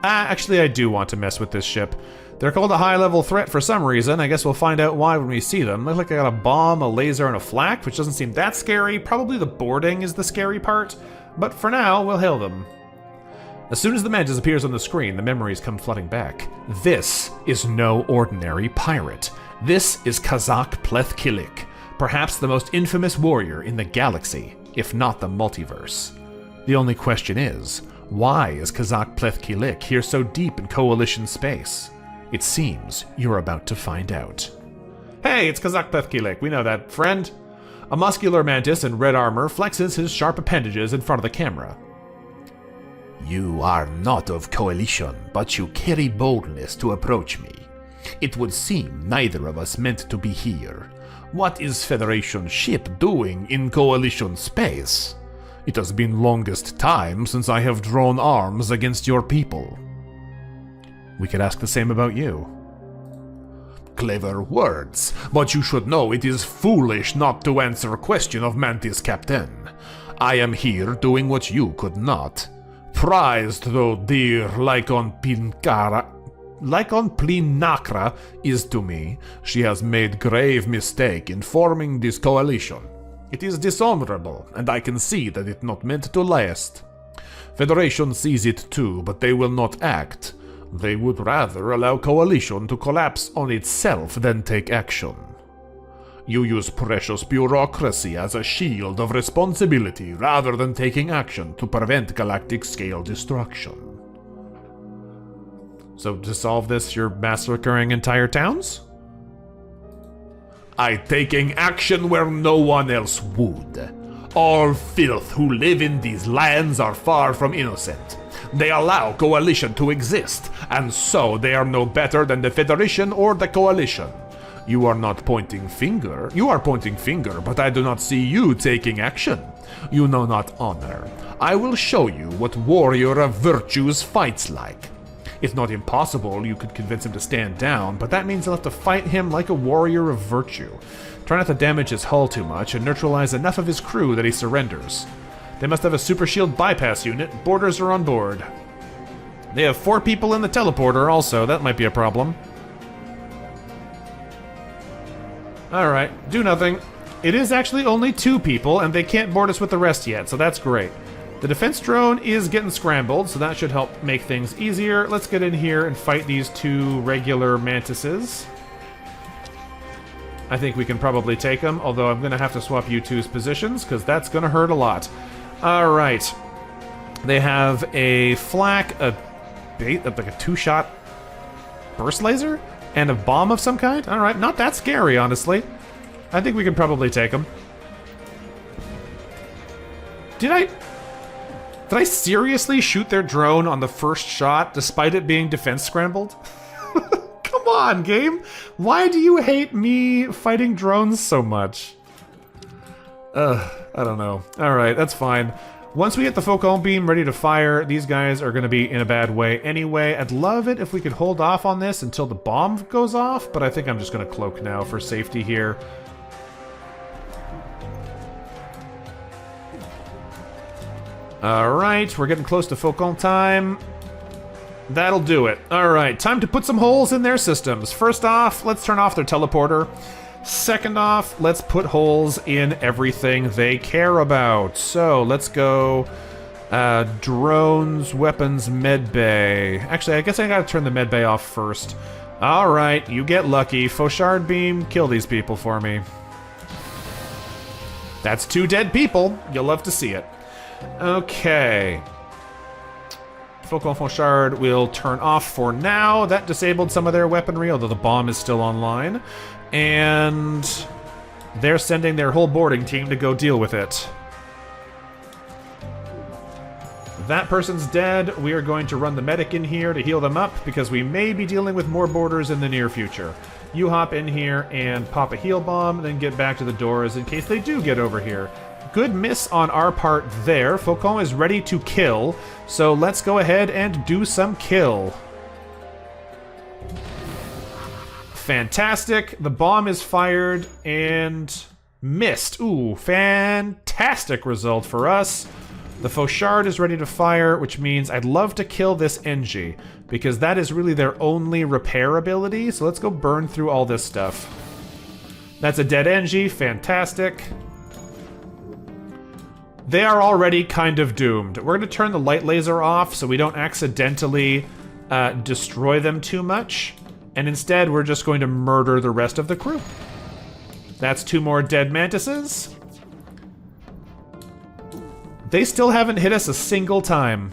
A: Actually, I do want to mess with this ship. They're called a high-level threat for some reason. I guess we'll find out why when we see them. Looks like I got a bomb, a laser, and a flak, which doesn't seem that scary. Probably the boarding is the scary part, but for now, we'll hail them. As soon as the mantis appears on the screen, the memories come flooding back. This is no ordinary pirate. This is Kazak Plethkilik, perhaps the most infamous warrior in the galaxy, if not the multiverse. The only question is, why is Kazak Plethkilik here so deep in Coalition space? It seems you're about to find out. Hey, it's Kazak Plethkilik, we know that, friend. A muscular mantis in red armor flexes his sharp appendages in front of the camera.
B: You are not of Coalition, but you carry boldness to approach me. It would seem neither of us meant to be here. What is Federation ship doing in Coalition space? It has been longest time since I have drawn arms against your people.
A: We could ask the same about you.
B: Clever words, but you should know it is foolish not to answer a question of Mantis Captain. I am here doing what you could not. Prized though dear Lycon Plinakra is to me, she has made grave mistake in forming this coalition. It is dishonorable, and I can see that it not meant to last. Federation sees it too, but they will not act. They would rather allow coalition to collapse on itself than take action. You use precious bureaucracy as a shield of responsibility rather than taking action to prevent galactic-scale destruction.
A: So to solve this, you're massacring entire towns?
B: I taking action where no one else would. All filth who live in these lands are far from innocent. They allow Coalition to exist, and so they are no better than the Federation or the Coalition. You are not pointing finger. You are pointing finger, but I do not see you taking action. You know not honor. I will show you what warrior of virtues fights like. It's not impossible you could convince him to stand down, but that means you'll have to fight him like a warrior of virtue. Try not to damage his hull too much and neutralize enough of his crew that he surrenders. They must have a super shield bypass unit. Boarders are on board. They have 4 people in the teleporter also. That might be a problem. Alright, do nothing. It is actually only 2 people, and they can't board us with the rest yet, so that's great. The defense drone is getting scrambled, so that should help make things easier. Let's get in here and fight these 2 regular mantises. I think we can probably take them, although I'm going to have to swap you two's positions, because that's going to hurt a lot. Alright. They have a flak, like a 2-shot burst laser, and a bomb of some kind? Alright, not that scary, honestly. I think we can probably take them. Did I seriously shoot their drone on the first shot, despite it being defense scrambled? Come on, game! Why do you hate me fighting drones so much? I don't know. Alright, that's fine. Once we get the Focon beam ready to fire, these guys are going to be in a bad way anyway. I'd love it if we could hold off on this until the bomb goes off, but I think I'm just going to cloak now for safety here. Alright, we're getting close to Focon time. That'll do it. Alright, time to put some holes in their systems. First off, let's turn off their teleporter. Second off, let's put holes in everything they care about. So, let's go drones, weapons, medbay. Actually, I guess I gotta turn the medbay off first. Alright, you get lucky. Fauchard beam, kill these people for me. That's 2 dead people. You'll love to see it. Okay. Faucon Fauchard will turn off for now. That disabled some of their weaponry, although the bomb is still online. And
A: they're sending their whole boarding team to go deal with it. That person's dead. We are going to run the medic in here to heal them up because we may be dealing with more boarders in the near future. You hop in here and pop a heal bomb, then get back to the doors in case they do get over here. Good miss on our part there. Faucon is ready to kill, so let's go ahead and do some kill. Fantastic. The bomb is fired and missed. Ooh, fantastic result for us. The Fauchard is ready to fire, which means I'd love to kill this NG, because that is really their only repair ability, so let's go burn through all this stuff. That's a dead NG, fantastic. They are already kind of doomed. We're going to turn the light laser off so we don't accidentally destroy them too much, and instead we're just going to murder the rest of the crew. That's 2 more dead mantises. They still haven't hit us a single time.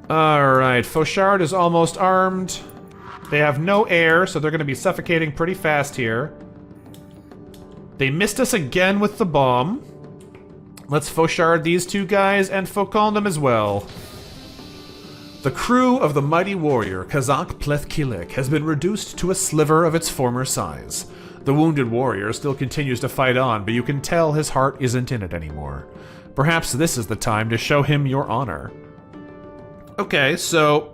A: Alright, Fauchard is almost armed. They have no air, so they're going to be suffocating pretty fast here. They missed us again with the bomb. Let's Fauchard these 2 guys and Faucon them as well. The crew of the mighty warrior Kazakh Plethkilik has been reduced to a sliver of its former size. The wounded warrior still continues to fight on, but you can tell his heart isn't in it anymore. Perhaps this is the time to show him your honor. Okay, so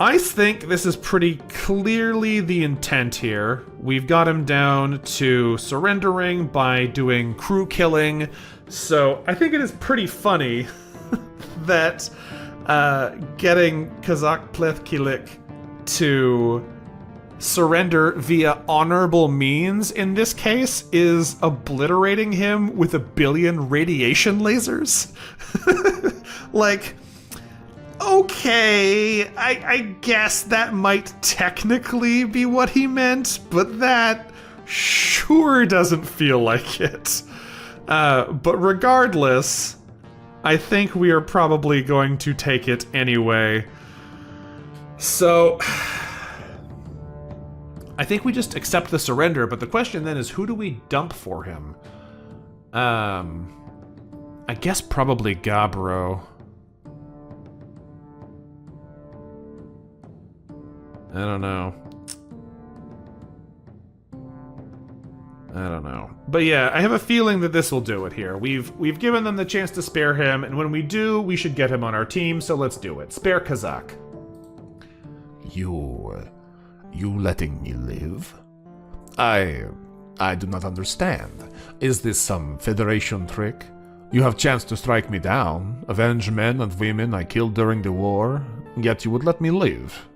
A: I think this is pretty clearly the intent here. We've got him down to surrendering by doing crew killing, so I think it is pretty funny that getting Kazakh Plethkilik to surrender via honorable means in this case is obliterating him with 1 billion radiation lasers. Like, okay, I guess that might technically be what he meant, but that sure doesn't feel like it. But regardless, I think we are probably going to take it anyway. So I think we just accept the surrender, but the question then is, who do we dump for him? I guess probably Gabro. I don't know. But yeah, I have a feeling that this will do it here. We've given them the chance to spare him, and when we do, we should get him on our team, so let's do it. Spare Kazakh.
C: You letting me live? I do not understand. Is this some Federation trick? You have chance to strike me down, avenge men and women I killed during the war, yet you would let me live.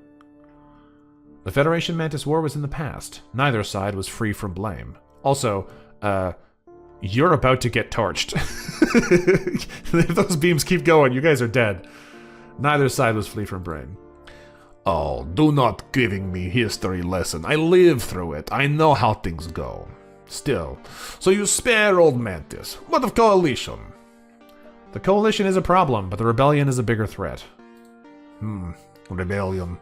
A: The Federation Mantis War was in the past. Neither side was free from blame. Also, you're about to get torched. If those beams keep going, you guys are dead. Neither side was free from blame.
C: Oh, do not giving me history lesson. I lived through it. I know how things go. Still, so you spare old Mantis. What of Coalition?
A: The Coalition is a problem, but the Rebellion is a bigger threat.
C: Rebellion.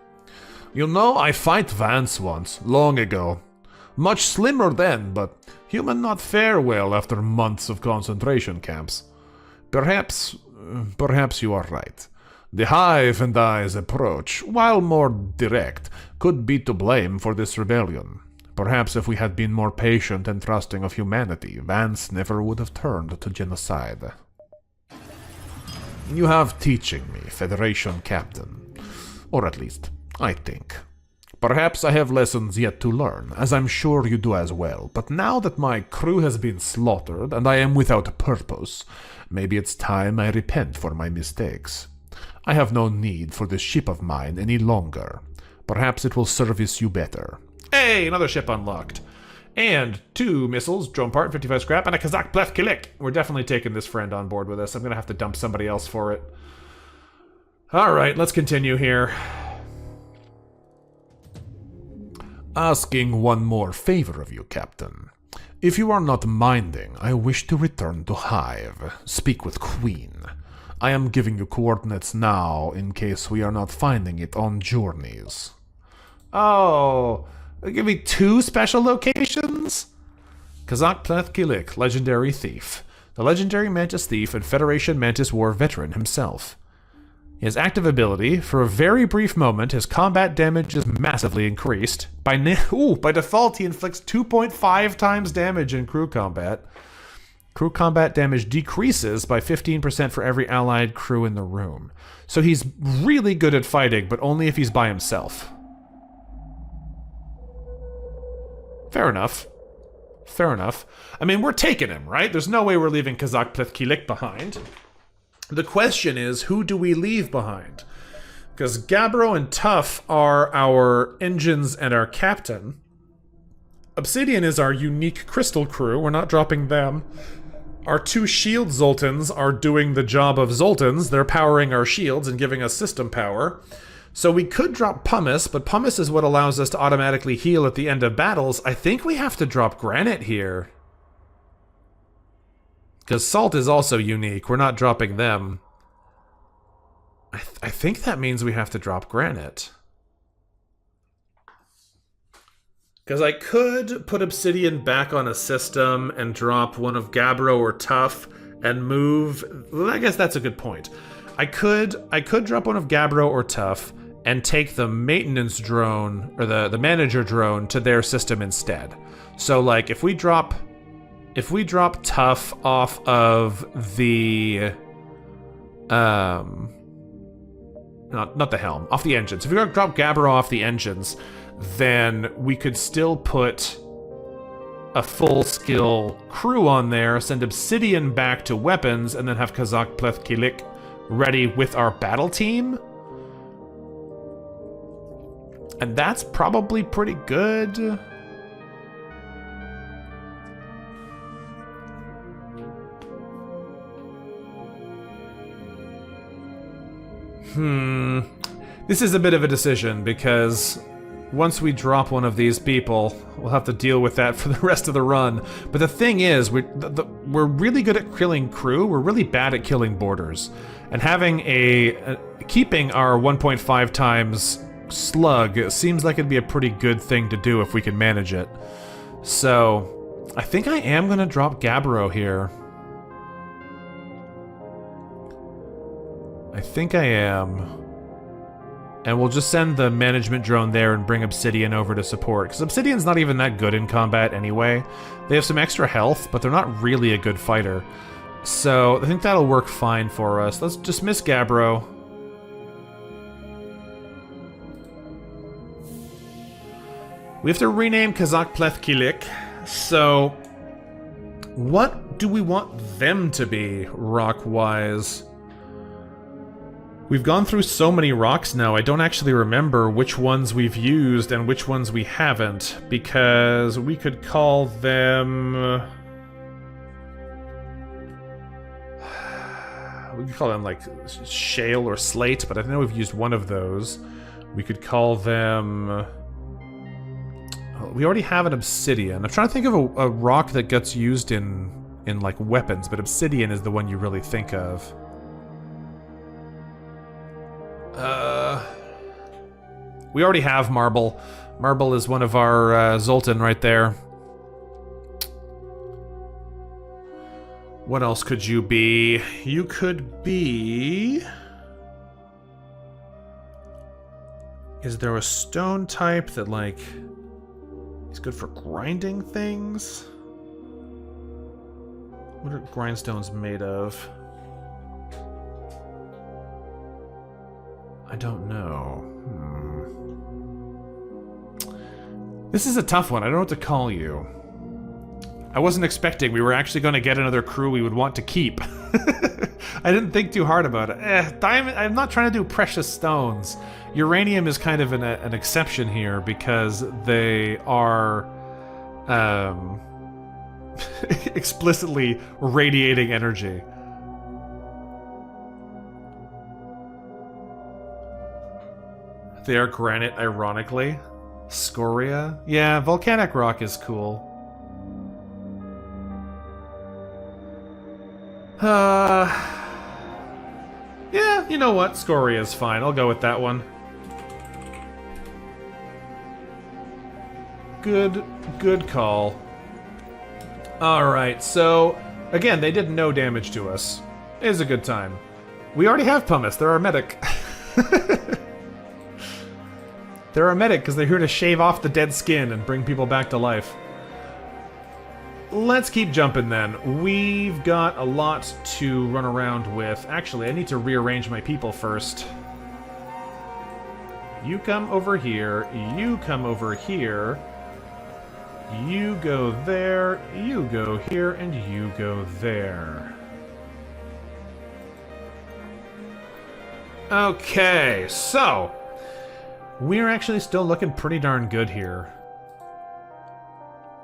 C: You know, I fight Vance once, long ago. Much slimmer then, but human not fare well after months of concentration camps. Perhaps you are right. The Hive and I's approach, while more direct, could be to blame for this rebellion. Perhaps if we had been more patient and trusting of humanity, Vance never would have turned to genocide. You have teaching me, Federation Captain. Or at least, I think. Perhaps I have lessons yet to learn, as I'm sure you do as well, but now that my crew has been slaughtered and I am without purpose, maybe it's time I repent for my mistakes. I have no need for this ship of mine any longer. Perhaps it will service you better.
A: Hey, another ship unlocked. And 2 missiles, drone part, 55 scrap, and a Kazakh Plethkilik. We're definitely taking this friend on board with us. I'm going to have to dump somebody else for it. Alright, let's continue here.
C: Asking one more favor of you, Captain. If you are not minding, I wish to return to Hive, speak with Queen. I am giving you coordinates now in case we are not finding it on journeys.
A: Oh,
C: Give me 2 special locations? Kazak Pleth Kilik, legendary thief. The legendary Mantis thief and Federation Mantis War veteran himself. His active ability, for a very brief moment, his combat damage is massively increased. By default, he inflicts 2.5 times damage in crew combat. Crew combat damage decreases by 15% for every allied crew in the room. So he's really good at fighting, but only if he's by himself. Fair enough. Fair enough. I mean, we're taking him, right? There's no way we're leaving Kazak Pleth Kilik behind. The question is, who do we leave behind? Because Gabbro and Tuff are our engines and our captain. Obsidian is our unique crystal crew. We're not dropping them. Our 2 shield Zoltans are doing the job of Zoltans. They're powering our shields and giving us system power. So we could drop Pumice, but Pumice is what allows us to automatically heal at the end of battles. I think we have to drop Granite here. Because Salt is also unique. We're not dropping them. I think that means we have to drop Granite. Because I could put Obsidian back on a system and drop one of Gabbro or Tuff and move... Well, I guess that's a good point. I could drop one of Gabbro or Tuff and take the maintenance drone, or the manager drone, to their system instead. So, like, if we drop Tuff off of the... Not the helm, off the engines. If we drop Gabbro off the engines, then we could still put a full-skill crew on there, send Obsidian back to weapons, and then have Kazak Pleth Kilik ready with our battle team. And that's probably pretty good. This is a bit of a decision, because once we drop one of these people, we'll have to deal with that for the rest of the run. But the thing is, we're really good at killing crew, we're really bad at killing borders. And having keeping our 1.5 times slug seems like it'd be a pretty good thing to do if we can manage it. So, I think I am going to drop Gabbro here. I think I am. And we'll just send the management drone there and bring Obsidian over to support. Because Obsidian's not even that good in combat anyway. They have some extra health, but they're not really a good fighter. So I think that'll work fine for us. Let's dismiss Gabbro. We have to rename Kazak Pleth Kilik. So what do we want them to be, rock-wise? We've gone through so many rocks now, I don't actually remember which ones we've used and which ones we haven't, because we could call them... We could call them, like, shale or slate, but I know we've used one of those. We could call them... We already have an obsidian. I'm trying to think of a rock that gets used in like, weapons, but obsidian is the one you really think of. We already have marble. Marble is one of our Zoltan right there. What else could you be? You could be... Is there a stone type that, like, is good for grinding things? What are grindstones made of? I don't know. This is a tough one. I don't know what to call you. I wasn't expecting we were actually going to get another crew we would want to keep. I didn't think too hard about it. Diamond. I'm not trying to do precious stones. Uranium is kind of an exception here because they are explicitly radiating energy. They are granite, ironically. Scoria? Yeah, volcanic rock is cool. Yeah, you know what? Scoria is fine. I'll go with that one.
A: Good call. Alright, so, again, they did no damage to us. It is a good time. We already have pumice. They're our medic. They're our medic because they're here to shave off the dead skin and bring people back to life. Let's keep jumping then. We've got a lot to run around with. Actually, I need to rearrange my people first. You come over here. You come over here. You go there. You go here. And you go there. Okay, so we're actually still looking pretty darn good here.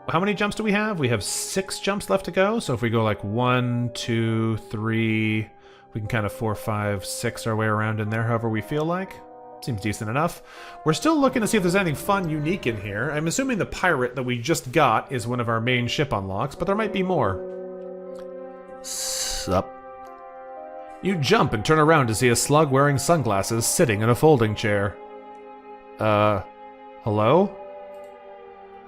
A: How many jumps do we have? We have 6 jumps left to go. So if we go like 1, 2, 3, we can kind of 4, 5, 6 our way around in there however we feel like. Seems decent enough. We're still looking to see if there's anything fun, unique in here. I'm assuming the pirate that we just got is one of our main ship unlocks, but there might be more.
C: Sup?
A: You jump and turn around to see a slug wearing sunglasses sitting in a folding chair. Hello?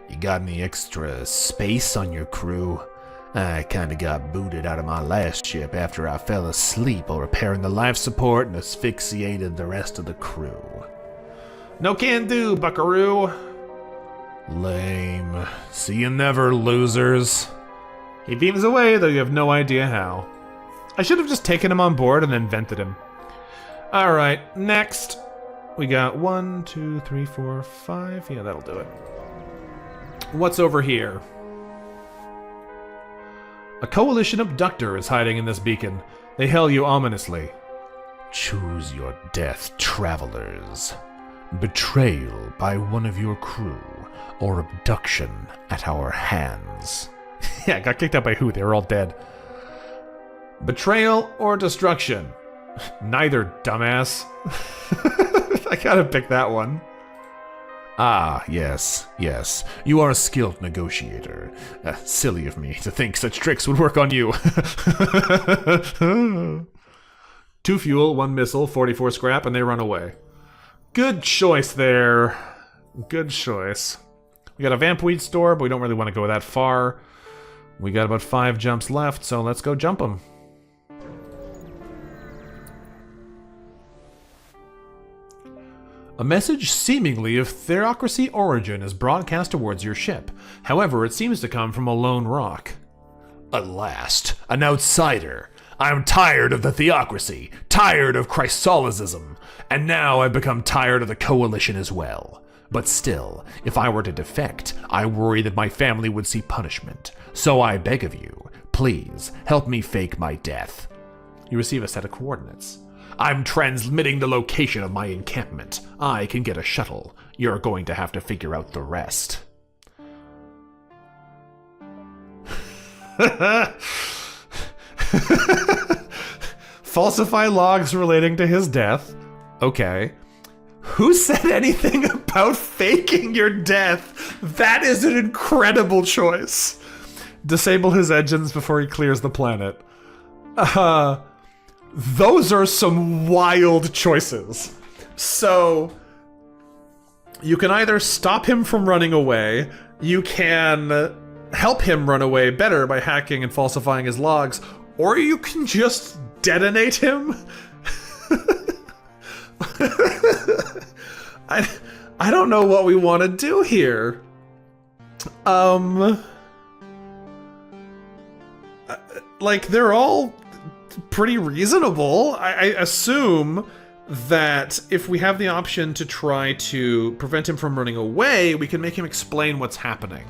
C: You got any extra space on your crew? I kinda got booted out of my last ship after I fell asleep while repairing the life support and asphyxiated the rest of the crew.
A: No can do, buckaroo.
C: Lame. See you never, losers.
A: He beams away, though you have no idea how. I should have just taken him on board and then vented him. Alright, next. We got 1, 2, 3, 4, 5. Yeah, that'll do it. What's over here? A coalition abductor is hiding in this beacon. They hail you ominously.
C: Choose your death, travelers. Betrayal by one of your crew, or abduction at our hands.
A: Yeah, got kicked out by who? They were all dead. Betrayal or destruction? Neither, dumbass. I gotta pick that one.
C: Ah, yes. You are a skilled negotiator. Silly of me to think such tricks would work on you.
A: 2 fuel, 1 missile, 44 scrap, and they run away. Good choice there. Good choice. We got a vampweed store, but we don't really want to go that far. We got about 5 jumps left, so let's go jump them. A message seemingly of theocracy origin is broadcast towards your ship. However, it seems to come from a lone rock.
C: At last, an outsider. I'm tired of the theocracy, tired of Christologism, and now I've become tired of the coalition as well. But still, if I were to defect, I worry that my family would see punishment. So I beg of you, please, help me fake my death.
A: You receive a set of coordinates.
C: I'm transmitting the location of my encampment. I can get a shuttle. You're going to have to figure out the rest.
A: Falsify logs relating to his death. Okay. Who said anything about faking your death? That is an incredible choice. Disable his engines before he clears the planet. Those are some wild choices. So, you can either stop him from running away, you can help him run away better by hacking and falsifying his logs, or you can just detonate him. I don't know what we want to do here. Like, they're all pretty reasonable. I assume that if we have the option to try to prevent him from running away, we can make him explain what's happening.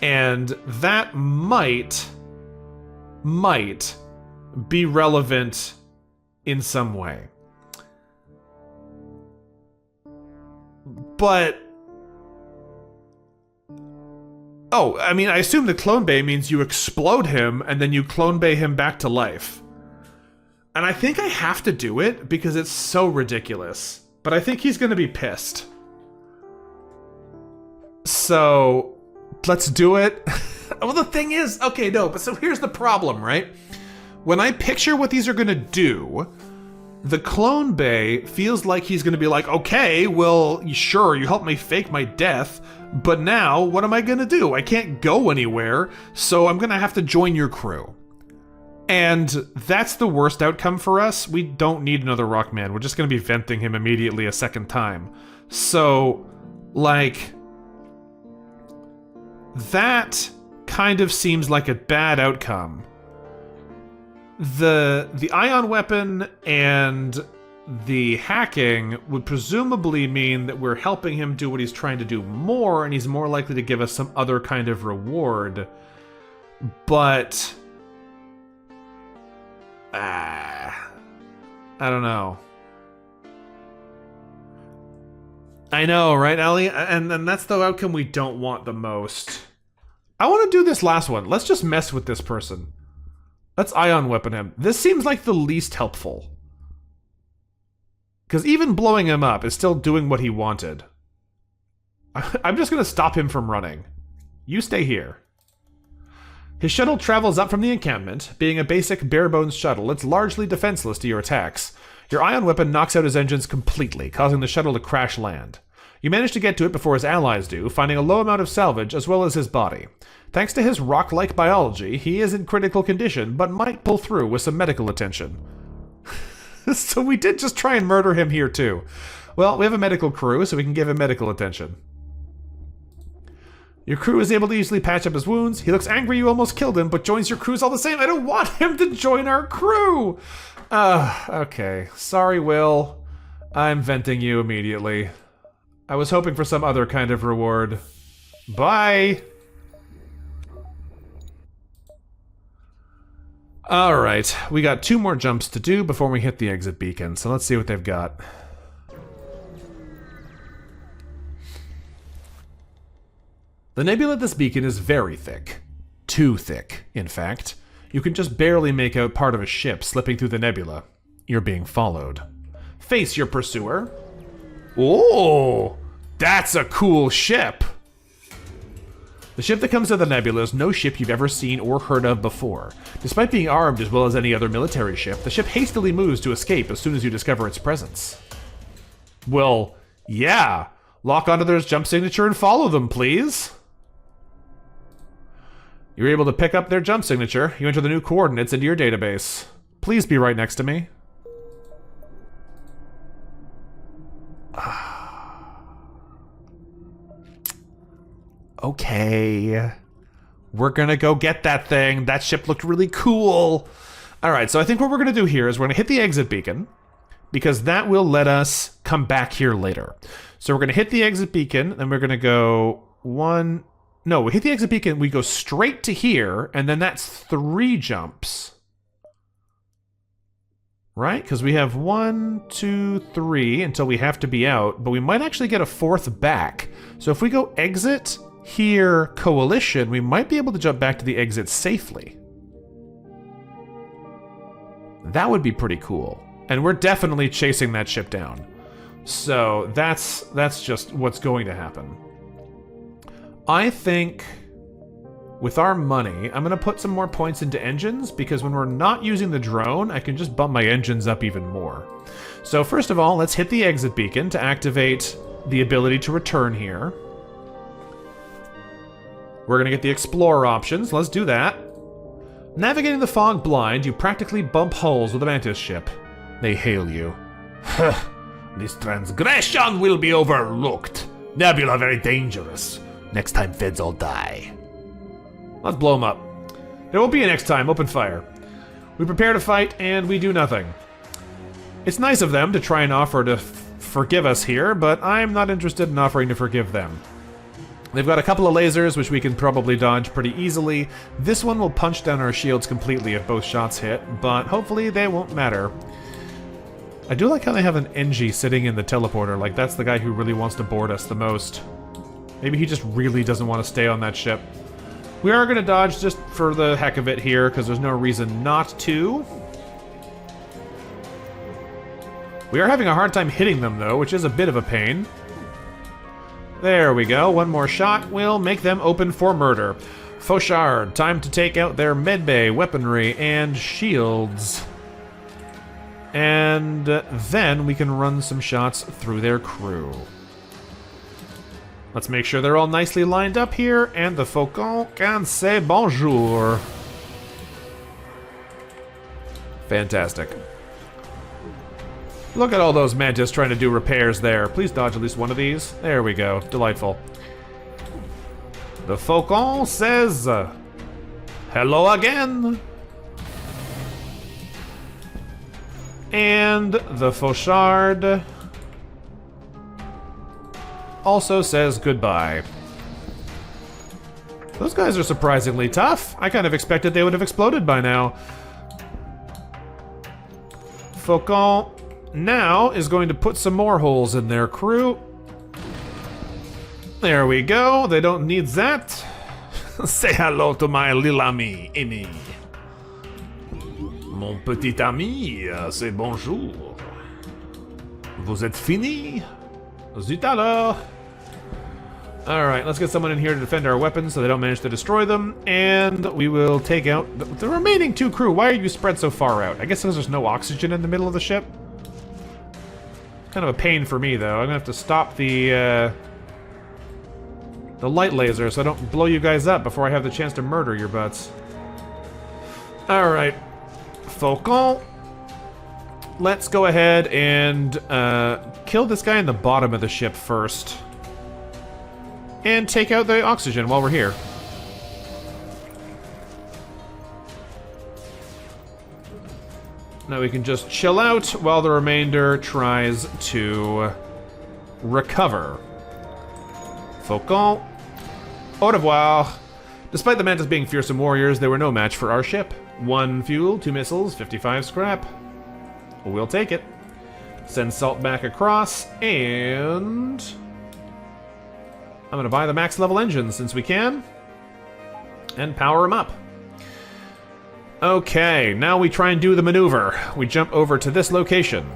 A: And that might be relevant in some way. But oh, I mean, I assume the clone bay means you explode him and then you clone bay him back to life. And I think I have to do it because it's so ridiculous. But I think he's gonna be pissed. So, let's do it. Well, the thing is, okay, no, but so here's the problem, right? When I picture what these are gonna do, the clone bay feels like he's going to be like, okay, well, sure, you helped me fake my death, but now what am I going to do? I can't go anywhere, so I'm going to have to join your crew. And that's the worst outcome for us. We don't need another Rockman. We're just going to be venting him immediately a second time. So, like, that kind of seems like a bad outcome. The ion weapon and the hacking would presumably mean that we're helping him do what he's trying to do more, and he's more likely to give us some other kind of reward. But I don't know. I know, right, Ellie? And that's the outcome we don't want the most. I want to do this last one. Let's just mess with this person. Let's ion weapon him. This seems like the least helpful. Because even blowing him up is still doing what he wanted. I'm just going to stop him from running. You stay here. His shuttle travels up from the encampment. Being a basic bare-bones shuttle, it's largely defenseless to your attacks. Your ion weapon knocks out his engines completely, causing the shuttle to crash land. You manage to get to it before his allies do, finding a low amount of salvage as well as his body. Thanks to his rock-like biology, he is in critical condition, but might pull through with some medical attention. So we did just try and murder him here too. Well, we have a medical crew, so we can give him medical attention. Your crew is able to easily patch up his wounds. He looks angry you almost killed him, but joins your crews all the same. I don't want him to join our crew! Okay. Sorry, Will. I'm venting you immediately. I was hoping for some other kind of reward. Bye! Alright, we got 2 more jumps to do before we hit the exit beacon, so let's see what they've got. The nebula at this beacon is very thick. Too thick, in fact. You can just barely make out part of a ship slipping through the nebula. You're being followed. Face your pursuer. Oh, that's a cool ship! The ship that comes to the nebula is no ship you've ever seen or heard of before. Despite being armed as well as any other military ship, the ship hastily moves to escape as soon as you discover its presence. Well, yeah. Lock onto their jump signature and follow them, please. You're able to pick up their jump signature. You enter the new coordinates into your database. Please be right next to me. Okay. We're gonna go get that thing. That ship looked really cool. Alright, so I think what we're gonna do here is we're gonna hit the exit beacon, because that will let us come back here later. So we're gonna hit the exit beacon, and we're gonna go we hit the exit beacon, we go straight to here, and then that's 3 jumps. Right? Because we have 1, 2, 3 until we have to be out, but we might actually get a 4th back. So if we go exit, here, coalition, we might be able to jump back to the exit safely. That would be pretty cool. And we're definitely chasing that ship down. So that's just what's going to happen. I think with our money, I'm going to put some more points into engines, because when we're not using the drone, I can just bump my engines up even more. So first of all, let's hit the exit beacon to activate the ability to return here. We're going to get the Explorer options. Let's do that. Navigating the fog blind, you practically bump hulls with the Mantis ship. They hail you. This transgression will be overlooked. Nebula very dangerous. Next time feds all die. Let's blow them up. There won't be a next time. Open fire. We prepare to fight, and we do nothing. It's nice of them to try and offer to forgive us here, but I'm not interested in offering to forgive them. They've got a couple of lasers, which we can probably dodge pretty easily. This one will punch down our shields completely if both shots hit, but hopefully they won't matter. I do like how they have an NG sitting in the teleporter, like that's the guy who really wants to board us the most. Maybe he just really doesn't want to stay on that ship. We are going to dodge just for the heck of it here, because there's no reason not to. We are having a hard time hitting them, though, which is a bit of a pain. There we go. One more shot will make them open for murder. Fauchard, time to take out their medbay, weaponry, and shields. And then we can run some shots through their crew. Let's make sure they're all nicely lined up here, and the Faucon can say bonjour. Fantastic. Look at all those mantis trying to do repairs there. Please dodge at least one of these. There we go. Delightful. The Faucon says, hello again. And the Fauchard also says goodbye. Those guys are surprisingly tough. I kind of expected they would have exploded by now. Faucon now is going to put some more holes in their crew. There we go. They don't need that. Say hello to my little ami, Amy. Mon petit ami, c'est bonjour. Vous êtes fini? Zut alors. Alright, let's get someone in here to defend our weapons so they don't manage to destroy them. And we will take out the remaining 2 crew. Why are you spread so far out? I guess because there's no oxygen in the middle of the ship. Kind of a pain for me, though. I'm gonna have to stop the light laser so I don't blow you guys up before I have the chance to murder your butts. Alright. Faucon. Let's go ahead and kill this guy in the bottom of the ship first. And take out the oxygen while we're here. Now we can just chill out while the remainder tries to recover. Faucon. Au revoir. Despite the mantis being fearsome warriors, they were no match for our ship. 1 fuel, 2 missiles, 55 scrap. We'll take it. Send Salt back across, and I'm gonna buy the max level engines since we can, and power them up. Okay, now we try and do the maneuver. We jump over to this location.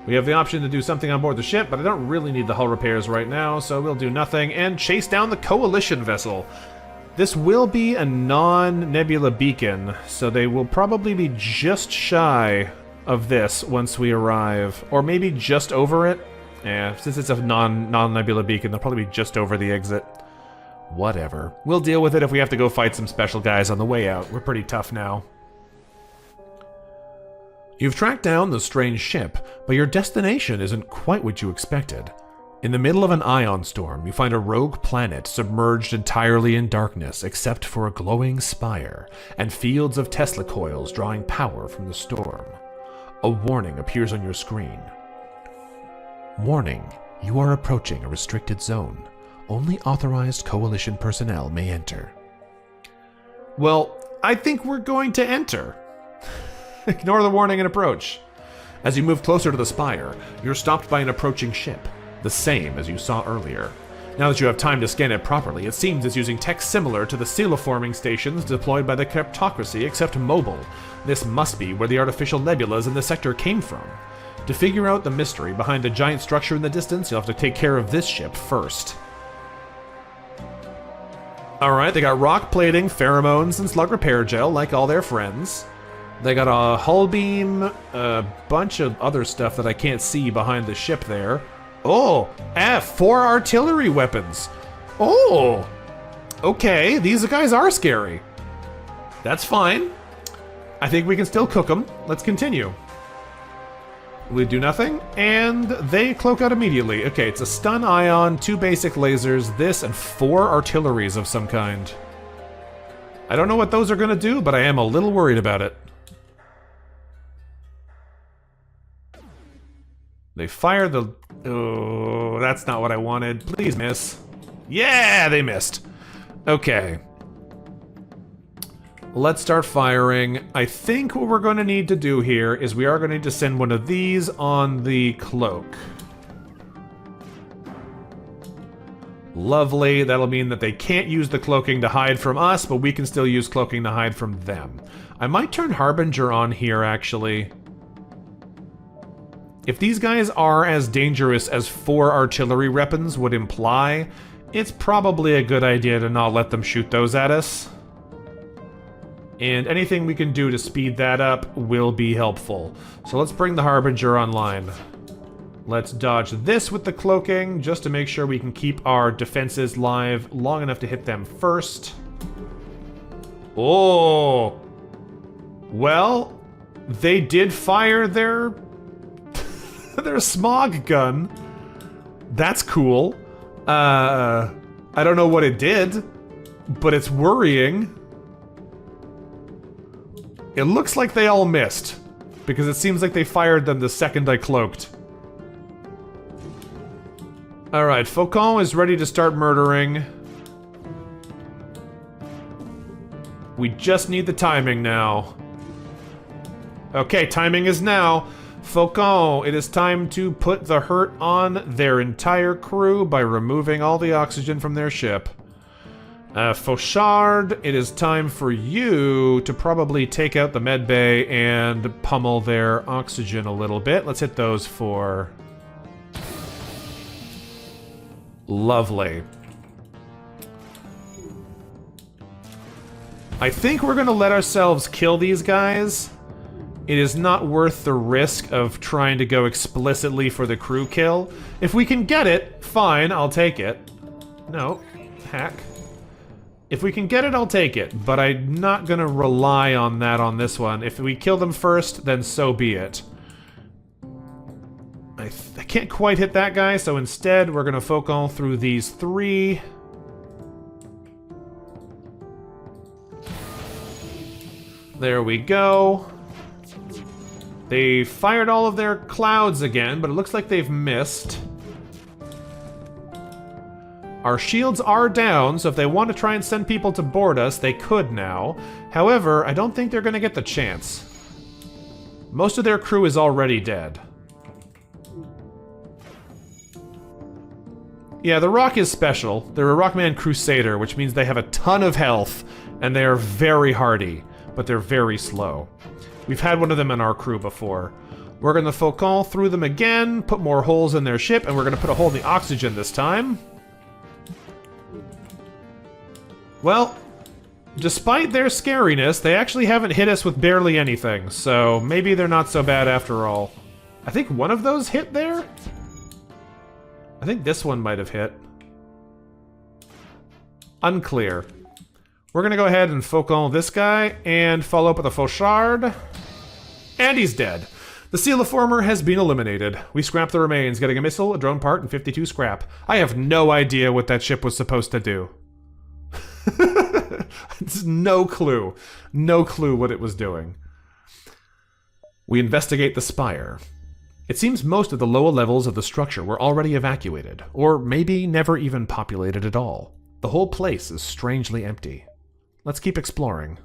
A: We have the option to do something on board the ship, but I don't really need the hull repairs right now, so we'll do nothing and chase down the Coalition vessel. This will be a non-nebula beacon, so they will probably be just shy of this once we arrive. Or maybe just over it. Yeah, since it's a non-nebula beacon, they'll probably be just over the exit. Whatever. We'll deal with it if we have to go fight some special guys on the way out. We're pretty tough now. You've tracked down the strange ship, but your destination isn't quite what you expected. In the middle of an ion storm, you find a rogue planet submerged entirely in darkness except for a glowing spire and fields of Tesla coils drawing power from the storm. A warning appears on your screen. Warning, you are approaching a restricted zone. Only authorized Coalition personnel may enter. Well, I think we're going to enter. Ignore the warning and approach. As you move closer to the spire, you're stopped by an approaching ship. The same as you saw earlier. Now that you have time to scan it properly, it seems it's using tech similar to the sealoforming stations deployed by the Kleptocracy, except mobile. This must be where the artificial nebulas in the sector came from. To figure out the mystery behind the giant structure in the distance, you'll have to take care of this ship first. Alright, they got rock plating, pheromones, and slug repair gel, like all their friends. They got a hull beam, a bunch of other stuff that I can't see behind the ship there. Oh, 4 artillery weapons. Oh, okay, these guys are scary. That's fine. I think we can still cook them. Let's continue. We do nothing, and they cloak out immediately. Okay, it's a stun ion, 2 basic lasers, this, and 4 artilleries of some kind. I don't know what those are gonna do, but I am a little worried about it. They fire the... Oh, that's not what I wanted. Please miss. Yeah, they missed. Okay. Let's start firing. I think what we're going to need to do here is we are going to need to send one of these on the cloak. Lovely. That'll mean that they can't use the cloaking to hide from us, but we can still use cloaking to hide from them. I might turn Harbinger on here, actually. If these guys are as dangerous as 4 artillery weapons would imply, it's probably a good idea to not let them shoot those at us. And anything we can do to speed that up will be helpful. So let's bring the Harbinger online. Let's dodge this with the cloaking, just to make sure we can keep our defenses live long enough to hit them first. Oh! Well, they did fire their... their smog gun. That's cool. I don't know what it did, but it's worrying. It looks like they all missed, because it seems like they fired them the second I cloaked. Alright, Faucon is ready to start murdering. We just need the timing now. Okay, timing is now. Faucon, it is time to put the hurt on their entire crew by removing all the oxygen from their ship. Fauchard, it is time for you to probably take out the medbay and pummel their oxygen a little bit. Let's hit those for... Lovely. I think we're gonna let ourselves kill these guys. It is not worth the risk of trying to go explicitly for the crew kill. If we can get it, fine, I'll take it. No, hack. If we can get it, I'll take it, but I'm not gonna rely on that on this one. If we kill them first, then so be it. I can't quite hit that guy, so instead we're gonna focus through these three. There we go. They fired all of their clouds again, but it looks like they've missed. Our shields are down, so if they want to try and send people to board us, they could now. However, I don't think they're going to get the chance. Most of their crew is already dead. Yeah, the Rock is special. They're a Rockman Crusader, which means they have a ton of health, and they are very hardy, but they're very slow. We've had one of them in our crew before. We're going to Faucon through them again, put more holes in their ship, and we're going to put a hole in the oxygen this time. Well, despite their scariness, they actually haven't hit us with barely anything, so maybe they're not so bad after all. I think one of those hit there? I think this one might have hit. Unclear. We're gonna go ahead and Faucon this guy, and follow up with a Fauchard. And he's dead. The Coeliformer has been eliminated. We scrapped the remains, getting a missile, a drone part, and 52 scrap. I have no idea what that ship was supposed to do. No clue. No clue what it was doing. We investigate the spire. It seems most of the lower levels of the structure were already evacuated, or maybe never even populated at all. The whole place is strangely empty. Let's keep exploring.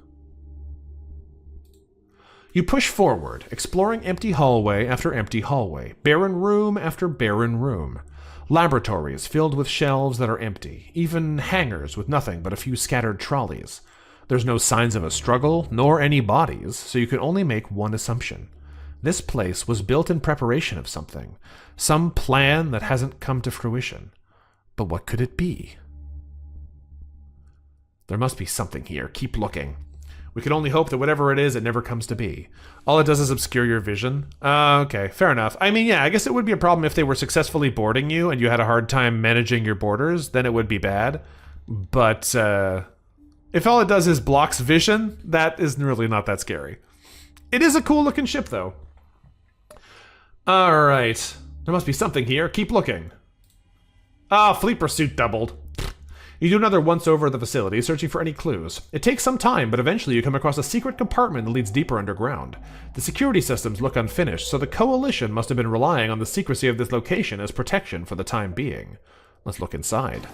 A: You push forward, exploring empty hallway after empty hallway, barren room after barren room. Laboratories filled with shelves that are empty, even hangars with nothing but a few scattered trolleys. There's no signs of a struggle, nor any bodies, so you can only make one assumption. This place was built in preparation of something, some plan that hasn't come to fruition. But what could it be? There must be something here. Keep looking. We can only hope that whatever it is, it never comes to be. All it does is obscure your vision. Okay, fair enough. I mean, yeah, I guess it would be a problem if they were successfully boarding you and you had a hard time managing your borders, then it would be bad. But, if all it does is blocks vision, that is really not that scary. It is a cool looking ship, though. Alright. There must be something here. Keep looking. Ah, fleet pursuit doubled. You do another once-over of the facility, searching for any clues. It takes some time, but eventually you come across a secret compartment that leads deeper underground. The security systems look unfinished, so the Coalition must have been relying on the secrecy of this location as protection for the time being. Let's look inside.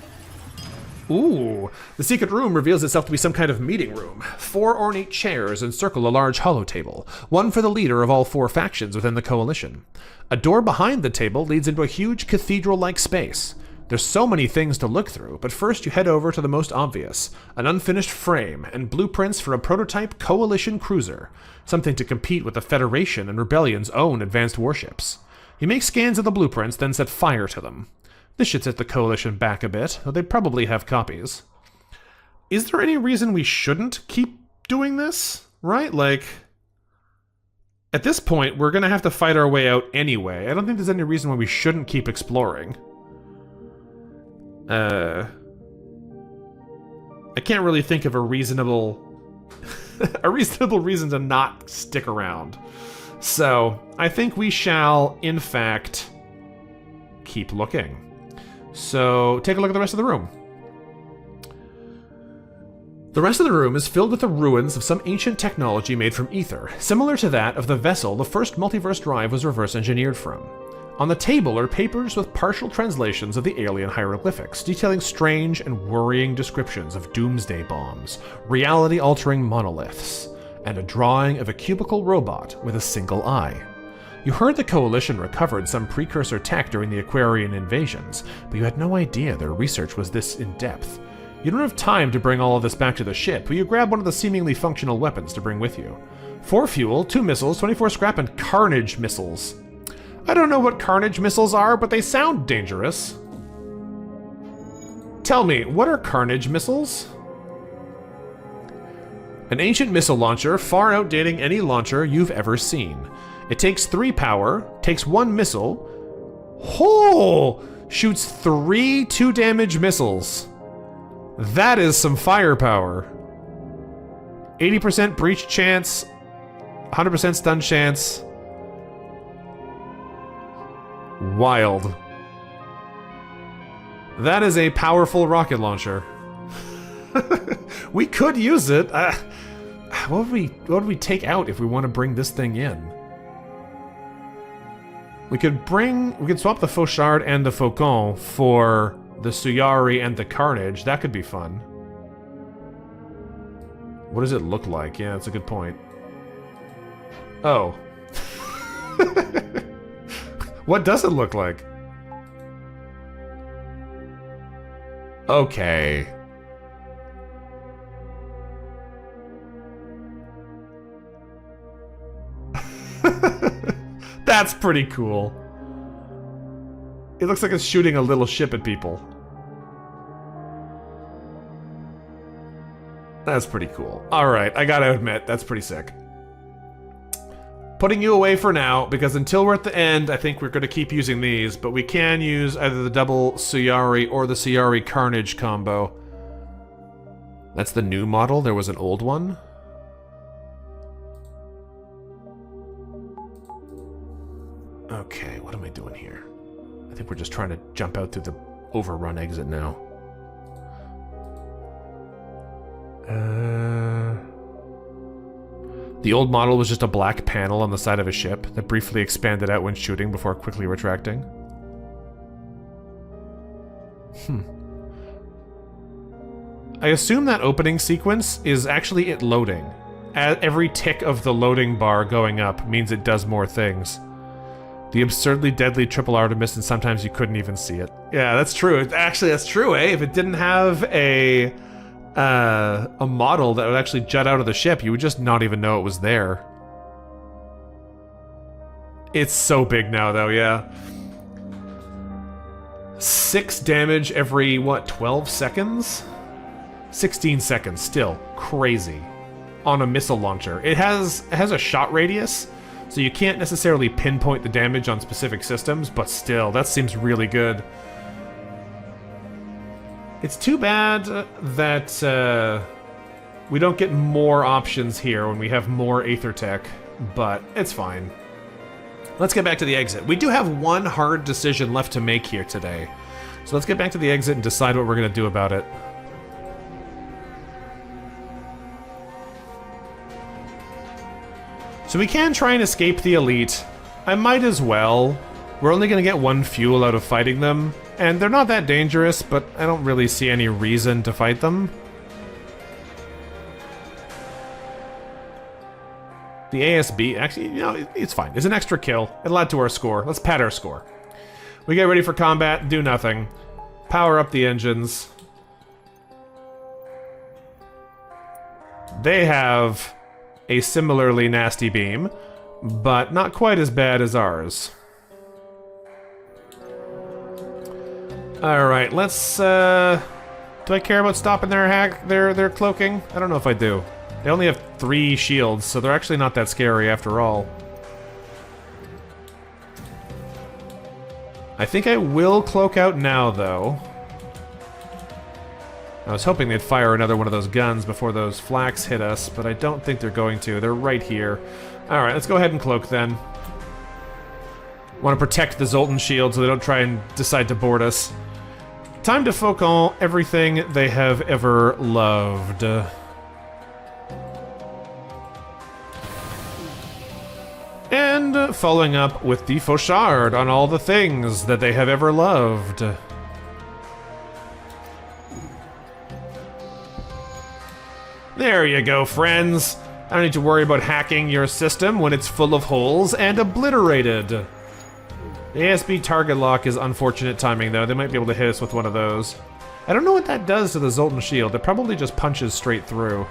A: Ooh, the secret room reveals itself to be some kind of meeting room. 4 ornate chairs encircle a large hollow table, one for the leader of all 4 factions within the Coalition. A door behind the table leads into a huge cathedral-like space. There's so many things to look through, but first you head over to the most obvious, an unfinished frame and blueprints for a prototype Coalition cruiser, something to compete with the Federation and Rebellion's own advanced warships. You make scans of the blueprints, then set fire to them. This should set the Coalition back a bit, though they probably have copies. Is there any reason we shouldn't keep doing this, right? Like, at this point, we're gonna have to fight our way out anyway. I don't think there's any reason why we shouldn't keep exploring. I can't really think of a reasonable... a reasonable reason to not stick around. So, I think we shall, in fact, keep looking. So, take a look at the rest of the room. The rest of the room is filled with the ruins of some ancient technology made from ether, similar to that of the vessel the first multiverse drive was reverse engineered from. On the table are papers with partial translations of the alien hieroglyphics, detailing strange and worrying descriptions of doomsday bombs, reality-altering monoliths, and a drawing of a cubicle robot with a single eye. You heard the Coalition recovered some precursor tech during the Aquarian invasions, but you had no idea their research was this in-depth. You don't have time to bring all of this back to the ship, but you grab one of the seemingly functional weapons to bring with you. 4 fuel, 2 missiles, 24 scrap, and Carnage missiles. I don't know what Carnage missiles are, but they sound dangerous. Tell me, what are Carnage missiles? An ancient missile launcher, far outdating any launcher you've ever seen. It takes 3 power, takes 1 missile. Oh! Shoots 3 2-damage missiles. That is some firepower. 80% breach chance, 100% stun chance. Wild. That is a powerful rocket launcher. We could use it. What would we take out if we want to bring this thing in? We could swap the Fauchard and the Faucon for the Suyari and the Carnage. That could be fun. What does it look like? Yeah, that's a good point. Oh. What does it look like? Okay. That's pretty cool. It looks like it's shooting a little ship at people. That's pretty cool. Alright, I gotta admit, that's pretty sick. Putting you away for now, because until we're at the end, I think we're going to keep using these, but we can use either the double Suyari or the Suyari Carnage combo. That's the new model? There was an old one? Okay, what am I doing here? I think we're just trying to jump out through the overrun exit now. The old model was just a black panel on the side of a ship that briefly expanded out when shooting before quickly retracting. I assume that opening sequence is actually it loading. Every tick of the loading bar going up means it does more things. The absurdly deadly triple Artemis, and sometimes you couldn't even see it. Yeah, that's true. Actually, that's true, eh? If it didn't have a model that would actually jut out of the ship, you would just not even know it was there. It's so big now, though, yeah. 6 damage every, what, 12 seconds? 16 seconds, still. Crazy. On a missile launcher. It has a shot radius, so you can't necessarily pinpoint the damage on specific systems, but still, that seems really good. It's too bad that we don't get more options here when we have more Aether Tech, but it's fine. Let's get back to the exit. We do have one hard decision left to make here today. So let's get back to the exit and decide what we're going to do about it. So we can try and escape the elite. I might as well. We're only going to get 1 fuel out of fighting them, and they're not that dangerous, but I don't really see any reason to fight them. The ASB, actually, you know, it's fine. It's an extra kill. It'll add to our score. Let's pad our score. We get ready for combat, do nothing. Power up the engines. They have a similarly nasty beam, but not quite as bad as ours. Alright, let's, do I care about stopping their cloaking? I don't know if I do. They only have 3 shields, so they're actually not that scary after all. I think I will cloak out now, though. I was hoping they'd fire another one of those guns before those flaks hit us, but I don't think they're going to. They're right here. Alright, let's go ahead and cloak then. Want to protect the Zoltan shield so they don't try and decide to board us. Time to focus everything they have ever loved. And following up with the Fauchard on all the things that they have ever loved. There you go, friends. I don't need to worry about hacking your system when it's full of holes and obliterated. The ASB target lock is unfortunate timing, though. They might be able to hit us with one of those. I don't know what that does to the Zoltan shield. It probably just punches straight through.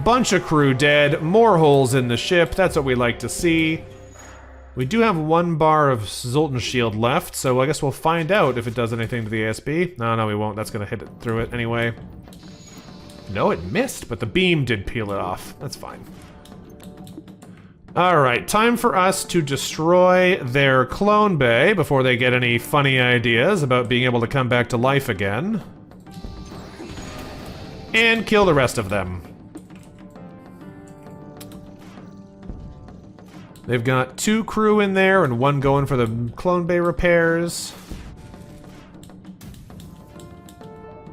A: Bunch of crew dead. More holes in the ship. That's what we like to see. We do have 1 bar of Zoltan shield left, so I guess we'll find out if it does anything to the ASB. No, we won't. That's going to hit it through it anyway. No, it missed, but the beam did peel it off. That's fine. Alright, time for us to destroy their clone bay before they get any funny ideas about being able to come back to life again. And kill the rest of them. They've got 2 crew in there and 1 going for the clone bay repairs.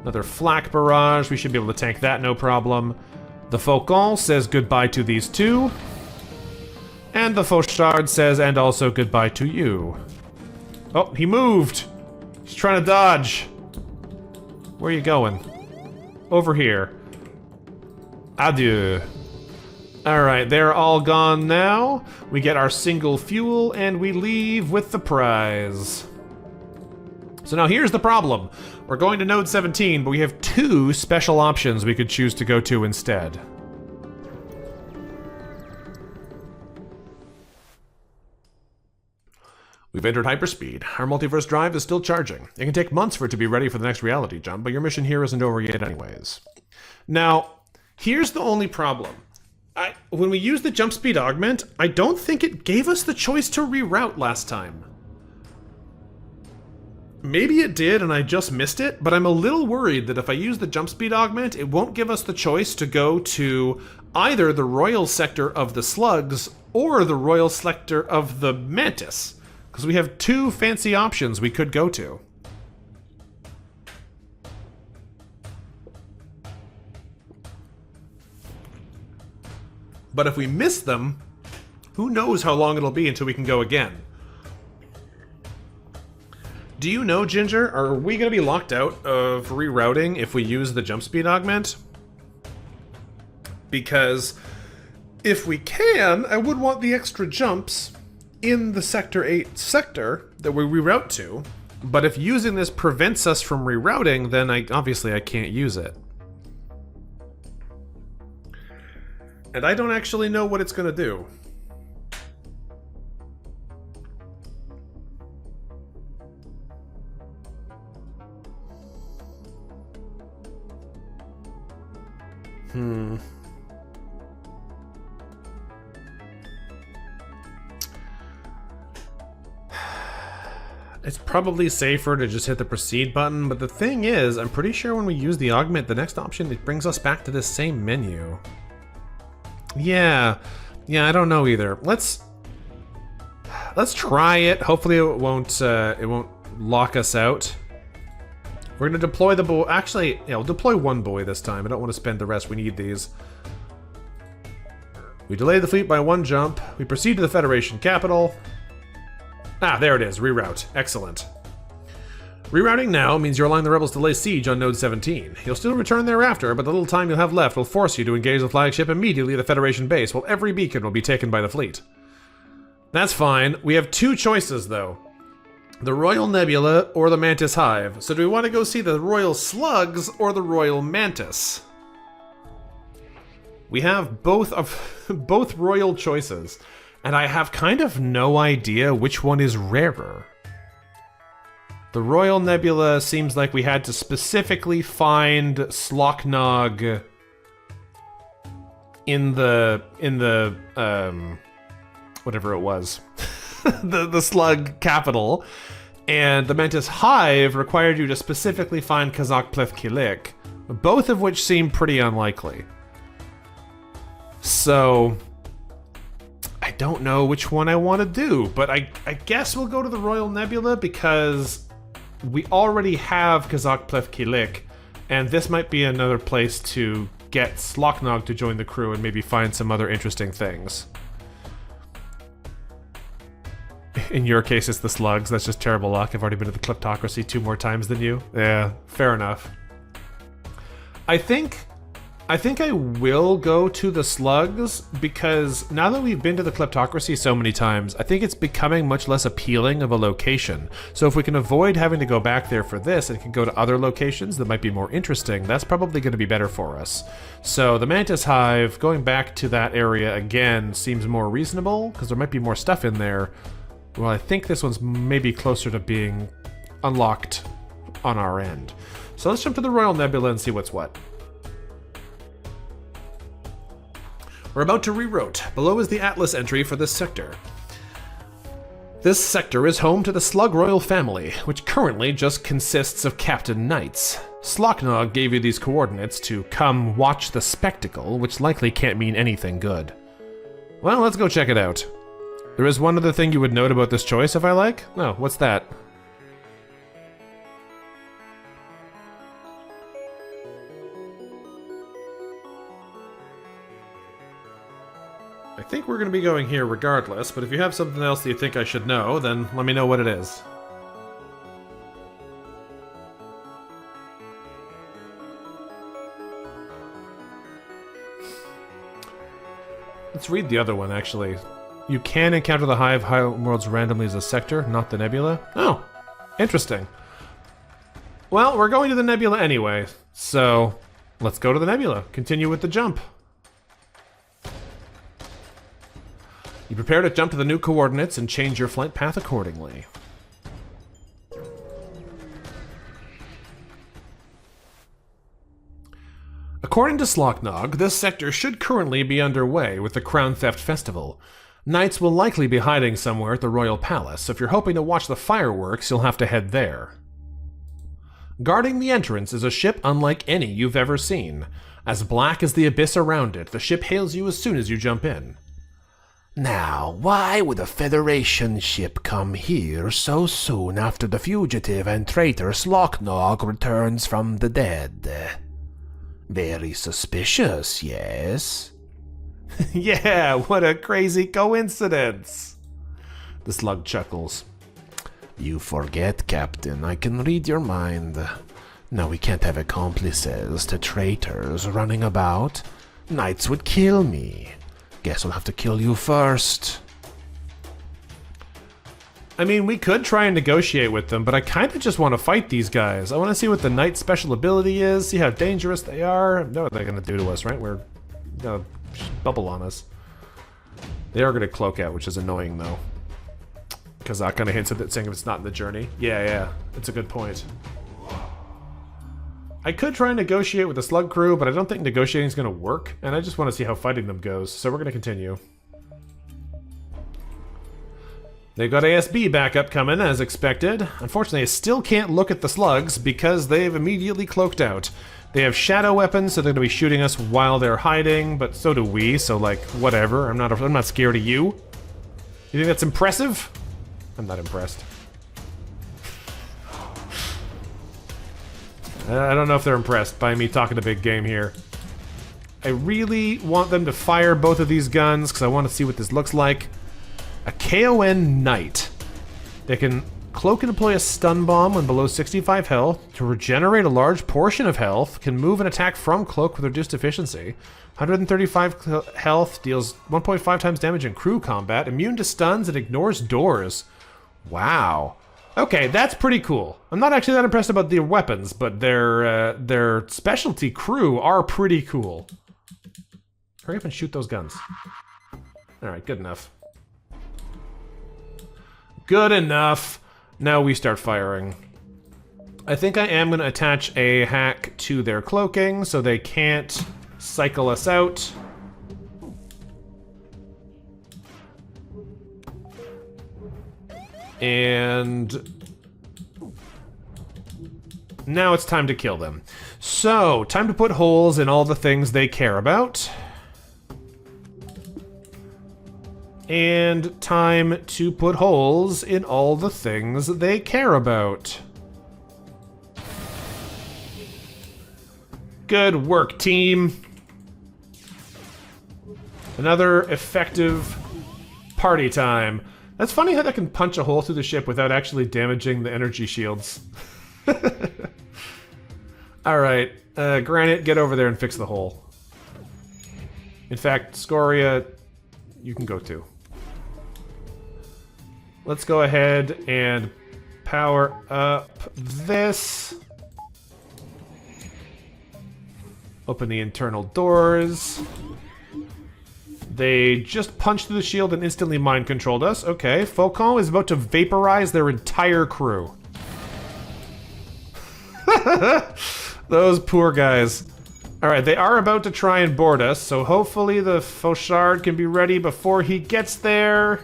A: Another flak barrage. We should be able to tank that, no problem. The Faucon says goodbye to these 2. And the Fauchard says, and also goodbye to you. Oh, he moved! He's trying to dodge. Where are you going? Over here. Adieu. Alright, they're all gone now. We get our single fuel, and we leave with the prize. So now here's the problem. We're going to Node 17, but we have 2 special options we could choose to go to instead. We've entered hyperspeed. Our multiverse drive is still charging. It can take months for it to be ready for the next reality jump, but your mission here isn't over yet anyways. Now, here's the only problem. When we used the jump speed augment, I don't think it gave us the choice to reroute last time. Maybe it did and I just missed it, but I'm a little worried that if I use the jump speed augment, it won't give us the choice to go to either the royal sector of the slugs or the royal sector of the mantis. Because we have 2 fancy options we could go to. But if we miss them, who knows how long it'll be until we can go again. Do you know, Ginger, are we going to be locked out of rerouting if we use the jump speed augment? Because if we can, I would want the extra jumps in the Sector 8 sector that we reroute to. But if using this prevents us from rerouting, then obviously I can't use it. And I don't actually know what it's going to do. It's probably safer to just hit the proceed button, but the thing is, I'm pretty sure when we use the augment, the next option, it brings us back to this same menu. Yeah, I don't know either. Let's try it. Hopefully it won't lock us out. We're gonna deploy the buoy. Actually, yeah, we'll deploy 1 buoy this time. I don't want to spend the rest. We need these. We delay the fleet by 1 jump. We proceed to the Federation capital. Ah, there it is. Reroute. Excellent. Rerouting now means you're allowing the rebels to lay siege on Node 17. You'll still return thereafter, but the little time you'll have left will force you to engage the flagship immediately at the Federation base, while every beacon will be taken by the fleet. That's fine. We have 2 choices, though. The Royal Nebula or the Mantis Hive. So do we want to go see the Royal Slugs or the Royal Mantis? We have both royal choices, and I have kind of no idea which one is rarer. The Royal Nebula seems like we had to specifically find Slocknog in the whatever it was, the slug capital, and the Mantis Hive required you to specifically find Kazakh Kilik, both of which seem pretty unlikely. So I don't know which one I want to do, but I guess we'll go to the Royal Nebula because we already have Kazakh Kilik, and this might be another place to get Slocknog to join the crew and maybe find some other interesting things. In your case, it's the slugs. That's just terrible luck. I've already been to the kleptocracy 2 more times than you. Yeah, fair enough. I think I will go to the slugs because now that we've been to the kleptocracy so many times, I think it's becoming much less appealing of a location. So if we can avoid having to go back there for this and can go to other locations that might be more interesting, that's probably going to be better for us. So the Mantis Hive, going back to that area again, seems more reasonable because there might be more stuff in there. Well, I think this one's maybe closer to being unlocked on our end. So let's jump to the Royal Nebula and see what's what. We're about to reroute. Below is the Atlas entry for this sector. This sector is home to the Slug Royal family, which currently just consists of Captain Knights. Slocknog gave you these coordinates to come watch the spectacle, which likely can't mean anything good. Well, let's go check it out. There is one other thing you would note about this choice if I like? No, what's that? I think we're going to be going here regardless, but if you have something else that you think I should know, then let me know what it is. Let's read the other one, actually. You can encounter the Hive worlds randomly as a sector, not the Nebula. Oh, interesting. Well, we're going to the Nebula anyway, so let's go to the Nebula. Continue with the jump. You prepare to jump to the new coordinates and change your flight path accordingly. According to Slocknog, this sector should currently be underway with the Crown Theft Festival. Knights will likely be hiding somewhere at the Royal Palace, so if you're hoping to watch the fireworks, you'll have to head there. Guarding the entrance is a ship unlike any you've ever seen. As black as the abyss around it, the ship hails you as soon as you jump in.
B: Now, why would a Federation ship come here so soon after the fugitive and traitor Slocknog returns from the dead? Very suspicious, yes?
A: Yeah, what a crazy coincidence! The slug chuckles.
B: You forget, Captain, I can read your mind. Now we can't have accomplices to traitors running about. Knights would kill me. Guess we'll have to kill you first.
A: I mean, we could try and negotiate with them, but I kind of just want to fight these guys. I want to see what the Knight's special ability is, see how dangerous they are. Know what they're going to do to us, right? We're going to bubble on us. They are going to cloak out, which is annoying, though. Because that kind of hints at it, saying if it's not in the journey. Yeah, it's a good point. I could try and negotiate with the slug crew, but I don't think negotiating is going to work, and I just want to see how fighting them goes, so we're going to continue. They've got ASB backup coming, as expected. Unfortunately, I still can't look at the slugs because they've immediately cloaked out. They have shadow weapons, so they're going to be shooting us while they're hiding, but so do we, so like, whatever. I'm not scared of you. You think that's impressive? I'm not impressed. I don't know if they're impressed by me talking a big game here. I really want them to fire both of these guns because I want to see what this looks like. A KON Knight. They can cloak and deploy a stun bomb when below 65 health to regenerate a large portion of health, can move and attack from cloak with reduced efficiency. 135 health, deals 1.5 times damage in crew combat, immune to stuns, and ignores doors. Wow. Okay, that's pretty cool. I'm not actually that impressed about their weapons, but their specialty crew are pretty cool. Hurry up and shoot those guns. Alright, good enough. Good enough. Now we start firing. I think I am going to attach a hack to their cloaking so they can't cycle us out. And now it's time to kill them. So, time to put holes in all the things they care about. And time to put holes in all the things they care about. Good work, team. Another effective party time. That's funny how that can punch a hole through the ship without actually damaging the energy shields. Alright, Granite, get over there and fix the hole. In fact, Scoria, you can go too. Let's go ahead and power up this. Open the internal doors. They just punched through the shield and instantly mind-controlled us. Okay, Faucon is about to vaporize their entire crew. Those poor guys. Alright, they are about to try and board us, so hopefully the Fauchard can be ready before he gets there.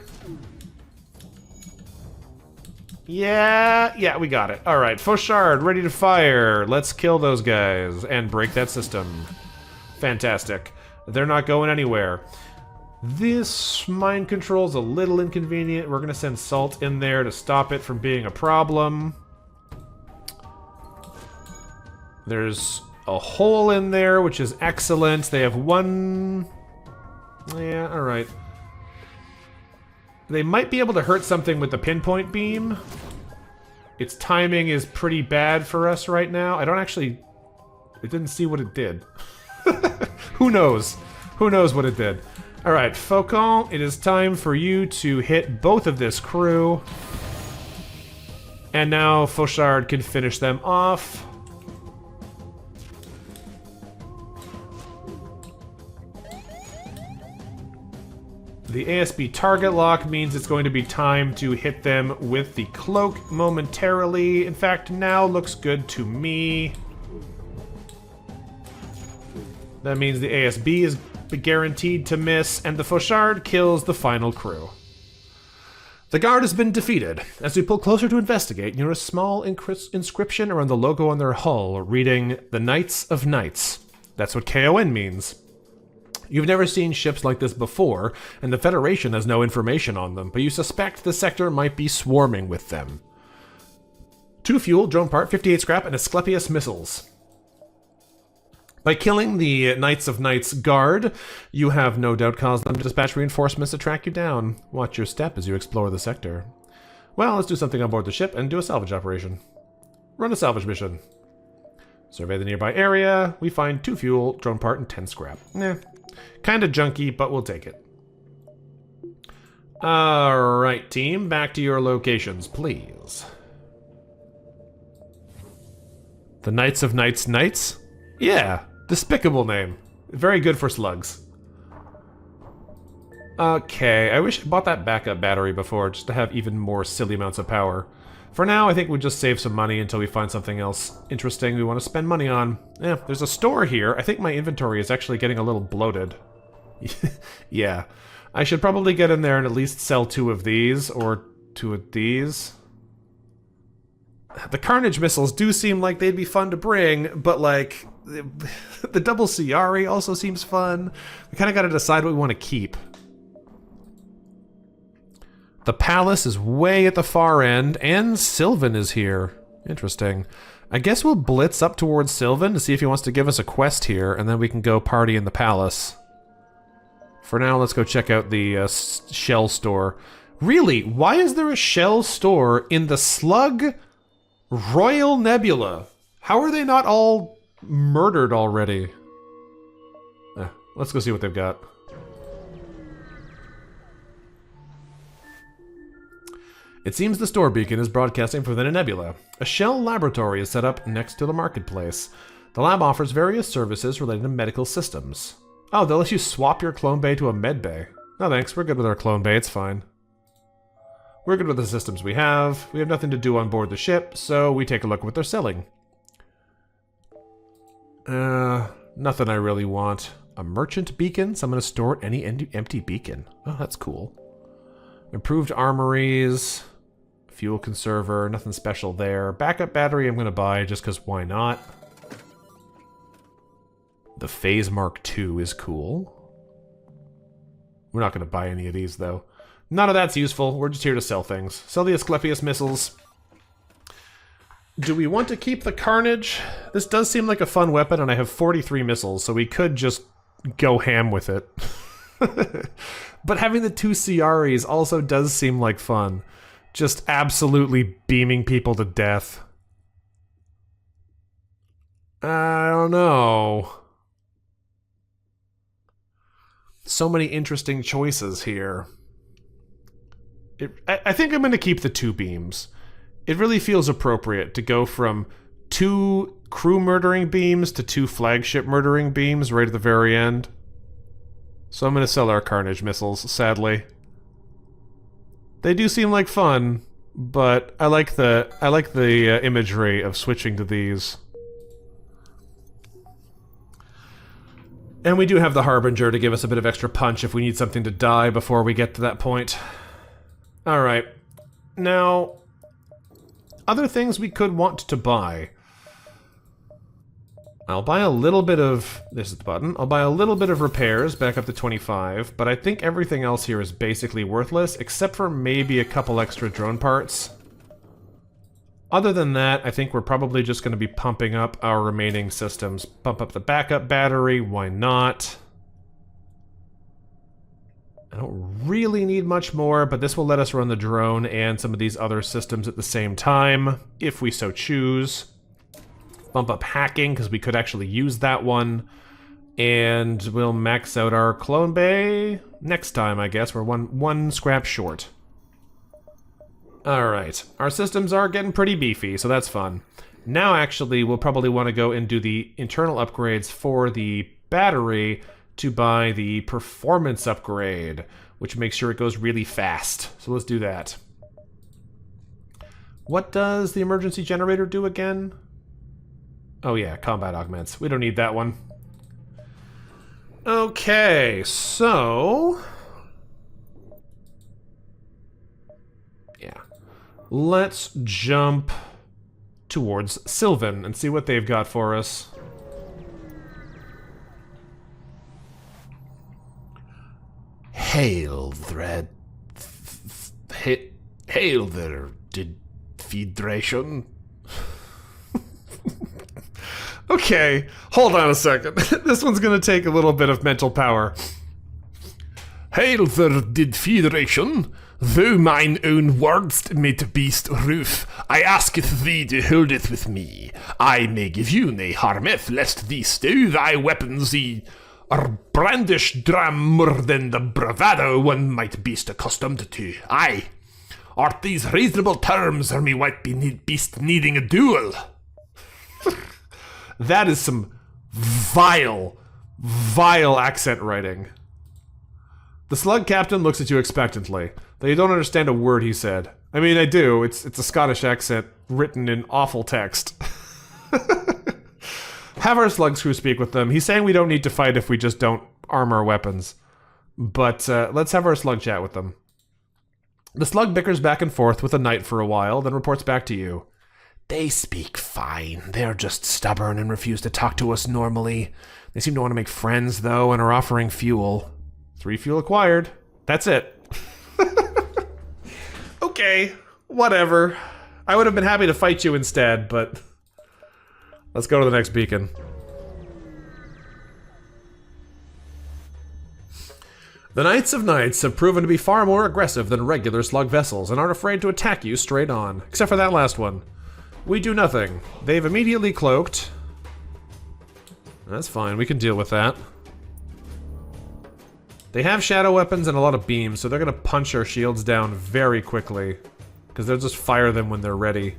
A: Yeah, we got it. Alright, Fauchard, ready to fire. Let's kill those guys and break that system. Fantastic. They're not going anywhere. This mind control's a little inconvenient. We're gonna send Salt in there to stop it from being a problem. There's a hole in there, which is excellent. They have one... Yeah, alright. They might be able to hurt something with the pinpoint beam. Its timing is pretty bad for us right now. I don't actually... It didn't see what it did. Who knows? Who knows what it did? Alright, Faucon, it is time for you to hit both of this crew. And now Fauchard can finish them off. The ASB target lock means it's going to be time to hit them with the cloak momentarily. In fact, now looks good to me. That means the ASB is guaranteed to miss, and the Fauchard kills the final crew. The guard has been defeated. As we pull closer to investigate, you notice a small inscription around the logo on their hull, reading, "The Knights of Knights." That's what KON means. You've never seen ships like this before, and the Federation has no information on them, but you suspect the sector might be swarming with them. 2 fuel, drone part, 58 scrap, and Asclepius missiles. By killing the Knights of Knights guard, you have no doubt caused them to dispatch reinforcements to track you down. Watch your step as you explore the sector. Well, let's do something on board the ship and do a salvage operation. Run a salvage mission. Survey the nearby area. We find 2 fuel, drone part, and 10 scrap. Kinda junky, but we'll take it. Alright, team. Back to your locations, please. The Knights of Knights Knights? Yeah, despicable name. Very good for slugs. Okay, I wish I bought that backup battery before, just to have even more silly amounts of power. For now, I think we'll just save some money until we find something else interesting we want to spend money on. Yeah, there's a store here. I think my inventory is actually getting a little bloated. Yeah, I should probably get in there and at least sell 2 of these, or 2 of these. The Carnage missiles do seem like they'd be fun to bring, but like, the double Ciari also seems fun. We kind of got to decide what we want to keep. The palace is way at the far end, and Sylvan is here. Interesting. I guess we'll blitz up towards Sylvan to see if he wants to give us a quest here, and then we can go party in the palace. For now, let's go check out the shell store. Really? Why is there a shell store in the Slug Royal Nebula? How are they not all murdered already? Let's go see what they've got. It seems the store beacon is broadcasting from within a nebula. A shell laboratory is set up next to the marketplace. The lab offers various services related to medical systems. Oh, they'll let you swap your clone bay to a med bay. No thanks, we're good with our clone bay, it's fine. We're good with the systems we have. We have nothing to do on board the ship, so we take a look at what they're selling. Nothing I really want. A merchant beacon? So I'm going to store any empty beacon. Oh, that's cool. Improved armories. Fuel conserver. Nothing special there. Backup battery I'm going to buy just because why not? The Phase Mark II is cool. We're not going to buy any of these, though. None of that's useful. We're just here to sell things. Sell the Asclepius missiles. Do we want to keep the Carnage? This does seem like a fun weapon, and I have 43 missiles, so we could just go ham with it. But having the 2 CREs also does seem like fun. Just absolutely beaming people to death. I don't know. So many interesting choices here. I think I'm going to keep the 2 beams. It really feels appropriate to go from 2 crew murdering beams to 2 flagship murdering beams right at the very end. So I'm going to sell our Carnage missiles, sadly. They do seem like fun, but I like the imagery of switching to these. And we do have the Harbinger to give us a bit of extra punch if we need something to die before we get to that point. Alright. Now, other things we could want to buy. I'll buy a little bit of... This is the button. I'll buy a little bit of repairs, back up to 25, but I think everything else here is basically worthless, except for maybe a couple extra drone parts. Other than that, I think we're probably just going to be pumping up our remaining systems. Bump up the backup battery, why not? I don't really need much more, but this will let us run the drone and some of these other systems at the same time, if we so choose. Bump up hacking, because we could actually use that one. And we'll max out our clone bay next time, I guess. We're one scrap short. Alright, our systems are getting pretty beefy, so that's fun. Now, actually, we'll probably want to go and do the internal upgrades for the battery to buy the performance upgrade, which makes sure it goes really fast. So let's do that. What does the emergency generator do again? Oh yeah, combat augments. We don't need that one. Okay, so... yeah. Let's jump towards Sylvan and see what they've got for us.
B: Hail, Thread. Hail there, did Federation.
A: Okay, hold on a second. This one's gonna take a little bit of mental power.
B: Hail there, did Federation. Though mine own words made beast roof, I asketh thee to hold it with me. I may give you nae harmeth, lest thee stow thy weapons thee or brandish dram more than the bravado one might beast accustomed to. Aye, art these reasonable terms, or me might be beast needing a duel?
A: That is some vile, vile accent writing. The slug captain looks at you expectantly, though you don't understand a word he said. I mean, I do. It's a Scottish accent written in awful text. Have our slug crew speak with them. He's saying we don't need to fight if we just don't arm our weapons. But let's have our slug chat with them. The slug bickers back and forth with the knight for a while, then reports back to you.
B: They speak fine. They're just stubborn and refuse to talk to us normally. They seem to want to make friends, though, and are offering fuel.
A: 3 fuel acquired. That's it. Okay, whatever. I would have been happy to fight you instead, but... let's go to the next beacon. The Knights of Knights have proven to be far more aggressive than regular slug vessels and aren't afraid to attack you straight on, except for that last one. We do nothing. They've immediately cloaked. That's fine, we can deal with that. They have shadow weapons and a lot of beams, so they're gonna punch our shields down very quickly, because they'll just fire them when they're ready.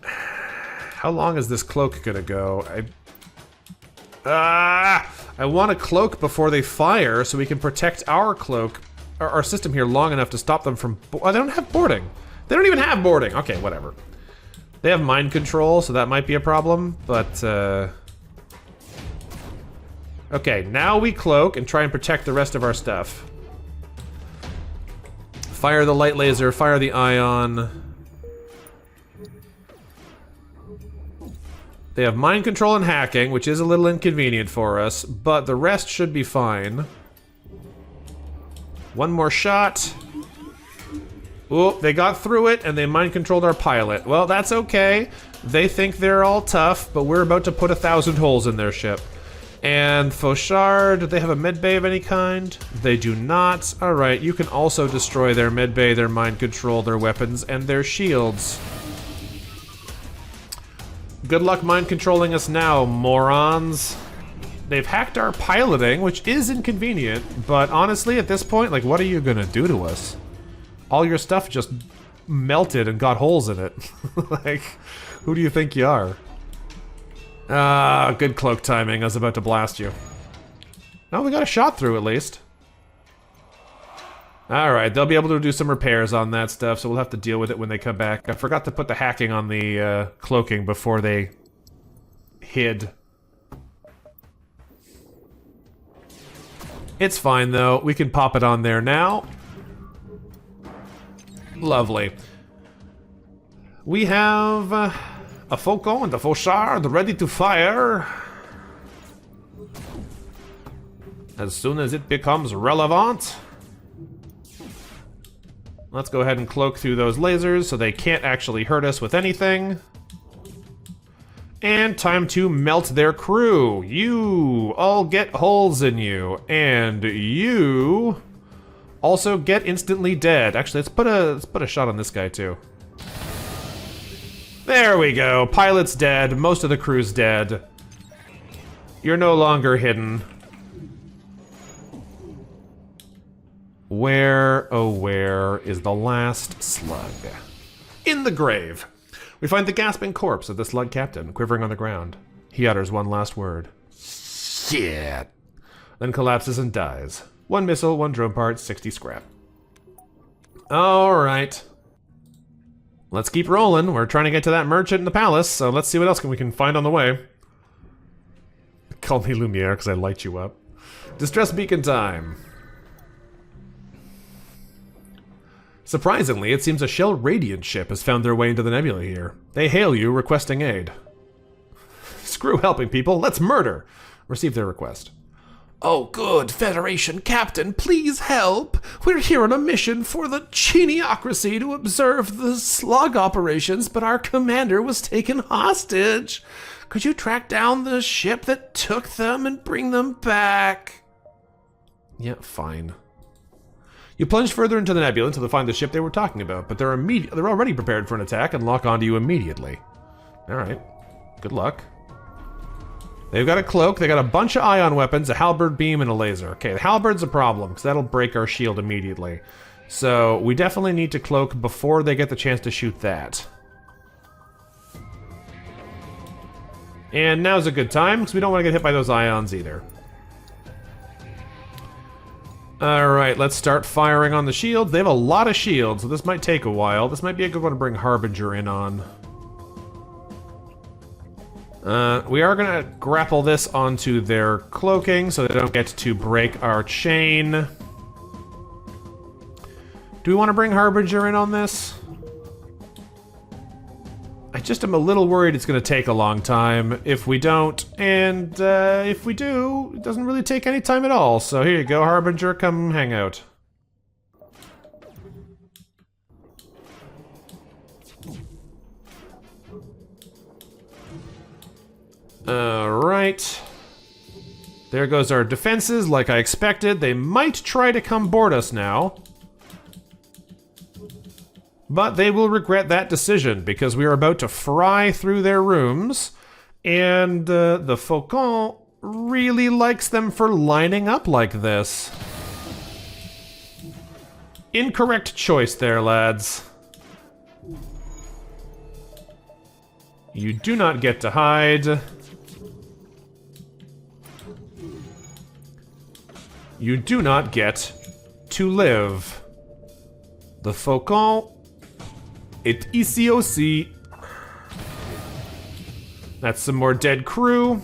A: How long is this cloak gonna go? Ah! I want a cloak before they fire so we can protect our cloak, our system here long enough to stop them from... Oh, they don't have boarding. They don't even have boarding. Okay, whatever. They have mind control, so that might be a problem, but... Okay, now we cloak and try and protect the rest of our stuff. Fire the light laser, fire the ion. They have mind control and hacking, which is a little inconvenient for us, but the rest should be fine. One more shot. Oh, they got through it and they mind controlled our pilot. Well, that's okay. They think they're all tough, but we're about to put 1,000 holes in their ship. And Fauchard, do they have a medbay of any kind? They do not. Alright, you can also destroy their medbay, their mind control, their weapons, and their shields. Good luck mind controlling us now, morons. They've hacked our piloting, which is inconvenient, but honestly, at this point, like, what are you gonna do to us? All your stuff just melted and got holes in it. Like, who do you think you are? Ah, good cloak timing. I was about to blast you. Oh, we got a shot through at least. Alright, they'll be able to do some repairs on that stuff, so we'll have to deal with it when they come back. I forgot to put the hacking on the cloaking before they hid. It's fine though, we can pop it on there now. Lovely. We have a Faucon and a Fauchard ready to fire as soon as it becomes relevant. Let's go ahead and cloak through those lasers so they can't actually hurt us with anything. And time to melt their crew. You all get holes in you, and you also get instantly dead. Actually, let's put a shot on this guy too. There we go. Pilot's dead. Most of the crew's dead. You're no longer hidden. Where, oh where, is the last slug? In the grave. We find the gasping corpse of the slug captain, quivering on the ground. He utters one last word. Shit. Then collapses and dies. 1 missile, 1 drone part, 60 scrap. Alright. Let's keep rolling. We're trying to get to that merchant in the palace, so let's see what else we can find on the way. Call me Lumiere, because I light you up. Distress beacon time. Surprisingly, it seems a Shell Radiant ship has found their way into the nebula here. They hail you, requesting aid. Screw helping people, let's murder! Receive their request.
B: Oh good, Federation Captain, please help! We're here on a mission for the Geniocracy to observe the slug operations, but our commander was taken hostage. Could you track down the ship that took them and bring them back?
A: Yeah, fine. You plunge further into the nebula until they find the ship they were talking about, but they're already prepared for an attack and lock onto you immediately. Alright. Good luck. They've got a cloak, they got a bunch of ion weapons, a halberd beam, and a laser. Okay, the halberd's a problem, because that'll break our shield immediately. So, we definitely need to cloak before they get the chance to shoot that. And now's a good time, because we don't want to get hit by those ions either. Alright, let's start firing on the shields. They have a lot of shields, so this might take a while. This might be a good one to bring Harbinger in on. We are gonna grapple this onto their cloaking so they don't get to break our chain. Do we want to bring Harbinger in on this? I just am a little worried it's gonna take a long time if we don't, and if we do, it doesn't really take any time at all. So here you go, Harbinger, come hang out. Alright. There goes our defenses, like I expected. They might try to come board us now. But they will regret that decision, because we are about to fry through their rooms, and the Faucon really likes them for lining up like this. Incorrect choice there, lads. You do not get to hide. you do not get to live. The Faucon, it ici aussi. That's some more dead crew.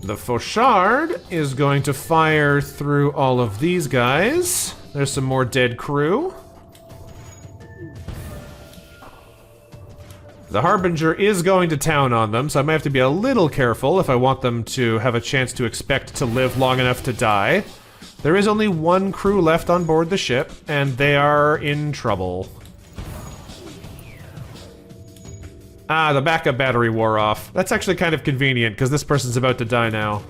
A: The Fauchard is going to fire through all of these guys. There's some more dead crew. The Harbinger is going to town on them, so I might have to be a little careful if I want them to have a chance to expect to live long enough to die. There is only one crew left on board the ship, and they are in trouble. Ah, the backup battery wore off. That's actually kind of convenient, because this person's about to die now.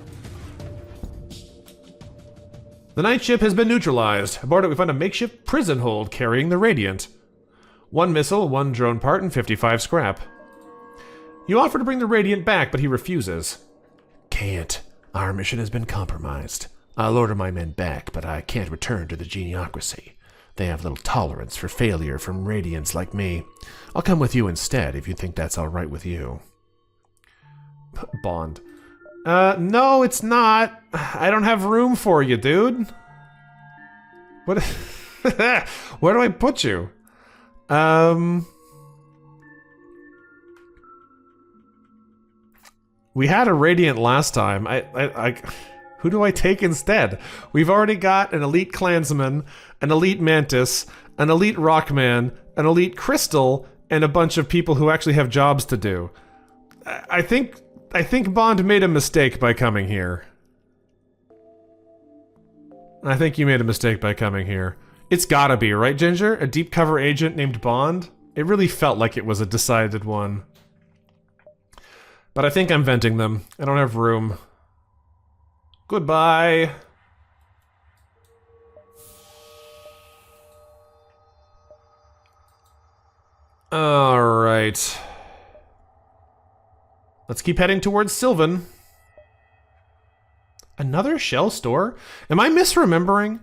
A: The night ship has been neutralized. Aboard it, we find a makeshift prison hold carrying the Radiant. 1 missile, 1 drone part, and 55 scrap. You offer to bring the Radiant back, but he refuses.
B: Can't. Our mission has been compromised. I'll order my men back, but I can't return to the geniocracy. They have little tolerance for failure from Radiants like me. I'll come with you instead, if you think that's all right with you.
A: Bond. No, it's not. I don't have room for you, dude. What? Where do I put you? We had a Radiant last time. Who do I take instead? We've already got an elite Clansman, an elite Mantis, an elite Rockman, an elite Crystal, and a bunch of people who actually have jobs to do. I think Bond made a mistake by coming here. I think you made a mistake by coming here. It's gotta be, right, Ginger? A deep cover agent named Bond? It really felt like it was a decided one. But I think I'm venting them. I don't have room. Goodbye. Alright. Let's keep heading towards Sylvan. Another shell store? Am I misremembering?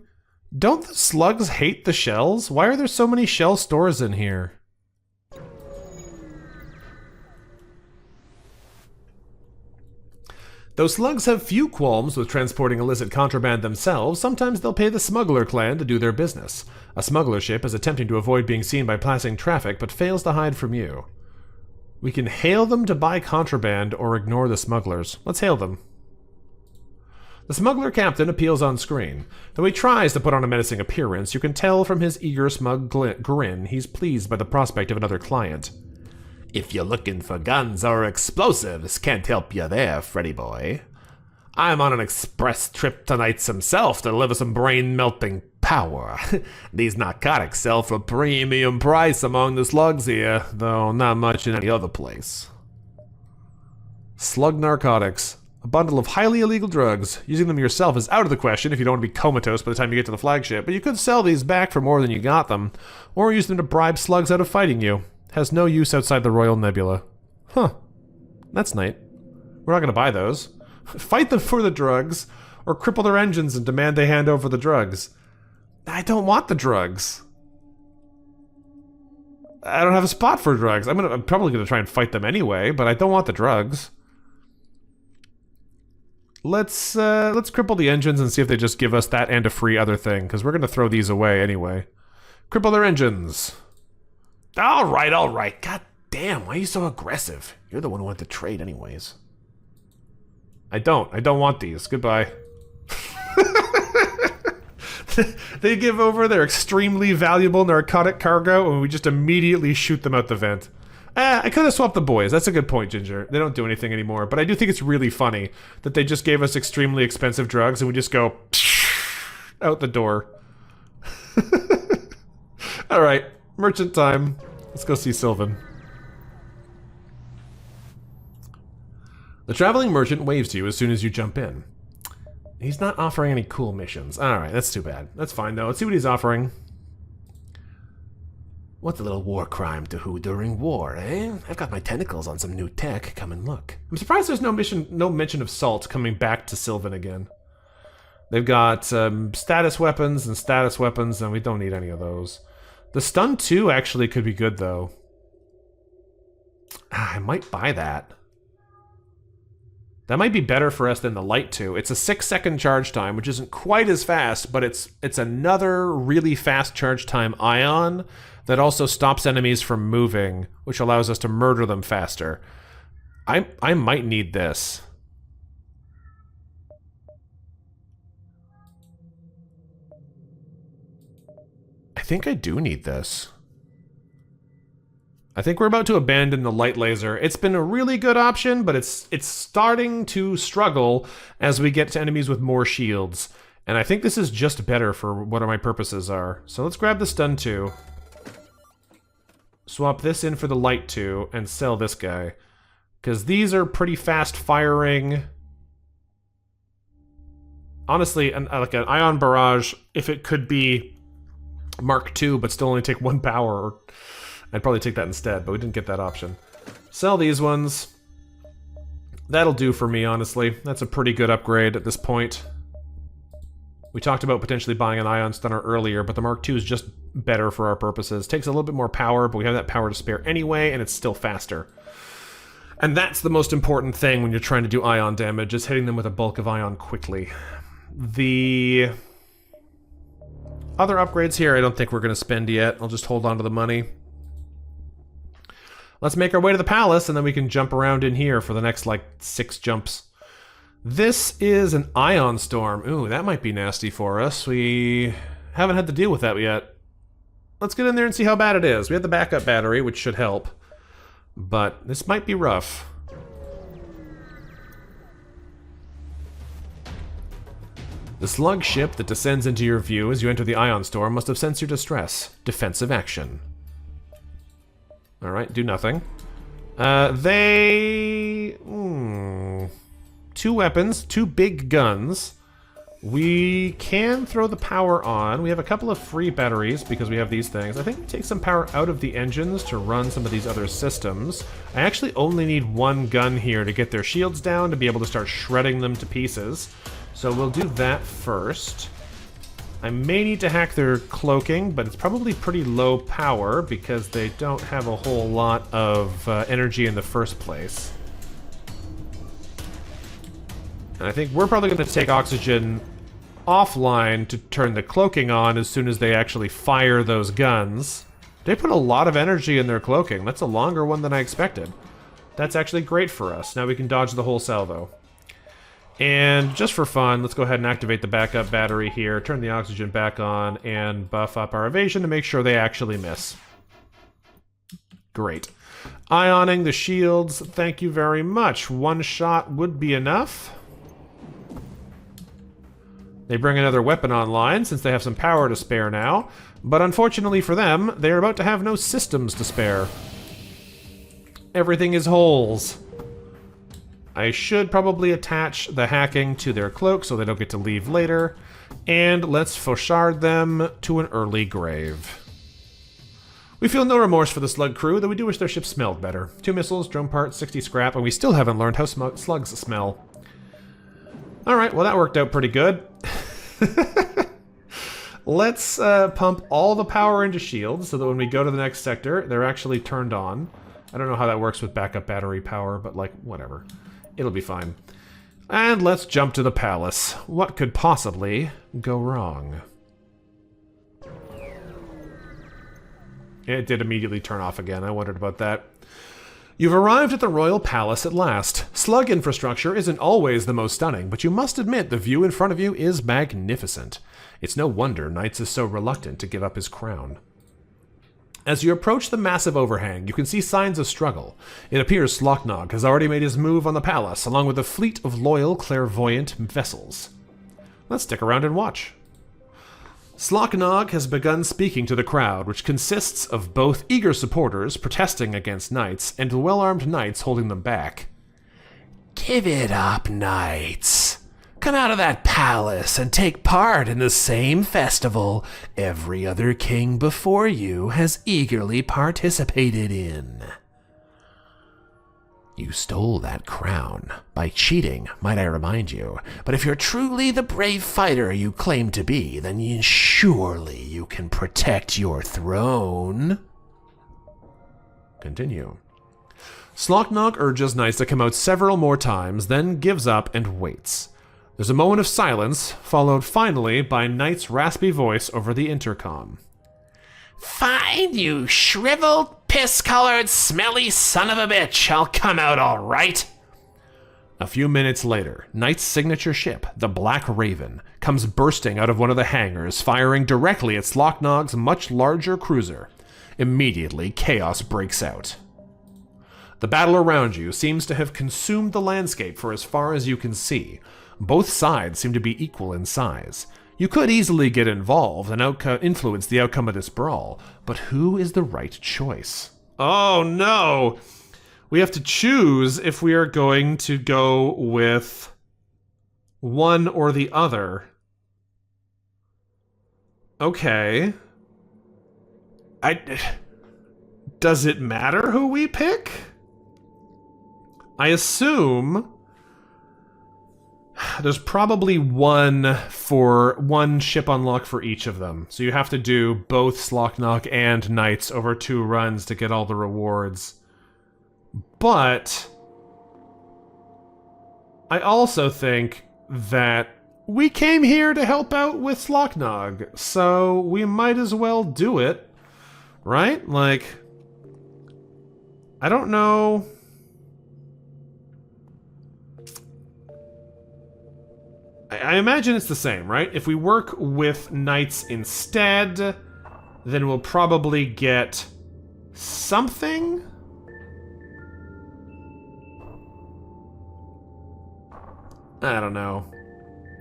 A: Don't the slugs hate the shells? Why are there so many shell stores in here? Though slugs have few qualms with transporting illicit contraband themselves, sometimes they'll pay the smuggler clan to do their business. A smuggler ship is attempting to avoid being seen by passing traffic, but fails to hide from you. We can hail them to buy contraband or ignore the smugglers. Let's hail them. The smuggler captain appeals on screen. Though he tries to put on a menacing appearance, you can tell from his eager, smug grin he's pleased by the prospect of another client. If you're looking for guns or explosives, can't help you there, Freddy boy. I'm on an express trip tonight myself to deliver some brain-melting power. These narcotics sell for a premium price among the slugs here, though not much in any other place. Slug narcotics. A bundle of highly illegal drugs. Using them yourself is out of the question if you don't want to be comatose by the time you get to the flagship, but you could sell these back for more than you got them, or use them to bribe slugs out of fighting you. Has no use outside the Royal Nebula. Huh. That's neat. We're not gonna buy those. Fight them for the drugs, or cripple their engines and demand they hand over the drugs. I don't want the drugs. I don't have a spot for drugs. I'm probably gonna try and fight them anyway, but I don't want the drugs. Let's cripple the engines and see if they just give us that and a free other thing, because we're gonna throw these away anyway. Cripple their engines. Alright. God damn, why are you so aggressive? You're the one who wanted to trade anyways. I don't want these. Goodbye. They give over their extremely valuable narcotic cargo and we just immediately shoot them out the vent. I could have swapped the boys. That's a good point, Ginger. They don't do anything anymore, but I do think it's really funny that they just gave us extremely expensive drugs and we just go out the door. Alright. Merchant time. Let's go see Sylvan. The traveling merchant waves to you as soon as you jump in. He's not offering any cool missions. Alright, that's too bad. That's fine though. Let's see what he's offering. What's a little war crime to who during war, eh? I've got my tentacles on some new tech. Come and look. I'm surprised there's no mention of Salt coming back to Sylvan again. They've got status weapons, and we don't need any of those. The stun 2 actually could be good, though. I might buy that. That might be better for us than the light 2. It's a 6-second charge time, which isn't quite as fast, but it's another really fast charge time ion that also stops enemies from moving, which allows us to murder them faster. I might need this. I think I do need this. I think we're about to abandon the light laser. It's been a really good option, but it's starting to struggle as we get to enemies with more shields. And I think this is just better for what my purposes are. So let's grab the stun 2. Swap this in for the light 2 and sell this guy. Because these are pretty fast firing. Honestly, like an ion barrage, if it could be Mark II but still only take 1 power, I'd probably take that instead, but we didn't get that option. Sell these ones. That'll do for me, honestly. That's a pretty good upgrade at this point. We talked about potentially buying an ion stunner earlier, but the Mark II is just better for our purposes. Takes a little bit more power, but we have that power to spare anyway, and it's still faster. And that's the most important thing when you're trying to do ion damage, is hitting them with a bulk of ion quickly. The other upgrades here I don't think we're going to spend yet. I'll just hold on to the money. Let's make our way to the palace, and then we can jump around in here for the next, like, 6 jumps. This is an ion storm. Ooh, that might be nasty for us. We haven't had to deal with that yet. Let's get in there and see how bad it is. We have the backup battery, which should help. But this might be rough. The slug ship that descends into your view as you enter the ion storm must have sensed your distress. Defensive action. Alright, do nothing. 2 weapons, 2 big guns. We can throw the power on. We have a couple of free batteries because we have these things. I think we take some power out of the engines to run some of these other systems. I actually only need 1 gun here to get their shields down to be able to start shredding them to pieces. So we'll do that first. I may need to hack their cloaking, but it's probably pretty low power because they don't have a whole lot of energy in the first place. And I think we're probably going to take oxygen offline to turn the cloaking on as soon as they actually fire those guns. They put a lot of energy in their cloaking. That's a longer one than I expected. That's actually great for us. Now we can dodge the whole salvo. And just for fun, let's go ahead and activate the backup battery here, turn the oxygen back on, and buff up our evasion to make sure they actually miss. Great. Ioning the shields, thank you very much. 1 shot would be enough. They bring another weapon online since they have some power to spare now, but unfortunately for them, they are about to have no systems to spare. Everything is holes. I should probably attach the hacking to their cloak so they don't get to leave later, and let's fauchard them to an early grave. We feel no remorse for the slug crew, though we do wish their ship smelled better. 2 missiles, drone parts, 60 scrap, and we still haven't learned how slugs smell. Alright, well that worked out pretty good. Let's pump all the power into shields so that when we go to the next sector, they're actually turned on. I don't know how that works with backup battery power, but like, whatever. It'll be fine. And let's jump to the palace. What could possibly go wrong? It did immediately turn off again. I wondered about that. You've arrived at the royal palace at last. Slug infrastructure isn't always the most stunning, but you must admit the view in front of you is magnificent. It's no wonder Knights is so reluctant to give up his crown. As you approach the massive overhang, you can see signs of struggle. It appears Slocknog has already made his move on the palace, along with a fleet of loyal, clairvoyant vessels. Let's stick around and watch. Slocknog has begun speaking to the crowd, which consists of both eager supporters protesting against Knights and well-armed Knights holding them back.
B: Give it up, Knights. Come out of that palace and take part in the same festival every other king before you has eagerly participated in. You stole that crown by cheating, might I remind you, but if you're truly the brave fighter you claim to be, then surely you can protect your throne. Continue.
A: Slocknog urges Knights to come out several more times, then gives up and waits. There's a moment of silence, followed finally by Knight's raspy voice over the intercom.
B: Fine, you shriveled, piss-colored, smelly son of a bitch. I'll come out all right.
A: A few minutes later, Knight's signature ship, the Black Raven, comes bursting out of one of the hangars, firing directly at Slocknog's much larger cruiser. Immediately, chaos breaks out. The battle around you seems to have consumed the landscape for as far as you can see. Both sides seem to be equal in size. You could easily get involved and influence the outcome of this brawl, but who is the right choice? Oh no! We have to choose if we are going to go with one or the other. Okay. Does it matter who we pick? I assume there's probably one ship unlock for each of them. So you have to do both Slocknog and Knights over 2 runs to get all the rewards. But I also think that we came here to help out with Slocknog, so we might as well do it, right? Like, I don't know. I imagine it's the same, right? If we work with Knights instead, then we'll probably get something? I don't know.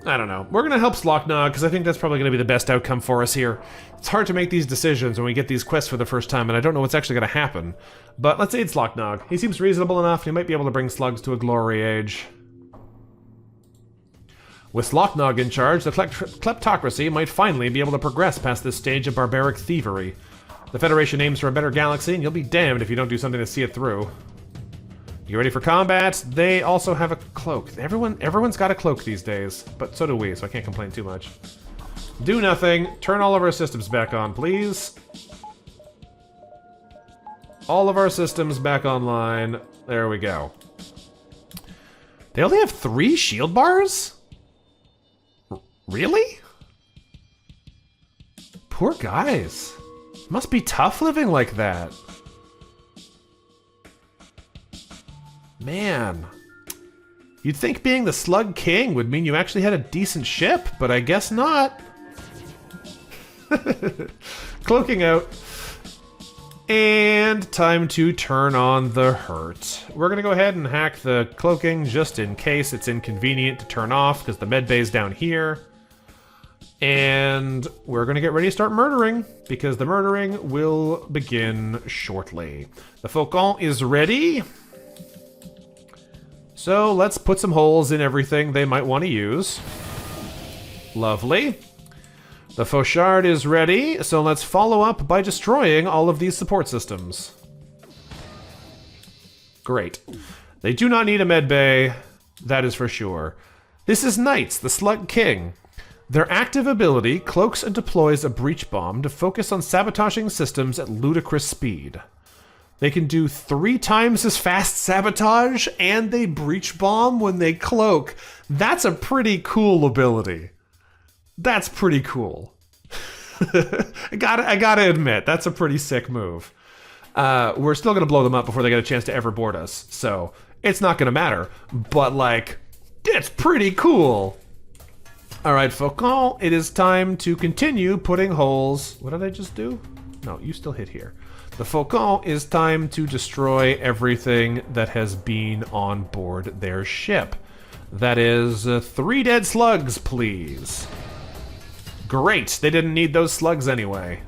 A: We're going to help Slocknog, because I think that's probably going to be the best outcome for us here. It's hard to make these decisions when we get these quests for the first time, and I don't know what's actually going to happen. But let's aid Slocknog. He seems reasonable enough, he might be able to bring slugs to a glory age. With Slocknog in charge, the kleptocracy might finally be able to progress past this stage of barbaric thievery. The Federation aims for a better galaxy, and you'll be damned if you don't do something to see it through. You ready for combat? They also have a cloak. Everyone's got a cloak these days, but so do we, so I can't complain too much. Do nothing. Turn all of our systems back on, please. All of our systems back online. There we go. They only have 3 shield bars? Really? Poor guys. Must be tough living like that. Man. You'd think being the Slug King would mean you actually had a decent ship, but I guess not. Cloaking out. And time to turn on the hurt. We're going to go ahead and hack the cloaking just in case it's inconvenient to turn off because the med bay's down here. And we're going to get ready to start murdering because the murdering will begin shortly. The Faucon is ready. So let's put some holes in everything they might want to use. Lovely. The Fauchard is ready, so let's follow up by destroying all of these support systems. Great. They do not need a medbay, that is for sure. This is Knights, the Slug King. Their active ability cloaks and deploys a breach bomb to focus on sabotaging systems at ludicrous speed. They can do 3 times as fast sabotage, and they breach bomb when they cloak. That's a pretty cool ability. That's pretty cool. I gotta admit, that's a pretty sick move. We're still gonna blow them up before they get a chance to ever board us, so it's not gonna matter. But, like, it's pretty cool. Alright, Faucon, it is time to continue putting holes... What did I just do? No, you still hit here. The Faucon is time to destroy everything that has been on board their ship. That is 3 dead slugs, please. Great, they didn't need those slugs anyway.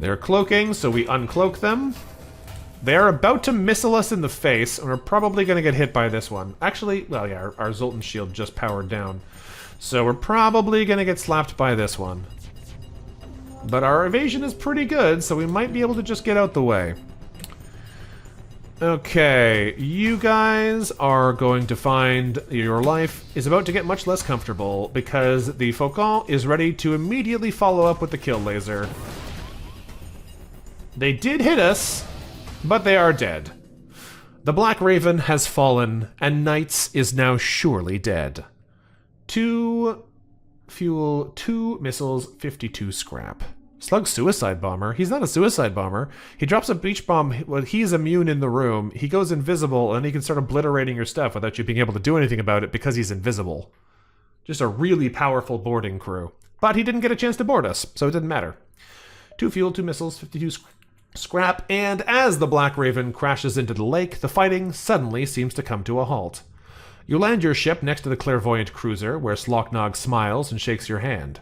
A: They're cloaking, so we uncloak them. They're about to missile us in the face, and we're probably going to get hit by this one. Actually, well, yeah, our Zoltan shield just powered down. So we're probably going to get slapped by this one. But our evasion is pretty good, so we might be able to just get out the way. Okay, you guys are going to find your life is about to get much less comfortable because the Faucon is ready to immediately follow up with the kill laser. They did hit us, but they are dead. The Black Raven has fallen, and Knights is now surely dead. 2 fuel, 2 missiles, 52 scrap. Slug suicide bomber. He's not a suicide bomber. He drops a beach bomb when he's immune in the room. He goes invisible, and he can start obliterating your stuff without you being able to do anything about it because he's invisible. Just a really powerful boarding crew. But he didn't get a chance to board us, so it didn't matter. 2 fuel, 2 missiles, 52 scrap, and as the Black Raven crashes into the lake, the fighting suddenly seems to come to a halt. You land your ship next to the clairvoyant cruiser, where Slocknog smiles and shakes your hand.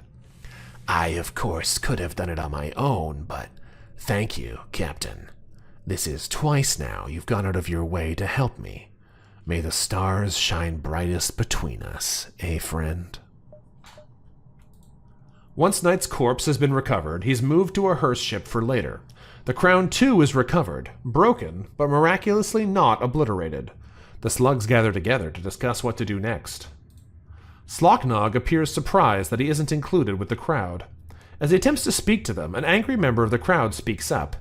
B: I, of course, could have done it on my own, but thank you, Captain. This is twice now you've gone out of your way to help me. May the stars shine brightest between us, eh, friend?
A: Once Knight's corpse has been recovered, he's moved to a hearse ship for later. The crown, too, is recovered, broken, but miraculously not obliterated. The slugs gather together to discuss what to do next. Slocknog appears surprised that he isn't included with the crowd. As he attempts to speak to them, an angry member of the crowd speaks up.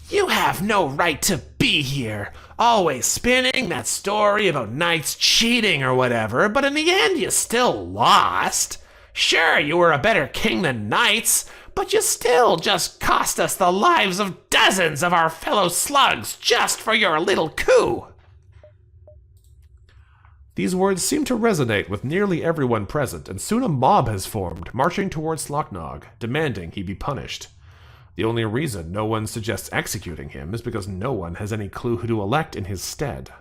B: You have no right to be here. Always spinning that story about knights cheating or whatever, but in the end you still lost. Sure, you were a better king than knights, but you still just cost us the lives of dozens of our fellow slugs just for your little coup.
A: These words seem to resonate with nearly everyone present, and soon a mob has formed, marching towards Slocknog, demanding he be punished. The only reason no one suggests executing him is because no one has any clue who to elect in his stead.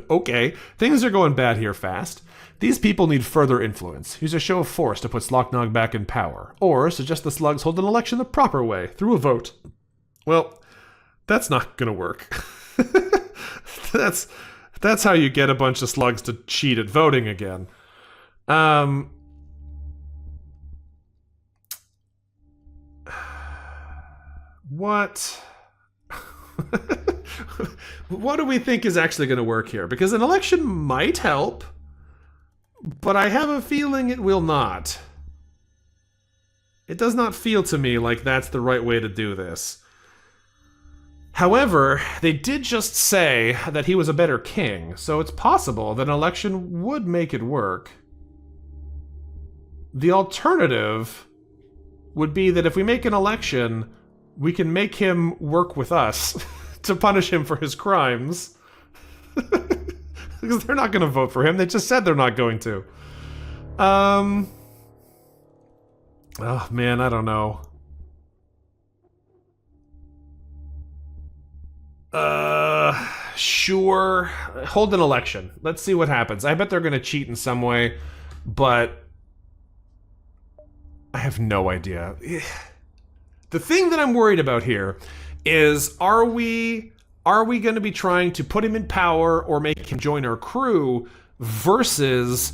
A: Okay, things are going bad here fast. These people need further influence. Use a show of force to put Slocknog back in power, or suggest the slugs hold an election the proper way, through a vote. Well, that's not gonna work. That's how you get a bunch of slugs to cheat at voting again. What? What do we think is actually going to work here? Because an election might help, but I have a feeling it will not. It does not feel to me like that's the right way to do this. However, they did just say that he was a better king, so it's possible that an election would make it work. The alternative would be that if we make an election, we can make him work with us to punish him for his crimes. Because they're not going to vote for him. They just said they're not going to. Oh, man, I don't know. Sure. Hold an election. Let's see what happens. I bet they're going to cheat in some way, but I have no idea. The thing that I'm worried about here is, are we going to be trying to put him in power or make him join our crew versus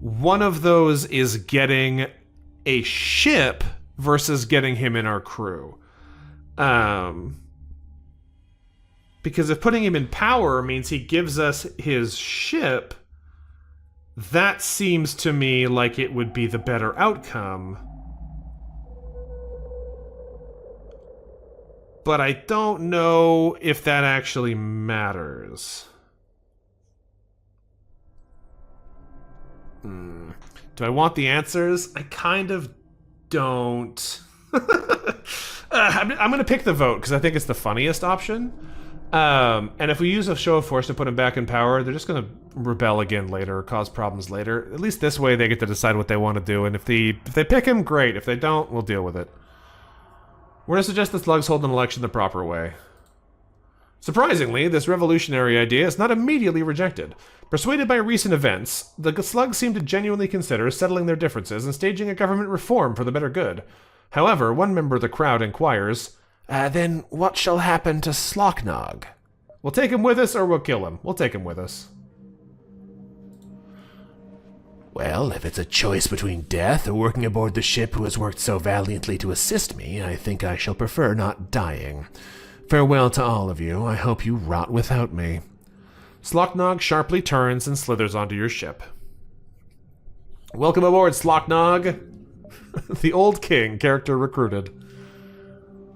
A: one of those is getting a ship versus getting him in our crew? Because if putting him in power means he gives us his ship, that seems to me like it would be the better outcome. But I don't know if that actually matters. Do I want the answers? I kind of don't. I'm going to pick the vote because I think it's the funniest option. And if we use a show of force to put him back in power, they're just going to rebel again later or cause problems later. At least this way they get to decide what they want to do. And if they pick him, great. If they don't, we'll deal with it. We're going to suggest the slugs hold an election the proper way. Surprisingly, this revolutionary idea is not immediately rejected. Persuaded by recent events, the slugs seem to genuinely consider settling their differences and staging a government reform for the better good. However, one member of the crowd inquires,
B: Then what shall happen to Slocknog?
A: we'll take him with us or we'll kill him. We'll take him with us.
B: Well, if it's a choice between death or working aboard the ship who has worked so valiantly to assist me, I think I shall prefer not dying. Farewell to all of you. I hope you rot without me.
A: Slocknog sharply turns and slithers onto your ship. Welcome aboard, Slocknog. The old king, character recruited.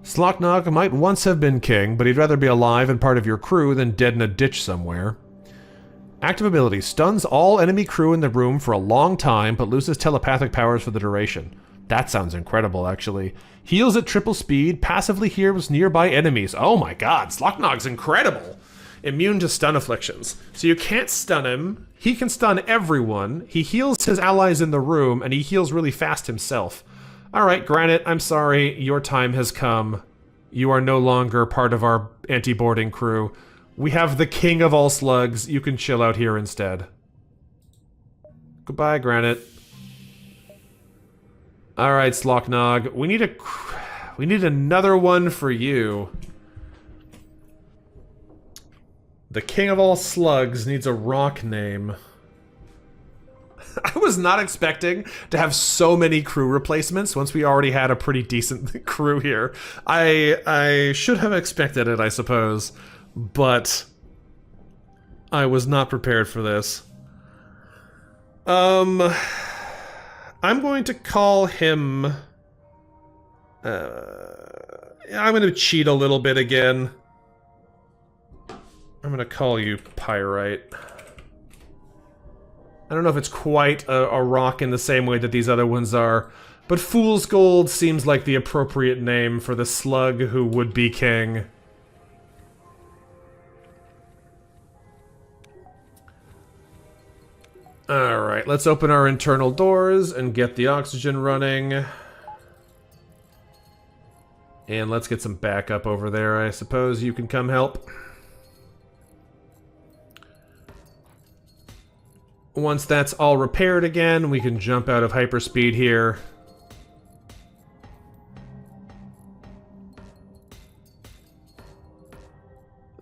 A: Slocknog might once have been king, but he'd rather be alive and part of your crew than dead in a ditch somewhere. Active ability. Stuns all enemy crew in the room for a long time, but loses telepathic powers for the duration. That sounds incredible, actually. Heals at triple speed, passively heals nearby enemies. Oh my god, Slocknog's incredible! Immune to stun afflictions. So you can't stun him, he can stun everyone, he heals his allies in the room, and he heals really fast himself. Alright, Granite, I'm sorry, your time has come. You are no longer part of our anti-boarding crew. We have the king of all slugs, you can chill out here instead. Goodbye, Granite. Alright, Slocknog, we need another one for you. The king of all slugs needs a rock name. I was not expecting to have so many crew replacements once we already had a pretty decent crew here. I should have expected it, I suppose, but I was not prepared for this. I'm going to call him... I'm going to cheat a little bit again. I'm going to call you Pyrite. I don't know if it's quite a rock in the same way that these other ones are, but Fool's Gold seems like the appropriate name for the slug who would be king. Alright, let's open our internal doors and get the oxygen running. And let's get some backup over there. I suppose you can come help. Once that's all repaired again, we can jump out of hyperspeed here.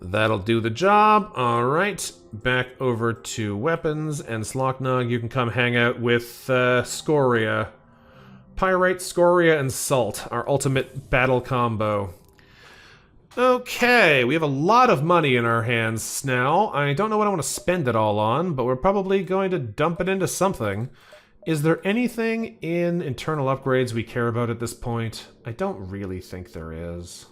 A: That'll do the job. Alright, back over to weapons, and Slocknog, you can come hang out with Scoria. Pyrite, Scoria, and Salt, our ultimate battle combo. Okay, we have a lot of money in our hands now. I don't know what I want to spend it all on, but we're probably going to dump it into something. Is there anything in internal upgrades we care about at this point? I don't really think there is.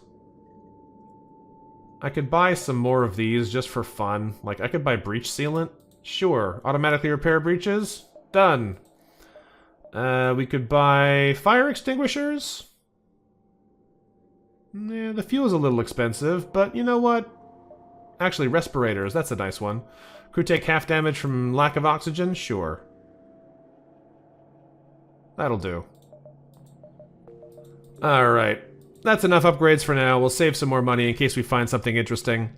A: I could buy some more of these just for fun. Like, I could buy breach sealant. Sure. Automatically repair breaches? Done. We could buy fire extinguishers. Yeah, the fuel's a little expensive, but you know what? Actually, respirators, that's a nice one. Crew take half damage from lack of oxygen? Sure. That'll do. Alright. That's enough upgrades for now. We'll save some more money in case we find something interesting.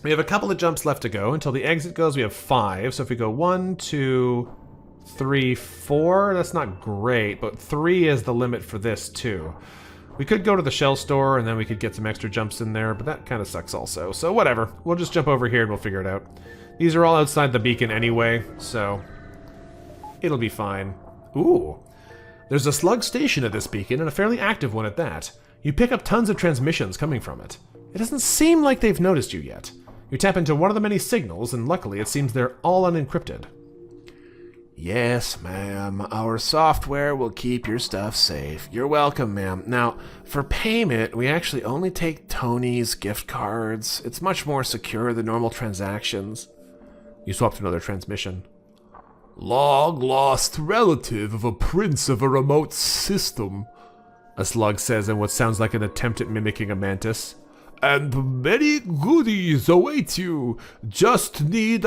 A: We have a couple of jumps left to go. Until the exit goes, we have 5. So if we go 1, 2, 3, 4, that's not great, but 3 is the limit for this too. We could go to the shell store, and then we could get some extra jumps in there, but that kind of sucks also. So whatever. We'll just jump over here and we'll figure it out. These are all outside the beacon anyway, so it'll be fine. Ooh. There's a slug station at this beacon, and a fairly active one at that. You pick up tons of transmissions coming from it. It doesn't seem like they've noticed you yet. You tap into one of the many signals, and luckily it seems they're all unencrypted.
B: Yes, ma'am. Our software will keep your stuff safe. You're welcome, ma'am. Now, for payment, we actually only take Tony's gift cards. It's much more secure than normal transactions.
A: You swapped another transmission.
C: Long-lost relative of a prince of a remote system,
A: a slug says in what sounds like an attempt at mimicking a mantis.
C: And many goodies await you. Just need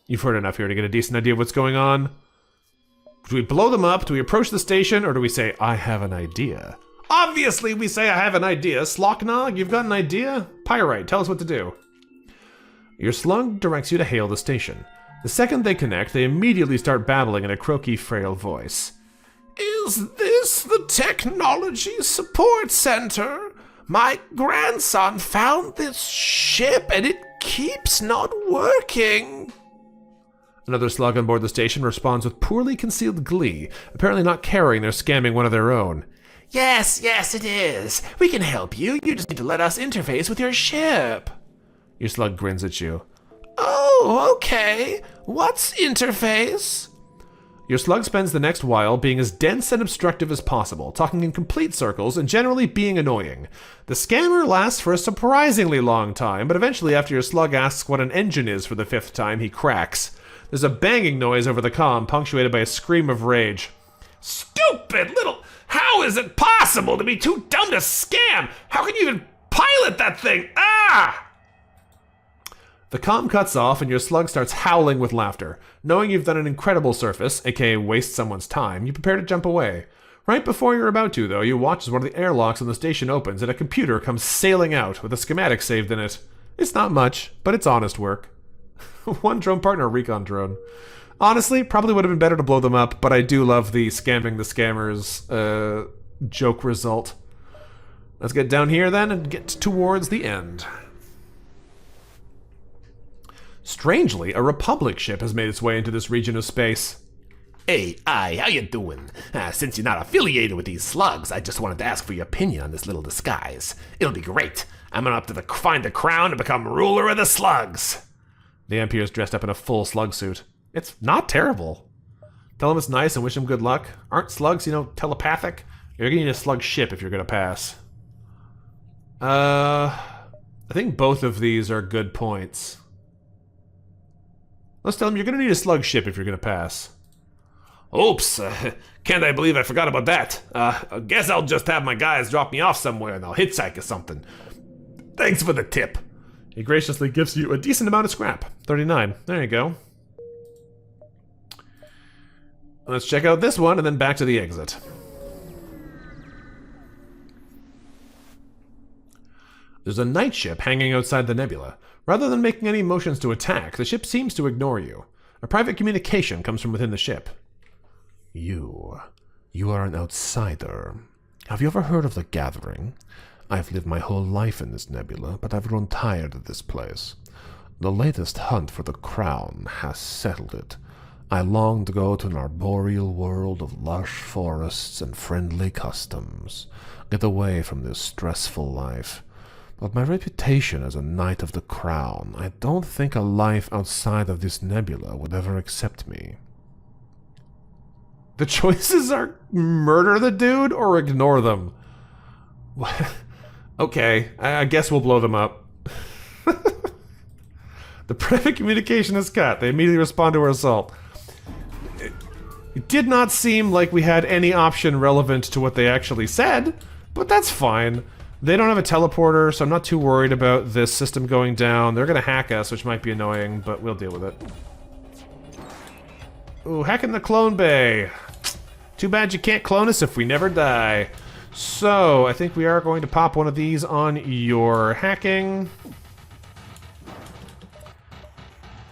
A: You've heard enough here to get a decent idea of what's going on. Do we blow them up? Do we approach the station? Or do we say, I have an idea? Obviously we say, I have an idea. Slocknog, you've got an idea? Pyrite, tell us what to do. Your slug directs you to hail the station. The second they connect, they immediately start babbling in a croaky, frail voice.
B: Is this the Technology Support Center? My grandson found this ship and it keeps not working.
A: Another slug on board the station responds with poorly concealed glee, apparently not caring they're scamming one of their own.
B: Yes, it is. We can help you. You just need to let us interface with your ship.
A: Your slug grins at you.
B: Oh, okay. What's interface?
A: Your slug spends the next while being as dense and obstructive as possible, talking in complete circles and generally being annoying. The scammer lasts for a surprisingly long time, but eventually after your slug asks what an engine is for the 5th time, he cracks. There's a banging noise over the comm, punctuated by a scream of rage. Stupid little... How is it possible to be too dumb to scam? How can you even pilot that thing? Ah! The comm cuts off and your slug starts howling with laughter. Knowing you've done an incredible surface, aka waste someone's time, you prepare to jump away. Right before you're about to, though, you watch as one of the airlocks on the station opens and a computer comes sailing out with a schematic saved in it. It's not much, but it's honest work. One drone partner, recon drone. Honestly, probably would have been better to blow them up, but I do love the scamming the scammers joke result. Let's get down here then and get towards the end. Strangely, a Republic ship has made its way into this region of space.
B: Hey, how you doing? Since you're not affiliated with these slugs, I just wanted to ask for your opinion on this little disguise. It'll be great. I'm gonna have to find the crown and become ruler of the slugs.
A: The Empire's dressed up in a full slug suit. It's not terrible. Tell him it's nice and wish him good luck. Aren't slugs, telepathic? You're gonna need a slug ship if you're gonna pass. I think both of these are good points. Let's tell him you're gonna need a slug ship if you're gonna pass.
B: Oops, can't I believe I forgot about that. I guess I'll just have my guys drop me off somewhere and I'll hitchhike or something. Thanks for the tip.
A: He graciously gives you a decent amount of scrap. 39. There you go. Let's check out this one and then back to the exit. There's a night ship hanging outside the nebula. Rather than making any motions to attack, the ship seems to ignore you. A private communication comes from within the ship. You are an outsider. Have you ever heard of the Gathering? I've lived my whole life in this nebula, but I've grown tired of this place. The latest hunt for the crown has settled it. I long to go to an arboreal world of lush forests and friendly customs. Get away from this stressful life. But my reputation as a Knight of the Crown, I don't think a life outside of this nebula would ever accept me. The choices are murder the dude or ignore them. Okay, I guess we'll blow them up. The private communication is cut. They immediately respond to our assault. It did not seem like we had any option relevant to what they actually said, but that's fine. They don't have a teleporter, so I'm not too worried about this system going down. They're gonna hack us, which might be annoying, but we'll deal with it. Ooh, hacking the clone bay. Too bad you can't clone us if we never die. So, I think we are going to pop one of these on your hacking.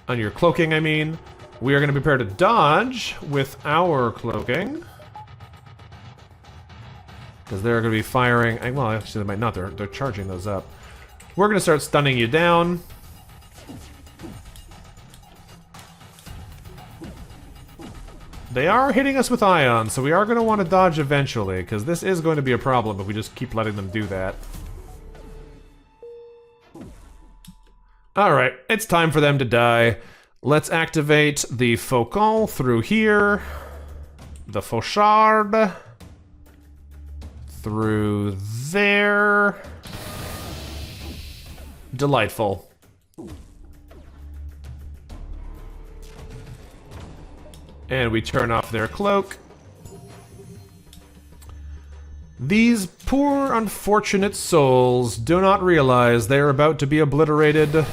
A: On your cloaking, I mean. We are going to prepare to dodge with our cloaking. Because they're going to be firing... Well, actually they might not. They're charging those up. We're going to start stunning you down. They are hitting us with ions, so we are going to want to dodge eventually, because this is going to be a problem if we just keep letting them do that. Alright, it's time for them to die. Let's activate the Faucon through here. The Fauchard. Through there. Delightful. And we turn off their cloak. These poor, unfortunate souls do not realize they are about to be obliterated.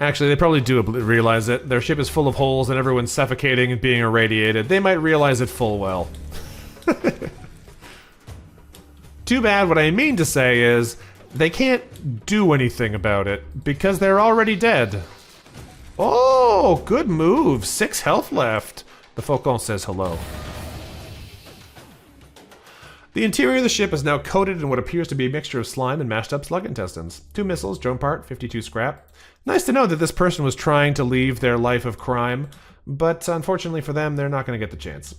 A: Actually, they probably do realize it. Their ship is full of holes and everyone's suffocating and being irradiated. They might realize it full well. Too bad. What I mean to say is, they can't do anything about it because they're already dead. Oh, good move. 6 health left. The Faucon says hello. The interior of the ship is now coated in what appears to be a mixture of slime and mashed up slug intestines. 2 missiles, drone part, 52 scrap. Nice to know that this person was trying to leave their life of crime, but unfortunately for them, they're not going to get the chance.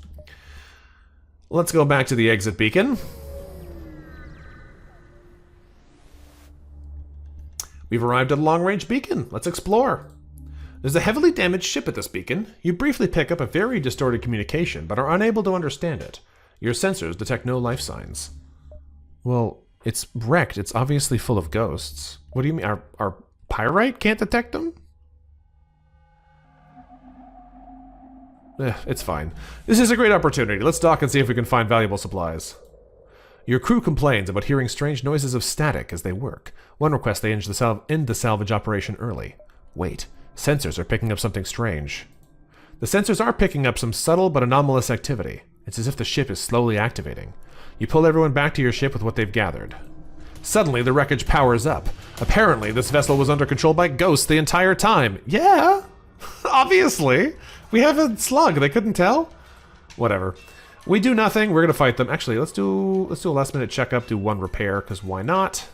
A: Let's go back to the exit beacon. We've arrived at a long-range beacon. Let's explore. There's a heavily damaged ship at this beacon. You briefly pick up a very distorted communication, but are unable to understand it. Your sensors detect no life signs. Well, it's wrecked. It's obviously full of ghosts. What do you mean? Our pyrite can't detect them? It's fine. This is a great opportunity. Let's dock and see if we can find valuable supplies. Your crew complains about hearing strange noises of static as they work. One requests they end the salvage operation early. Wait, sensors are picking up something strange. The sensors are picking up some subtle but anomalous activity. It's as if the ship is slowly activating. You pull everyone back to your ship with what they've gathered. Suddenly, the wreckage powers up. Apparently, this vessel was under control by ghosts the entire time. Yeah, obviously. We have a slug. They couldn't tell? Whatever. We do nothing. We're going to fight them. Actually, let's do a last-minute checkup, do one repair, because why not?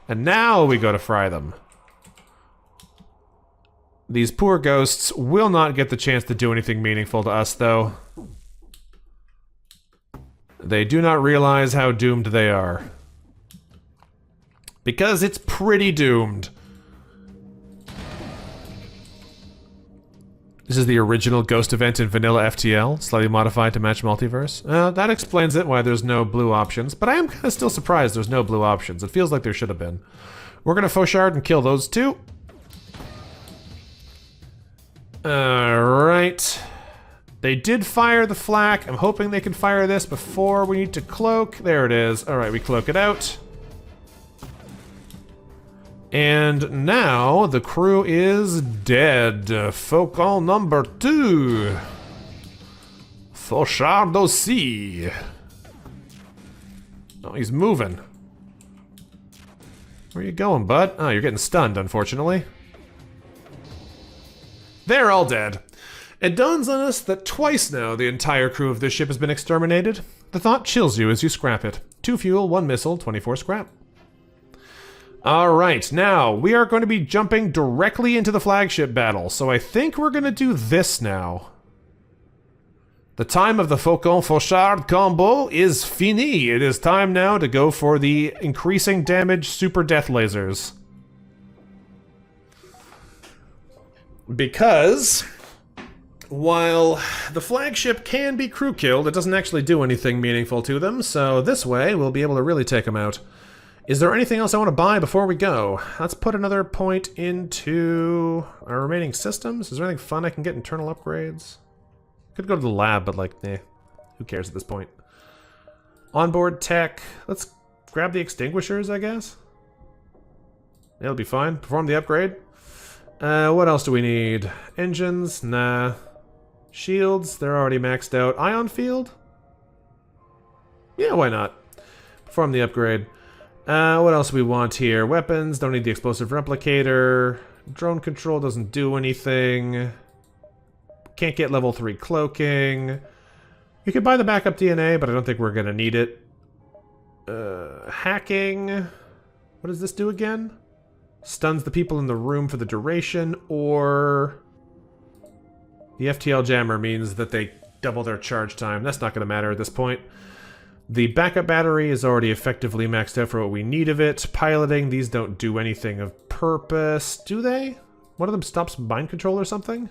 A: And now we go to fry them. These poor ghosts will not get the chance to do anything meaningful to us, though. They do not realize how doomed they are. Because it's pretty doomed. This is the original Ghost event in vanilla FTL, slightly modified to match Multiverse. That explains it, why there's no blue options, but I am kind of still surprised there's no blue options. It feels like there should have been. We're gonna Fauchard and kill those two. Alright. They did fire the flak. I'm hoping they can fire this before we need to cloak. There it is. Alright, we cloak it out. And now the crew is dead. Faucon number 2. Fauchard aussi. Oh, he's moving. Where are you going, bud? Oh, you're getting stunned, unfortunately. They're all dead. It dawns on us that twice now the entire crew of this ship has been exterminated. The thought chills you as you scrap it. 2 fuel, 1 missile, 24 scrap. Alright, now, we are going to be jumping directly into the flagship battle, so I think we're going to do this now. The time of the Faucon Fauchard combo is fini. It is time now to go for the increasing damage super death lasers. Because, while the flagship can be crew killed, it doesn't actually do anything meaningful to them, so this way we'll be able to really take them out. Is there anything else I want to buy before we go? Let's put another point into our remaining systems. Is there anything fun I can get internal upgrades? Could go to the lab, but like, who cares at this point? Onboard tech. Let's grab the extinguishers, I guess. It'll be fine. Perform the upgrade. What else do we need? Engines? Nah. Shields? They're already maxed out. Ion field? Yeah, why not? Perform the upgrade. What else do we want here? Weapons, don't need the explosive replicator. Drone control doesn't do anything. Can't get level 3 cloaking. You could buy the backup DNA, but I don't think we're gonna need it. Hacking. What does this do again? Stuns the people in the room for the duration, or... The FTL jammer means that they double their charge time. That's not gonna matter at this point. The backup battery is already effectively maxed out for what we need of it. Piloting, these don't do anything of purpose. Do they? One of them stops mind control or something?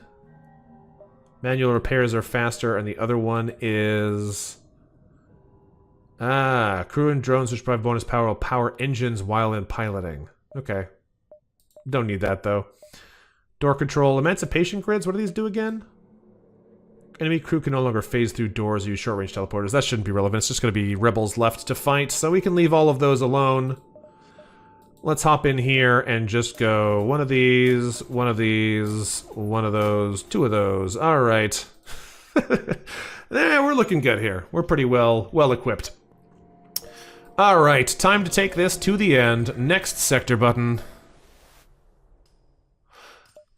A: Manual repairs are faster, and the other one is... crew and drones which provide bonus power will power engines while in piloting. Okay. Don't need that, though. Door control. Emancipation grids, what do these do again? Enemy crew can no longer phase through doors or use short-range teleporters. That shouldn't be relevant. It's just going to be rebels left to fight, so we can leave all of those alone. Let's hop in here and just go one of these, one of these, one of those, 2 of those. All right. We're looking good here. We're pretty well equipped. All right, time to take this to the end. Next sector button.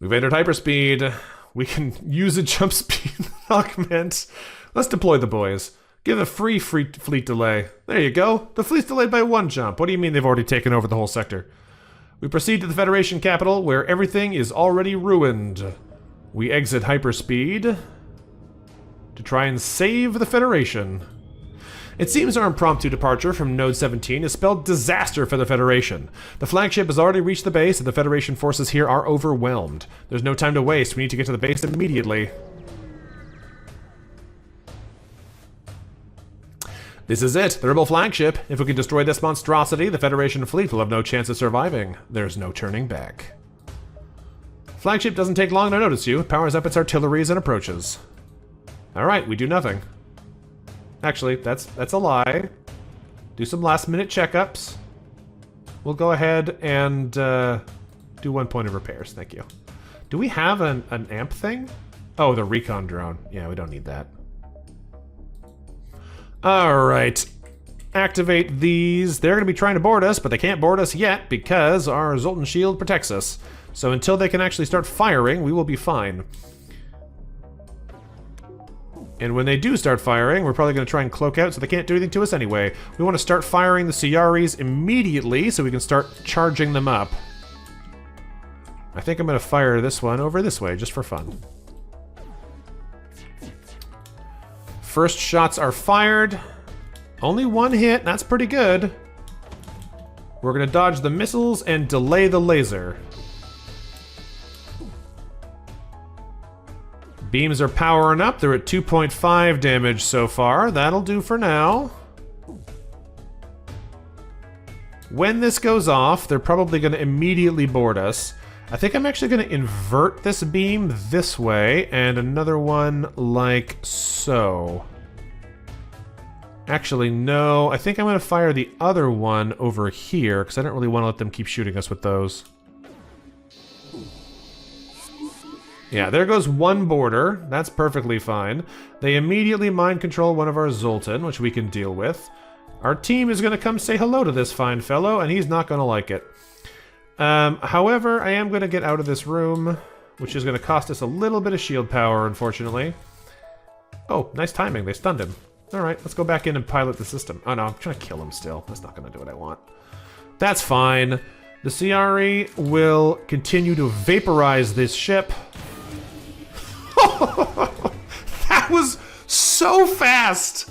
A: We've entered hyperspeed. We can use a jump speed augment. Let's deploy the boys. Give a free fleet delay. There you go. The fleet's delayed by 1 jump. What do you mean they've already taken over the whole sector? We proceed to the Federation capital, where everything is already ruined. We exit hyperspeed to try and save the Federation. It seems our impromptu departure from Node 17 has spelled disaster for the Federation. The flagship has already reached the base, and the Federation forces here are overwhelmed. There's no time to waste. We need to get to the base immediately. This is it, the Rebel flagship. If we can destroy this monstrosity, the Federation fleet will have no chance of surviving. There's no turning back. Flagship doesn't take long to notice you. It powers up its artilleries and approaches. Alright, we do nothing. Actually, that's a lie. Do some last-minute checkups. We'll go ahead and do 1 point of repairs. Thank you. Do we have an amp thing? Oh, the recon drone. Yeah, we don't need that. Alright. Activate these. They're going to be trying to board us, but they can't board us yet because our Zoltan shield protects us. So until they can actually start firing, we will be fine. And when they do start firing, we're probably going to try and cloak out so they can't do anything to us anyway. We want to start firing the Ciaris immediately so we can start charging them up. I think I'm going to fire this one over this way, just for fun. First shots are fired. Only one hit, that's pretty good. We're going to dodge the missiles and delay the laser. Beams are powering up. They're at 2.5 damage so far. That'll do for now. When this goes off, they're probably going to immediately board us. I think I'm actually going to invert this beam this way and another one like so. Actually, no. I think I'm going to fire the other one over here because I don't really want to let them keep shooting us with those. Yeah, there goes one border. That's perfectly fine. They immediately mind control one of our Zoltan, which we can deal with. Our team is going to come say hello to this fine fellow, and he's not going to like it. However, I am going to get out of this room, which is going to cost us a little bit of shield power, unfortunately. Oh, nice timing. They stunned him. Alright, let's go back in and pilot the system. Oh no, I'm trying to kill him still. That's not going to do what I want. That's fine. The Ciari will continue to vaporize this ship. That was so fast!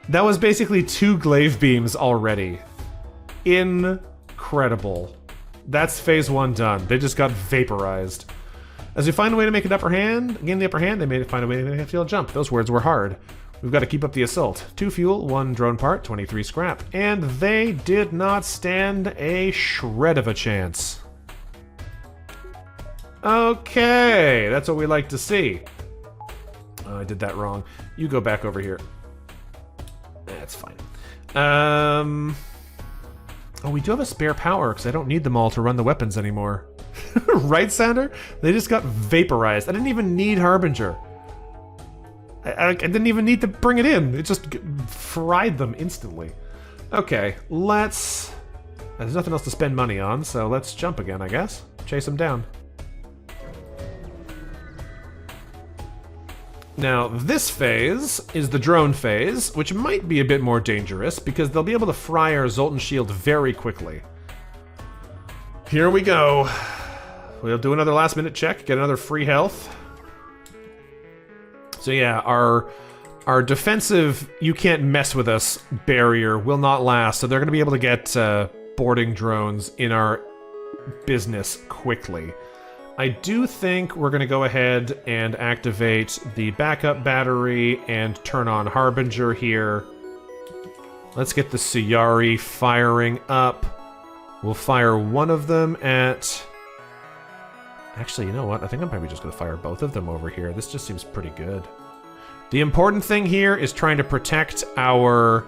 A: That was basically 2 glaive beams already. Incredible. That's phase 1 done. They just got vaporized. As we find a way to make an upper hand, gain the upper hand, they find a way to make a FTL jump. Those words were hard. We've got to keep up the assault. 2 fuel, 1 drone part, 23 scrap. And they did not stand a shred of a chance. Okay, that's what we like to see. Oh, I did that wrong. You go back over here. That's fine. Oh, we do have a spare power because I don't need them all to run the weapons anymore. Right, Sander? They just got vaporized. I didn't even need Harbinger. I didn't even need to bring it in. It just fried them instantly. Okay, let's... There's nothing else to spend money on, so let's jump again, I guess. Chase them down. Now, this phase is the drone phase, which might be a bit more dangerous because they'll be able to fry our Zoltan shield very quickly. Here we go. We'll do another last-minute check, get another free health. So yeah, our defensive "you can't mess with us" barrier will not last, so they're going to be able to get boarding drones in our business quickly. I do think we're going to go ahead and activate the backup battery and turn on Harbinger here. Let's get the Ciari firing up. We'll fire one of them at... Actually, you know what? I think I'm probably just going to fire both of them over here. This just seems pretty good. The important thing here is trying to protect our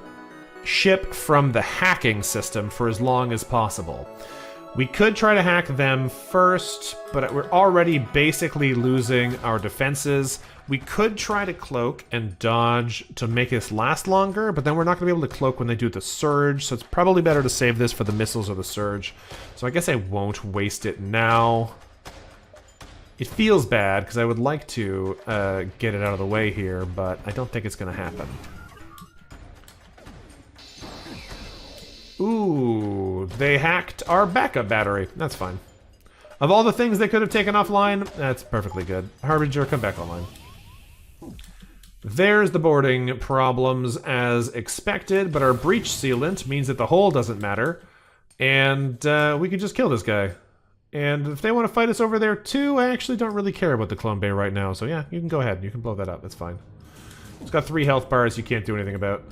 A: ship from the hacking system for as long as possible. We could try to hack them first, but we're already basically losing our defenses. We could try to cloak and dodge to make this last longer, but then we're not going to be able to cloak when they do the surge, so it's probably better to save this for the missiles or the surge. So I guess I won't waste it now. It feels bad, because I would like to get it out of the way here, but I don't think it's going to happen. Ooh, they hacked our backup battery. That's fine. Of all the things they could have taken offline, that's perfectly good. Harbinger, come back online. There's the boarding problems as expected, but our breach sealant means that the hole doesn't matter. And we can just kill this guy. And if they want to fight us over there too, I actually don't really care about the clone bay right now. So yeah, you can go ahead. You can blow that up. That's fine. It's got 3 health bars you can't do anything about.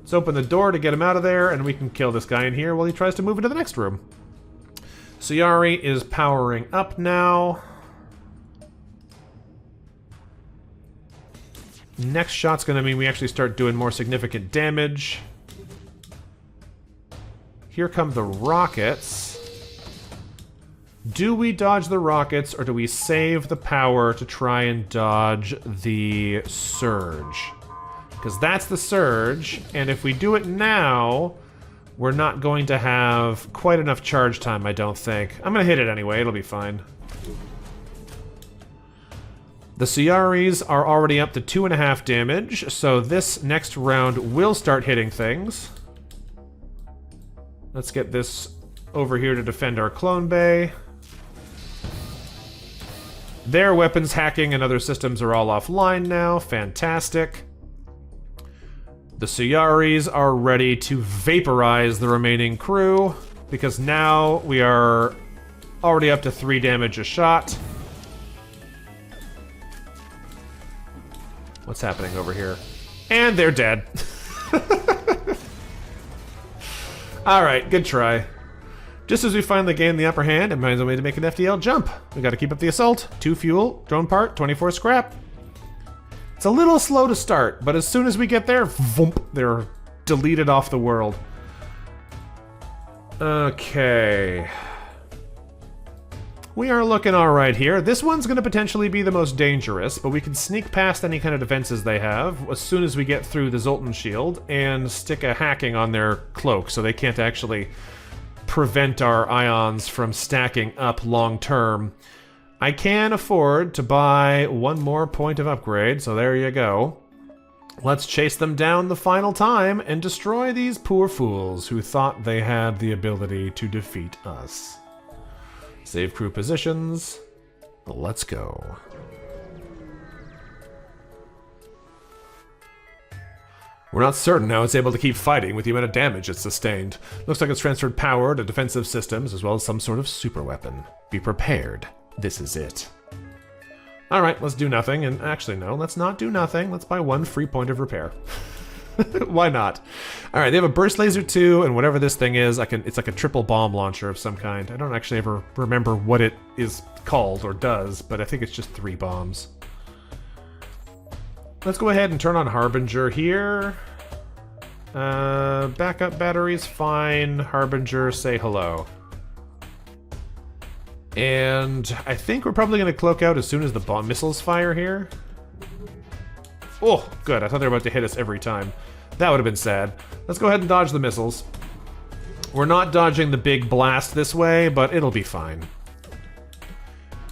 A: Let's open the door to get him out of there, and we can kill this guy in here while he tries to move into the next room. Suyari is powering up now. Next shot's going to mean we actually start doing more significant damage. Here come the rockets. Do we dodge the rockets, or do we save the power to try and dodge the surge? Because that's the surge, and if we do it now, we're not going to have quite enough charge time, I don't think. I'm going to hit it anyway, it'll be fine. The Suyaris are already up to 2.5 damage, so this next round will start hitting things. Let's get this over here to defend our clone bay. Their weapons hacking and other systems are all offline now. Fantastic. The Suyaris are ready to vaporize the remaining crew, because now we are already up to 3 damage a shot. What's happening over here? And they're dead. Alright, good try. Just as we finally gain the upper hand, it finds a way to make an FTL jump. We gotta keep up the assault. 2 fuel, drone part, 24 scrap. It's a little slow to start, but as soon as we get there, voomp, they're deleted off the world. Okay. We are looking alright here. This one's going to potentially be the most dangerous, but we can sneak past any kind of defenses they have as soon as we get through the Zoltan shield and stick a hacking on their cloak so they can't actually prevent our ions from stacking up long term. I can afford to buy 1 more point of upgrade, so there you go. Let's chase them down the final time and destroy these poor fools who thought they had the ability to defeat us. Save crew positions. Let's go. We're not certain how it's able to keep fighting with the amount of damage it's sustained. Looks like it's transferred power to defensive systems as well as some sort of super weapon. Be prepared. This is it. Alright, let's do nothing. And actually, no, let's not do nothing. Let's buy 1 free point of repair. Why not? Alright, they have a burst laser too, and whatever this thing is, it's like a triple bomb launcher of some kind. I don't actually ever remember what it is called or does, but I think it's just 3 bombs. Let's go ahead and turn on Harbinger here. Backup batteries, fine. Harbinger, say hello. And I think we're probably going to cloak out as soon as the bomb missiles fire here. Oh, good. I thought they were about to hit us every time. That would have been sad. Let's go ahead and dodge the missiles. We're not dodging the big blast this way, but it'll be fine.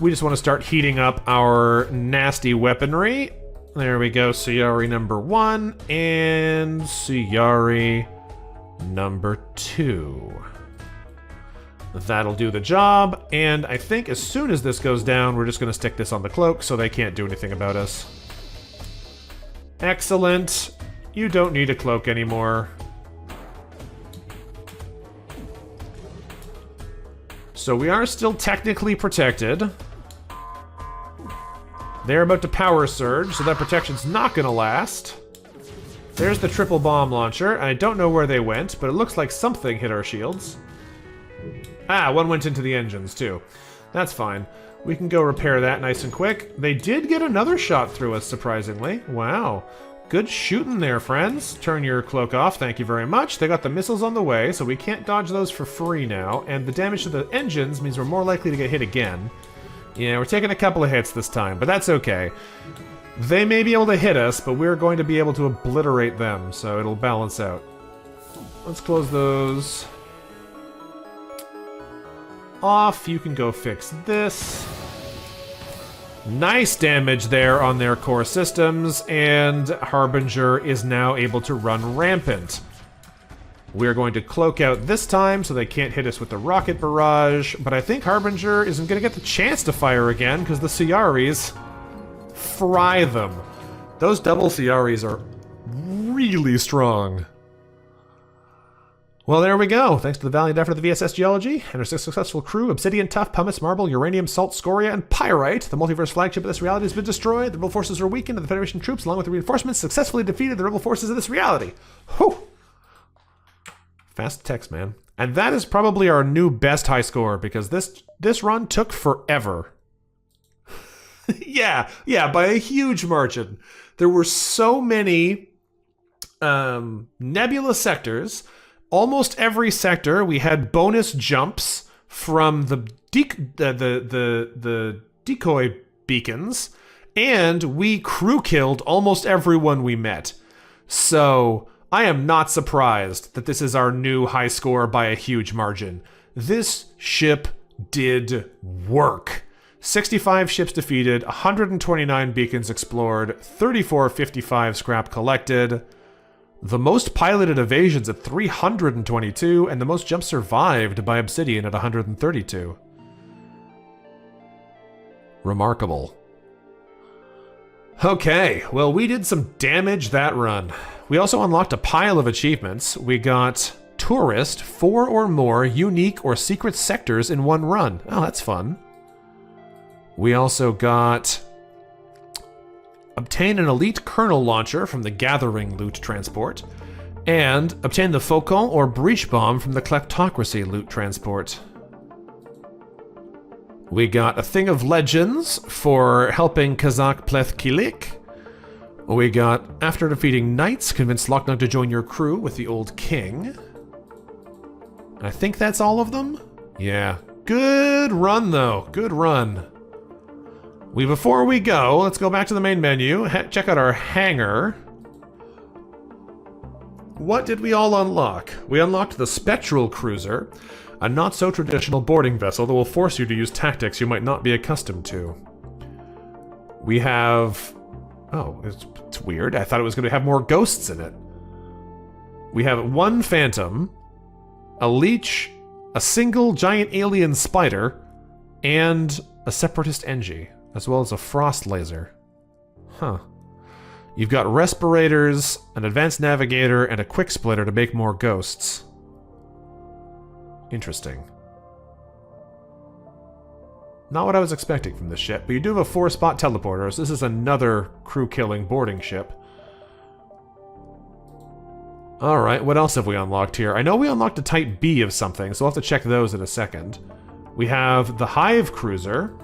A: We just want to start heating up our nasty weaponry. There we go. Suyari number 1 and Suyari number 2. That'll do the job, and I think as soon as this goes down, we're just going to stick this on the cloak so they can't do anything about us. Excellent. You don't need a cloak anymore. So we are still technically protected. They're about to power surge, so that protection's not going to last. There's the triple bomb launcher. I don't know where they went, but it looks like something hit our shields. Ah, one went into the engines, too. That's fine. We can go repair that nice and quick. They did get another shot through us, surprisingly. Wow. Good shooting there, friends. Turn your cloak off, thank you very much. They got the missiles on the way, so we can't dodge those for free now. And the damage to the engines means we're more likely to get hit again. Yeah, we're taking a couple of hits this time, but that's okay. They may be able to hit us, but we're going to be able to obliterate them, so it'll balance out. Let's close those off. You can go fix this. Nice damage there on their core systems, and Harbinger is now able to run rampant. We're going to cloak out this time so they can't hit us with the rocket barrage, but I think Harbinger isn't going to get the chance to fire again because the Suyaris fry them. Those double CREs are really strong. Well, there we go. Thanks to the valiant effort of the VSS Geology and our successful crew, Obsidian, Tuff, Pumice, Marble, Uranium, Salt, Scoria, and Pyrite, the Multiverse flagship of this reality has been destroyed. The rebel forces are weakened, and the Federation troops, along with the reinforcements, successfully defeated the rebel forces of this reality. Whew! Fast text, man. And that is probably our new best high score, because this run took forever. yeah, by a huge margin. There were so many nebula sectors. Almost every sector, we had bonus jumps from the decoy beacons, and we crew killed almost everyone we met. So I am not surprised that this is our new high score by a huge margin. This ship did work. 65 ships defeated, 129 beacons explored, 3455 scrap collected, the most piloted evasions at 322, and the most jumps survived by Obsidian at 132. Remarkable. Okay, well, we did some damage that run. We also unlocked a pile of achievements. We got Tourist, 4 or more unique or secret sectors in one run. Oh, that's fun. We also got obtain an elite kernel launcher from the Gathering loot transport, and obtain the Faucon or breach bomb from the Kleptocracy loot transport. We got a Thing of Legends for helping Kazakh Pleth Kilik. We got, after defeating knights, convince Locknug to join your crew with the Old King. I think that's all of them? Yeah. Good run, though. Good run. Before we go, let's go back to the main menu, check out our hangar. What did we all unlock? We unlocked the Spectral Cruiser, a not-so-traditional boarding vessel that will force you to use tactics you might not be accustomed to. We have... Oh, it's weird. I thought it was going to have more ghosts in it. We have one Phantom, a Leech, a single giant alien spider, and a Separatist Engie, as well as a Frost Laser. Huh. You've got respirators, an advanced navigator, and a quick splitter to make more ghosts. Interesting. Not what I was expecting from this ship, but you do have a 4-spot teleporter, so this is another crew-killing boarding ship. Alright, what else have we unlocked here? I know we unlocked a Type B of something, so we'll have to check those in a second. We have the Hive Cruiser.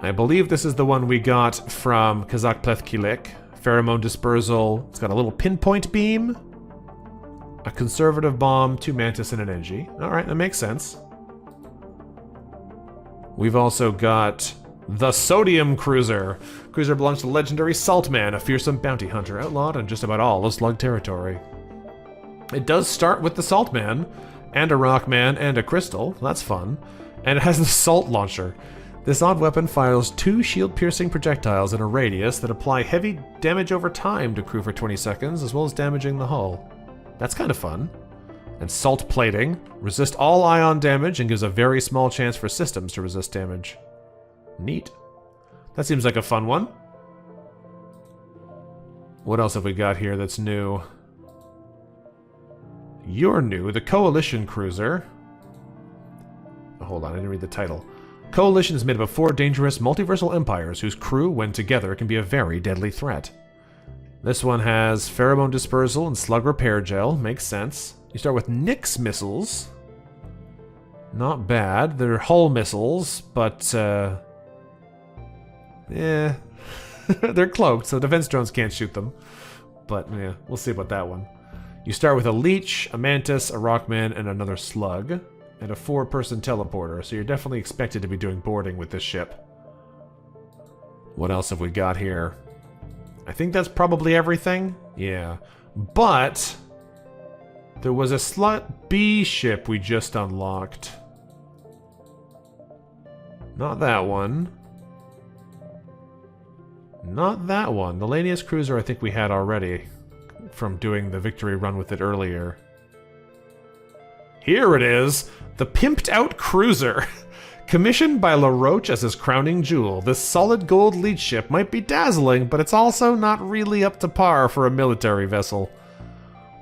A: I believe this is the one we got from Kazakh Pleth Kilik. Pheromone dispersal. It's got a little pinpoint beam, a conservative bomb, 2 Mantis, and an Engie. Alright, that makes sense. We've also got the Sodium Cruiser. Cruiser belongs to the legendary Saltman, a fearsome bounty hunter outlawed on just about all of Slug territory. It does start with the Saltman, and a Rockman, and a Crystal. That's fun. And it has the Salt Launcher. This odd weapon fires 2 shield-piercing projectiles in a radius that apply heavy damage over time to crew for 20 seconds, as well as damaging the hull. That's kind of fun. And Salt Plating. Resist all ion damage and gives a very small chance for systems to resist damage. Neat. That seems like a fun one. What else have we got here that's new? You're new. The Coalition Cruiser. Oh, hold on, I didn't read the title. Coalition is made up of 4 dangerous multiversal empires whose crew, when together, can be a very deadly threat. This one has Pheromone Dispersal and Slug Repair Gel. Makes sense. You start with Nyx missiles. Not bad. They're hull missiles, but, yeah. They're cloaked, so defense drones can't shoot them. But, yeah, we'll see about that one. You start with a Leech, a Mantis, a Rockman, and another Slug. And a 4-person teleporter, so you're definitely expected to be doing boarding with this ship. What else have we got here? I think that's probably everything. Yeah. But there was a Slot B ship we just unlocked. Not that one. Not that one. The Lanius Cruiser I think we had already from doing the victory run with it earlier. Here it is! The Pimped Out Cruiser! Commissioned by LaRoche as his crowning jewel, this solid gold leech ship might be dazzling, but it's also not really up to par for a military vessel.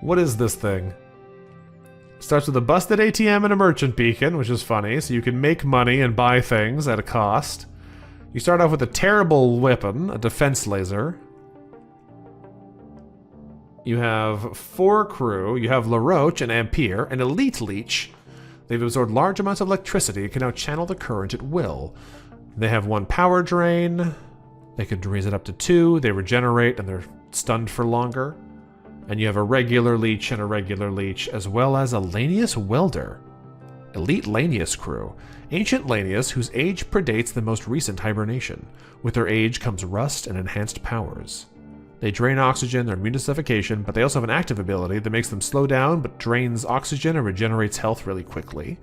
A: What is this thing? Starts with a busted ATM and a merchant beacon, which is funny, so you can make money and buy things at a cost. You start off with a terrible weapon, a defense laser. You have 4 crew. You have LaRoche and Ampere, an elite leech. They've absorbed large amounts of electricity and can now channel the current at will. They have 1 power drain. They could raise it up to 2. They regenerate and they're stunned for longer. And you have a regular leech and a regular leech, as well as a Lanius welder. Elite Lanius crew. Ancient Lanius, whose age predates the most recent hibernation. With their age comes rust and enhanced powers. They drain oxygen, they're immune to suffocation, but they also have an active ability that makes them slow down but drains oxygen and regenerates health really quickly.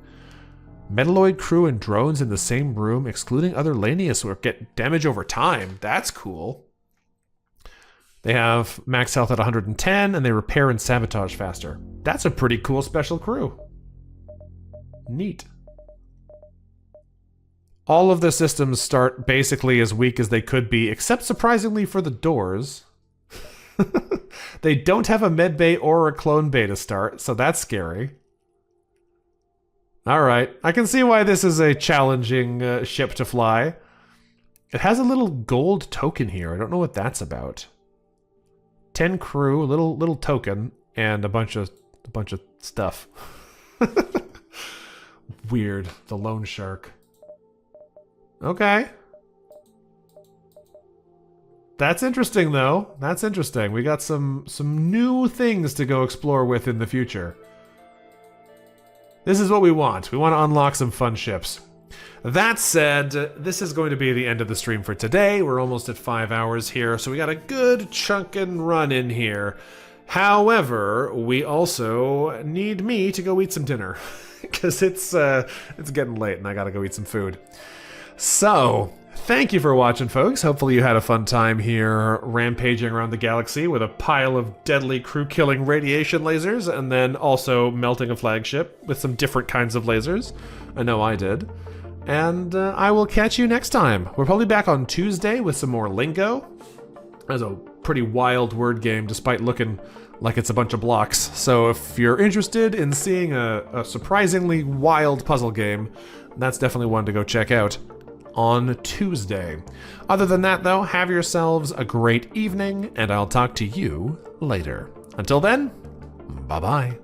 A: Metalloid crew and drones in the same room, excluding other Lanius who get damage over time. That's cool. They have max health at 110, and they repair and sabotage faster. That's a pretty cool special crew. Neat. All of the systems start basically as weak as they could be, except surprisingly for the doors. They don't have a med bay or a clone bay to start, so that's scary. Alright, I can see why this is a challenging ship to fly. It has a little gold token here. I don't know what that's about. 10 crew, a little token, and a bunch of stuff. Weird. The loan shark. Okay. That's interesting, though. That's interesting. We got some new things to go explore with in the future. This is what we want. We want to unlock some fun ships. That said, this is going to be the end of the stream for today. We're almost at 5 hours here, so we got a good chunk and run in here. However, we also need me to go eat some dinner because it's getting late and I gotta go eat some food. So, thank you for watching, folks. Hopefully you had a fun time here rampaging around the galaxy with a pile of deadly crew-killing radiation lasers and then also melting a flagship with some different kinds of lasers. I know I did. And I will catch you next time. We're probably back on Tuesday with some more lingo. That's a pretty wild word game despite looking like it's a bunch of blocks. So if you're interested in seeing a surprisingly wild puzzle game, that's definitely one to go check out on Tuesday. Other than that, though, have yourselves a great evening, and I'll talk to you later. Until then, bye-bye.